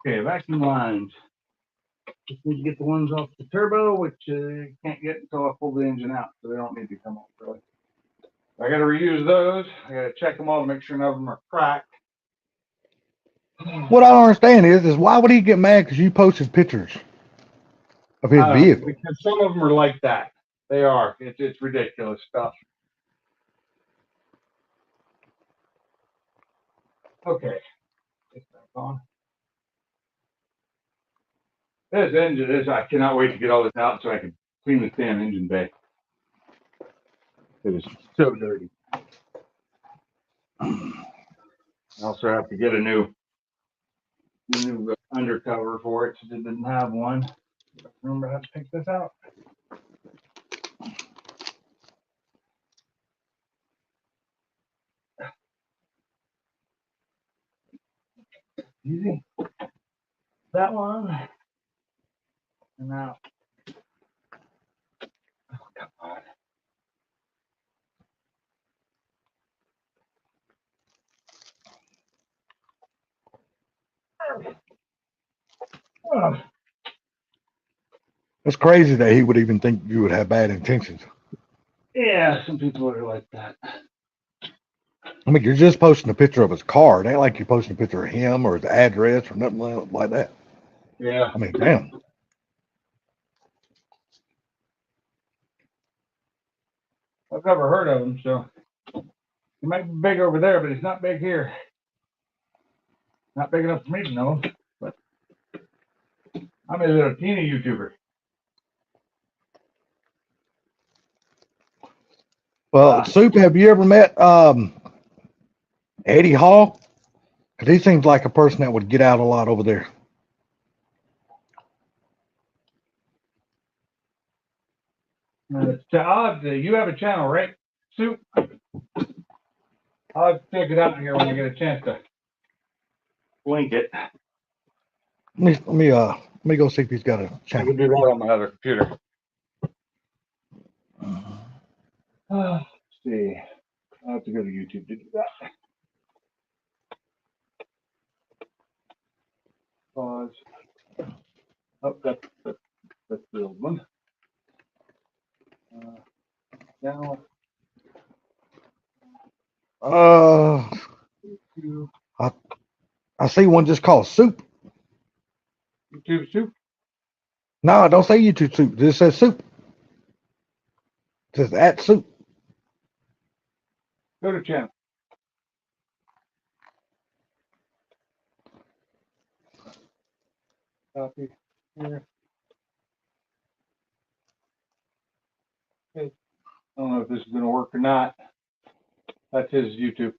Okay, vacuum lines. Just need to get the ones off the turbo, which can't get until I pull the engine out, so they don't need to come off really. I got to reuse those. I got to check them all to make sure none of them are cracked. What I don't understand is why would he get mad because you posted pictures of his vehicle? Because some of them are like that. They are. It's ridiculous stuff. Okay. It's back on. This engine I cannot wait to get all this out so I can clean this damn engine bay. It is so dirty. I also have to get a new the new undercover for it. It didn't have one. Remember how to pick this out? Easy. That one. And now. Oh, come on. Oh, It's crazy that he would even think you would have bad intentions. yeah, some people are like that. I mean, you're just posting a picture of his car. It ain't like you're posting a picture of him or his address or nothing like that. Yeah. I mean, damn. I've never heard of him, so he might be big over there, but he's not big here. Not big enough for me to know him, but I'm a little teeny YouTuber. Well, Soup, have you ever met Eddie Hall? Because he seems like a person that would get out a lot over there. You have a channel, right, Soup? I'll have to check it out here when I get a chance to link it. Let me go see if he's got a I channel. can do that on my other computer. Let's see. I'll have to go to YouTube to do that. Pause. Oh, that's the old one. Now, I see one just called Soup. YouTube Soup. No, don't say YouTube Soup. This says Soup. It says at Soup. Go to channel. Copy here. Okay. I don't know if this is going to work or not. That's his YouTube.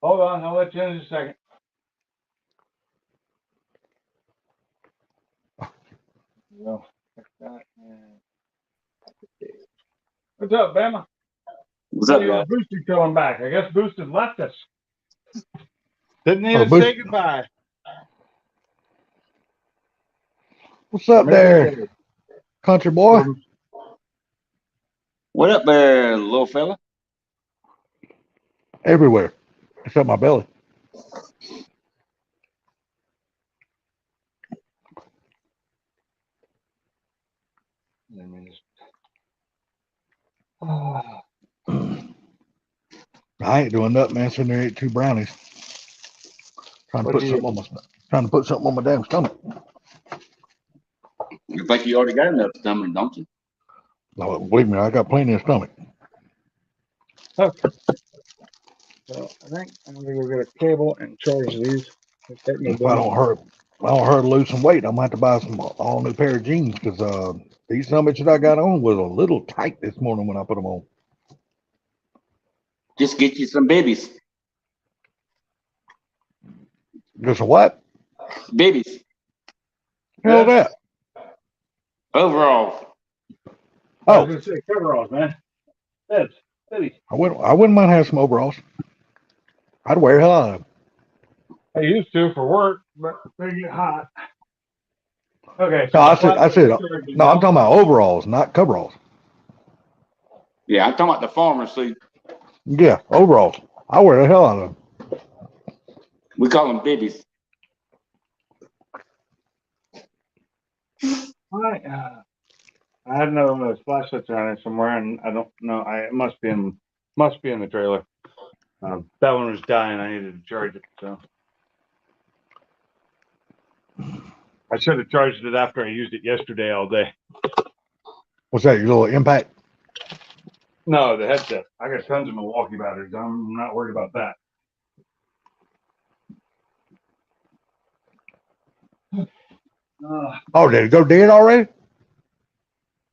Hold on, I'll let you in just a second. Well, check that and what's up, Bama? What's up, guys? Boosted coming back. I guess Boosted left us. Didn't need Oh, to Bush- say goodbye. What's up there, country boy? What up there, little fella? Everywhere, except my belly. I ain't doing nothing, man. Sitting there eating 2 brownies. Trying to What put do something on my trying to put something on my damn stomach. You think you already got enough stomach, don't you? No, believe me, I got plenty of stomach. Okay. So I think I'm gonna go get a cable and charge these. If I don't hurt losing weight, I'm gonna have to buy some all new pair of jeans because these summits that I got on was a little tight this morning when I put them on. Just get you some babies. Just a what? Babies. Hell that. Overall. I Oh, was gonna say coveralls, man. That's steady. I wouldn't mind having some overalls. I'd wear hell out of them. I used to for work, but they get hot. Okay. No, I said, no, I'm talking about overalls, not coveralls. Yeah, I'm talking about the farmer suit. Yeah, overalls. I wear the hell out of them. We call them babies. I had no splash switcher on it somewhere, and I don't know. It must be in the trailer. That one was dying. I needed to charge it, so I should have charged it after I used it yesterday all day. What's that? Your little impact? No, the headset. I got tons of Milwaukee batteries. I'm not worried about that. Oh, did it go dead already?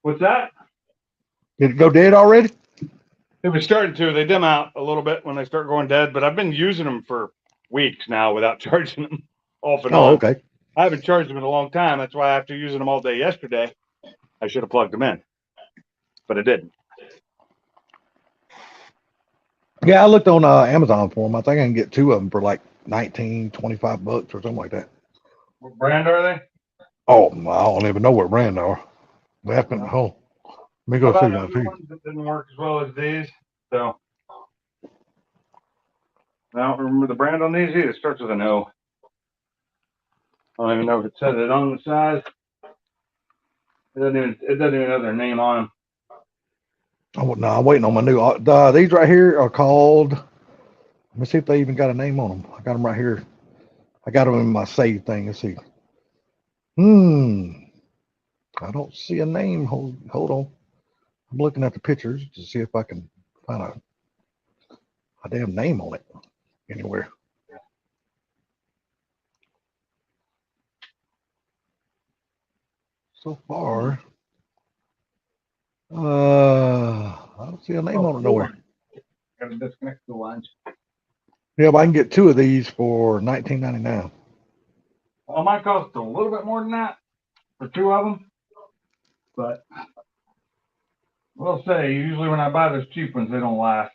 What's that? Did it go dead already? It was starting to. They dim out a little bit when they start going dead, but I've been using them for weeks now without charging them off and Oh, on. okay. I haven't charged them in a long time. That's why after using them all day yesterday, I should have plugged them in, but I didn't. Yeah, I looked on Amazon for them. I think I can get 2 of them for like 19, 25 bucks or something like that. What brand are they? Oh, I don't even know what brand they are. They have been home. Let me go How see. about I'll other see. ones that didn't work as well as these? So I don't remember the brand on these either. It starts with an O. I don't even know if it says it on the side. It doesn't even have their name on them. Oh, no, I'm waiting on my new. These right here are called. Let me see if they even got a name on them. I got them right here. I got them in my save thing. Let's see. I don't see a name. Hold on. I'm looking at the pictures to see if I can find a damn name on it anywhere. So far, I don't see a name on it nowhere. Got to disconnect the lines. Yeah, but I can get 2 of these for $19.99. Well, it might cost a little bit more than that for 2 of them, but we'll say usually when I buy those cheap ones, they don't last.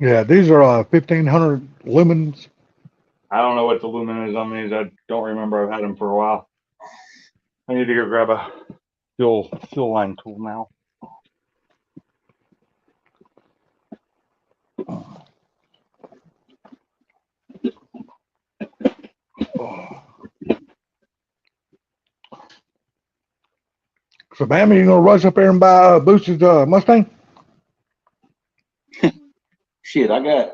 Yeah, these are 1,500 lumens. I don't know what the lumen is on these. I don't remember. I've had them for a while. I need to go grab a fuel line tool now. So, Bammy, you gonna rush up there and buy Boost's Mustang? Shit, I got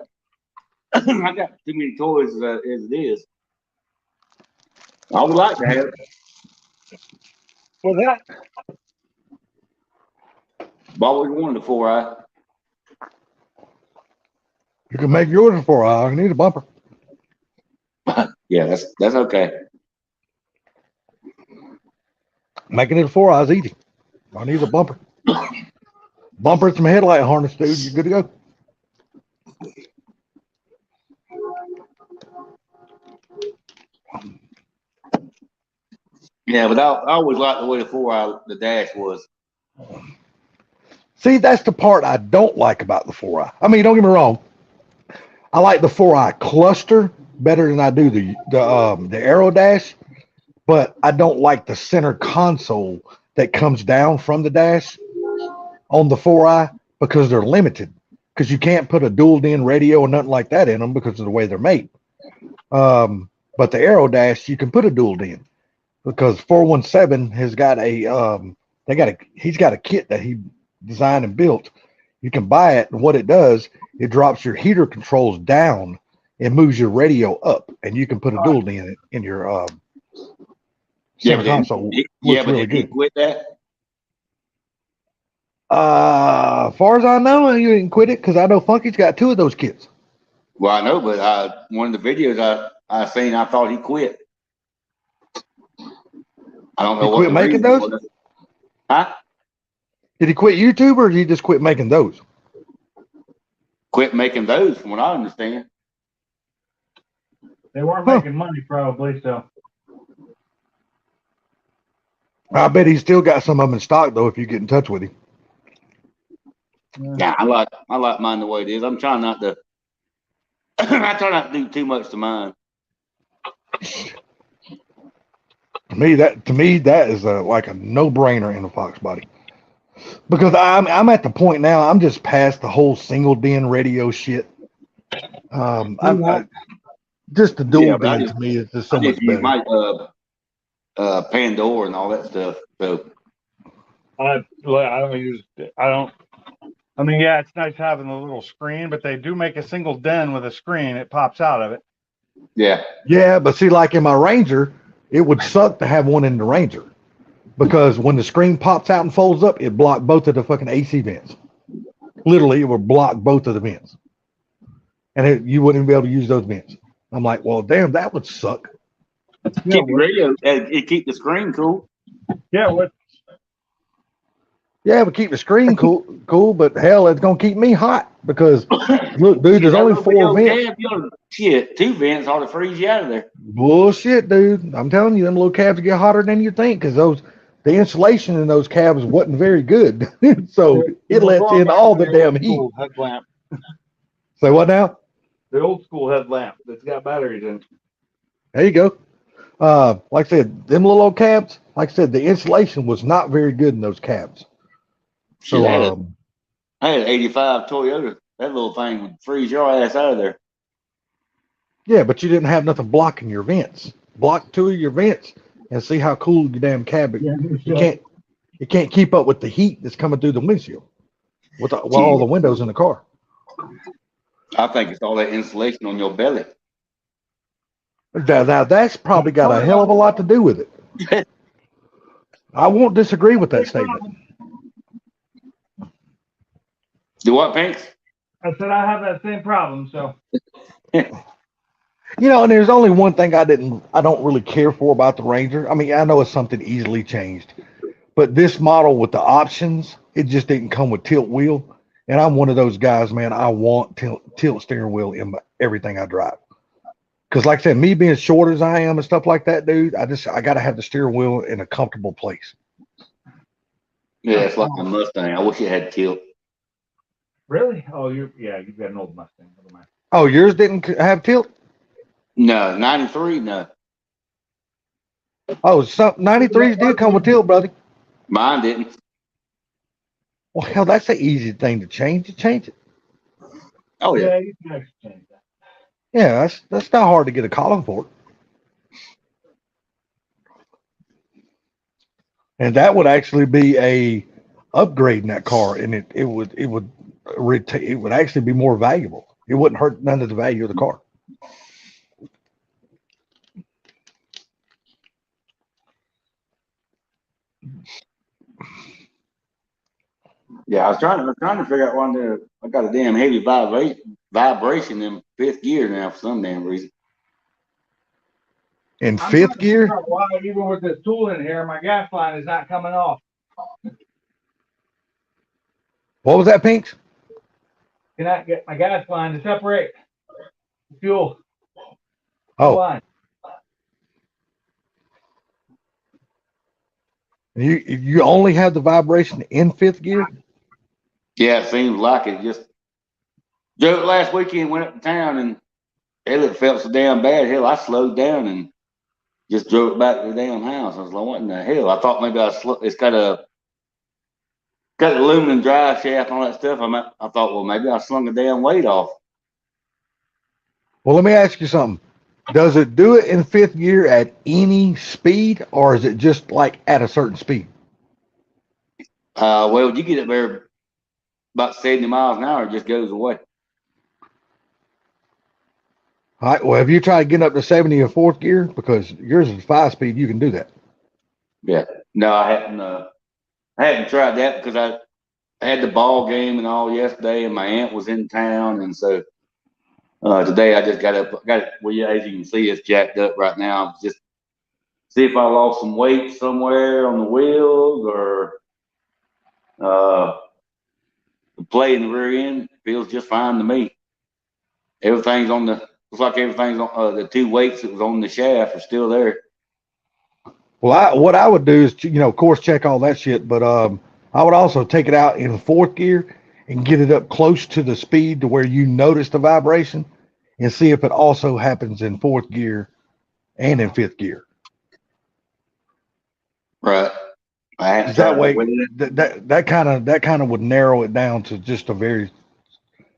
I got too many toys as it is. I would like to have it. Well, that I've always wanted a 4i. You can make yours for I need a bumper. Yeah, that's okay. Making it a 4i is easy. I need a bumper. Bumper and some headlight harness, dude. You're good to go. Yeah, but I always liked the way the dash was. See, that's the part I don't like about the 4i. I mean, don't get me wrong. I like the 4i cluster better than I do the Aero Dash, but I don't like the center console that comes down from the dash on the 4i because they're limited. Because you can't put a dual DIN radio or nothing like that in them because of the way they're made. But the Aero Dash, you can put a dual DIN because 417 has got he's got a kit that he designed and built. You can buy it, and what it does, it drops your heater controls down and moves your radio up, and you can put a dual DIN in your center console. Did really he quit that? As far as I know, you didn't quit it because I know Funky's got 2 of those kits. Well, I know, but one of the videos I seen, I thought he quit. I don't know He what quit the making reason those? was. Huh? Did he quit YouTube or did he just quit making those? Quit making those, from what I understand. they weren't making money, probably. So I bet he's still got some of them in stock though. If you get in touch with him. Yeah, I like mine the way it is. I'm trying not to. I try not to do too much to mine. To me, that is like a no-brainer in a Fox body, because I'm at the point now. I'm just past the whole single DIN radio shit. Just the dual DIN to me is just so much use better. my Pandora and all that stuff. So I don't use. I don't. I mean, yeah, it's nice having the little screen, but they do make a single DIN with a screen. It pops out of it. Yeah, but see, like in my Ranger, it would suck to have one in the Ranger because when the screen pops out and folds up, it blocked both of the fucking AC vents. Literally, it would block both of the vents, and you wouldn't be able to use those vents. I'm like, well, damn, that would suck. Keep the radio. It keep the screen cool. Yeah, what Yeah, but keep the screen cool. But hell, it's gonna keep me hot because look, dude, there's only 4 vents. Shit, 2 vents ought to freeze you out of there. Bullshit, dude. I'm telling you, them little cabs get hotter than you think because the insulation in those cabs wasn't very good. So it We're lets going in back all to the damn old heat. school headlamp. Say what now? The old school headlamp that's got batteries in it. There you go. Like I said, them little old cabs, like I said, the insulation was not very good in those cabs. Shit, So, I had an 85 Toyota. That little thing would freeze your ass out of there. yeah, but you didn't have nothing blocking your vents. Block 2 of your vents and see how cool your damn cab is. You can't keep up with the heat that's coming through the windshield with all the windows in the car. I think it's all that insulation on your belly. Now that's probably got a hell of a lot to do with it. I won't disagree with that statement. Do what, Pinks? I said I have that same problem, so. You know, and there's only one thing I don't really care for about the Ranger. I mean, I know it's something easily changed, but this model with the options, it just didn't come with tilt wheel. And I'm one of those guys, man. I want tilt steering wheel in everything I drive. Because, like I said, me being short as I am and stuff like that, dude, I got to have the steering wheel in a comfortable place. Yeah, it's like a Mustang. I wish it had tilt. Really? Oh, you've got an old Mustang. Never mind. Oh, yours didn't have tilt? No, 93, no. Oh, some 93s did come with tilt, brother. Mine didn't. Well, hell, that's an easy thing to change. You change it. Oh, yeah. You can actually change that. Yeah, that's not hard to get a column for it. And that would actually be a upgrade in that car, and it would actually be more valuable. It wouldn't hurt none of the value of the car. Yeah, I was trying to figure out one there. I got a damn heavy vibration in 5th gear now for some damn reason. In I'm 5th trying to gear, figure out why, even with this tool in here, my gas line is not coming off. what was that, Pinks? Cannot get my gas line to separate the fuel Oh, line. you only have the vibration in 5th gear? Yeah, it seems like it. Just drove it last weekend, went up to town, and hell, it felt so damn bad. Hell, I slowed down and just drove it back to the damn house. I was like, what in the hell? I thought maybe it's got aluminum drive shaft and all that stuff. I thought, well, maybe I slung the damn weight off. Well, let me ask you something. Does it do it in 5th gear at any speed, or is it just like at a certain speed? Well, you get it there about 70 miles an hour, it just goes away. All right. Well, have you tried getting up to 70 in 4th gear? Because yours is 5-speed. You can do that. Yeah. No, I hadn't tried that because I had the ball game and all yesterday, and my aunt was in town, and so today I just got it. Well, yeah, as you can see, it's jacked up right now. Just see if I lost some weight somewhere on the wheels or the play in the rear end feels just fine to me. Looks like everything's on the 2 weights that was on the shaft are still there. Well, what I would do is, of course, check all that shit, but I would also take it out in 4th gear and get it up close to the speed to where you notice the vibration and see if it also happens in 4th gear and in 5th gear. Right. That way, that kind of would narrow it down to just a very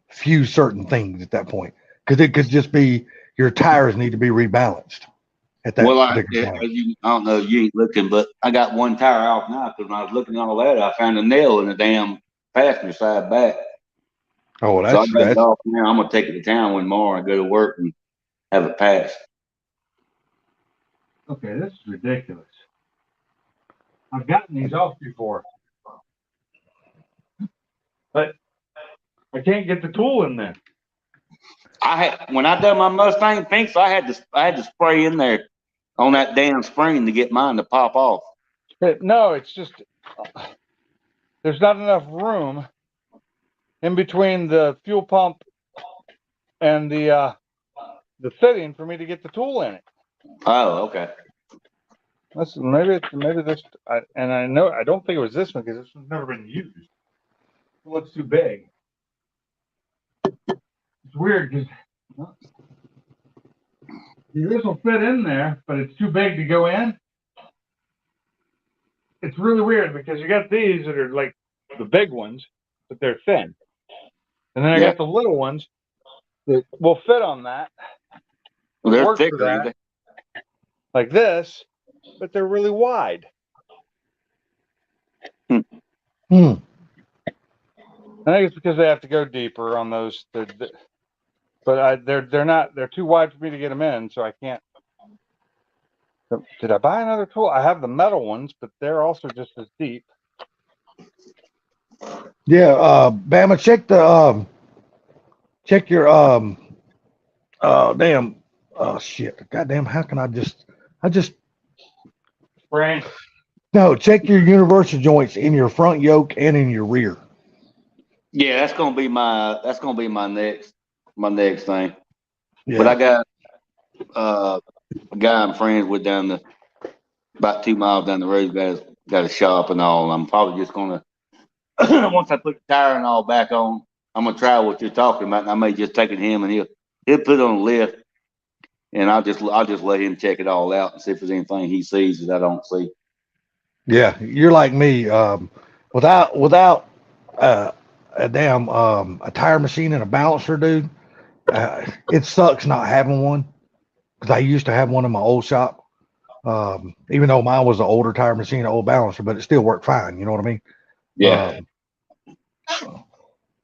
few certain things at that point, because it could just be your tires need to be rebalanced at that particular point. I don't know, you ain't looking, but I got one tire off now because when I was looking at all that, I found a nail in the damn passenger side back. Oh, well, so I got it off now. I'm gonna take it to town one more and go to work and have it passed. Okay, this is ridiculous. I've gotten these off before, but I can't get the tool in there. When I done my Mustang Pinks, I had to spray in there on that damn spring to get mine to pop off. No, it's just there's not enough room in between the fuel pump and the fitting for me to get the tool in it. Oh, okay. Listen, maybe this, and I know I don't think it was this one because this one's never been used. Well, it's too big. It's weird because this will fit in there, but it's too big to go in. It's really weird because you got these that are like the big ones, but they're thin, and then I got the little ones that will fit on that. Well, they're Work for thicker. that. Like this, but they're really wide. Hmm. I think it's because they have to go deeper on those. But they're too wide for me to get them in, so I can't. Did I buy another tool? I have the metal ones, but they're also just as deep. Yeah, Bama, check your shit. Goddamn, how can I just Brain. no, check your universal joints in your front yoke and in your rear. Yeah, that's gonna be my next thing. Yeah. But I got a guy I'm friends with about 2 miles down the road. Got a shop and all. And I'm probably just gonna once I put the tire and all back on, I'm gonna try what you're talking about. And I may just take it to him and he'll put it on a lift, and I'll just let him check it all out and see if there's anything he sees that I don't see. Yeah, you're like me. Without a damn a tire machine and a balancer, dude. It sucks not having one because I used to have one in my old shop. Even though mine was an older tire machine, an old balancer, but it still worked fine. You know what I mean? Yeah.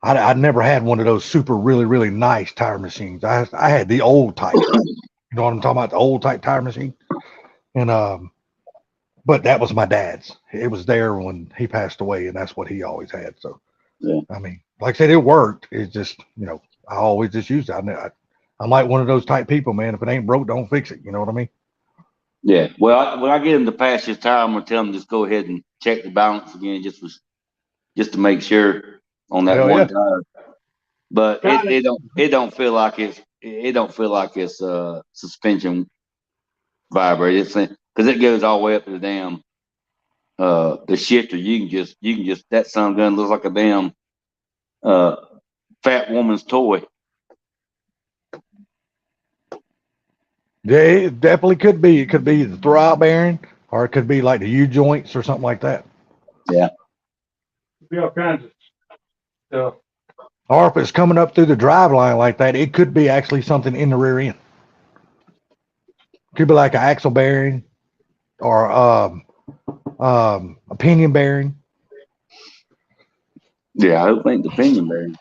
I never had one of those super really really nice tire machines. I had the old type. You know what I'm talking about? The old type tire machine. And but that was my dad's. It was there when he passed away, and that's what he always had. So Yeah. I mean, like I said, it worked. It's just, I always just used it. I'm like one of those type people, man. If it ain't broke, don't fix it. You know what I mean? Yeah. Well, when I get him to pass his tire, I'm gonna tell him just go ahead and check the balance again, just to make sure on that one tire. But it don't feel like it's suspension vibrator. It's because it goes all the way up to the damn the shifter. You can just that son gun looks like a damn fat woman's toy. Yeah, it definitely could be. It could be the throwout bearing, or it could be like the U joints or something like that. Yeah. Be all kinds of stuff. Or if it's coming up through the drive line like that, it could be actually something in the rear end. Could be like an axle bearing or a pinion bearing. Yeah, I don't think the pinion bearing.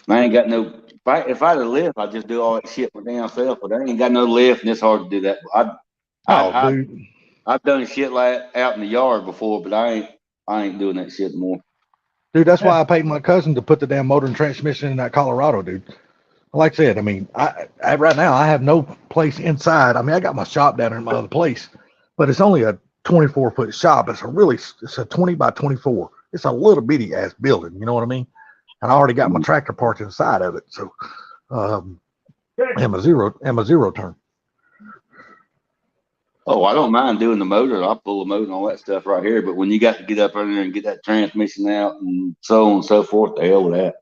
I ain't got no. If I had a lift, I'd just do all that shit my damn self. But I ain't got no lift, and it's hard to do that. Dude. I've done shit like out in the yard before, but I ain't doing that shit anymore. Dude, that's why I paid my cousin to put the damn motor and transmission in that Colorado, dude. Like I said, I mean, I right now I have no place inside. I mean, I got my shop down in my other place, but it's only a 24-foot shop. It's a 20 by 24. It's a little bitty ass building. You know what I mean? And I already got my tractor parked inside of it. So, and my zero turn. Oh, I don't mind doing the motor. I'll pull the motor and all that stuff right here. But when you got to get up in there and get that transmission out and so on and so forth, the hell with that.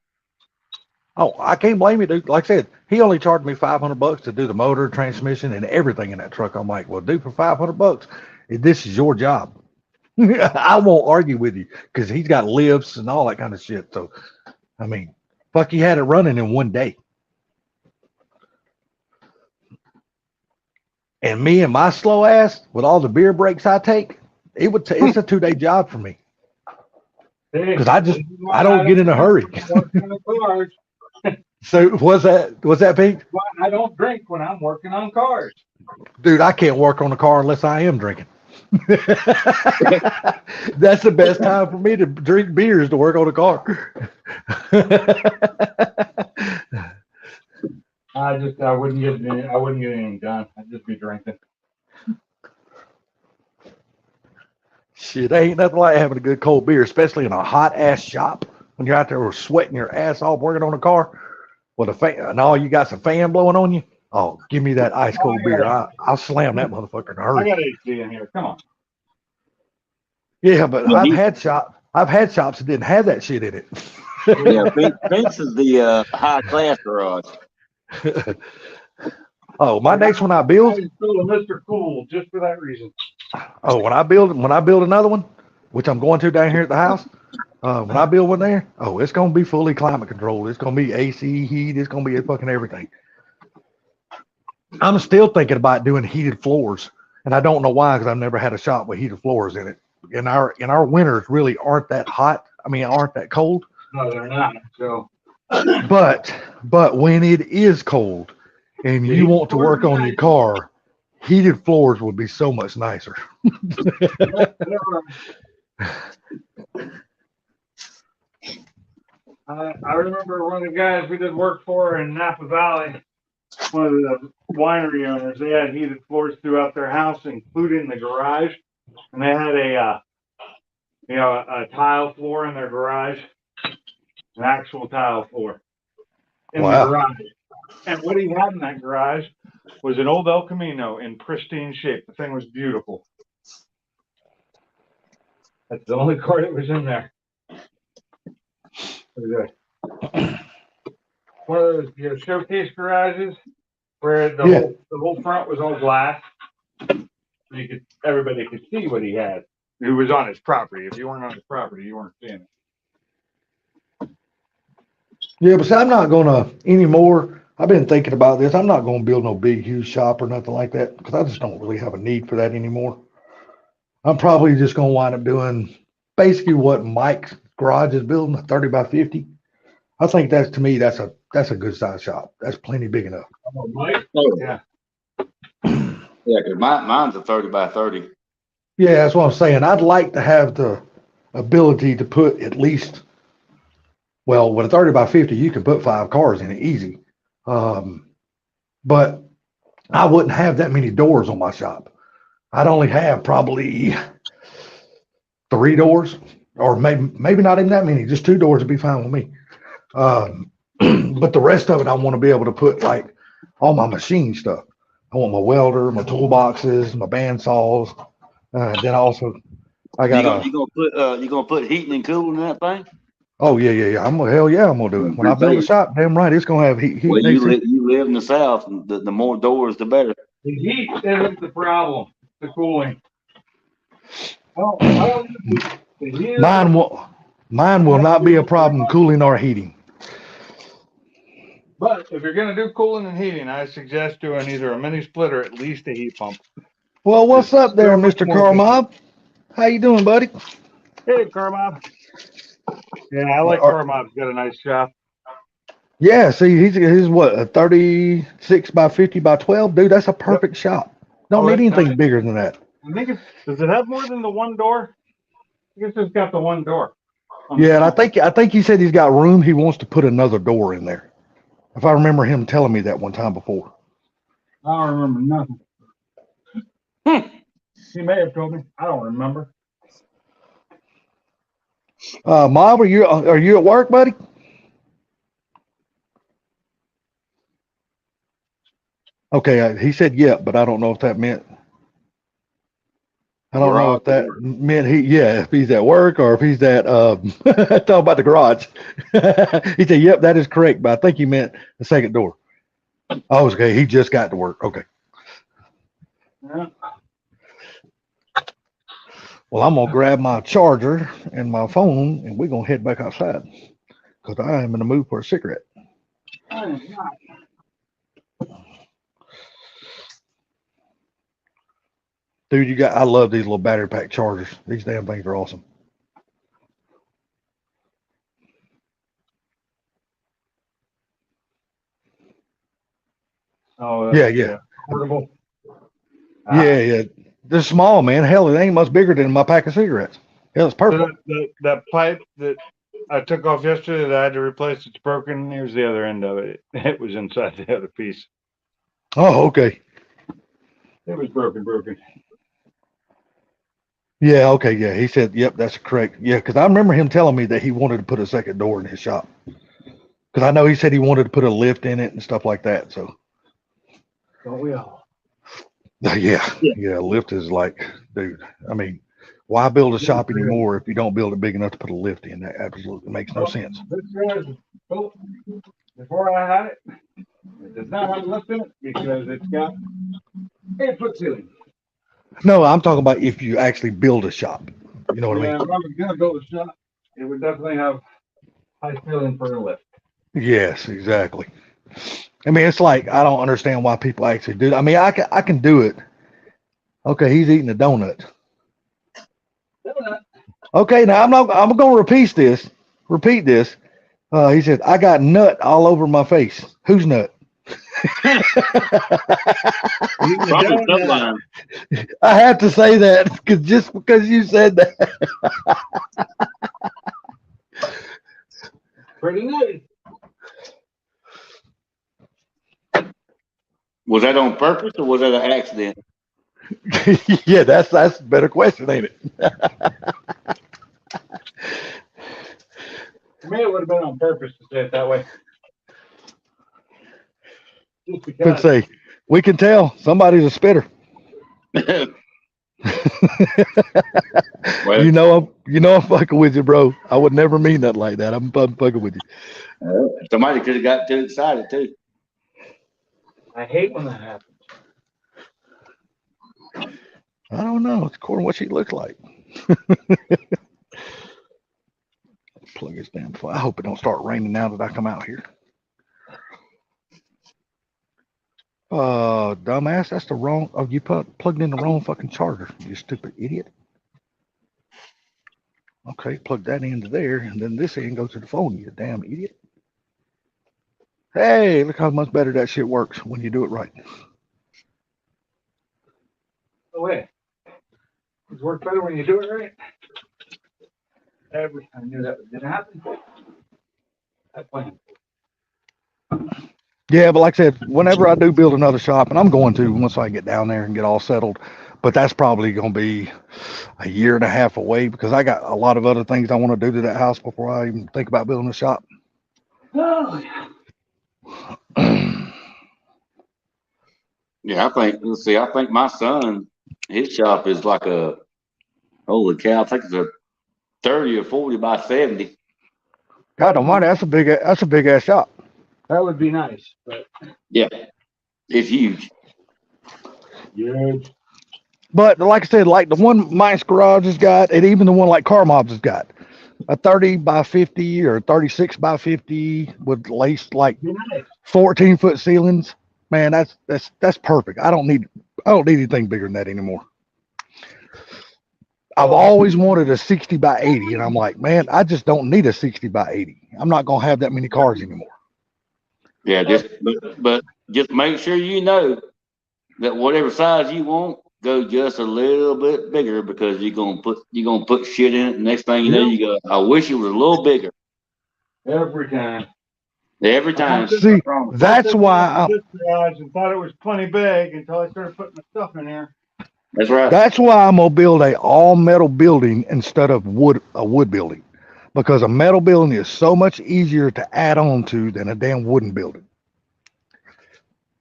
Oh, I can't blame you, dude. Like I said, he only charged me $500 to do the motor, transmission, and everything in that truck. I'm like, well, dude, for $500, this is your job. I won't argue with you because he's got lifts and all that kind of shit. So, I mean, fuck, he had it running in one day. And me and my slow ass with all the beer breaks I take, it's a 2-day job for me. Because I don't get in a hurry. So was that Pete? I don't drink when I'm working on cars. Dude, I can't work on a car unless I am drinking. That's the best time for me to drink beers to work on a car. I wouldn't get anything done. I'd just be drinking. Shit, ain't nothing like having a good cold beer, especially in a hot ass shop when you're out there sweating your ass off working on a car with a fan, and all you got's a fan blowing on you. Oh, give me that ice cold beer. I'll slam that motherfucker in a I hurry. got AC in here. Come on. Yeah, but Yeah, I've had shops that didn't have that shit in it. Yeah, Fink's is the high class garage. Oh, my next one I build. I installed a Mr. Cool just for that reason. Oh, when I build another one, which I'm going to down here at the house. When I build one there, oh, it's gonna be fully climate controlled. It's gonna be AC, heat. It's gonna be fucking everything. I'm still thinking about doing heated floors, and I don't know why, because I've never had a shop with heated floors in it. And our winters really aren't that hot. I mean, aren't that cold. No, they're not. So But when it is cold, and you want to work on your car, heated floors would be so much nicer. I remember one of the guys we did work for in Napa Valley, one of the winery owners, they had heated floors throughout their house, including the garage. And they had a tile floor in their garage, an actual tile floor in Wow. the garage. And what he had in that garage was an old El Camino in pristine shape. The thing was beautiful. That's the only car that was in there. One of those showcase garages where the whole front was all glass. So everybody could see what he had. Who was on his property. If you weren't on his property, you weren't seeing it. Yeah, but see, I'm not gonna anymore. I've been thinking about this. I'm not gonna build no big, huge shop or nothing like that because I just don't really have a need for that anymore. I'm probably just gonna wind up doing basically what Mike's garage is building, a 30 by 50. I think that's a good size shop. That's plenty big enough. Oh, Mike? Oh, Yeah. yeah, because mine's a 30 by 30. Yeah, that's what I'm saying. I'd like to have the ability to put at least, well, with a 30 by 50, you can put 5 cars in it easy. But I wouldn't have that many doors on my shop. I'd only have probably 3 doors, or maybe not even that many. Just 2 doors would be fine with me. But the rest of it, I want to be able to put like all my machine stuff. I want my welder, my toolboxes, my bandsaws. Then also, I got You gonna put heating and cooling in that thing? Oh yeah. I'm gonna do it. When I build a shop, damn right, it's gonna have heat. Well, you live in the South, and the more doors, the better. The heat isn't the problem. The cooling. Oh, Mine will not be a problem cooling or heating. But if you're going to do cooling and heating, I suggest doing either a mini split or at least a heat pump. Well, what's up there, Mr. Carmob? How you doing, buddy? Hey, Carmob. Yeah, I like Carmob's got a nice shop. Yeah, see, he's what, a 36 by 50 by 12? Dude, that's a perfect shop. Don't need anything bigger than that. I think does it have more than the one door? I guess it's got the one door. Yeah, and I think he said he's got room. He wants to put another door in there. If I remember him telling me that one time before. I don't remember nothing. He may have told me. I don't remember. Mob, are you at work, buddy? Okay, he said yep, but I don't know if that meant. I don't know if that meant if he's at work or if he's at talking about the garage. He said, yep, that is correct, but I think he meant the second door. Oh, okay, he just got to work. Okay. Yeah. Well, I'm gonna grab my charger and my phone and we're gonna head back outside because I am in the mood for a cigarette. Dude, I love these little battery pack chargers. These damn things are awesome. Oh, yeah. Portable. Yeah. They're small, man. Hell, it ain't much bigger than my pack of cigarettes. Hell, it's perfect. That pipe that I took off yesterday that I had to replace, it's broken. Here's the other end of it. It was inside the other piece. Oh, okay. It was broken. Yeah, okay, yeah. He said, yep, that's correct. Yeah, because I remember him telling me that he wanted to put a second door in his shop. Because I know he said he wanted to put a lift in it and stuff like that. So, Don't we all? yeah, lift is like, dude, I mean, why build a shop anymore if you don't build it big enough to put a lift in? That absolutely makes no sense. This was built before I had it. It does not have a lift in it because it's got 8-foot ceiling. No, I'm talking about if you actually build a shop. You know what I Yeah, mean? if I was gonna build a shop, it would definitely have high ceiling for a lift. Yes, exactly. I mean, it's like I don't understand why people actually do. I mean, I can do it. Okay, he's eating a donut. Okay, now I'm gonna repeat this. Repeat this. He said, I got nut all over my face. Who's nut? Probably Subline. I have to say that because just because you said that. Pretty nice. Was that on purpose or was that an accident? Yeah, that's a better question, ain't it? To me, it would have been on purpose to say it that way. Just Could because. say we can tell somebody's a spitter. Well, You know I'm fucking with you, bro. I would never mean nothing like that. I'm fucking with you. somebody could have got too excited too. I hate when that happens. I don't know. It's according to what she looks like. Plug this damn phone. I hope it don't start raining now that I come out here. Dumbass, that's the wrong. Oh, you plugged in the wrong fucking charger. You stupid idiot. Okay, plug that into there, and then this end goes to the phone. You damn idiot. Hey, look how much better that shit works when you do it right. No way. It's work better when you do it right. I knew that was gonna happen. I planned. Yeah, but like I said, whenever I do build another shop, and I'm going to once I get down there and get all settled, but that's probably going to be a year and a half away because I got a lot of other things I want to do to that house before I even think about building a shop. Oh, Yeah, I think my son, his shop is like a, holy cow, I think it's a 30 or 40 by 70. God almighty, that's a big ass shop. that would be nice, but Yeah, it's huge. huge. But like I said, like the one Mike's Garage has got, and even the one like Car Mobs has got, a 30 by 50 or 36 by 50 with laced like Be nice. 14-foot ceilings. Man, that's perfect. I don't need anything bigger than that anymore. I've always wanted a 60 by 80, and I'm like, man, I just don't need a 60 by 80. I'm not gonna have that many cars anymore. Yeah, but just make sure you know that whatever size you want, go just a little bit bigger because you're gonna put shit in it. And next thing you know, you go, I wish it was a little bigger. Every time. Every time. See, that's why This garage and thought it was plenty big until I started putting my stuff in here. That's right. that's why I'm gonna build a all metal building instead of a wood building, because a metal building is so much easier to add on to than a damn wooden building.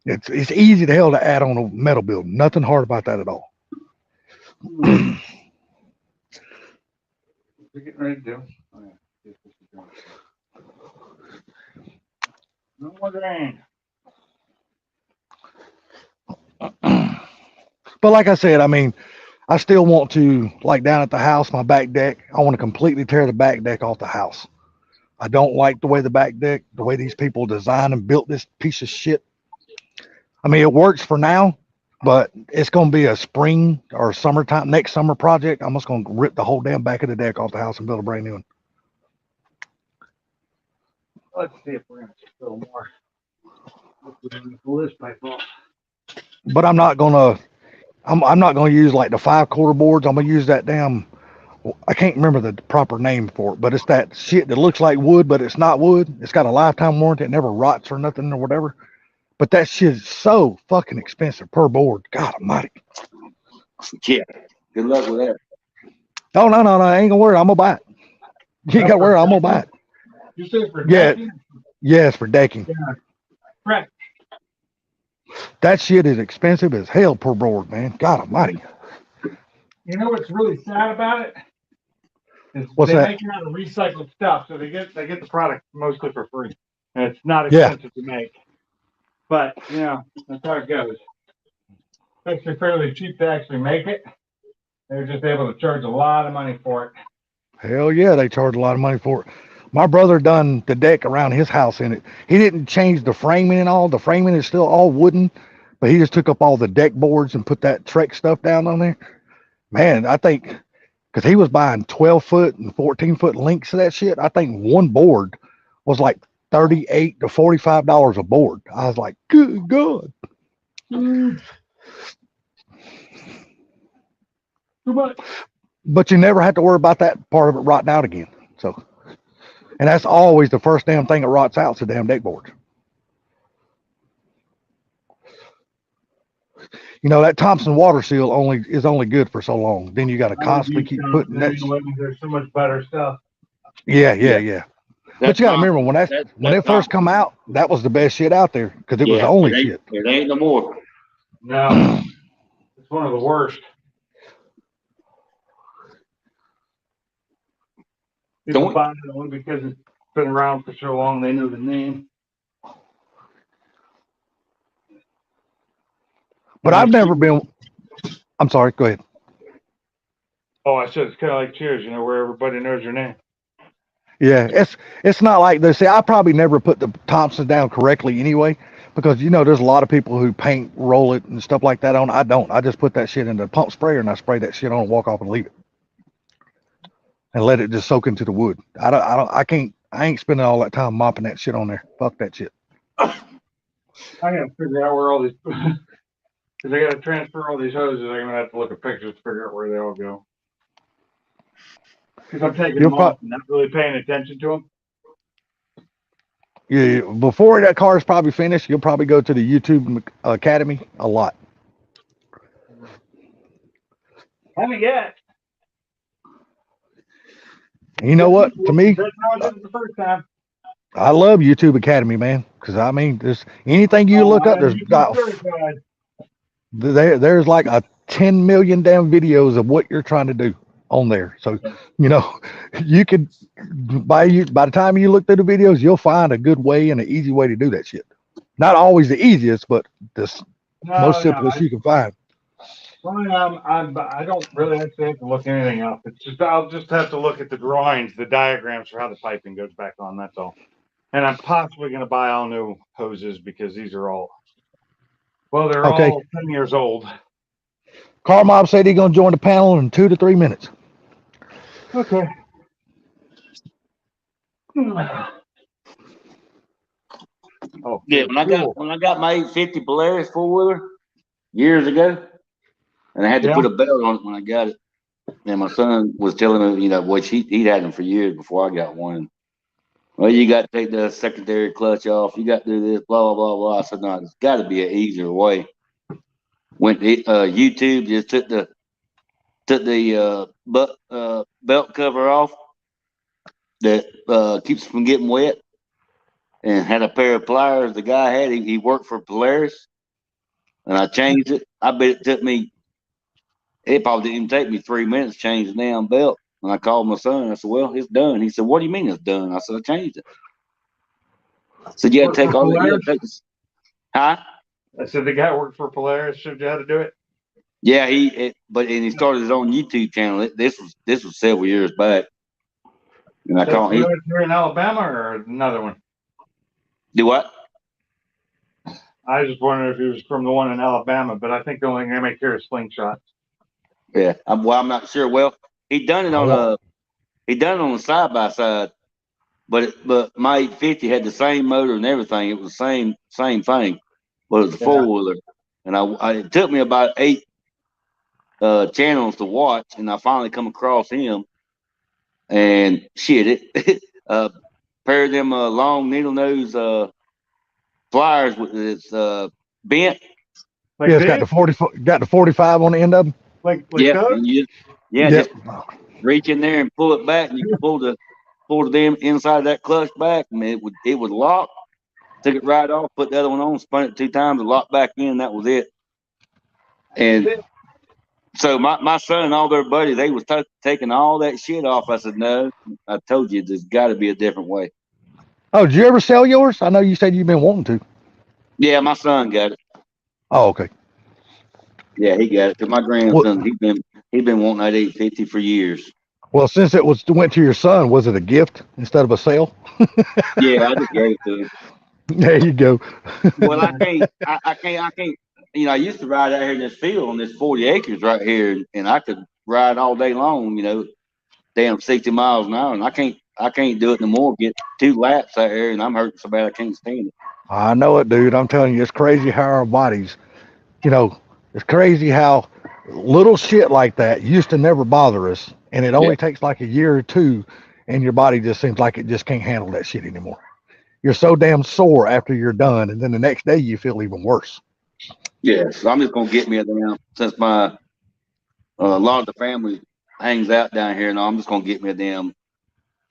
It's easy to hell to add on a metal building. Nothing hard about that at all. We're getting ready to do. Oh, yeah. No more rain. But like I said, I mean, I still want to, like down at the house, my back deck, I want to completely tear the back deck off the house. I don't like the way the way these people designed and built this piece of shit. I mean, it works for now, but it's going to be a spring or summertime, next summer project. I'm just going to rip the whole damn back of the deck off the house and build a brand new one. Let's see if we're gonna get a little more. Pull this pipe off. But I'm not going to use like the 5/4 boards. I'm going to use that damn, I can't remember the proper name for it, but it's that shit that looks like wood, but it's not wood. It's got a lifetime warranty. It never rots or nothing or whatever. But that shit is so fucking expensive per board. God almighty. Yeah. Good luck with that. Oh no, I ain't gonna worry. I'm gonna buy it. You ain't gotta worry. I'm gonna buy it. You said for Yeah. decking? Yes, for decking. Correct. That shit is expensive as hell per board, man. God almighty. You know what's really sad about it? Is What's they that? make it out of recycled stuff, so they get the product mostly for free, and it's not Yeah. expensive to make. But you know, that's how it goes. It's actually fairly cheap to actually make it. They're just able to charge a lot of money for it. Hell yeah, they charge a lot of money for it. My brother done the deck around his house in it. He didn't change the framing and all. The framing is still all wooden, but he just took up all the deck boards and put that Trek stuff down on there. Man, I think because he was buying 12-foot and 14-foot links of that shit. I think one board was like $38 to $45 a board. I was like, good God. Too much. But you never have to worry about that part of it rotting out again. So, and that's always the first damn thing that rots out is the damn deck board. You know, that Thompson water seal is only good for so long. Then you got to constantly keep putting that. There's so much better stuff. Yeah. But That's you got to not- remember when that's it first come out, that was the best shit out there because it was yeah, the only it ain't- shit. It ain't no more. No, it's one of the worst. People Don't- buy it only because it's been around for so long. They know the name. But I've never been. I'm sorry. Go ahead. Oh, I said it's kind of like Cheers, you know, where everybody knows your name. Yeah, it's not like this. See, I probably never put the Thompson down correctly anyway, because you know there's a lot of people who paint, roll it, and stuff like that on. I don't. I just put that shit in the pump sprayer and I spray that shit on, and walk off and leave it, and let it just soak into the wood. I ain't spending all that time mopping that shit on there. Fuck that shit. I gotta figure out where all these, because I gotta transfer all these hoses. I'm gonna have to look at pictures to figure out where they all go. Because I'm taking You'll them off and not really paying attention to them. Yeah, before that car is probably finished, you'll probably go to the YouTube Academy a lot. Haven't yet. You know what? To me, That's how I did it the first time. I love YouTube Academy, man, because I mean, there's anything you look up, there's about there's like a 10 million damn videos of what you're trying to do on there. So, you know, you could by the time you look through the videos, you'll find a good way and an easy way to do that shit. Not always the easiest, but the most simplest you can find. I don't really actually have to look anything up. It's just I'll just have to look at the drawings, the diagrams for how the piping goes back on. That's all. And I'm possibly going to buy all new hoses because these are all, well, they're Okay. all 10 years old. Car Mob said he's gonna join the panel in 2 to 3 minutes. Okay. Oh Yeah, when I got my 850 Polaris 4-wheeler years ago, and I had to Yeah. put a belt on it when I got it. And my son was telling me, you know, which he'd had them for years before I got one. Well, you got to take the secondary clutch off. You got to do this, blah, blah, blah, blah. I said, no, it's got to be an easier way. Went to YouTube, just took the belt cover off that keeps from getting wet, and had a pair of pliers the guy had. He worked for Polaris, and I changed it. I bet it took me, it probably didn't even take me 3 minutes to change the damn belt. And I called my son. I said, well, it's done. He said, what do you mean it's done? I said, I changed it. I said, you got to take all that. You got to take this. Huh? I said the guy worked for Polaris, showed you how to do it. Yeah, and he started his own YouTube channel. This was several years back. And I called him. You're in Alabama or another one? Do what? I was just wondering if he was from the one in Alabama, but I think the only thing they make here is slingshots. Yeah, I'm not sure. Well, he done it on a side by side, but my 850 had the same motor and everything. It was the same thing, but it was a 4-wheeler. And it took me about 8 channels to watch, and I finally come across him. And shit, it pair of them long needle nose pliers with this bent. Like Yeah, it's got the 45 on the end of them. like Yeah, those? and yeah, Yep. reach in there and pull it back, and you can pull the damn inside of that clutch back, and it would lock. Took it right off, put the other one on, spun it 2 times, and locked back in. That was it. And so my son and all their buddies, they was taking all that shit off. I said, no, I told you there's got to be a different way. Oh, did you ever sell yours? I know you said you've been wanting to. Yeah, my son got it. Oh, okay. Yeah, he got it. Cause my grandson, he been wanting that 850 for years. Well, since it went to your son, was it a gift instead of a sale? Yeah, I just gave it to him. There you go. Well, I can't. You know, I used to ride out here in this field on this 40 acres right here, and I could ride all day long. You know, damn 60 miles an hour, and I can't do it no more. Get 2 laps out here, and I'm hurting so bad I can't stand it. I know it, dude. I'm telling you, it's crazy how our bodies, it's crazy how little shit like that used to never bother us. And it only takes like a year or 2, and your body just seems like it just can't handle that shit anymore. You're so damn sore after you're done, and then the next day you feel even worse. Yeah, so I'm just gonna get me a damn, since my a lot of the family hangs out down here, and I'm just gonna get me a damn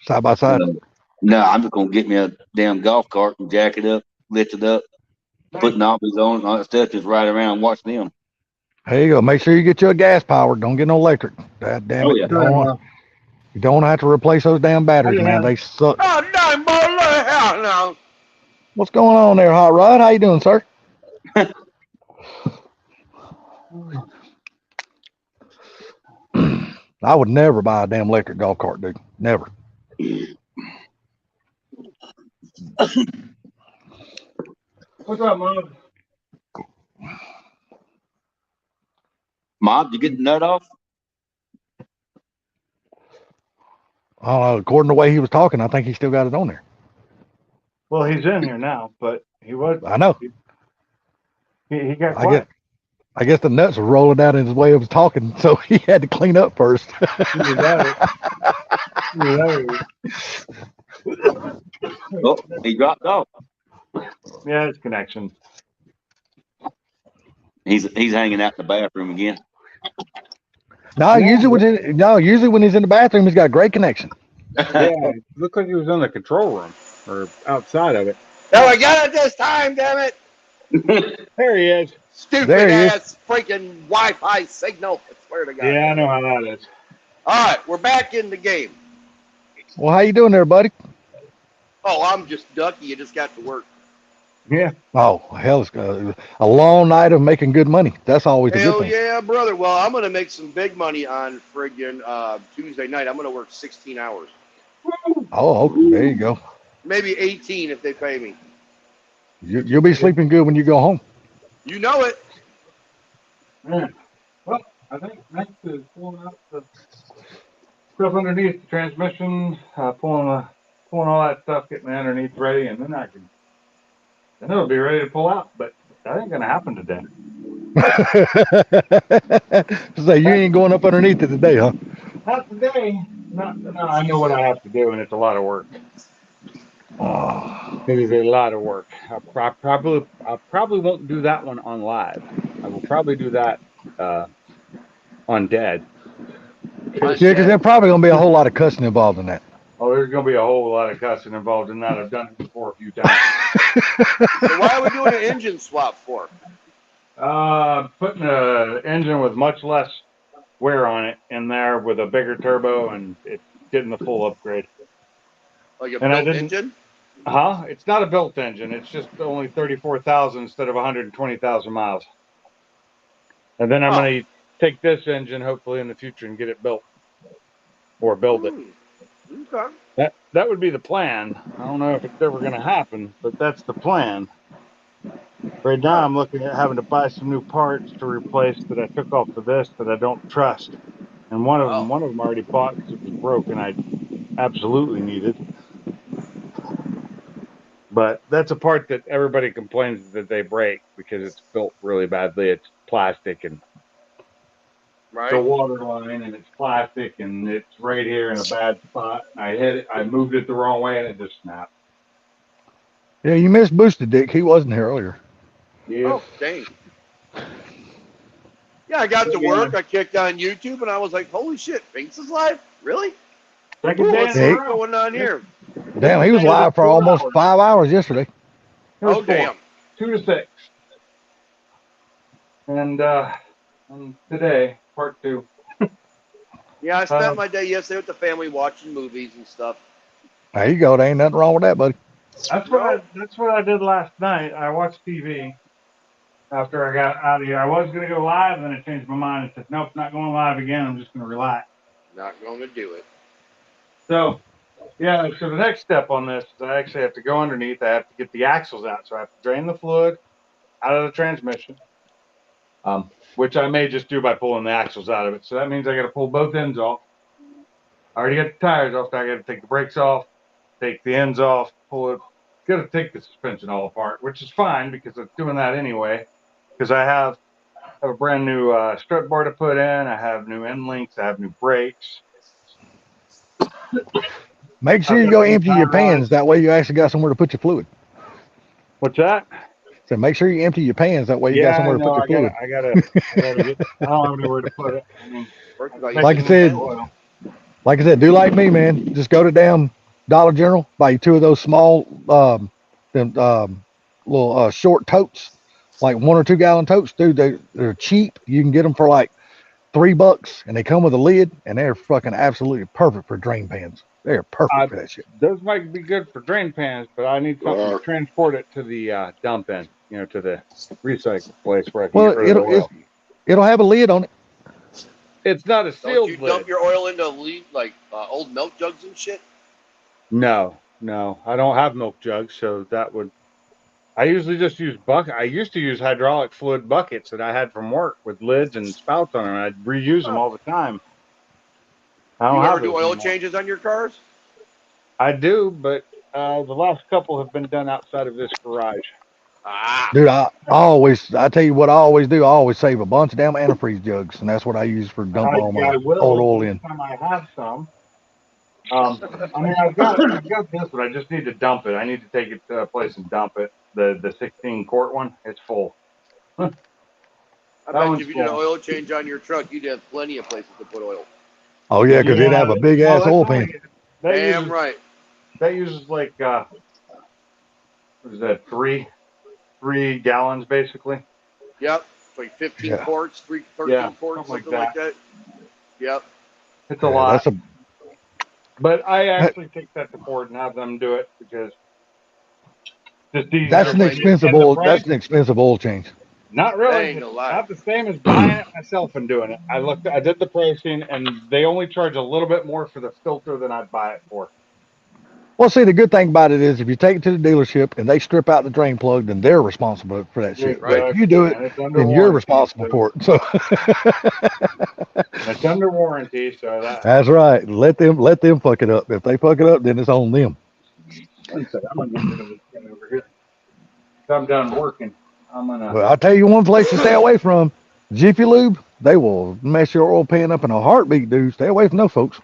Side by side. No, I'm just gonna get me a damn golf cart and jack it up, lift it up, put knobbies on and all that stuff, just ride around and watch them. There you go. Make sure you get you a gas powered. Don't get no electric. God damn it. Oh, yeah. You don't have to replace those damn batteries, man. They suck. Oh, no, boy, hell no. What's going on there, Hot Rod? How you doing, sir? I would never buy a damn electric golf cart, dude. Never. What's up, Mom? Mob, you get the nut off? According to the way he was talking, I think he still got it on there. Well, he's in here now, but he was. I know. He got quiet. I guess the nuts were rolling out in his way of talking, so he had to clean up first. Oh, he dropped off. Yeah, it's connection. He's hanging out in the bathroom again. No, usually when he's in the bathroom, he's got great connection. Yeah, looked like he was in the control room or outside of it. No, I got it this time, damn it. There he is. Stupid There he is. ass freaking Wi-Fi signal. I swear to God. Yeah, I know how that is. All right, we're back in the game. Well, how you doing there, buddy? Oh, I'm just ducky. You just got to work. Yeah. Oh, hell, it's a long night of making good money. That's always a good Hell thing. yeah, brother. Well, I'm going to make some big money on friggin' Tuesday night. I'm going to work 16 hours. Oh, okay, there you go. Maybe 18 if they pay me. You'll be sleeping good when you go home. You know it. Yeah. Well, I think next is pulling out the stuff underneath the transmission, pulling all that stuff, getting the underneath ready, and then it'll be ready to pull out. But that ain't gonna happen today. So you ain't going up underneath it today, huh? Not today. No, I know what I have to do, and it's a lot of work. Oh, It is a lot of work. I probably won't do that one on live. I will probably do that on dead. yeah, because there's probably gonna be a whole lot of cussing involved in that. Oh, there's gonna be a whole lot of cussing involved in that. I've done it before a few times. So why are we doing an engine swap for? Putting an engine with much less wear on it in there with a bigger turbo, and it's getting the full upgrade. Like a And I built didn't- engine? It's not a built engine. It's just only 34,000 instead of 120,000 miles. And then I'm going to take this engine hopefully in the future and get it built or build it. Okay. That would be the plan. I don't know if it's ever going to happen, but that's the plan. Right now I'm looking at having to buy some new parts to replace that I took off of this that I don't trust. And one of them I already bought because it was broken. I absolutely needed. But that's a part that everybody complains that they break because it's built really badly. It's plastic and it's a Right. water line and it's plastic and it's right here in a bad spot. I hit it. I moved it the wrong way and it just snapped. Yeah, you missed Boosted Dick. He wasn't here earlier. Yeah. Oh, dang. Yeah, I got to work. I kicked on YouTube, and I was like, "Holy shit, Binks is live? Really? Second Ooh, day what's in a Hey. row. going on here?" Damn, he was live for almost 5 hours yesterday. It was Oh, damn. 2 to 6. And today, part 2. Yeah, I spent my day yesterday with the family watching movies and stuff. There you go. There ain't nothing wrong with that, buddy. That's what I did last night. I watched TV after I got out of here. I was gonna go live, then I changed my mind and said, nope, not going live again. I'm just gonna relax. Not going to do it. So yeah, so the next step on this is I actually have to go underneath. I have to get the axles out. So I have to drain the fluid out of the transmission. Which I may just do by pulling the axles out of it. So that means I got to pull both ends off. I already got the tires off. Now I got to take the brakes off, take the ends off, pull it. Got to take the suspension all apart, which is fine because I'm doing that anyway. Because I have a brand new strut bar to put in. I have new end links. I have new brakes. Make sure you go empty your pans. That way you actually got somewhere to put your fluid. What's that? So make sure you empty your pans. That way you got somewhere to put your fluid. I gotta get. I don't have anywhere to put it. I mean, Like I said, do like me, man. Just go to damn Dollar General, buy you 2 of those small, little short totes, like 1 or 2 gallon totes, dude. They're cheap. You can get them for like $3, and they come with a lid, and they're fucking absolutely perfect for drain pans. They're perfect for that shit. those might be good for drain pans, but I need something to transport it to the dump in, to the recycle place where I can get rid of the oil. It'll have a lid on it. It's not a Don't sealed you lid. dump your oil into old milk jugs and shit? No, I don't have milk jugs, so that would. I usually just use bucket. I used to use hydraulic fluid buckets that I had from work with lids and spouts on them. I'd reuse them all the time. I don't You have ever do those oil anymore. changes on your cars? I do, but the last couple have been done outside of this garage. Ah, Dude, I tell you what I always do. I always save a bunch of damn antifreeze jugs, and that's what I use for dumping all my old oil in. Next time I have some. I mean, I've got this, but I just need to dump it. I need to take it to a place and dump it. The 16 quart one, it's full. I That bet one's you if you did an full. oil change on your truck, you'd have plenty of places to put oil. Oh yeah, because it'd have a big ass oil pan. Damn right. That uses like what is that, 3 gallons basically? Yep. It's like 15 Yeah. quarts, 13 Yeah, quarts, something like something like that. Yep. It's a lot. That's But I actually take that to Ford and have them do it because it's just easier. that's an to- expensive and the oil. price- That's an expensive oil change. Not That really. ain't It's gonna lie. not the same as buying it myself and doing it. I did the pricing, and they only charge a little bit more for the filter than I'd buy it for. Well, see, the good thing about it is if you take it to the dealership and they strip out the drain plug, then they're responsible for that shit. Right. If you do it, And it's under then you're warranty, responsible so- for it. So It's under warranty, so that. that's right. Let them fuck it up. If they fuck it up, then it's on them. I'm gonna get rid of this thing over here. If I'm done working, I'm gonna. Well, I'll tell you one place to stay away from. Jiffy Lube, they will mess your oil pan up in a heartbeat, dude. Stay away from those folks.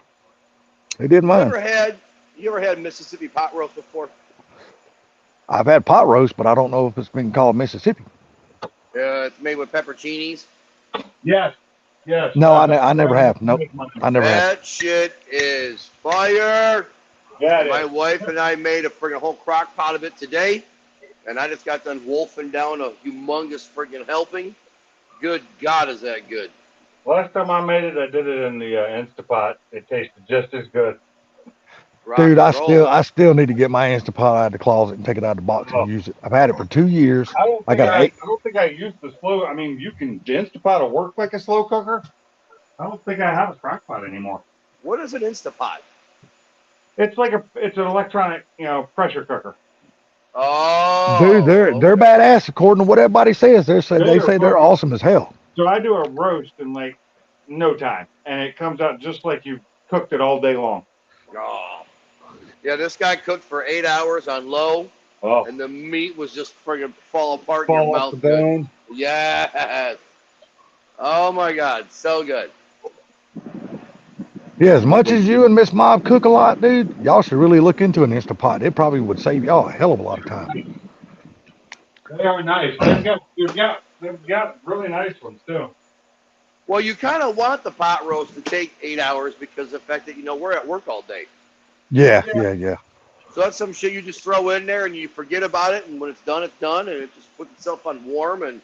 They did You mine. ever had Mississippi pot roast before? I've had pot roast, but I don't know if it's been called Mississippi. It's made with pepperoncinis. Yes. No, I never have. Nope. I never have. That shit is fire. Yeah, it My is. wife and I made a friggin' whole crock pot of it today, and I just got done wolfing down a humongous friggin' helping. Good God, is that good? Last time I made it, I did it in the Instapot. It tasted just as good. Rock Dude, and roll. I still need to get my Instapot out of the closet and take it out of the box and use it. I've had it for 2 years. I don't I think got I, eight. I don't think I used the slow. I mean, the Instapot will work like a slow cooker. I don't think I have a crock pot anymore. What is an Instapot? It's an electronic, pressure cooker. Oh, Dude, they're badass according to what everybody says. They say They're they're fucking- awesome as hell. So I do a roast in like no time, and it comes out just like you cooked it all day long. Oh. Yeah, this guy cooked for 8 hours on low, Oh, and the meat was just friggin' fall apart in fall your off mouth. the Good. bone. Yes. Oh my God, so good. Yeah, as much as you and Miss Mob cook a lot, dude, y'all should really look into an Instapot. It probably would save y'all a hell of a lot of time. They are nice. They've got really nice ones too. Well, you kind of want the pot roast to take 8 hours because of the fact that, we're at work all day. Yeah. So that's some shit you just throw in there and you forget about it. And when it's done, and it just puts itself on warm and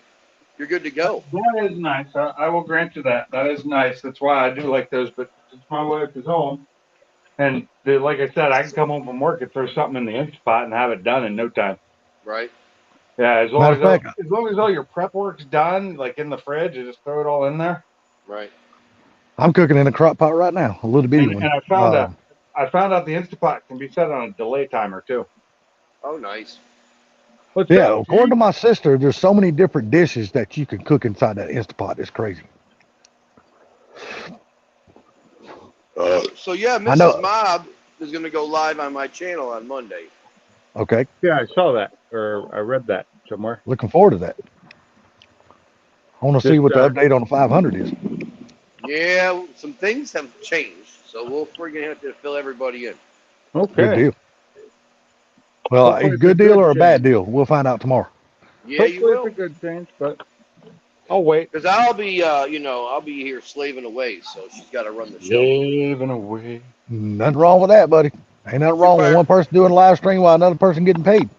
you're good to go. That is nice. I will grant you that. That is nice. That's why I do like those. But since my wife is home, and like I said, I can come home from work and throw something in the Instapot and have it done in no time. Right. Yeah, as long Matter as of fact, as long as all your prep work's done, like in the fridge, you just throw it all in there. Right. I'm cooking in a crock pot right now, a little bitty And one. I found out the Instapot can be set on a delay timer too. Oh, nice. What's Yeah, up, according to G? my sister, there's so many different dishes that you can cook inside that Instapot. It's crazy. So yeah, I know. Mrs. Mob is going to go live on my channel on Monday. Okay, Yeah, I saw that, or I read that somewhere. looking forward to that. I want to see Just, what the update on the 500 is. Yeah, some things have changed, so we're going to have to fill everybody in. Good Okay. deal. Well, Hopefully a it's good a deal good or a bad change. deal? We'll find out tomorrow. Yeah, you Hopefully will. it's a good change, but I'll wait. Because I'll be, I'll be here slaving away, so she's got to run the show. Living away. Nothing wrong with that, buddy. Ain't nothing wrong with Fire. one person doing a live stream while another person getting paid.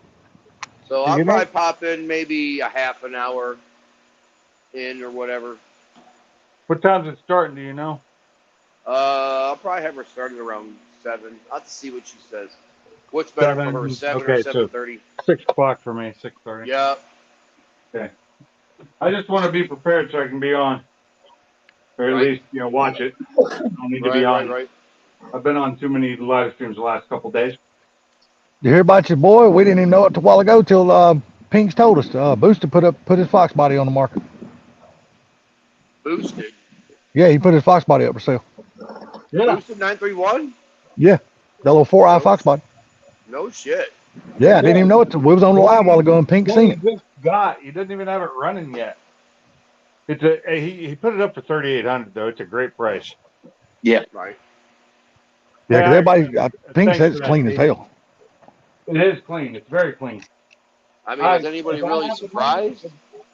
So I'll You know- probably pop in maybe a half an hour in or whatever. What time's it starting? Do you know? I'll probably have her starting around 7. I'll have to see what she says. What's better for her, 7 Okay, or so 7:30? 6 o'clock for me. 6:30. Yeah. I just want to be prepared so I can be on, or at Right. least watch it. I don't need to be on. Right. I've been on too many live streams the last couple days. You hear about your boy? We didn't even know it a while ago till Pinks told us. Booster put his Fox body on the market. Boosted. Yeah, he put his Fox body up for sale. Yeah. Boosted 931? Yeah, that little 4-eye Fox body. No shit. Yeah, I didn't even know it. We was on the live a while ago and Pink seen it. He doesn't even have it running yet. It's he put it up for 3,800 though. It's a great price. Right. Yeah, because everybody, Pink Thanks said for it's that, clean as Pete. hell. It is clean. It's very clean. I mean, is anybody really surprised?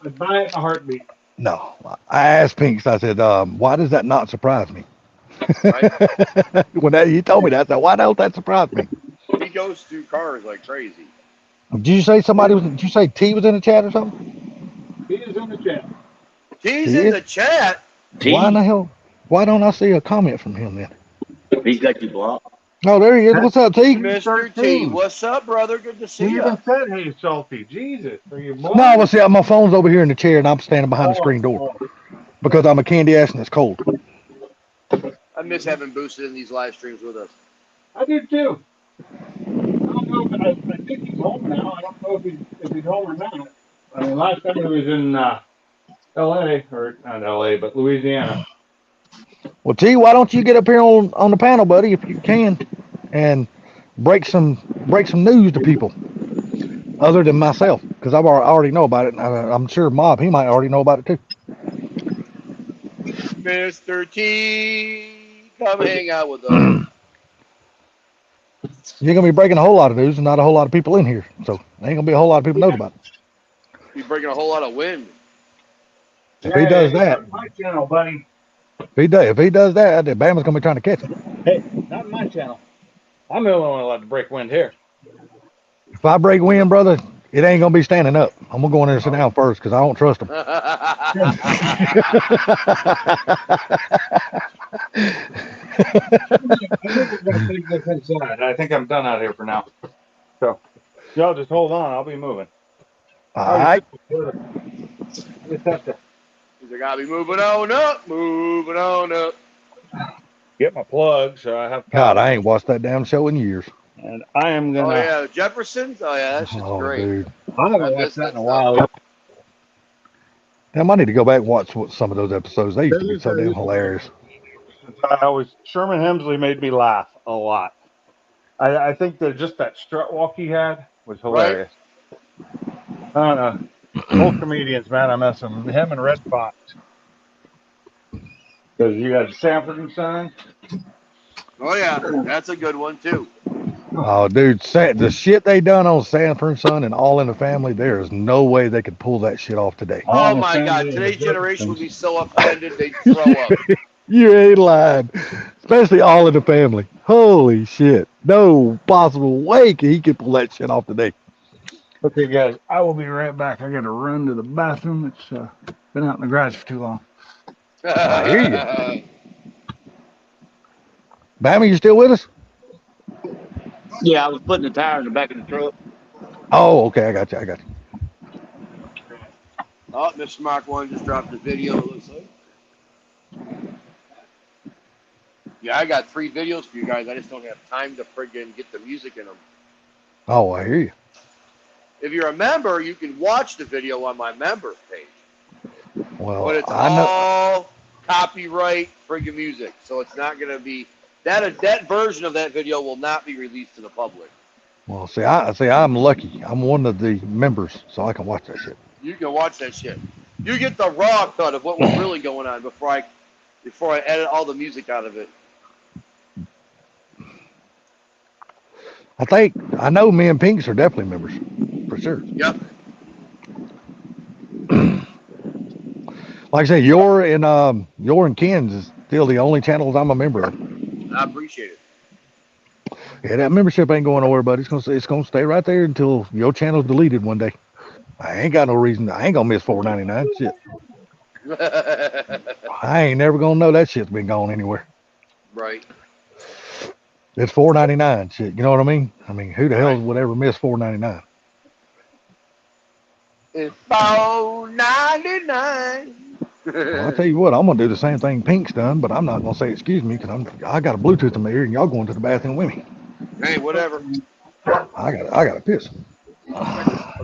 I'd buy it in a heartbeat. No, I asked Pinks. I said, "Why does that not surprise me?" Right. When he told me that, I said, "Why don't that surprise me?" He goes through cars like crazy. Did you say Did you say T was in the chat or something? He is in the chat. He's He in is? the chat. Why in the hell? Why don't I see a comment from him then? He's got you blocked. Oh, there he is. What's up, T? Mr. T, 13. what's up, brother? Good to He see you. even said, "Hey, salty, Jesus, are you blind?" No, well, see, my phone's over here in the chair and I'm standing behind the screen door because I'm a candy ass and it's cold. I miss having Boosted in these live streams with us. I do too. I don't know. I think he's home now. I don't know if he's home or not. I mean, last time he was in L.A. or not L.A. but Louisiana. Well, T, why don't you get up here on the panel, buddy, if you can, and break some news to people other than myself, because I already know about it. And I'm sure Mob, he might already know about it too. Mr. T, come hang out with us. You're gonna be breaking a whole lot of news, and not a whole lot of people in here, so there ain't gonna be a whole lot of people knows about it. He's bringing a whole lot of wind. If he does that, My channel, buddy. if he does that, then Bama's gonna be trying to catch him. Hey, not my channel. I'm the only one allowed to break wind here. If I break wind, brother, it ain't gonna be standing up. I'm gonna go in there and sit down first because I don't trust him. I think I'm done out here for now. So, y'all just hold on. I'll be moving. All right. Just have to He's like, I'll be moving on up. get my plug, so I have. God, I ain't watched that damn show in years. And I am gonna. Oh, yeah, Jeffersons? Oh, yeah, that shit's Oh, great. dude. I haven't I watched missed that in that a while. Damn, I need to go back and watch some of those episodes. They used to be so damn hilarious. Sherman Hemsley made me laugh a lot. I think that just that strut walk he had was hilarious. I don't know. Both comedians, man, I miss him. Him and Red Fox. Because you got Sanford and Son. Oh, yeah, that's a good one, too. Oh, dude, the shit they done on Sanford and Son and All in the Family, there is no way they could pull that shit off today. Oh my God! Today's generation would be so offended they'd throw up. You ain't lying. Especially All in the Family. Holy shit. No possible way he could pull that shit off today. Okay, guys, I will be right back. I got to run to the bathroom. It's been out in the garage for too long. I hear you. Bammy, you still with us? Yeah, I was putting the tire in the back of the truck. Oh, okay. I got you. Oh, Mr. Mark One just dropped a video. It looks like. Yeah, I got 3 videos for you guys. I just don't have time to friggin' get the music in them. Oh, I hear you. If you're a member, you can watch the video on my members page. Well, But it's I know. all copyright friggin' music, so it's not gonna be that version of that video will not be released to the public. Well, see, I'm lucky. I'm one of the members, so I can watch that shit. You can watch that shit. You get the raw cut of what was really going on before I edit all the music out of it. I know me and Pinks are definitely members, for sure. Yep. Like I say, Your and Ken's is still the only channels I'm a member of. I appreciate it. Yeah, that membership ain't going nowhere, buddy. It's gonna stay right there until your channel's deleted one day. I ain't got no reason. I ain't gonna miss $4.99. Shit, I ain't never gonna know that shit's been gone anywhere. Right. It's $4.99. Shit, you know what I mean? I mean, who the hell would ever miss $4.99? It's $4.99. Well, I'll tell you what, I'm gonna do the same thing Pink's done, but I'm not gonna say excuse me because I got a Bluetooth in my ear and y'all going to the bathroom with me. Hey, whatever. I gotta piss. Oh,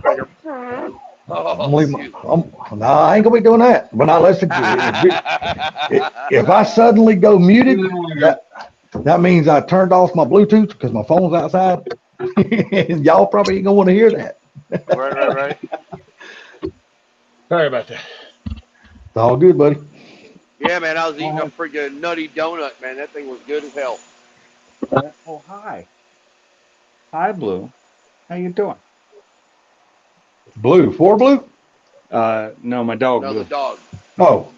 I ain't gonna be doing that. But now let's if I suddenly go muted, that means I turned off my Bluetooth because my phone's outside. And y'all probably ain't gonna want to hear that. Right. Sorry about that. It's all good, buddy. Yeah, man, I was eating a freaking nutty donut, man. That thing was good as hell. Oh, hi. Hi, Blue. How you doing? Blue, 4 Blue? No, my dog, No, Blue. the dog. Oh,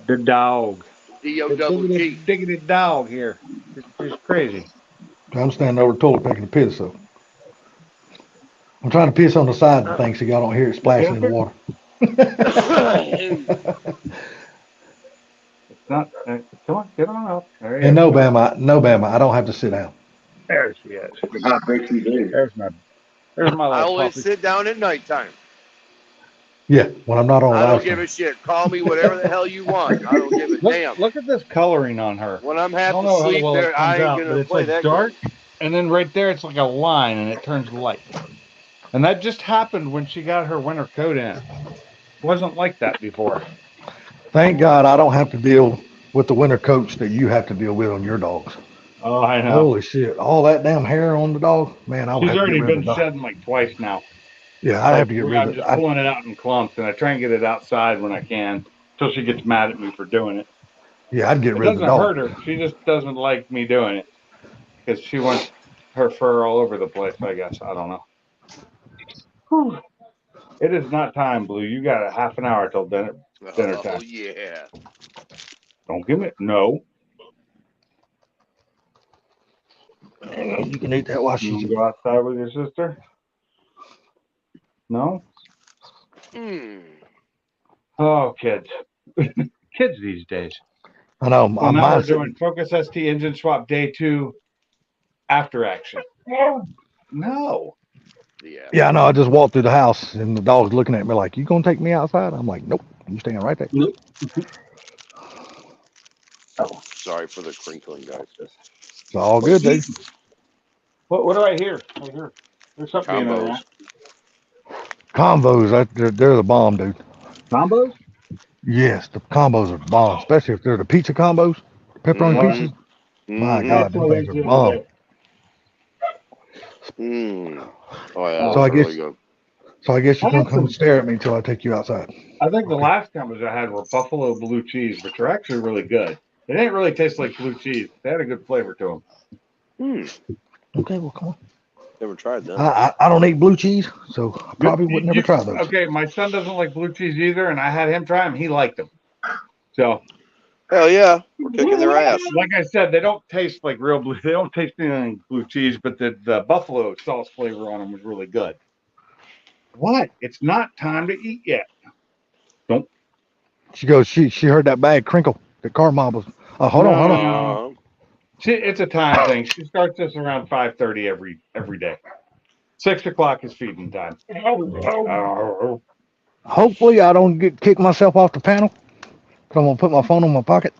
The dog. D-O-double-G. Diggity dog here. It's crazy. I'm standing over the toilet taking a piss, so I'm trying to piss on the side of the thing so y'all don't hear it splashing in the water. Not, come on, get on up. There And no, Bama, I don't have to sit down. There she is. I bet you do. There's my I little always puppy. sit down at nighttime. Yeah, when I'm not on I don't live give stream. a shit. Call me whatever the hell you want. I don't give a damn. Look at this coloring on her. When I'm I half don't know how asleep well it there, I comes out, ain't but gonna it's play like that dark, game. and then right there it's like a line, and it turns light. And that just happened when she got her winter coat in. It wasn't like that before. Thank God I don't have to deal with the winter coats that you have to deal with on your dogs. Oh, I know. Holy shit. All that damn hair on the dog, man, I would She's have to already get rid been of the dog. shedding like twice now. Yeah, I'd have to get rid I'm of it. just pulling it out in clumps, and I try and get it outside when I can, until she gets mad at me for doing it. Yeah, I'd get It rid of the doesn't dog. hurt her. She just doesn't like me doing it because she wants her fur all over the place. I guess I don't know. Whew. It is not time, Blue. You got a half an hour till dinner Oh, time. yeah. Don't give me no. You can eat that while You want she's. to go outside with your sister? No. Oh, kids. Kids these days. I know. Well, now we're Mine's doing Focus ST engine swap day 2 after action. No. Yeah. Yeah, I know. I just walked through the house and the dog's looking at me like, "You gonna take me outside?" I'm like, "Nope, you staying right there." Sorry for the crinkling, guys. It's all good, dude. What do I hear? I hear there's something being Combos. around. Combos, they're the bomb, dude. Combos? Yes, the combos are bomb, especially if they're the pizza combos, pepperoni Mhm. pizzas. My Mhm. God, them things are bomb. Oh, yeah, So I that's really guess- good. So I guess you can come stare at me until I take you outside. I think the last combos I had were buffalo blue cheese, which are actually really good. They didn't really taste like blue cheese. They had a good flavor to them. Okay, well, come on. Never tried that. I don't eat blue cheese, so I probably would never try those. Okay, my son doesn't like blue cheese either, and I had him try them. He liked them. So, Hell yeah, we're kicking their ass. like I said, they don't taste like real blue. They don't taste anything like blue cheese, but the buffalo sauce flavor on them was really good. What? It's not time to eat yet. She goes, she heard that bag crinkle. The car mom was. Oh, hold on. Uh, It's a time thing. She starts this around 5:30 every day. 6 o'clock is feeding time. Hopefully, I don't kick myself off the panel. Cause I'm gonna put my phone in my pocket.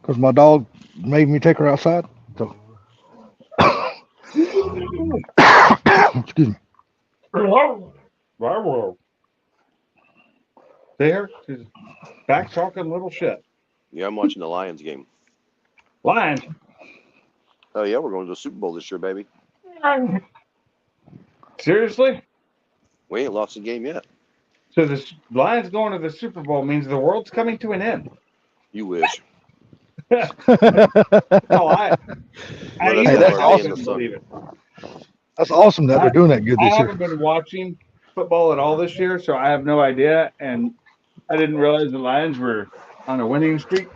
Cause my dog made me take her outside. So, excuse me. There, she's back talking little shit. yeah, I'm watching the Lions game. Lions. Oh yeah, we're going to the Super Bowl this year, baby. Seriously? We ain't lost a game yet. So the Lions going to the Super Bowl means the world's coming to an end. You wish. No, I Hey, that's I awesome. couldn't believe it. That's awesome that they're doing that good I this year. haven't been watching football at all this year, so I have no idea. And I didn't realize the Lions were on a winning streak.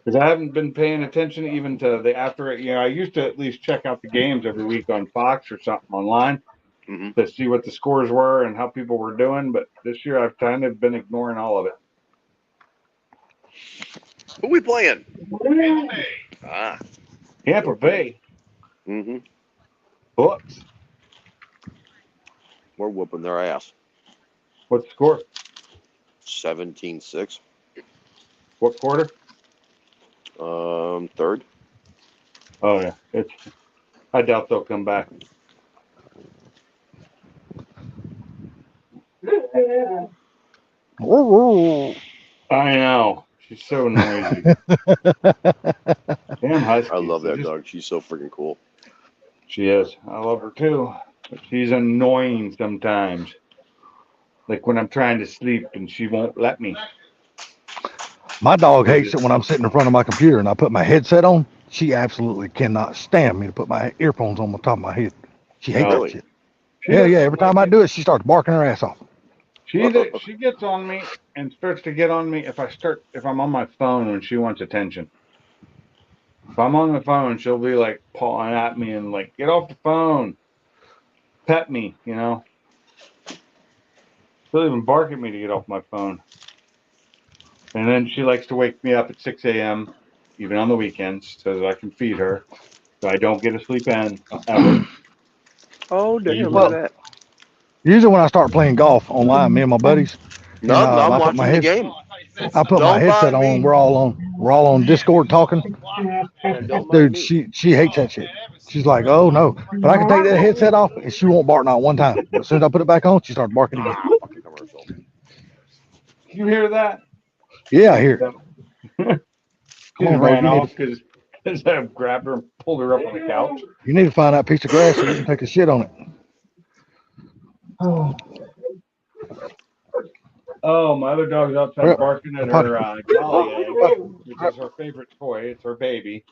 Because I haven't been paying attention even to the after. I used to at least check out the games every week on Fox or something online Mhm. to see what the scores were and how people were doing. But this year I've kind of been ignoring all of it. Who we playing? Ah. Tampa Bay Mm-hmm. books. We're whooping their ass. What's the score? 17-6. What quarter? Third. Oh yeah, I doubt they'll come back. I know. She's so noisy. Damn husky. I love that dog. She's so freaking cool. She is. I love her too. But she's annoying sometimes. Like when I'm trying to sleep and she won't let me. My dog hates it when I'm sitting in front of my computer and I put my headset on. She absolutely cannot stand me to put my earphones on the top of my head. She hates Really? that shit. Yeah. Every time I do it, she starts barking her ass off. She gets on me and starts to get on me if I'm on my phone when she wants attention. If I'm on the phone, she'll be like pawing at me and like, get off the phone. Pet me, She'll even bark at me to get off my phone. And then she likes to wake me up at 6 a.m., even on the weekends, so that I can feed her. So I don't get to sleep in ever. Oh, damn. Well, Look at that. Usually when I start playing golf online, me and my buddies, No, and, I'm I put watching my the head- game. I put my Don't headset mind me. on. We're all on Discord talking. Yeah, don't mind Dude, me. she hates that shit. She's like, oh no, but I can take that headset off and she won't bark not one time. But as soon as I put it back on, she starts barking again. Fucking commercial. You hear that? Yeah, I hear it. She Come on, ran bro, you off because I grabbed her and pulled her up on the couch. You need to find that piece of grass so you can take a shit on it. Oh, my other dog's outside Hurry up. barking at her golly egg, which is her favorite toy. It's her baby.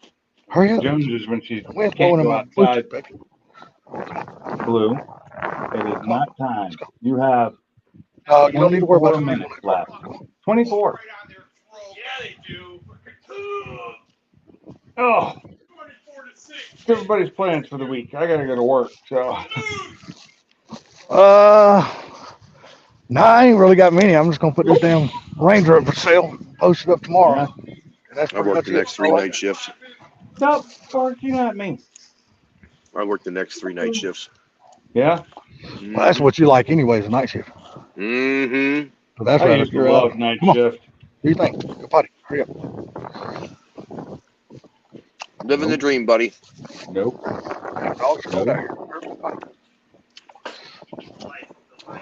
Hurry up. Jones is when she The wind's can't blowing in go my outside. boots, baby. Blue, it is not time. You have No, you don't need to worry 24 about it. minutes left. 24. Oh, everybody's plans for the week. I gotta go to work, so No, I ain't really got many. I'm just gonna put this damn Ranger up for sale, post it up tomorrow. And that's I pretty work much the it. next 3 night shifts. stop barking at me. I work the next 3 night shifts. Yeah, Well, that's what you like, anyways, a night shift. Mm-hmm. So that's I right. used up to your love alley. night Come on. shift. What do you think? Go potty. Hurry up. Living the dream, buddy. Nope. Dogs are cold out here. Hurry up, potty.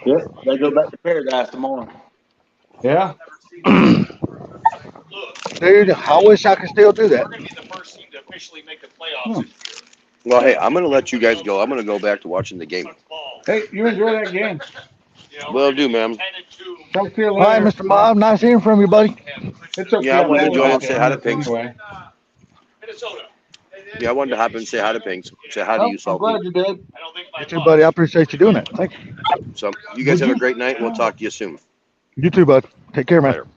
Yep, they go back to paradise tomorrow. Yeah. Dude, I wish I could still do that. Well, hey, I'm going to let you guys go. I'm going to go back to watching the game. Hey, you enjoy that game. Will do, ma'am. Talk to you All right, later. Mr. Bob. Nice hearing from you, buddy. It's okay. Yeah, I wanted to I'm join gonna and say hi to Pigs. anyway. Yeah, I wanted to hop in and say hi to Pinks. Say hi to Oh, you, I'm Salty. glad you did. You too, buddy. I appreciate you doing that. Thank you. So you guys Would have a you? great night. We'll talk to you soon. You too, bud. Take care, man. Later.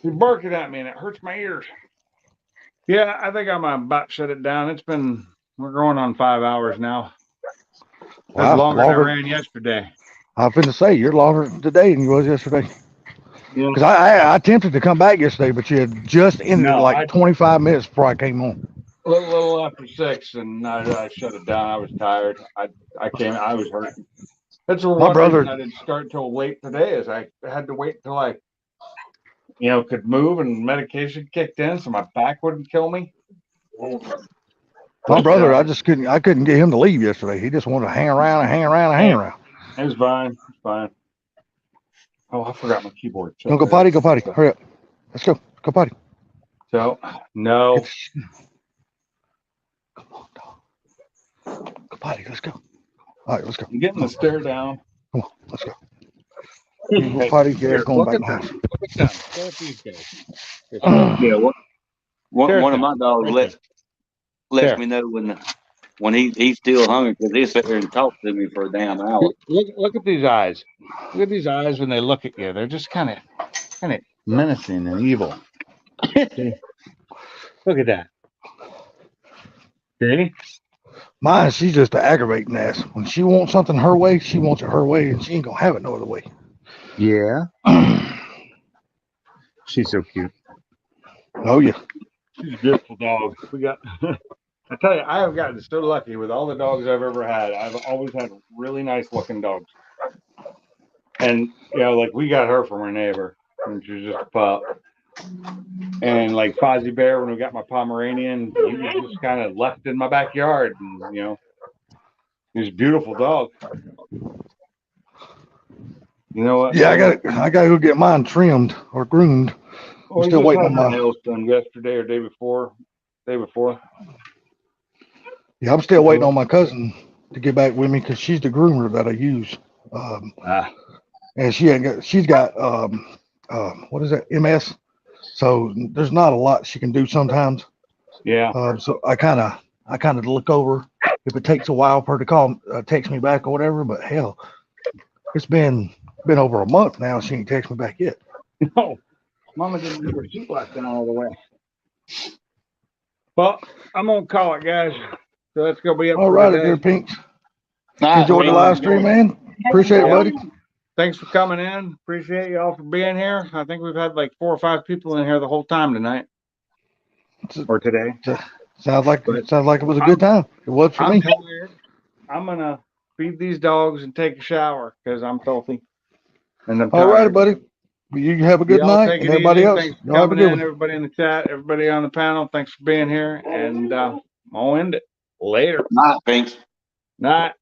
She's barking at me and it hurts my ears. Yeah, I think I'm about to shut it down. We're going on 5 hours now. That's Wow, longer than I longer. ran yesterday. I was finna say you're longer today than you was yesterday. Yeah. Because I attempted to come back yesterday, but you had just ended No, like I- 25 minutes before I came on. A little after 6, and I shut it down. I was tired. I was hurting. That's one brother- reason I didn't start till late today. Is I had to wait till I, could move and medication kicked in, so my back wouldn't kill me. My brother, I couldn't get him to leave yesterday. He just wanted to hang around and hang around and hang around. It's fine. It's fine. Oh, I forgot my keyboard. Don't go potty, go potty. Hurry up. Let's go. Go potty. So no. Get the- Come on, dog. Go potty. Let's go. All right, let's go. I'm getting the stare down. Come on, let's go. You go potty. Gary's going Look back in at the house. them. Look at them. Look at these guys. Yeah, one of my dogs Right lets There. me know when he's still hungry because he'll sit there and talk to me for a damn hour. Look at these eyes. Look at these eyes when they look at you. They're just kind of menacing and evil. Look at that. See? Mine, she's just an aggravating ass. When she wants something her way, she wants it her way, and she ain't gonna have it no other way. Yeah. She's so cute. Oh yeah. She's a beautiful dog. We got. I tell you, I have gotten so lucky with all the dogs I've ever had. I've always had really nice looking dogs. And like we got her from our neighbor, and she was just a pup. And like Fozzie Bear, when we got my Pomeranian, he was just kind of left in my backyard, and he was a beautiful dog. You know what? Yeah, I gotta go get mine trimmed or groomed. Well, still we just waiting had on my my- nails done yesterday or day before. Yeah, I'm still waiting on my cousin to get back with me because she's the groomer that I use. And she's got what is that, MS? So there's not a lot she can do sometimes. Yeah. So I kind of look over if it takes a while for her to call, text me back or whatever. But hell, it's been over a month now. She ain't text me back yet. No, Mama didn't leave her sheet locked down all the way. Well, I'm gonna call it, guys. So that's gonna be up. All for right, today. dear Pinks. Enjoy the live stream, man. Appreciate it, buddy. Thanks for coming in. Appreciate you all for being here. I think we've had like 4 or 5 people in here the whole time tonight or today. Sounds like it was a good time. It was for I'm me. tired. I'm gonna feed these dogs and take a shower because I'm filthy. And I'm All right, tired. buddy. You have a good Y'all night, take and it everybody easy. else. Thanks for Y'all have a coming good in, one. everybody in the chat, everybody on the panel. Thanks for being here, and I'll end it later. Night, Pinks. Night.